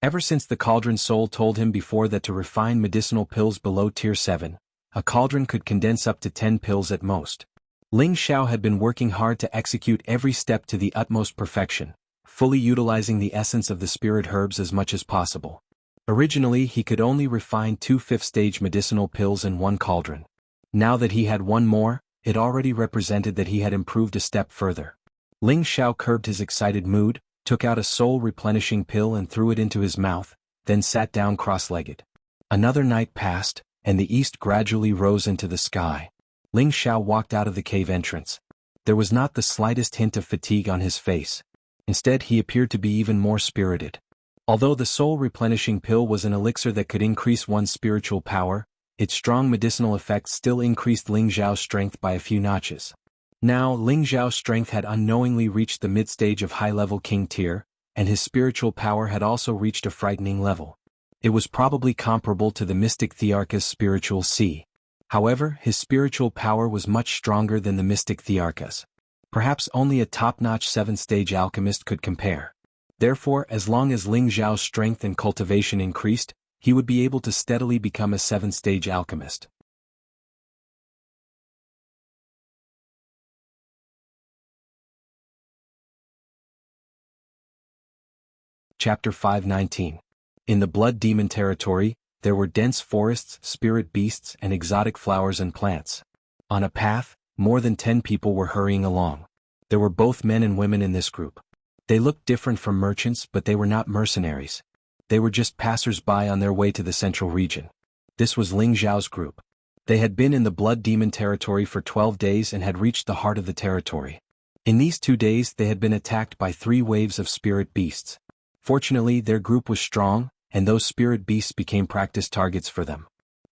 [SPEAKER 1] Ever since the cauldron soul told him before that to refine medicinal pills below tier 7, a cauldron could condense up to 10 pills at most. Ling Xiao had been working hard to execute every step to the utmost perfection, fully utilizing the essence of the spirit herbs as much as possible. Originally he could only refine 2 5th-stage medicinal pills in 1 cauldron. Now that he had 1 more, it already represented that he had improved a step further. Ling Xiao curbed his excited mood, took out a soul-replenishing pill and threw it into his mouth, then sat down cross-legged. Another night passed, and the east gradually rose into the sky. Ling Xiao walked out of the cave entrance. There was not the slightest hint of fatigue on his face. Instead he appeared to be even more spirited. Although the soul-replenishing pill was an elixir that could increase one's spiritual power, its strong medicinal effects still increased Ling Xiao's strength by a few notches. Now Ling Xiao's strength had unknowingly reached the mid-stage of high-level king tier, and his spiritual power had also reached a frightening level. It was probably comparable to the mystic Thearcha's spiritual sea. However, his spiritual power was much stronger than the mystic Thearcha's. Perhaps only a top-notch 7th-stage alchemist could compare. Therefore, as long as Ling Xiao's strength and cultivation increased, he would be able to steadily become a 7th-stage alchemist. Chapter 519. In the Blood Demon territory, there were dense forests, spirit beasts, and exotic flowers and plants. On a path, more than 10 people were hurrying along. There were both men and women in this group. They looked different from merchants, but they were not mercenaries. They were just passers-by on their way to the central region. This was Ling Xiao's group. They had been in the Blood Demon territory for 12 days and had reached the heart of the territory. In these 2 days they had been attacked by 3 waves of spirit beasts. Fortunately, their group was strong, and those spirit beasts became practice targets for them.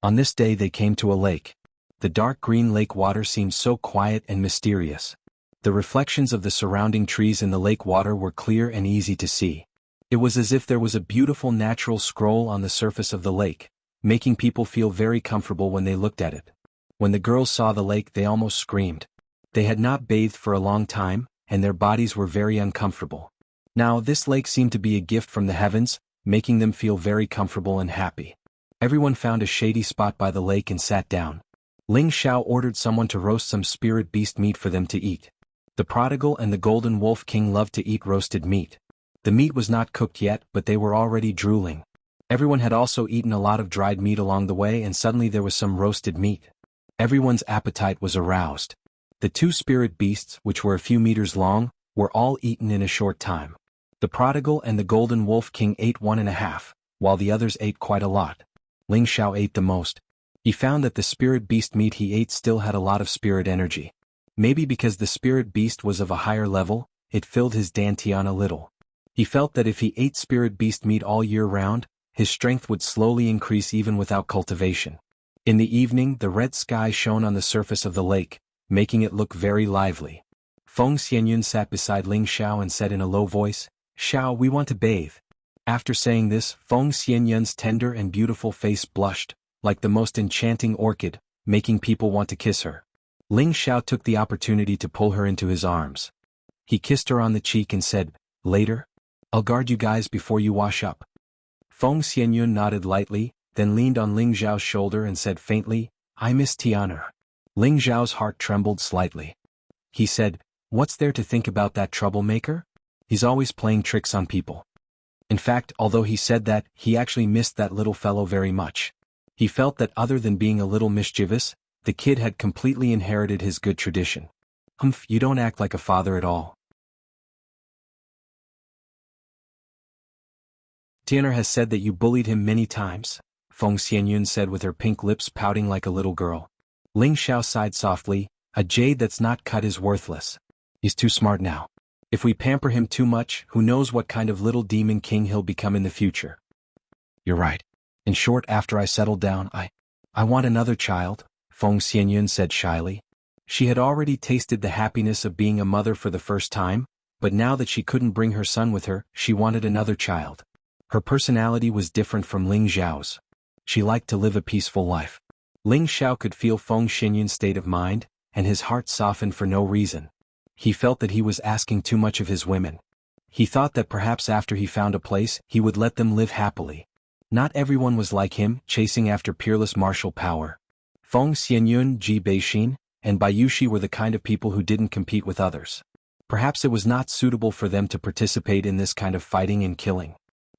[SPEAKER 1] On this day they came to a lake. The dark green lake water seemed so quiet and mysterious. The reflections of the surrounding trees in the lake water were clear and easy to see. It was as if there was a beautiful natural scroll on the surface of the lake, making people feel very comfortable when they looked at it. When the girls saw the lake they almost screamed. They had not bathed for a long time, and their bodies were very uncomfortable. Now this lake seemed to be a gift from the heavens, making them feel very comfortable and happy. Everyone found a shady spot by the lake and sat down. Ling Xiao ordered someone to roast some spirit beast meat for them to eat. The prodigal and the golden wolf king loved to eat roasted meat. The meat was not cooked yet, but they were already drooling. Everyone had also eaten a lot of dried meat along the way, and suddenly there was some roasted meat. Everyone's appetite was aroused. The two spirit beasts, which were a few meters long, were all eaten in a short time. The prodigal and the golden wolf king ate 1.5, while the others ate quite a lot. Ling Xiao ate the most. He found that the spirit beast meat he ate still had a lot of spirit energy. Maybe because the spirit beast was of a higher level, it filled his dantian a little. He felt that if he ate spirit beast meat all year round, his strength would slowly increase even without cultivation. In the evening the red sky shone on the surface of the lake, making it look very lively. Feng Xianyun sat beside Ling Xiao and said in a low voice, "Xiao, we want to bathe." After saying this, Feng Xianyun's tender and beautiful face blushed, like the most enchanting orchid, making people want to kiss her. Ling Xiao took the opportunity to pull her into his arms. He kissed her on the cheek and said, "Later? I'll guard you guys before you wash up." Feng Xianyun nodded lightly, then leaned on Ling Xiao's shoulder and said faintly, "I miss Tiana." Ling Xiao's heart trembled slightly. He said, "What's there to think about that troublemaker? He's always playing tricks on people." In fact, although he said that, he actually missed that little fellow very much. He felt that other than being a little mischievous, the kid had completely inherited his good tradition. "Humph, you don't act like a father at all." "Tianer has said that you bullied him many times," Feng Xianyun said with her pink lips pouting like a little girl. Ling Xiao sighed softly, "A jade that's not cut is worthless. He's too smart now. If we pamper him too much, who knows what kind of little demon king he'll become in the future." "You're right. In short, after I settle down, I want another child," Feng Xianyun said shyly. She had already tasted the happiness of being a mother for the first time, but now that she couldn't bring her son with her, she wanted another child. Her personality was different from Ling Xiao's. She liked to live a peaceful life. Ling Xiao could feel Feng Xianyun's state of mind, and his heart softened for no reason. He felt that he was asking too much of his women. He thought that perhaps after he found a place, he would let them live happily. Not everyone was like him, chasing after peerless martial power. Feng Xianyun, Ji Beixin, and Bayushi were the kind of people who didn't compete with others. Perhaps it was not suitable for them to participate in this kind of fighting and killing.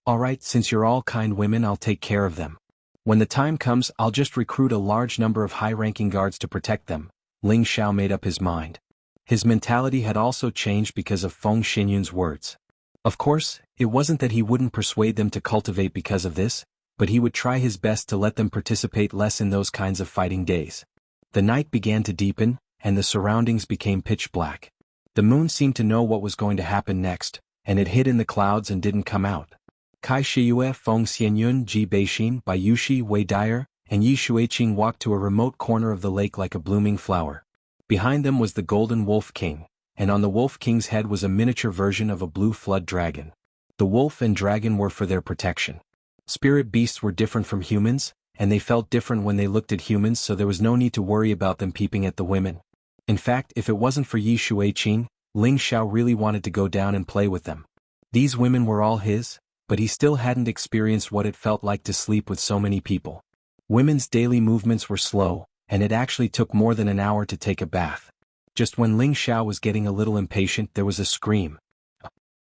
[SPEAKER 1] "Alright, since you're all kind women, I'll take care of them. When the time comes, I'll just recruit a large number of high-ranking guards to protect them." Ling Xiao made up his mind. His mentality had also changed because of Feng Xianyun's words. Of course, it wasn't that he wouldn't persuade them to cultivate because of this, but he would try his best to let them participate less in those kinds of fighting days. The night began to deepen, and the surroundings became pitch black. The moon seemed to know what was going to happen next, and it hid in the clouds and didn't come out. Kai Shiyue, Feng Xianyun, Ji Beixin, Bayushi, Wei Dyer, and Yi Shuiqing walked to a remote corner of the lake like a blooming flower. Behind them was the Golden Wolf King, and on the Wolf King's head was a miniature version of a blue flood dragon. The wolf and dragon were for their protection. Spirit beasts were different from humans, and they felt different when they looked at humans, so there was no need to worry about them peeping at the women. In fact, if it wasn't for Yi Shuiqing, Ling Xiao really wanted to go down and play with them. These women were all his, but he still hadn't experienced what it felt like to sleep with so many people. Women's daily movements were slow, and it actually took more than an hour to take a bath. Just when Ling Xiao was getting a little impatient, there was a scream.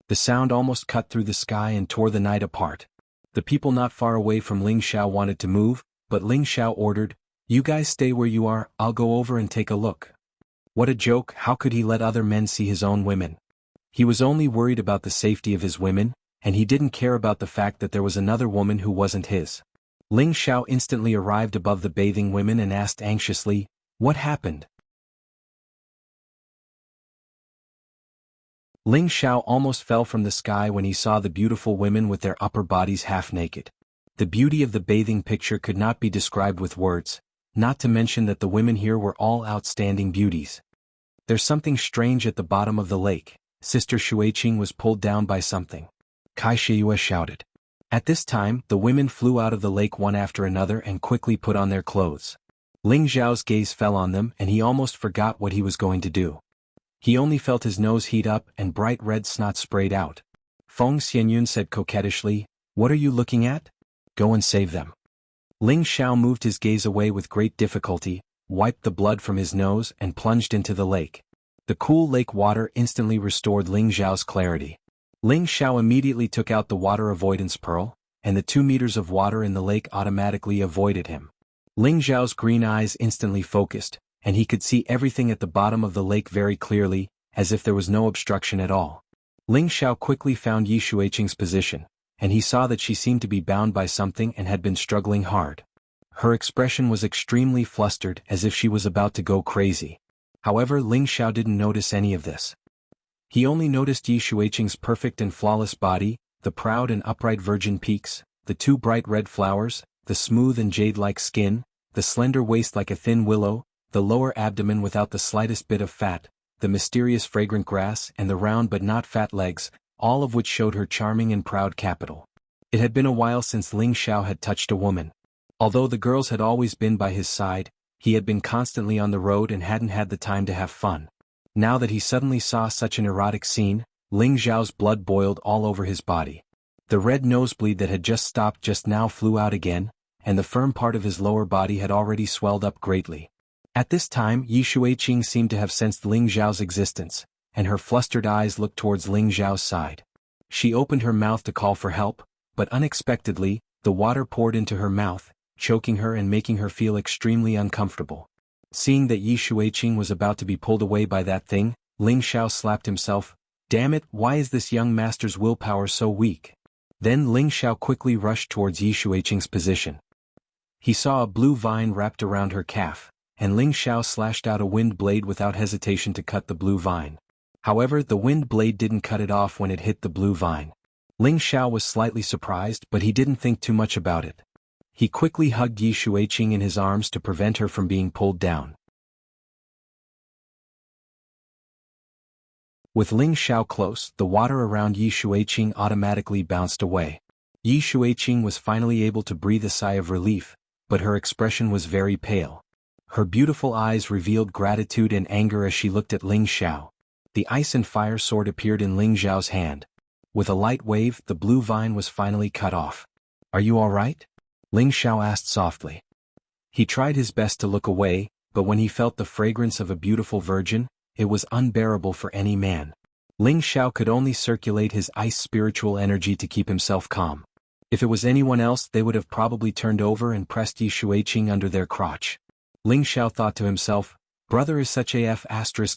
[SPEAKER 1] The sound almost cut through the sky and tore the night apart. The people not far away from Ling Xiao wanted to move, but Ling Xiao ordered, "You guys stay where you are, I'll go over and take a look." What a joke, how could he let other men see his own women? He was only worried about the safety of his women, and he didn't care about the fact that there was another woman who wasn't his. Ling Xiao instantly arrived above the bathing women and asked anxiously, "What happened?" Ling Xiao almost fell from the sky when he saw the beautiful women with their upper bodies half naked. The beauty of the bathing picture could not be described with words, not to mention that the women here were all outstanding beauties. There's something strange at the bottom of the lake. Sister Shuiqing was pulled down by something. Kai Shiyue shouted. At this time, the women flew out of the lake one after another and quickly put on their clothes. Ling Zhao's gaze fell on them and he almost forgot what he was going to do. He only felt his nose heat up and bright red snot sprayed out. Feng Xianyun said coquettishly, "What are you looking at? Go and save them." Ling Xiao moved his gaze away with great difficulty, wiped the blood from his nose and plunged into the lake. The cool lake water instantly restored Ling Zhao's clarity. Ling Xiao immediately took out the water avoidance pearl, and the 2 meters of water in the lake automatically avoided him. Ling Zhao's green eyes instantly focused, and he could see everything at the bottom of the lake very clearly, as if there was no obstruction at all. Ling Xiao quickly found Yi Shuiqing's position, and he saw that she seemed to be bound by something and had been struggling hard. Her expression was extremely flustered, as if she was about to go crazy. However, Ling Xiao didn't notice any of this. He only noticed Yi Shuiqing's perfect and flawless body, the proud and upright virgin peaks, the 2 bright red flowers, the smooth and jade-like skin, the slender waist like a thin willow, the lower abdomen without the slightest bit of fat, the mysterious fragrant grass and the round but not fat legs, all of which showed her charming and proud capital. It had been a while since Ling Xiao had touched a woman. Although the girls had always been by his side, he had been constantly on the road and hadn't had the time to have fun. Now that he suddenly saw such an erotic scene, Ling Xiao's blood boiled all over his body. The red nosebleed that had just stopped just now flew out again, and the firm part of his lower body had already swelled up greatly. At this time, Yi Shuiqing seemed to have sensed Ling Zhao's existence, and her flustered eyes looked towards Ling Zhao's side. She opened her mouth to call for help, but unexpectedly, the water poured into her mouth, choking her and making her feel extremely uncomfortable. Seeing that Yi Shuiqing was about to be pulled away by that thing, Ling Xiao slapped himself. Damn it, why is this young master's willpower so weak? Then Ling Xiao quickly rushed towards Yi Shuiqing's position. He saw a blue vine wrapped around her calf, and Ling Xiao slashed out a wind blade without hesitation to cut the blue vine. However, the wind blade didn't cut it off when it hit the blue vine. Ling Xiao was slightly surprised, but he didn't think too much about it. He quickly hugged Yi Shuiqing in his arms to prevent her from being pulled down. With Ling Xiao close, the water around Yi Shuiqing automatically bounced away. Yi Shuiqing was finally able to breathe a sigh of relief, but her expression was very pale. Her beautiful eyes revealed gratitude and anger as she looked at Ling Xiao. The ice and fire sword appeared in Ling Xiao's hand. With a light wave, the blue vine was finally cut off. "Are you all right?" Ling Xiao asked softly. He tried his best to look away, but when he felt the fragrance of a beautiful virgin, it was unbearable for any man. Ling Xiao could only circulate his ice spiritual energy to keep himself calm. If it was anyone else, they would have probably turned over and pressed Yi Shuiqing under their crotch. Ling Xiao thought to himself, brother is such a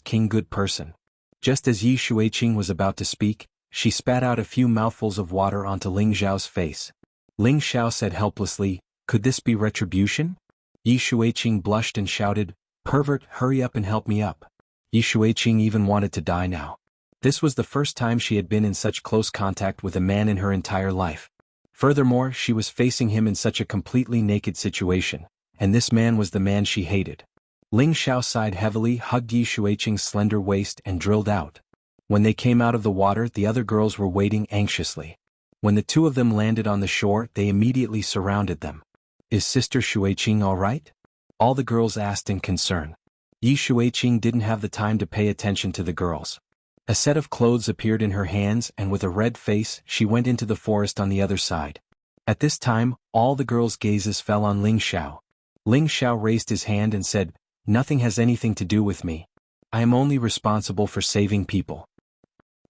[SPEAKER 1] *king good person. Just as Yi Shuiqing was about to speak, she spat out a few mouthfuls of water onto Ling Xiao's face. Ling Xiao said helplessly, "Could this be retribution?" Yi Shuiqing blushed and shouted, "Pervert, hurry up and help me up." Yi Shuiqing even wanted to die now. This was the first time she had been in such close contact with a man in her entire life. Furthermore, she was facing him in such a completely naked situation, and this man was the man she hated. Ling Xiao sighed heavily, hugged Yi Shuiqing's slender waist and drilled out. When they came out of the water, the other girls were waiting anxiously. When the 2 of them landed on the shore, they immediately surrounded them. "Is Sister Shuiqing all right?" all the girls asked in concern. Yi Shuiqing didn't have the time to pay attention to the girls. A set of clothes appeared in her hands and with a red face, she went into the forest on the other side. At this time, all the girls' gazes fell on Ling Xiao. Ling Xiao raised his hand and said, "Nothing has anything to do with me. I am only responsible for saving people."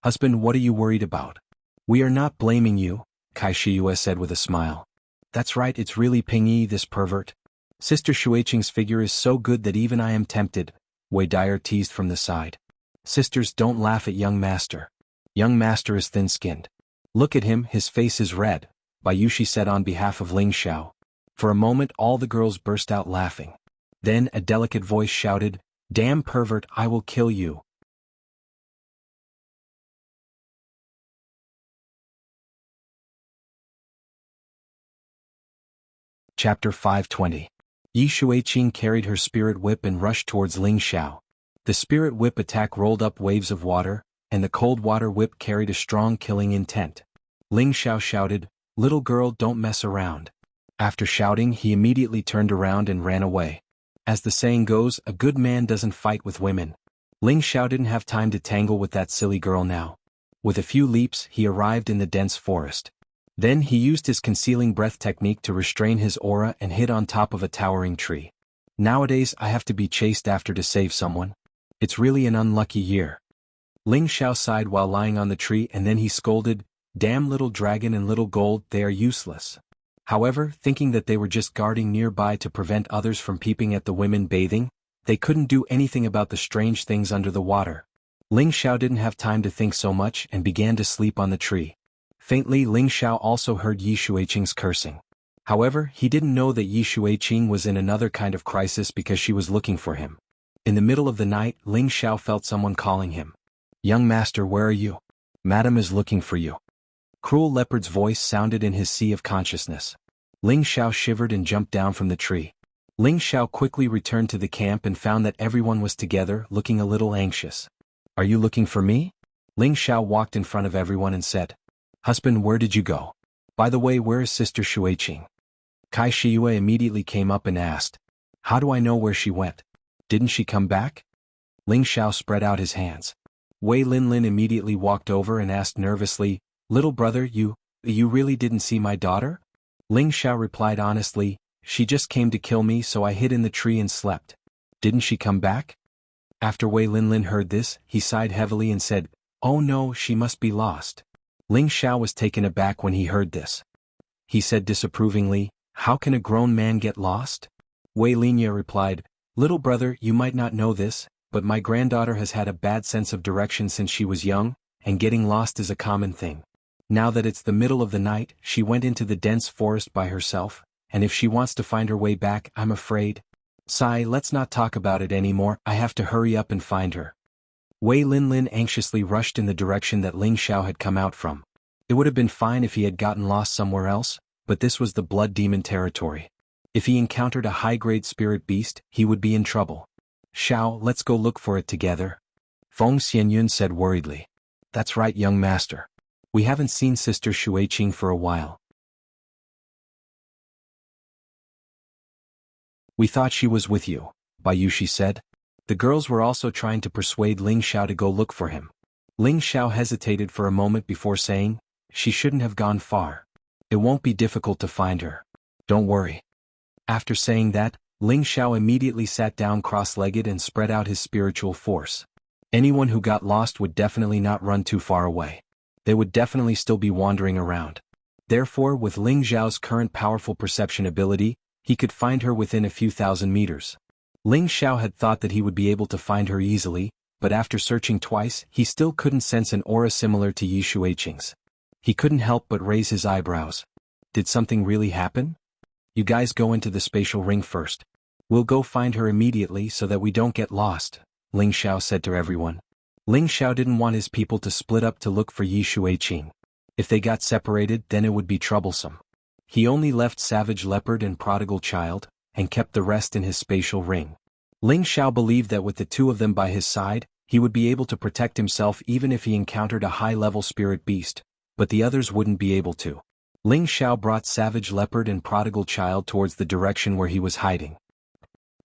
[SPEAKER 1] "Husband, what are you worried about?" "We are not blaming you," Kai Shiyue said with a smile. "That's right, it's really Pingyi, this pervert. Sister Shuiqing's figure is so good that even I am tempted," Wei Dyer teased from the side. "Sisters, don't laugh at young master. Young master is thin-skinned. Look at him, his face is red," Bayushi said on behalf of Ling Xiao. For a moment all the girls burst out laughing. Then a delicate voice shouted, "Damn pervert, I will kill you." Chapter 520. Yi Shuiqing carried her spirit whip and rushed towards Ling Xiao. The spirit whip attack rolled up waves of water, and the cold water whip carried a strong killing intent. Ling Xiao shouted, "Little girl, don't mess around." After shouting, he immediately turned around and ran away. As the saying goes, a good man doesn't fight with women. Ling Xiao didn't have time to tangle with that silly girl now. With a few leaps, he arrived in the dense forest. Then he used his concealing breath technique to restrain his aura and hid on top of a towering tree. Nowadays I have to be chased after to save someone. It's really an unlucky year. Ling Xiao sighed while lying on the tree, and then he scolded, "Damn little dragon and little gold, they are useless." However, thinking that they were just guarding nearby to prevent others from peeping at the women bathing, they couldn't do anything about the strange things under the water. Ling Xiao didn't have time to think so much and began to sleep on the tree. Faintly, Ling Xiao also heard Yi Shuiqing's cursing. However, he didn't know that Yi Shuiqing was in another kind of crisis because she was looking for him. In the middle of the night, Ling Xiao felt someone calling him. "Young master, where are you? Madam is looking for you." Cruel Leopard's voice sounded in his sea of consciousness. Ling Xiao shivered and jumped down from the tree. Ling Xiao quickly returned to the camp and found that everyone was together, looking a little anxious. "Are you looking for me?" Ling Xiao walked in front of everyone and said. "Husband, where did you go? By the way, where is Sister Shuiqing?" Kai Shiyue immediately came up and asked. "How do I know where she went? Didn't she come back?" Ling Xiao spread out his hands. Wei Linlin immediately walked over and asked nervously, "Little brother, you really didn't see my daughter?" Ling Xiao replied honestly, "She just came to kill me, so I hid in the tree and slept." "Didn't she come back?" After Wei Linlin heard this, he sighed heavily and said, "Oh no, she must be lost." Ling Xiao was taken aback when he heard this. He said disapprovingly, "How can a grown man get lost?" Wei Linya replied, "Little brother, you might not know this, but my granddaughter has had a bad sense of direction since she was young, and getting lost is a common thing. Now that it's the middle of the night, she went into the dense forest by herself, and if she wants to find her way back, I'm afraid. Sai, let's not talk about it anymore, I have to hurry up and find her." Wei Linlin anxiously rushed in the direction that Ling Xiao had come out from. It would have been fine if he had gotten lost somewhere else, but this was the blood demon territory. If he encountered a high-grade spirit beast, he would be in trouble. "Xiao, let's go look for it together," Feng Xianyun said worriedly. "That's right, young master. We haven't seen Sister Shuiqing for a while. We thought she was with you," Bayushi said. The girls were also trying to persuade Ling Xiao to go look for him. Ling Xiao hesitated for a moment before saying, "She shouldn't have gone far. It won't be difficult to find her. Don't worry." After saying that, Ling Xiao immediately sat down cross-legged and spread out his spiritual force. Anyone who got lost would definitely not run too far away. They would definitely still be wandering around. Therefore, with Ling Xiao's current powerful perception ability, he could find her within a few thousand meters. Ling Xiao had thought that he would be able to find her easily, but after searching twice, he still couldn't sense an aura similar to Yi Shuiqing's. He couldn't help but raise his eyebrows. Did something really happen? "You guys go into the spatial ring first. We'll go find her immediately so that we don't get lost," Ling Xiao said to everyone. Ling Xiao didn't want his people to split up to look for Yi Shuiqing. If they got separated, then it would be troublesome. He only left Savage Leopard and Prodigal Child, and kept the rest in his spatial ring. Ling Xiao believed that with the two of them by his side, he would be able to protect himself even if he encountered a high-level spirit beast, but the others wouldn't be able to. Ling Xiao brought Savage Leopard and Prodigal Child towards the direction where he was hiding.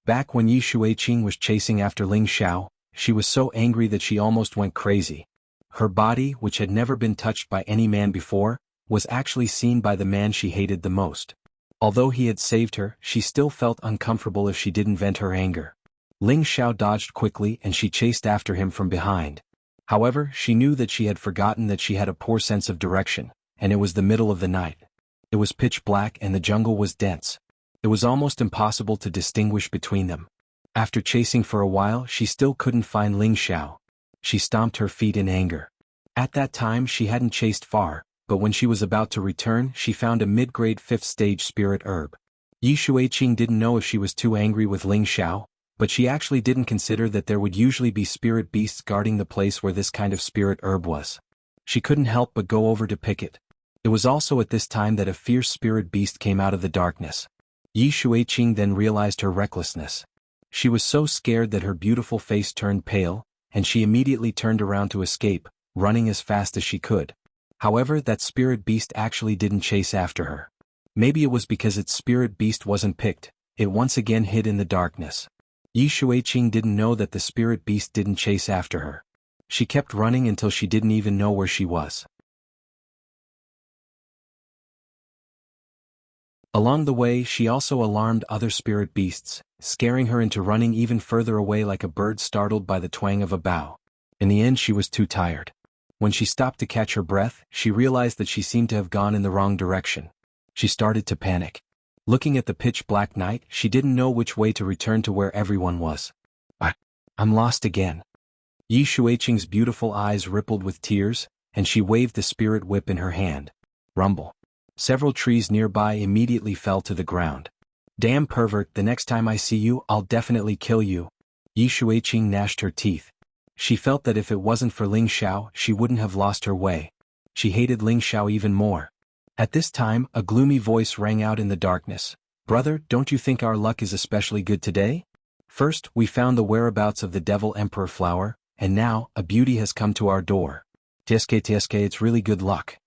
[SPEAKER 1] Back when Yi Shuiqing was chasing after Ling Xiao, she was so angry that she almost went crazy. Her body, which had never been touched by any man before, was actually seen by the man she hated the most. Although he had saved her, she still felt uncomfortable if she didn't vent her anger. Ling Xiao dodged quickly and she chased after him from behind. However, she knew that she had forgotten that she had a poor sense of direction, and it was the middle of the night. It was pitch black and the jungle was dense. It was almost impossible to distinguish between them. After chasing for a while, she still couldn't find Ling Xiao. She stomped her feet in anger. At that time she hadn't chased far, but when she was about to return, she found a mid-grade 5th stage spirit herb. Yi Shuiqing didn't know if she was too angry with Ling Xiao, but she actually didn't consider that there would usually be spirit beasts guarding the place where this kind of spirit herb was. She couldn't help but go over to pick it. It was also at this time that a fierce spirit beast came out of the darkness. Yi Shuiqing then realized her recklessness. She was so scared that her beautiful face turned pale, and she immediately turned around to escape, running as fast as she could. However, that spirit beast actually didn't chase after her. Maybe it was because its spirit beast wasn't picked, it once again hid in the darkness. Yi Shuiqing didn't know that the spirit beast didn't chase after her. She kept running until she didn't even know where she was. Along the way, she also alarmed other spirit beasts, scaring her into running even further away like a bird startled by the twang of a bow. In the end, she was too tired. When she stopped to catch her breath, she realized that she seemed to have gone in the wrong direction. She started to panic. Looking at the pitch-black night, she didn't know which way to return to where everyone was. I'm lost again. Yi Shuiqing's beautiful eyes rippled with tears, and she waved the spirit whip in her hand. Rumble. Several trees nearby immediately fell to the ground. Damn pervert, the next time I see you, I'll definitely kill you. Yi Shuiqing gnashed her teeth. She felt that if it wasn't for Ling Xiao, she wouldn't have lost her way. She hated Ling Xiao even more. At this time, a gloomy voice rang out in the darkness. Brother, don't you think our luck is especially good today? First, we found the whereabouts of the Devil Emperor flower, and now, a beauty has come to our door. TSK, it's really good luck.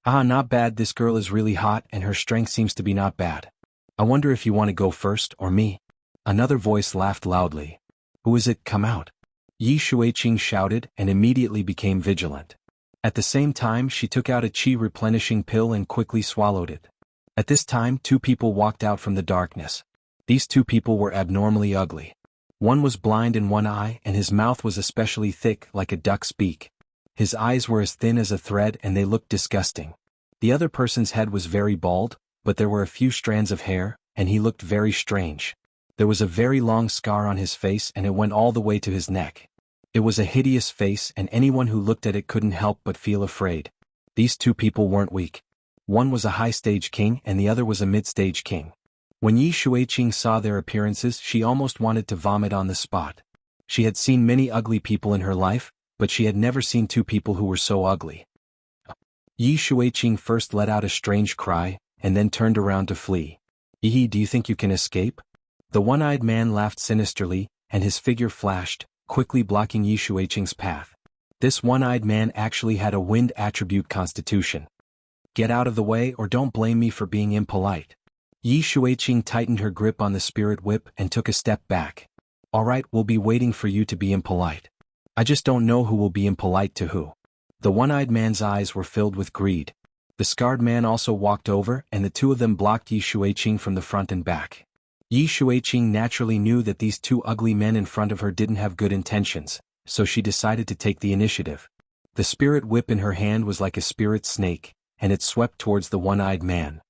[SPEAKER 1] Ah, not bad, this girl is really hot and her strength seems to be not bad. I wonder if you want to go first, or me? Another voice laughed loudly. Who is it, come out? Yi Shuiqing shouted and immediately became vigilant. At the same time, she took out a qi replenishing pill and quickly swallowed it. At this time, two people walked out from the darkness. These two people were abnormally ugly. One was blind in one eye and his mouth was especially thick like a duck's beak. His eyes were as thin as a thread and they looked disgusting. The other person's head was very bald, but there were a few strands of hair, and he looked very strange. There was a very long scar on his face and it went all the way to his neck. It was a hideous face and anyone who looked at it couldn't help but feel afraid. These two people weren't weak. One was a high-stage king and the other was a mid-stage king. When Yi Shuiqing saw their appearances, she almost wanted to vomit on the spot. She had seen many ugly people in her life, but she had never seen two people who were so ugly. Yi Shuiqing first let out a strange cry, and then turned around to flee. Yi, do you think you can escape? The one-eyed man laughed sinisterly, and his figure flashed, quickly blocking Yi Shuiqing's path. This one-eyed man actually had a wind attribute constitution. Get out of the way or don't blame me for being impolite. Yi Shuiqing tightened her grip on the spirit whip and took a step back. Alright, we'll be waiting for you to be impolite. I just don't know who will be impolite to who. The one-eyed man's eyes were filled with greed. The scarred man also walked over and the two of them blocked Yi Shuiqing from the front and back. Yi Shuiqing naturally knew that these two ugly men in front of her didn't have good intentions, so she decided to take the initiative. The spirit whip in her hand was like a spirit snake, and it swept towards the one-eyed man.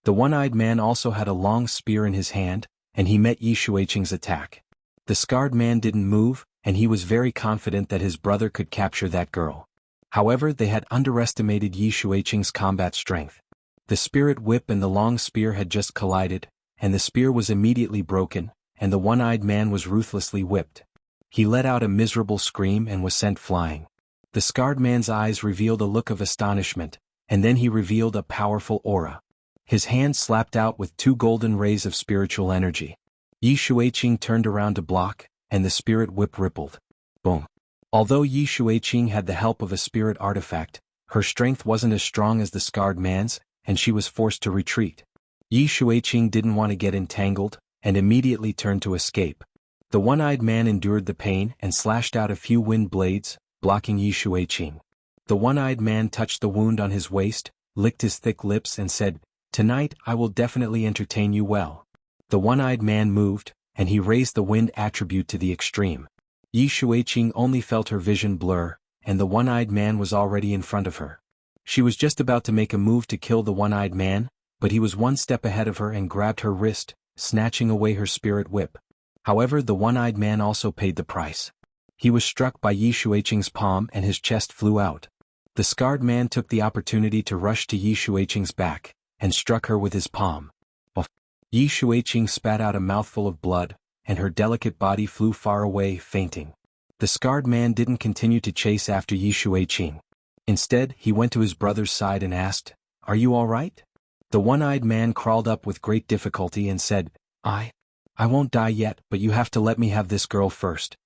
[SPEAKER 1] The one-eyed man also had a long spear in his hand, and he met Yi Shuiqing's attack. The scarred man didn't move, and he was very confident that his brother could capture that girl. However, they had underestimated Yi Shuiqing's combat strength. The spirit whip and the long spear had just collided, and the spear was immediately broken, and the one-eyed man was ruthlessly whipped. He let out a miserable scream and was sent flying. The scarred man's eyes revealed a look of astonishment, and then he revealed a powerful aura. His hand slapped out with two golden rays of spiritual energy. Yi Shuiqing turned around to block, and the spirit whip rippled. Boom. Although Yi Shuiqing had the help of a spirit artifact, her strength wasn't as strong as the scarred man's, and she was forced to retreat. Yi Shuiqing didn't want to get entangled, and immediately turned to escape. The one-eyed man endured the pain and slashed out a few wind blades, blocking Yi Shuiqing. The one-eyed man touched the wound on his waist, licked his thick lips and said, "Tonight I will definitely entertain you well." The one-eyed man moved, and he raised the wind attribute to the extreme. Yi Shuiqing only felt her vision blur, and the one-eyed man was already in front of her. She was just about to make a move to kill the one-eyed man, but he was one step ahead of her and grabbed her wrist, snatching away her spirit whip. However, the one-eyed man also paid the price. He was struck by Yi Shuiqing's palm and his chest flew out. The scarred man took the opportunity to rush to Yi Shuiqing's back, and struck her with his palm. Yi Shuiqing spat out a mouthful of blood, and her delicate body flew far away, fainting. The scarred man didn't continue to chase after Yi Shuiqing. Instead, he went to his brother's side and asked, are you all right? The one-eyed man crawled up with great difficulty and said, I won't die yet, but you have to let me have this girl first.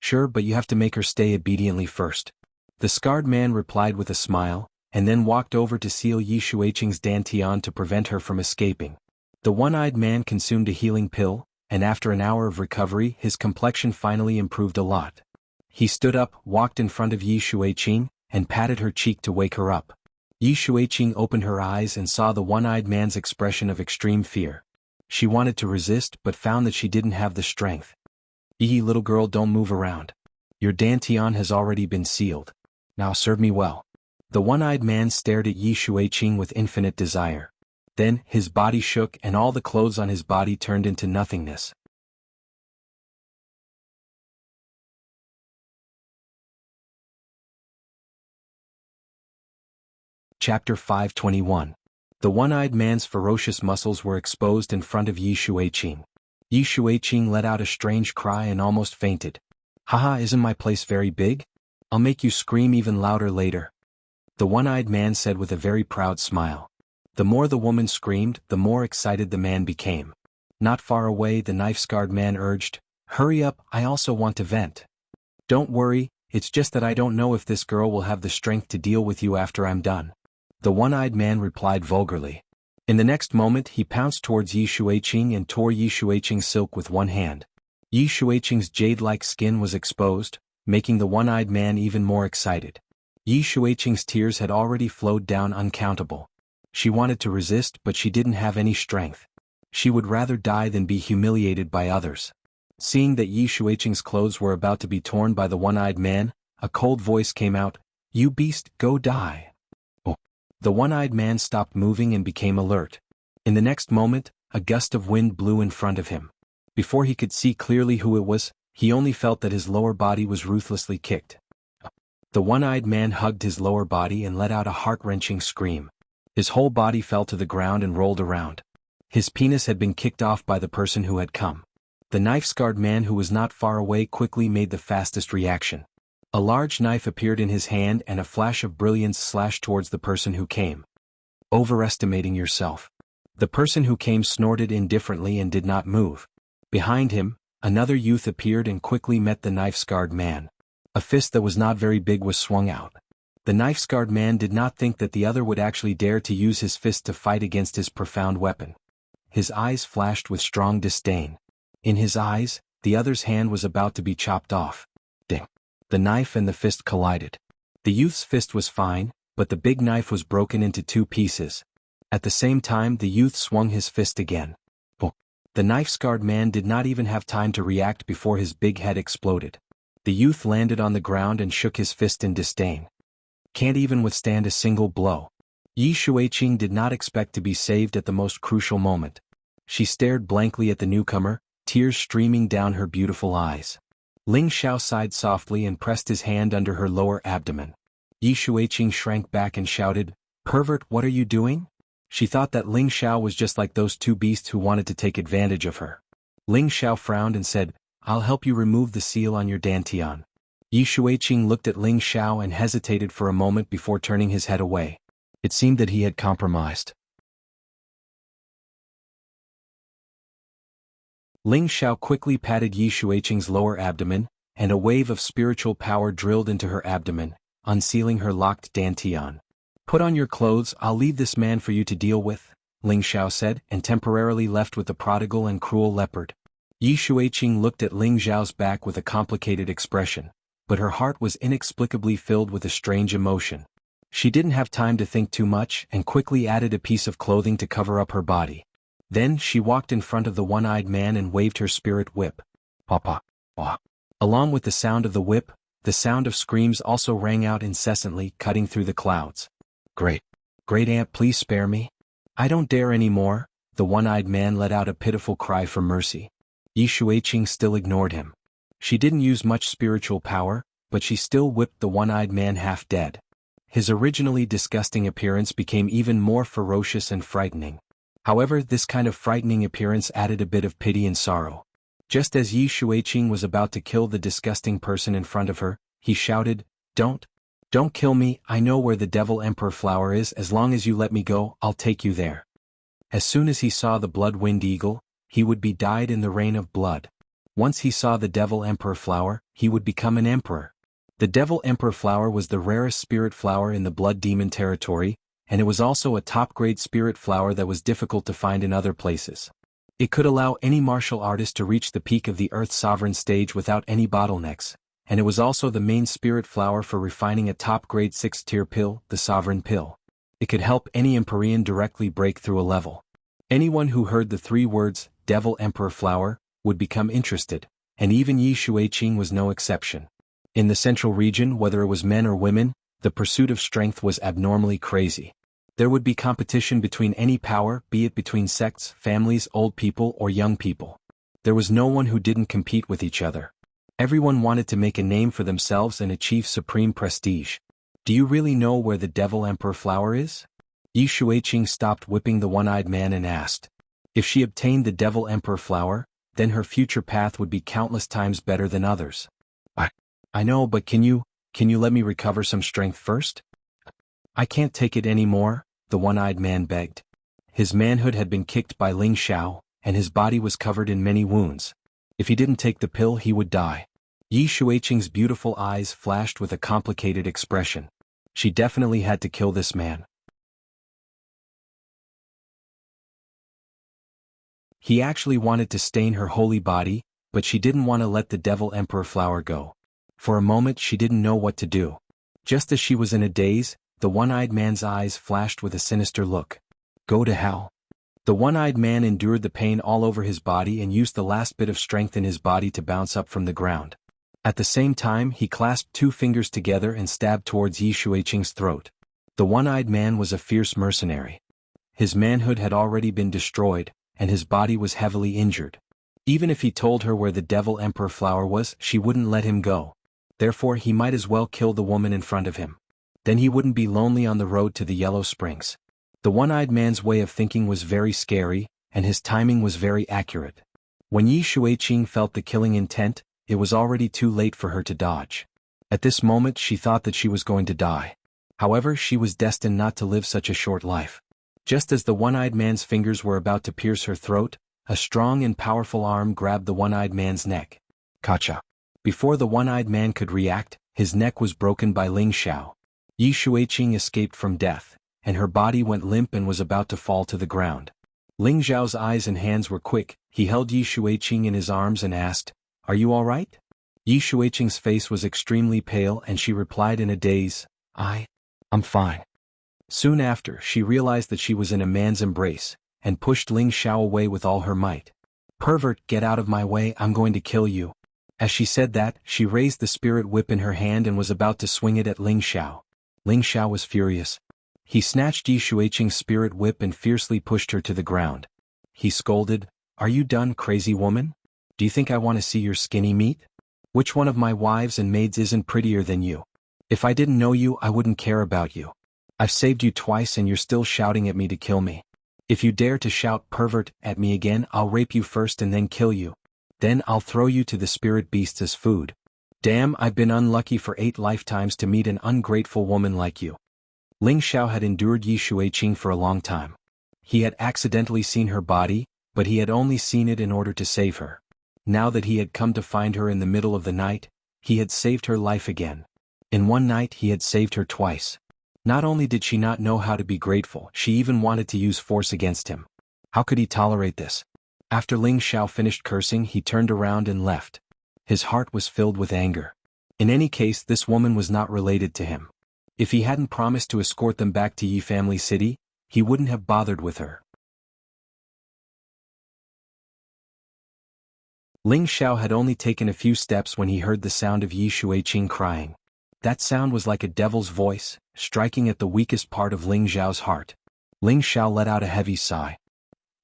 [SPEAKER 1] Sure, but you have to make her stay obediently first. The scarred man replied with a smile, and then walked over to seal Yi Shuiqing's dantian to prevent her from escaping. The one-eyed man consumed a healing pill, and after an hour of recovery his complexion finally improved a lot. He stood up, walked in front of Yi Shuiqing, and patted her cheek to wake her up. Yi Shuiqing opened her eyes and saw the one-eyed man's expression of extreme fear. She wanted to resist but found that she didn't have the strength. Yi, little girl, don't move around. Your dantian has already been sealed. Now serve me well. The one-eyed man stared at Yi Shuiqing with infinite desire. Then, his body shook and all the clothes on his body turned into nothingness. Chapter 521. The one-eyed man's ferocious muscles were exposed in front of Yi Shuiqing. Yi Shuiqing let out a strange cry and almost fainted. Haha, isn't my place very big? I'll make you scream even louder later. The one-eyed man said with a very proud smile. The more the woman screamed, the more excited the man became. Not far away, the knife-scarred man urged, hurry up, I also want to vent. Don't worry, it's just that I don't know if this girl will have the strength to deal with you after I'm done. The one-eyed man replied vulgarly. In the next moment he pounced towards Yi Shuiqing and tore Yi Shuiqing's silk with one hand. Yi Shuiqing's jade-like skin was exposed, making the one-eyed man even more excited. Yi Shuiqing's tears had already flowed down uncountable. She wanted to resist but she didn't have any strength. She would rather die than be humiliated by others. Seeing that Yi Shuiqing's clothes were about to be torn by the one-eyed man, a cold voice came out, "You beast, go die." The one-eyed man stopped moving and became alert. In the next moment, a gust of wind blew in front of him. Before he could see clearly who it was, he only felt that his lower body was ruthlessly kicked. The one-eyed man hugged his lower body and let out a heart-wrenching scream. His whole body fell to the ground and rolled around. His penis had been kicked off by the person who had come. The knife-scarred man who was not far away quickly made the fastest reaction. A large knife appeared in his hand and a flash of brilliance slashed towards the person who came. Overestimating yourself. The person who came snorted indifferently and did not move. Behind him, another youth appeared and quickly met the knife-scarred man. A fist that was not very big was swung out. The knife-scarred man did not think that the other would actually dare to use his fist to fight against his profound weapon. His eyes flashed with strong disdain. In his eyes, the other's hand was about to be chopped off. Ding! The knife and the fist collided. The youth's fist was fine, but the big knife was broken into two pieces. At the same time the youth swung his fist again. The knife-scarred man did not even have time to react before his big head exploded. The youth landed on the ground and shook his fist in disdain. Can't even withstand a single blow. Yi Shuiqing did not expect to be saved at the most crucial moment. She stared blankly at the newcomer, tears streaming down her beautiful eyes. Ling Xiao sighed softly and pressed his hand under her lower abdomen. Yi Shuiqing shrank back and shouted, "Pervert, what are you doing?" She thought that Ling Xiao was just like those two beasts who wanted to take advantage of her. Ling Xiao frowned and said, "I'll help you remove the seal on your dantian." Yi Shuiqing looked at Ling Xiao and hesitated for a moment before turning his head away. It seemed that he had compromised. Ling Xiao quickly patted Yi Shuiqing's lower abdomen, and a wave of spiritual power drilled into her abdomen, unsealing her locked dantian. "Put on your clothes, I'll leave this man for you to deal with," Ling Xiao said, and temporarily left with the prodigal and cruel leopard. Yi Shuiqing looked at Ling Xiao's back with a complicated expression, but her heart was inexplicably filled with a strange emotion. She didn't have time to think too much and quickly added a piece of clothing to cover up her body. Then she walked in front of the one-eyed man and waved her spirit whip. Papa. Along with the sound of the whip, the sound of screams also rang out incessantly, cutting through the clouds. "Great aunt, please spare me. I don't dare any more." The one-eyed man let out a pitiful cry for mercy. Yi Shuiqing still ignored him. She didn't use much spiritual power, but she still whipped the one-eyed man half dead. His originally disgusting appearance became even more ferocious and frightening. However, this kind of frightening appearance added a bit of pity and sorrow. Just as Yi Shuiqing was about to kill the disgusting person in front of her, he shouted, "Don't Don't kill me, I know where the Devil Emperor flower is. As long as you let me go, I'll take you there. As soon as he saw the blood-winged eagle, he would be dyed in the rain of blood. Once he saw the Devil Emperor flower, he would become an emperor. The Devil Emperor flower was the rarest spirit flower in the Blood Demon territory, and it was also a top-grade spirit flower that was difficult to find in other places. It could allow any martial artist to reach the peak of the Earth Sovereign stage without any bottlenecks, and it was also the main spirit flower for refining a top-grade 6th-tier pill, the Sovereign Pill. It could help any Empyrean directly break through a level. Anyone who heard the 3 words, Devil Emperor flower, would become interested, and even Yi Shuiqing was no exception. In the central region, whether it was men or women, the pursuit of strength was abnormally crazy. There would be competition between any power, be it between sects, families, old people, or young people. There was no one who didn't compete with each other. Everyone wanted to make a name for themselves and achieve supreme prestige. Do you really know where the Devil Emperor flower is? Yi Shuiqing stopped whipping the one-eyed man and asked. If she obtained the Devil Emperor flower, then her future path would be countless times better than others. I know, but can you let me recover some strength first? I can't take it anymore, the one-eyed man begged. His manhood had been kicked by Ling Xiao, and his body was covered in many wounds. If he didn't take the pill, he would die. Yi Shuiqing's beautiful eyes flashed with a complicated expression. She definitely had to kill this man. He actually wanted to stain her holy body, but she didn't want to let the Devil Emperor flower go. For a moment she didn't know what to do. Just as she was in a daze, the one-eyed man's eyes flashed with a sinister look. Go to hell. The one-eyed man endured the pain all over his body and used the last bit of strength in his body to bounce up from the ground. At the same time, he clasped 2 fingers together and stabbed towards Yi Shuiqing's throat. The one-eyed man was a fierce mercenary. His manhood had already been destroyed, and his body was heavily injured. Even if he told her where the Devil Emperor flower was, she wouldn't let him go. Therefore he might as well kill the woman in front of him. Then he wouldn't be lonely on the road to the Yellow Springs. The one-eyed man's way of thinking was very scary, and his timing was very accurate. When Yi Shuiqing felt the killing intent, it was already too late for her to dodge. At this moment she thought that she was going to die. However, she was destined not to live such a short life. Just as the one-eyed man's fingers were about to pierce her throat, a strong and powerful arm grabbed the one-eyed man's neck. Kacha. Before the one-eyed man could react, his neck was broken by Ling Xiao. Yi Shuiqing escaped from death, and her body went limp and was about to fall to the ground. Ling Xiao's eyes and hands were quick. He held Yi Shuiqing in his arms and asked, "Are you all right?" Yi Shuiqing's face was extremely pale and she replied in a daze, I'm fine. Soon after, she realized that she was in a man's embrace, and pushed Ling Xiao away with all her might. "Pervert, get out of my way, I'm going to kill you." As she said that, she raised the spirit whip in her hand and was about to swing it at Ling Xiao. Ling Xiao was furious. He snatched Yi Shuiqing's spirit whip and fiercely pushed her to the ground. He scolded, "Are you done, crazy woman? Do you think I want to see your skinny meat? Which one of my wives and maids isn't prettier than you? If I didn't know you, I wouldn't care about you. I've saved you twice and you're still shouting at me to kill me. If you dare to shout 'pervert' at me again, I'll rape you first and then kill you. Then I'll throw you to the spirit beasts as food. Damn, I've been unlucky for 8 lifetimes to meet an ungrateful woman like you." Ling Xiao had endured Yi Shuiqing for a long time. He had accidentally seen her body, but he had only seen it in order to save her. Now that he had come to find her in the middle of the night, he had saved her life again. In one night he had saved her twice. Not only did she not know how to be grateful, she even wanted to use force against him. How could he tolerate this? After Ling Xiao finished cursing, he turned around and left. His heart was filled with anger. In any case, this woman was not related to him. If he hadn't promised to escort them back to Yi Family City, he wouldn't have bothered with her. Ling Xiao had only taken a few steps when he heard the sound of Yi Shuiqing crying. That sound was like a devil's voice, striking at the weakest part of Ling Xiao's heart. Ling Xiao let out a heavy sigh.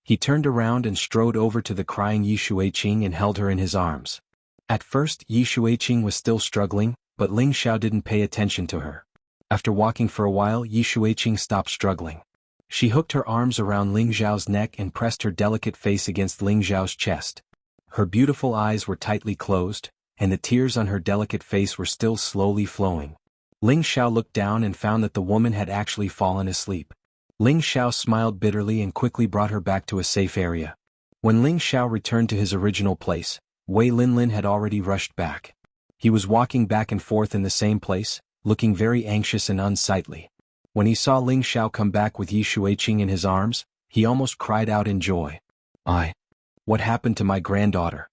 [SPEAKER 1] He turned around and strode over to the crying Yi Shuiqing and held her in his arms. At first, Yi Shuiqing was still struggling, but Ling Xiao didn't pay attention to her. After walking for a while, Yi Shuiqing stopped struggling. She hooked her arms around Ling Xiao's neck and pressed her delicate face against Ling Xiao's chest. Her beautiful eyes were tightly closed, and the tears on her delicate face were still slowly flowing. Ling Xiao looked down and found that the woman had actually fallen asleep. Ling Xiao smiled bitterly and quickly brought her back to a safe area. When Ling Xiao returned to his original place, Wei Linlin had already rushed back. He was walking back and forth in the same place, looking very anxious and unsightly. When he saw Ling Xiao come back with Yi Shuiqing in his arms, he almost cried out in joy. What happened to my granddaughter?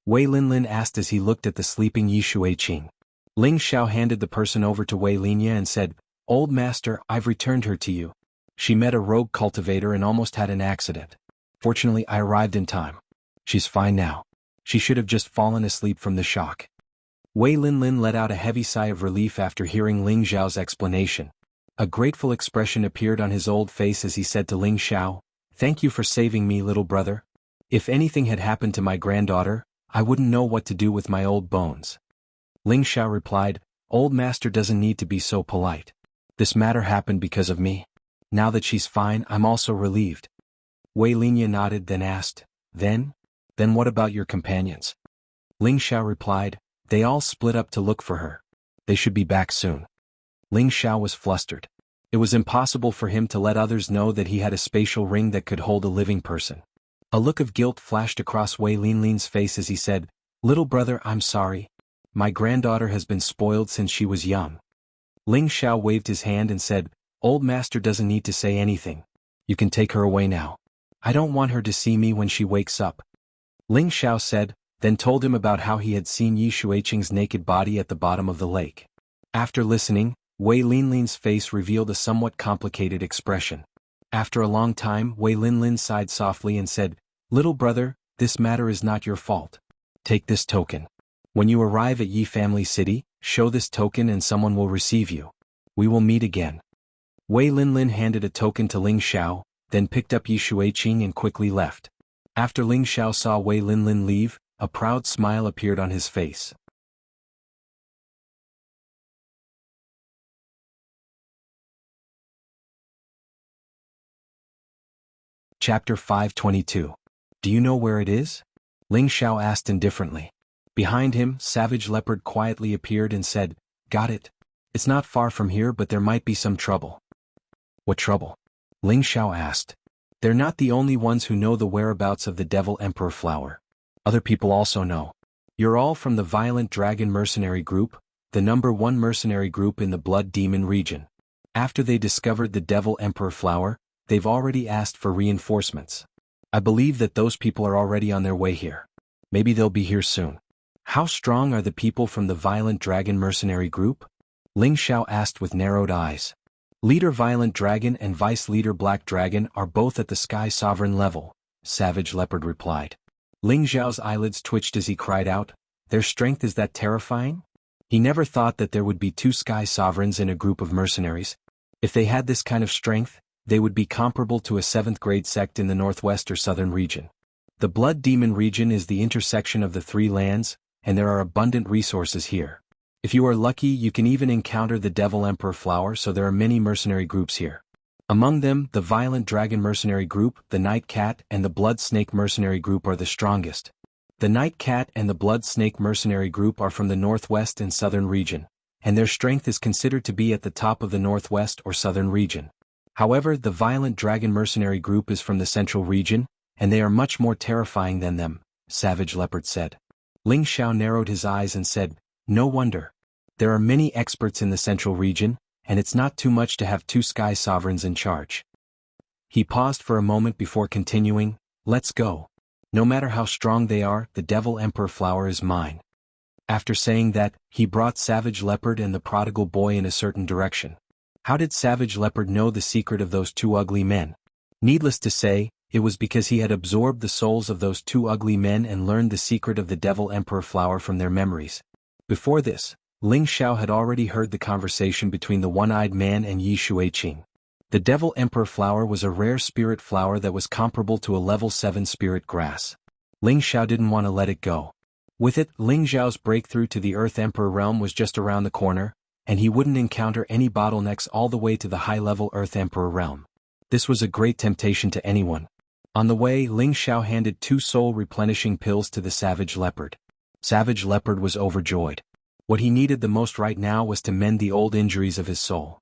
[SPEAKER 1] Wei Linlin asked as he looked at the sleeping Yi Shuiqing. Ling Xiao handed the person over to Wei Linya and said, "Old master, I've returned her to you. She met a rogue cultivator and almost had an accident. Fortunately, I arrived in time. She's fine now. She should have just fallen asleep from the shock." Wei Linlin let out a heavy sigh of relief after hearing Ling Xiao's explanation. A grateful expression appeared on his old face as he said to Ling Xiao, "Thank you for saving me, little brother. If anything had happened to my granddaughter, I wouldn't know what to do with my old bones." Ling Xiao replied, "Old master doesn't need to be so polite. This matter happened because of me. Now that she's fine, I'm also relieved." Wei Linya nodded then asked, Then what about your companions?" Ling Xiao replied, "They all split up to look for her. They should be back soon." Ling Xiao was flustered. It was impossible for him to let others know that he had a spatial ring that could hold a living person. A look of guilt flashed across Wei Linlin's face as he said, "Little brother, I'm sorry. My granddaughter has been spoiled since she was young." Ling Xiao waved his hand and said, "Old master doesn't need to say anything. You can take her away now. I don't want her to see me when she wakes up." Ling Xiao said, then told him about how he had seen Yi Shuiqing's naked body at the bottom of the lake. After listening, Wei Linlin's face revealed a somewhat complicated expression. After a long time, Wei Linlin sighed softly and said, "Little brother, this matter is not your fault. Take this token. When you arrive at Yi Family City, show this token and someone will receive you. We will meet again." Wei Linlin handed a token to Ling Xiao, then picked up Yi Shuiqing and quickly left. After Ling Xiao saw Wei Linlin leave, a proud smile appeared on his face. Chapter 522. Do you know where it is? Ling Xiao asked indifferently. Behind him, Savage Leopard quietly appeared and said, "Got it. It's not far from here, but there might be some trouble." "What trouble?" Ling Xiao asked. "They're not the only ones who know the whereabouts of the Devil Emperor flower. Other people also know. You're all from the Violent Dragon Mercenary Group, the #1 mercenary group in the Blood Demon region. After they discovered the Devil Emperor flower, they've already asked for reinforcements. I believe that those people are already on their way here. Maybe they'll be here soon." "How strong are the people from the Violent Dragon Mercenary Group?" Ling Xiao asked with narrowed eyes. "Leader Violent Dragon and Vice Leader Black Dragon are both at the Sky Sovereign level," Savage Leopard replied. Ling Xiao's eyelids twitched as he cried out, "Their strength is that terrifying?" He never thought that there would be 2 Sky Sovereigns in a group of mercenaries. If they had this kind of strength, they would be comparable to a 7th grade sect in the northwest or southern region. The Blood Demon region is the intersection of the 3 lands, and there are abundant resources here. If you are lucky, you can even encounter the Devil Emperor flower, so there are many mercenary groups here. Among them, the Violent Dragon Mercenary Group, the Night Cat, and the Blood Snake Mercenary Group are the strongest. The Night Cat and the Blood Snake Mercenary Group are from the northwest and southern region, and their strength is considered to be at the top of the northwest or southern region. However, the Violent Dragon Mercenary Group is from the central region, and they are much more terrifying than them, Savage Leopard said. Ling Xiao narrowed his eyes and said, "No wonder. There are many experts in the central region, and it's not too much to have 2 Sky Sovereigns in charge." He paused for a moment before continuing, "Let's go. No matter how strong they are, the Devil Emperor flower is mine." After saying that, he brought Savage Leopard and the prodigal boy in a certain direction. How did Savage Leopard know the secret of those 2 ugly men? Needless to say, it was because he had absorbed the souls of those 2 ugly men and learned the secret of the Devil Emperor flower from their memories. Before this, Ling Xiao had already heard the conversation between the one-eyed man and Yi Shuiqing. The Devil Emperor flower was a rare spirit flower that was comparable to a level 7 spirit grass. Ling Xiao didn't want to let it go. With it, Ling Xiao's breakthrough to the Earth Emperor realm was just around the corner, and he wouldn't encounter any bottlenecks all the way to the high-level Earth Emperor realm. This was a great temptation to anyone. On the way, Ling Xiao handed 2 soul-replenishing pills to the Savage Leopard. Savage Leopard was overjoyed. What he needed the most right now was to mend the old injuries of his soul.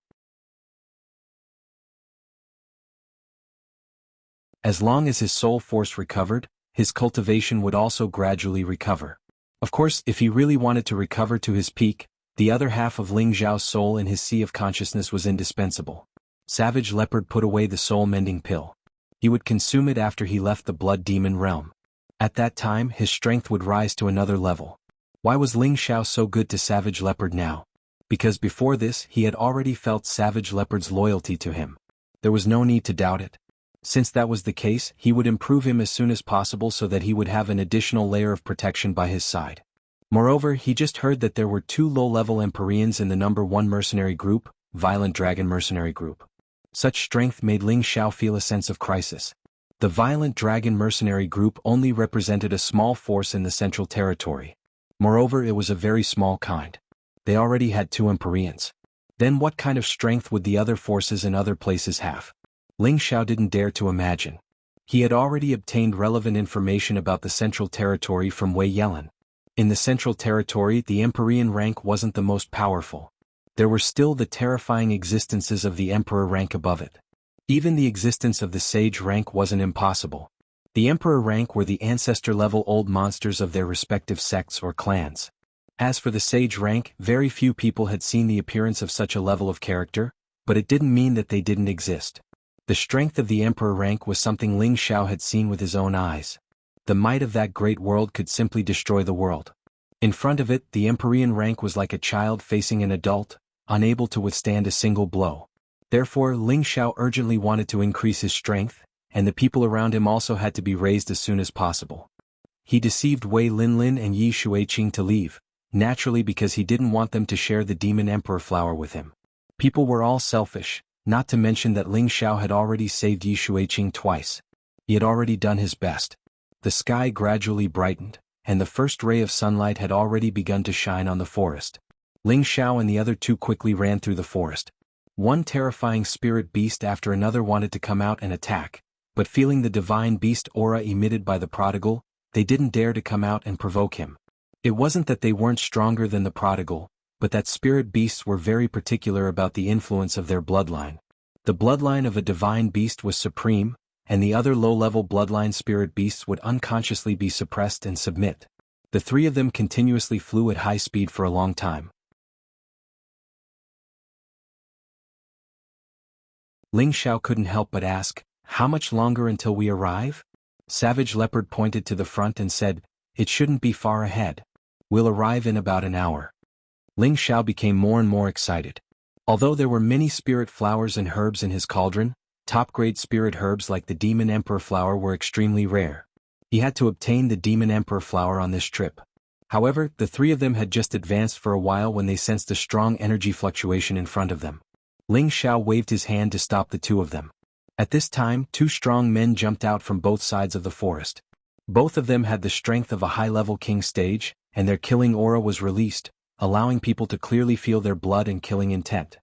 [SPEAKER 1] As long as his soul force recovered, his cultivation would also gradually recover. Of course, if he really wanted to recover to his peak, the other half of Ling Zhao's soul in his sea of consciousness was indispensable. Savage Leopard put away the soul-mending pill. He would consume it after he left the blood demon realm. At that time, his strength would rise to another level. Why was Ling Zhao so good to Savage Leopard now? Because before this, he had already felt Savage Leopard's loyalty to him. There was no need to doubt it. Since that was the case, he would improve him as soon as possible so that he would have an additional layer of protection by his side. Moreover, he just heard that there were 2 low-level Empyreans in the number 1 mercenary group, Violent Dragon Mercenary Group. Such strength made Ling Zhao feel a sense of crisis. The Violent Dragon Mercenary Group only represented a small force in the Central Territory. Moreover, it was a very small kind. They already had 2 Empyreans. Then what kind of strength would the other forces in other places have? Ling Zhao didn't dare to imagine. He had already obtained relevant information about the Central Territory from Wei Yelin. In the Central Territory, the Empyrean rank wasn't the most powerful. There were still the terrifying existences of the Emperor rank above it. Even the existence of the Sage rank wasn't impossible. The Emperor rank were the ancestor-level old monsters of their respective sects or clans. As for the Sage rank, very few people had seen the appearance of such a level of character, but it didn't mean that they didn't exist. The strength of the Emperor rank was something Ling Zhao had seen with his own eyes. The might of that great world could simply destroy the world. In front of it, the Empyrean rank was like a child facing an adult, unable to withstand a single blow. Therefore, Ling Zhao urgently wanted to increase his strength, and the people around him also had to be raised as soon as possible. He deceived Wei Linlin and Yi Shuiqing to leave, naturally because he didn't want them to share the Demon Emperor flower with him. People were all selfish, not to mention that Ling Zhao had already saved Yi Shuiqing twice. He had already done his best. The sky gradually brightened, and the first ray of sunlight had already begun to shine on the forest. Ling Zhao and the other 2 quickly ran through the forest. One terrifying spirit beast after another wanted to come out and attack, but feeling the divine beast aura emitted by the prodigal, they didn't dare to come out and provoke him. It wasn't that they weren't stronger than the prodigal, but that spirit beasts were very particular about the influence of their bloodline. The bloodline of a divine beast was supreme, and the other low-level bloodline spirit beasts would unconsciously be suppressed and submit. The 3 of them continuously flew at high speed for a long time. Ling Zhao couldn't help but ask, "How much longer until we arrive?" Savage Leopard pointed to the front and said, "It shouldn't be far ahead. We'll arrive in about an hour." Ling Zhao became more and more excited. Although there were many spirit flowers and herbs in his cauldron, top-grade spirit herbs like the Demon Emperor flower were extremely rare. He had to obtain the Demon Emperor flower on this trip. However, the 3 of them had just advanced for a while when they sensed a strong energy fluctuation in front of them. Ling Zhao waved his hand to stop the 2 of them. At this time, 2 strong men jumped out from both sides of the forest. Both of them had the strength of a high-level king stage, and their killing aura was released, allowing people to clearly feel their blood and killing intent.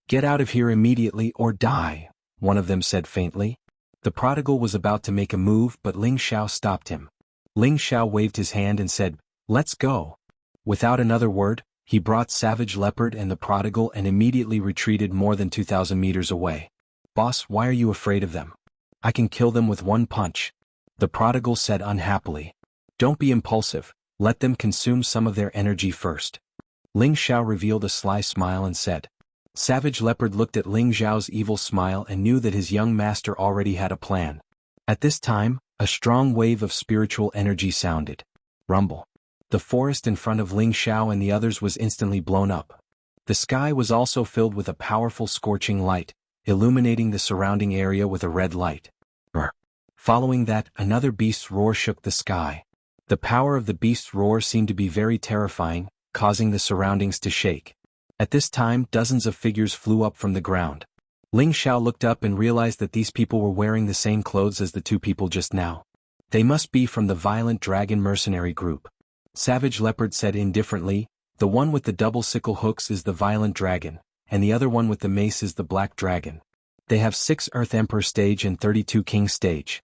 [SPEAKER 1] "Get out of here immediately or die," one of them said faintly. The prodigal was about to make a move but Ling Zhao stopped him. Ling Zhao waved his hand and said, "Let's go." Without another word, he brought Savage Leopard and the prodigal and immediately retreated more than 2,000 meters away. "Boss, why are you afraid of them? I can kill them with 1 punch," the prodigal said unhappily. "Don't be impulsive, let them consume some of their energy first." Ling Zhao revealed a sly smile and said. Savage Leopard looked at Ling Zhao's evil smile and knew that his young master already had a plan. At this time, a strong wave of spiritual energy sounded. Rumble. The forest in front of Ling Zhao and the others was instantly blown up. The sky was also filled with a powerful scorching light, illuminating the surrounding area with a red light. Following that, another beast's roar shook the sky. The power of the beast's roar seemed to be very terrifying, causing the surroundings to shake. At this time, dozens of figures flew up from the ground. Ling Zhao looked up and realized that these people were wearing the same clothes as the 2 people just now. They must be from the Violent Dragon Mercenary Group. Savage Leopard said indifferently, "The one with the double sickle hooks is the Violent Dragon, and the other one with the mace is the Black Dragon. They have 6 Earth Emperor stage and 32 King stage.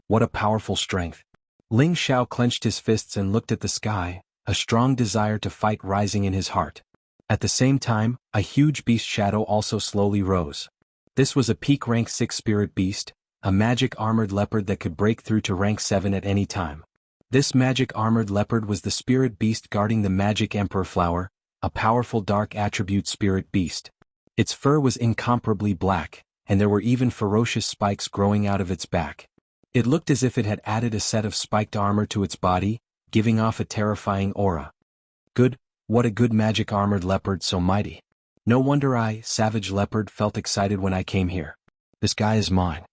[SPEAKER 1] What a powerful strength." Ling Zhao clenched his fists and looked at the sky, a strong desire to fight rising in his heart. At the same time, a huge beast shadow also slowly rose. This was a peak rank 6 spirit beast, a magic armored leopard that could break through to rank 7 at any time. This magic armored leopard was the spirit beast guarding the magic emperor flower, a powerful dark attribute spirit beast. Its fur was incomparably black, and there were even ferocious spikes growing out of its back. It looked as if it had added a set of spiked armor to its body, giving off a terrifying aura. Good, what a good magic armored leopard so mighty. No wonder I, Savage Leopard, felt excited when I came here. This guy is mine.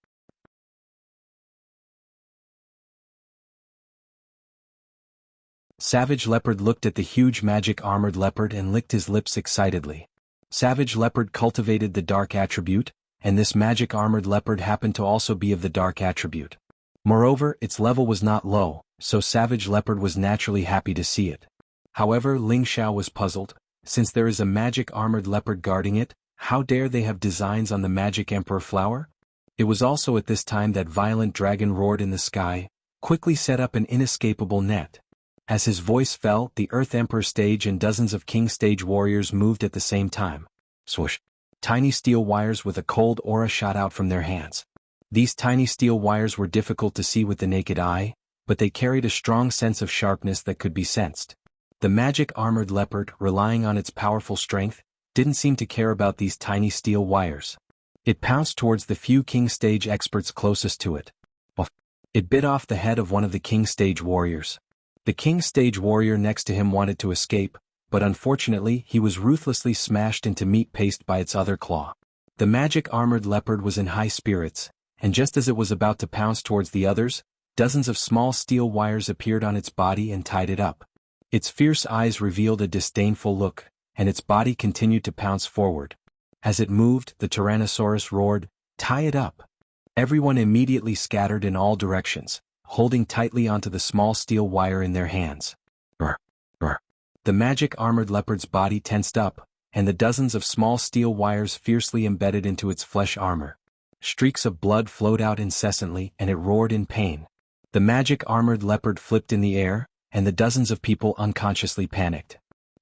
[SPEAKER 1] Savage Leopard looked at the huge magic armored leopard and licked his lips excitedly. Savage Leopard cultivated the dark attribute, and this magic armored leopard happened to also be of the dark attribute. Moreover, its level was not low, so Savage Leopard was naturally happy to see it. However, Ling Xiao was puzzled. Since there is a magic armored leopard guarding it, how dare they have designs on the magic emperor flower? It was also at this time that Violent Dragon roared in the sky, quickly set up an inescapable net. As his voice fell, the Earth Emperor stage and dozens of King stage warriors moved at the same time. Swoosh! Tiny steel wires with a cold aura shot out from their hands. These tiny steel wires were difficult to see with the naked eye, but they carried a strong sense of sharpness that could be sensed. The magic armored leopard, relying on its powerful strength, didn't seem to care about these tiny steel wires. It pounced towards the few King stage experts closest to it. It bit off the head of one of the King stage warriors. The King stage warrior next to him wanted to escape, but unfortunately he was ruthlessly smashed into meat paste by its other claw. The magic armored leopard was in high spirits, and just as it was about to pounce towards the others, dozens of small steel wires appeared on its body and tied it up. Its fierce eyes revealed a disdainful look, and its body continued to pounce forward. As it moved, the Tyrannosaurus roared, "Tie it up!" Everyone immediately scattered in all directions, holding tightly onto the small steel wire in their hands. Brr, brr. The magic armored leopard's body tensed up, and the dozens of small steel wires fiercely embedded into its flesh armor. Streaks of blood flowed out incessantly, and it roared in pain. The magic armored leopard flipped in the air, and the dozens of people unconsciously panicked.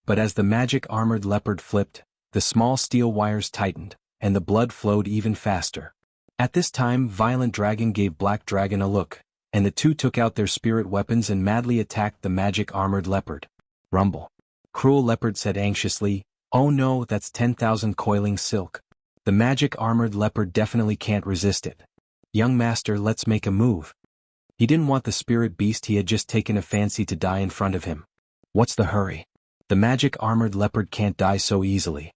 [SPEAKER 1] But as the magic armored leopard flipped, the small steel wires tightened, and the blood flowed even faster. At this time, Violent Dragon gave Black Dragon a look, and the two took out their spirit weapons and madly attacked the magic armored leopard. Rumble. Cruel Leopard said anxiously, "Oh no, that's 10,000 coiling silk. The magic armored leopard definitely can't resist it. Young master, let's make a move." He didn't want the spirit beast he had just taken a fancy to die in front of him. What's the hurry? The magic armored leopard can't die so easily.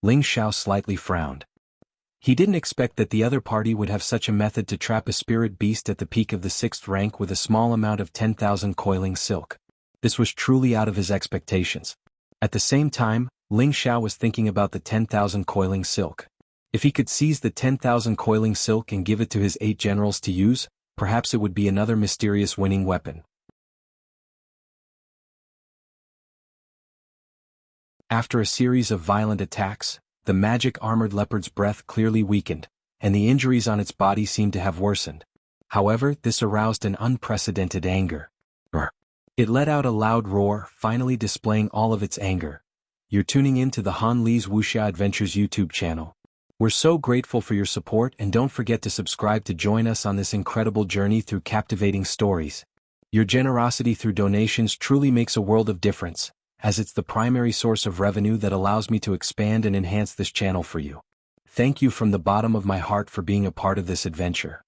[SPEAKER 1] Ling Xiao slightly frowned. He didn't expect that the other party would have such a method to trap a spirit beast at the peak of the 6th rank with a small amount of 10,000 coiling silk. This was truly out of his expectations. At the same time, Ling Xiao was thinking about the 10,000 coiling silk. If he could seize the 10,000 coiling silk and give it to his 8 generals to use, perhaps it would be another mysterious winning weapon. After a series of violent attacks, the magic armored leopard's breath clearly weakened, and the injuries on its body seemed to have worsened. However, this aroused an unprecedented anger. Brr. It let out a loud roar, finally displaying all of its anger. You're tuning in to the Han Li's Wuxia Adventures YouTube channel. We're so grateful for your support, and don't forget to subscribe to join us on this incredible journey through captivating stories. Your generosity through donations truly makes a world of difference, as it's the primary source of revenue that allows me to expand and enhance this channel for you. Thank you from the bottom of my heart for being a part of this adventure.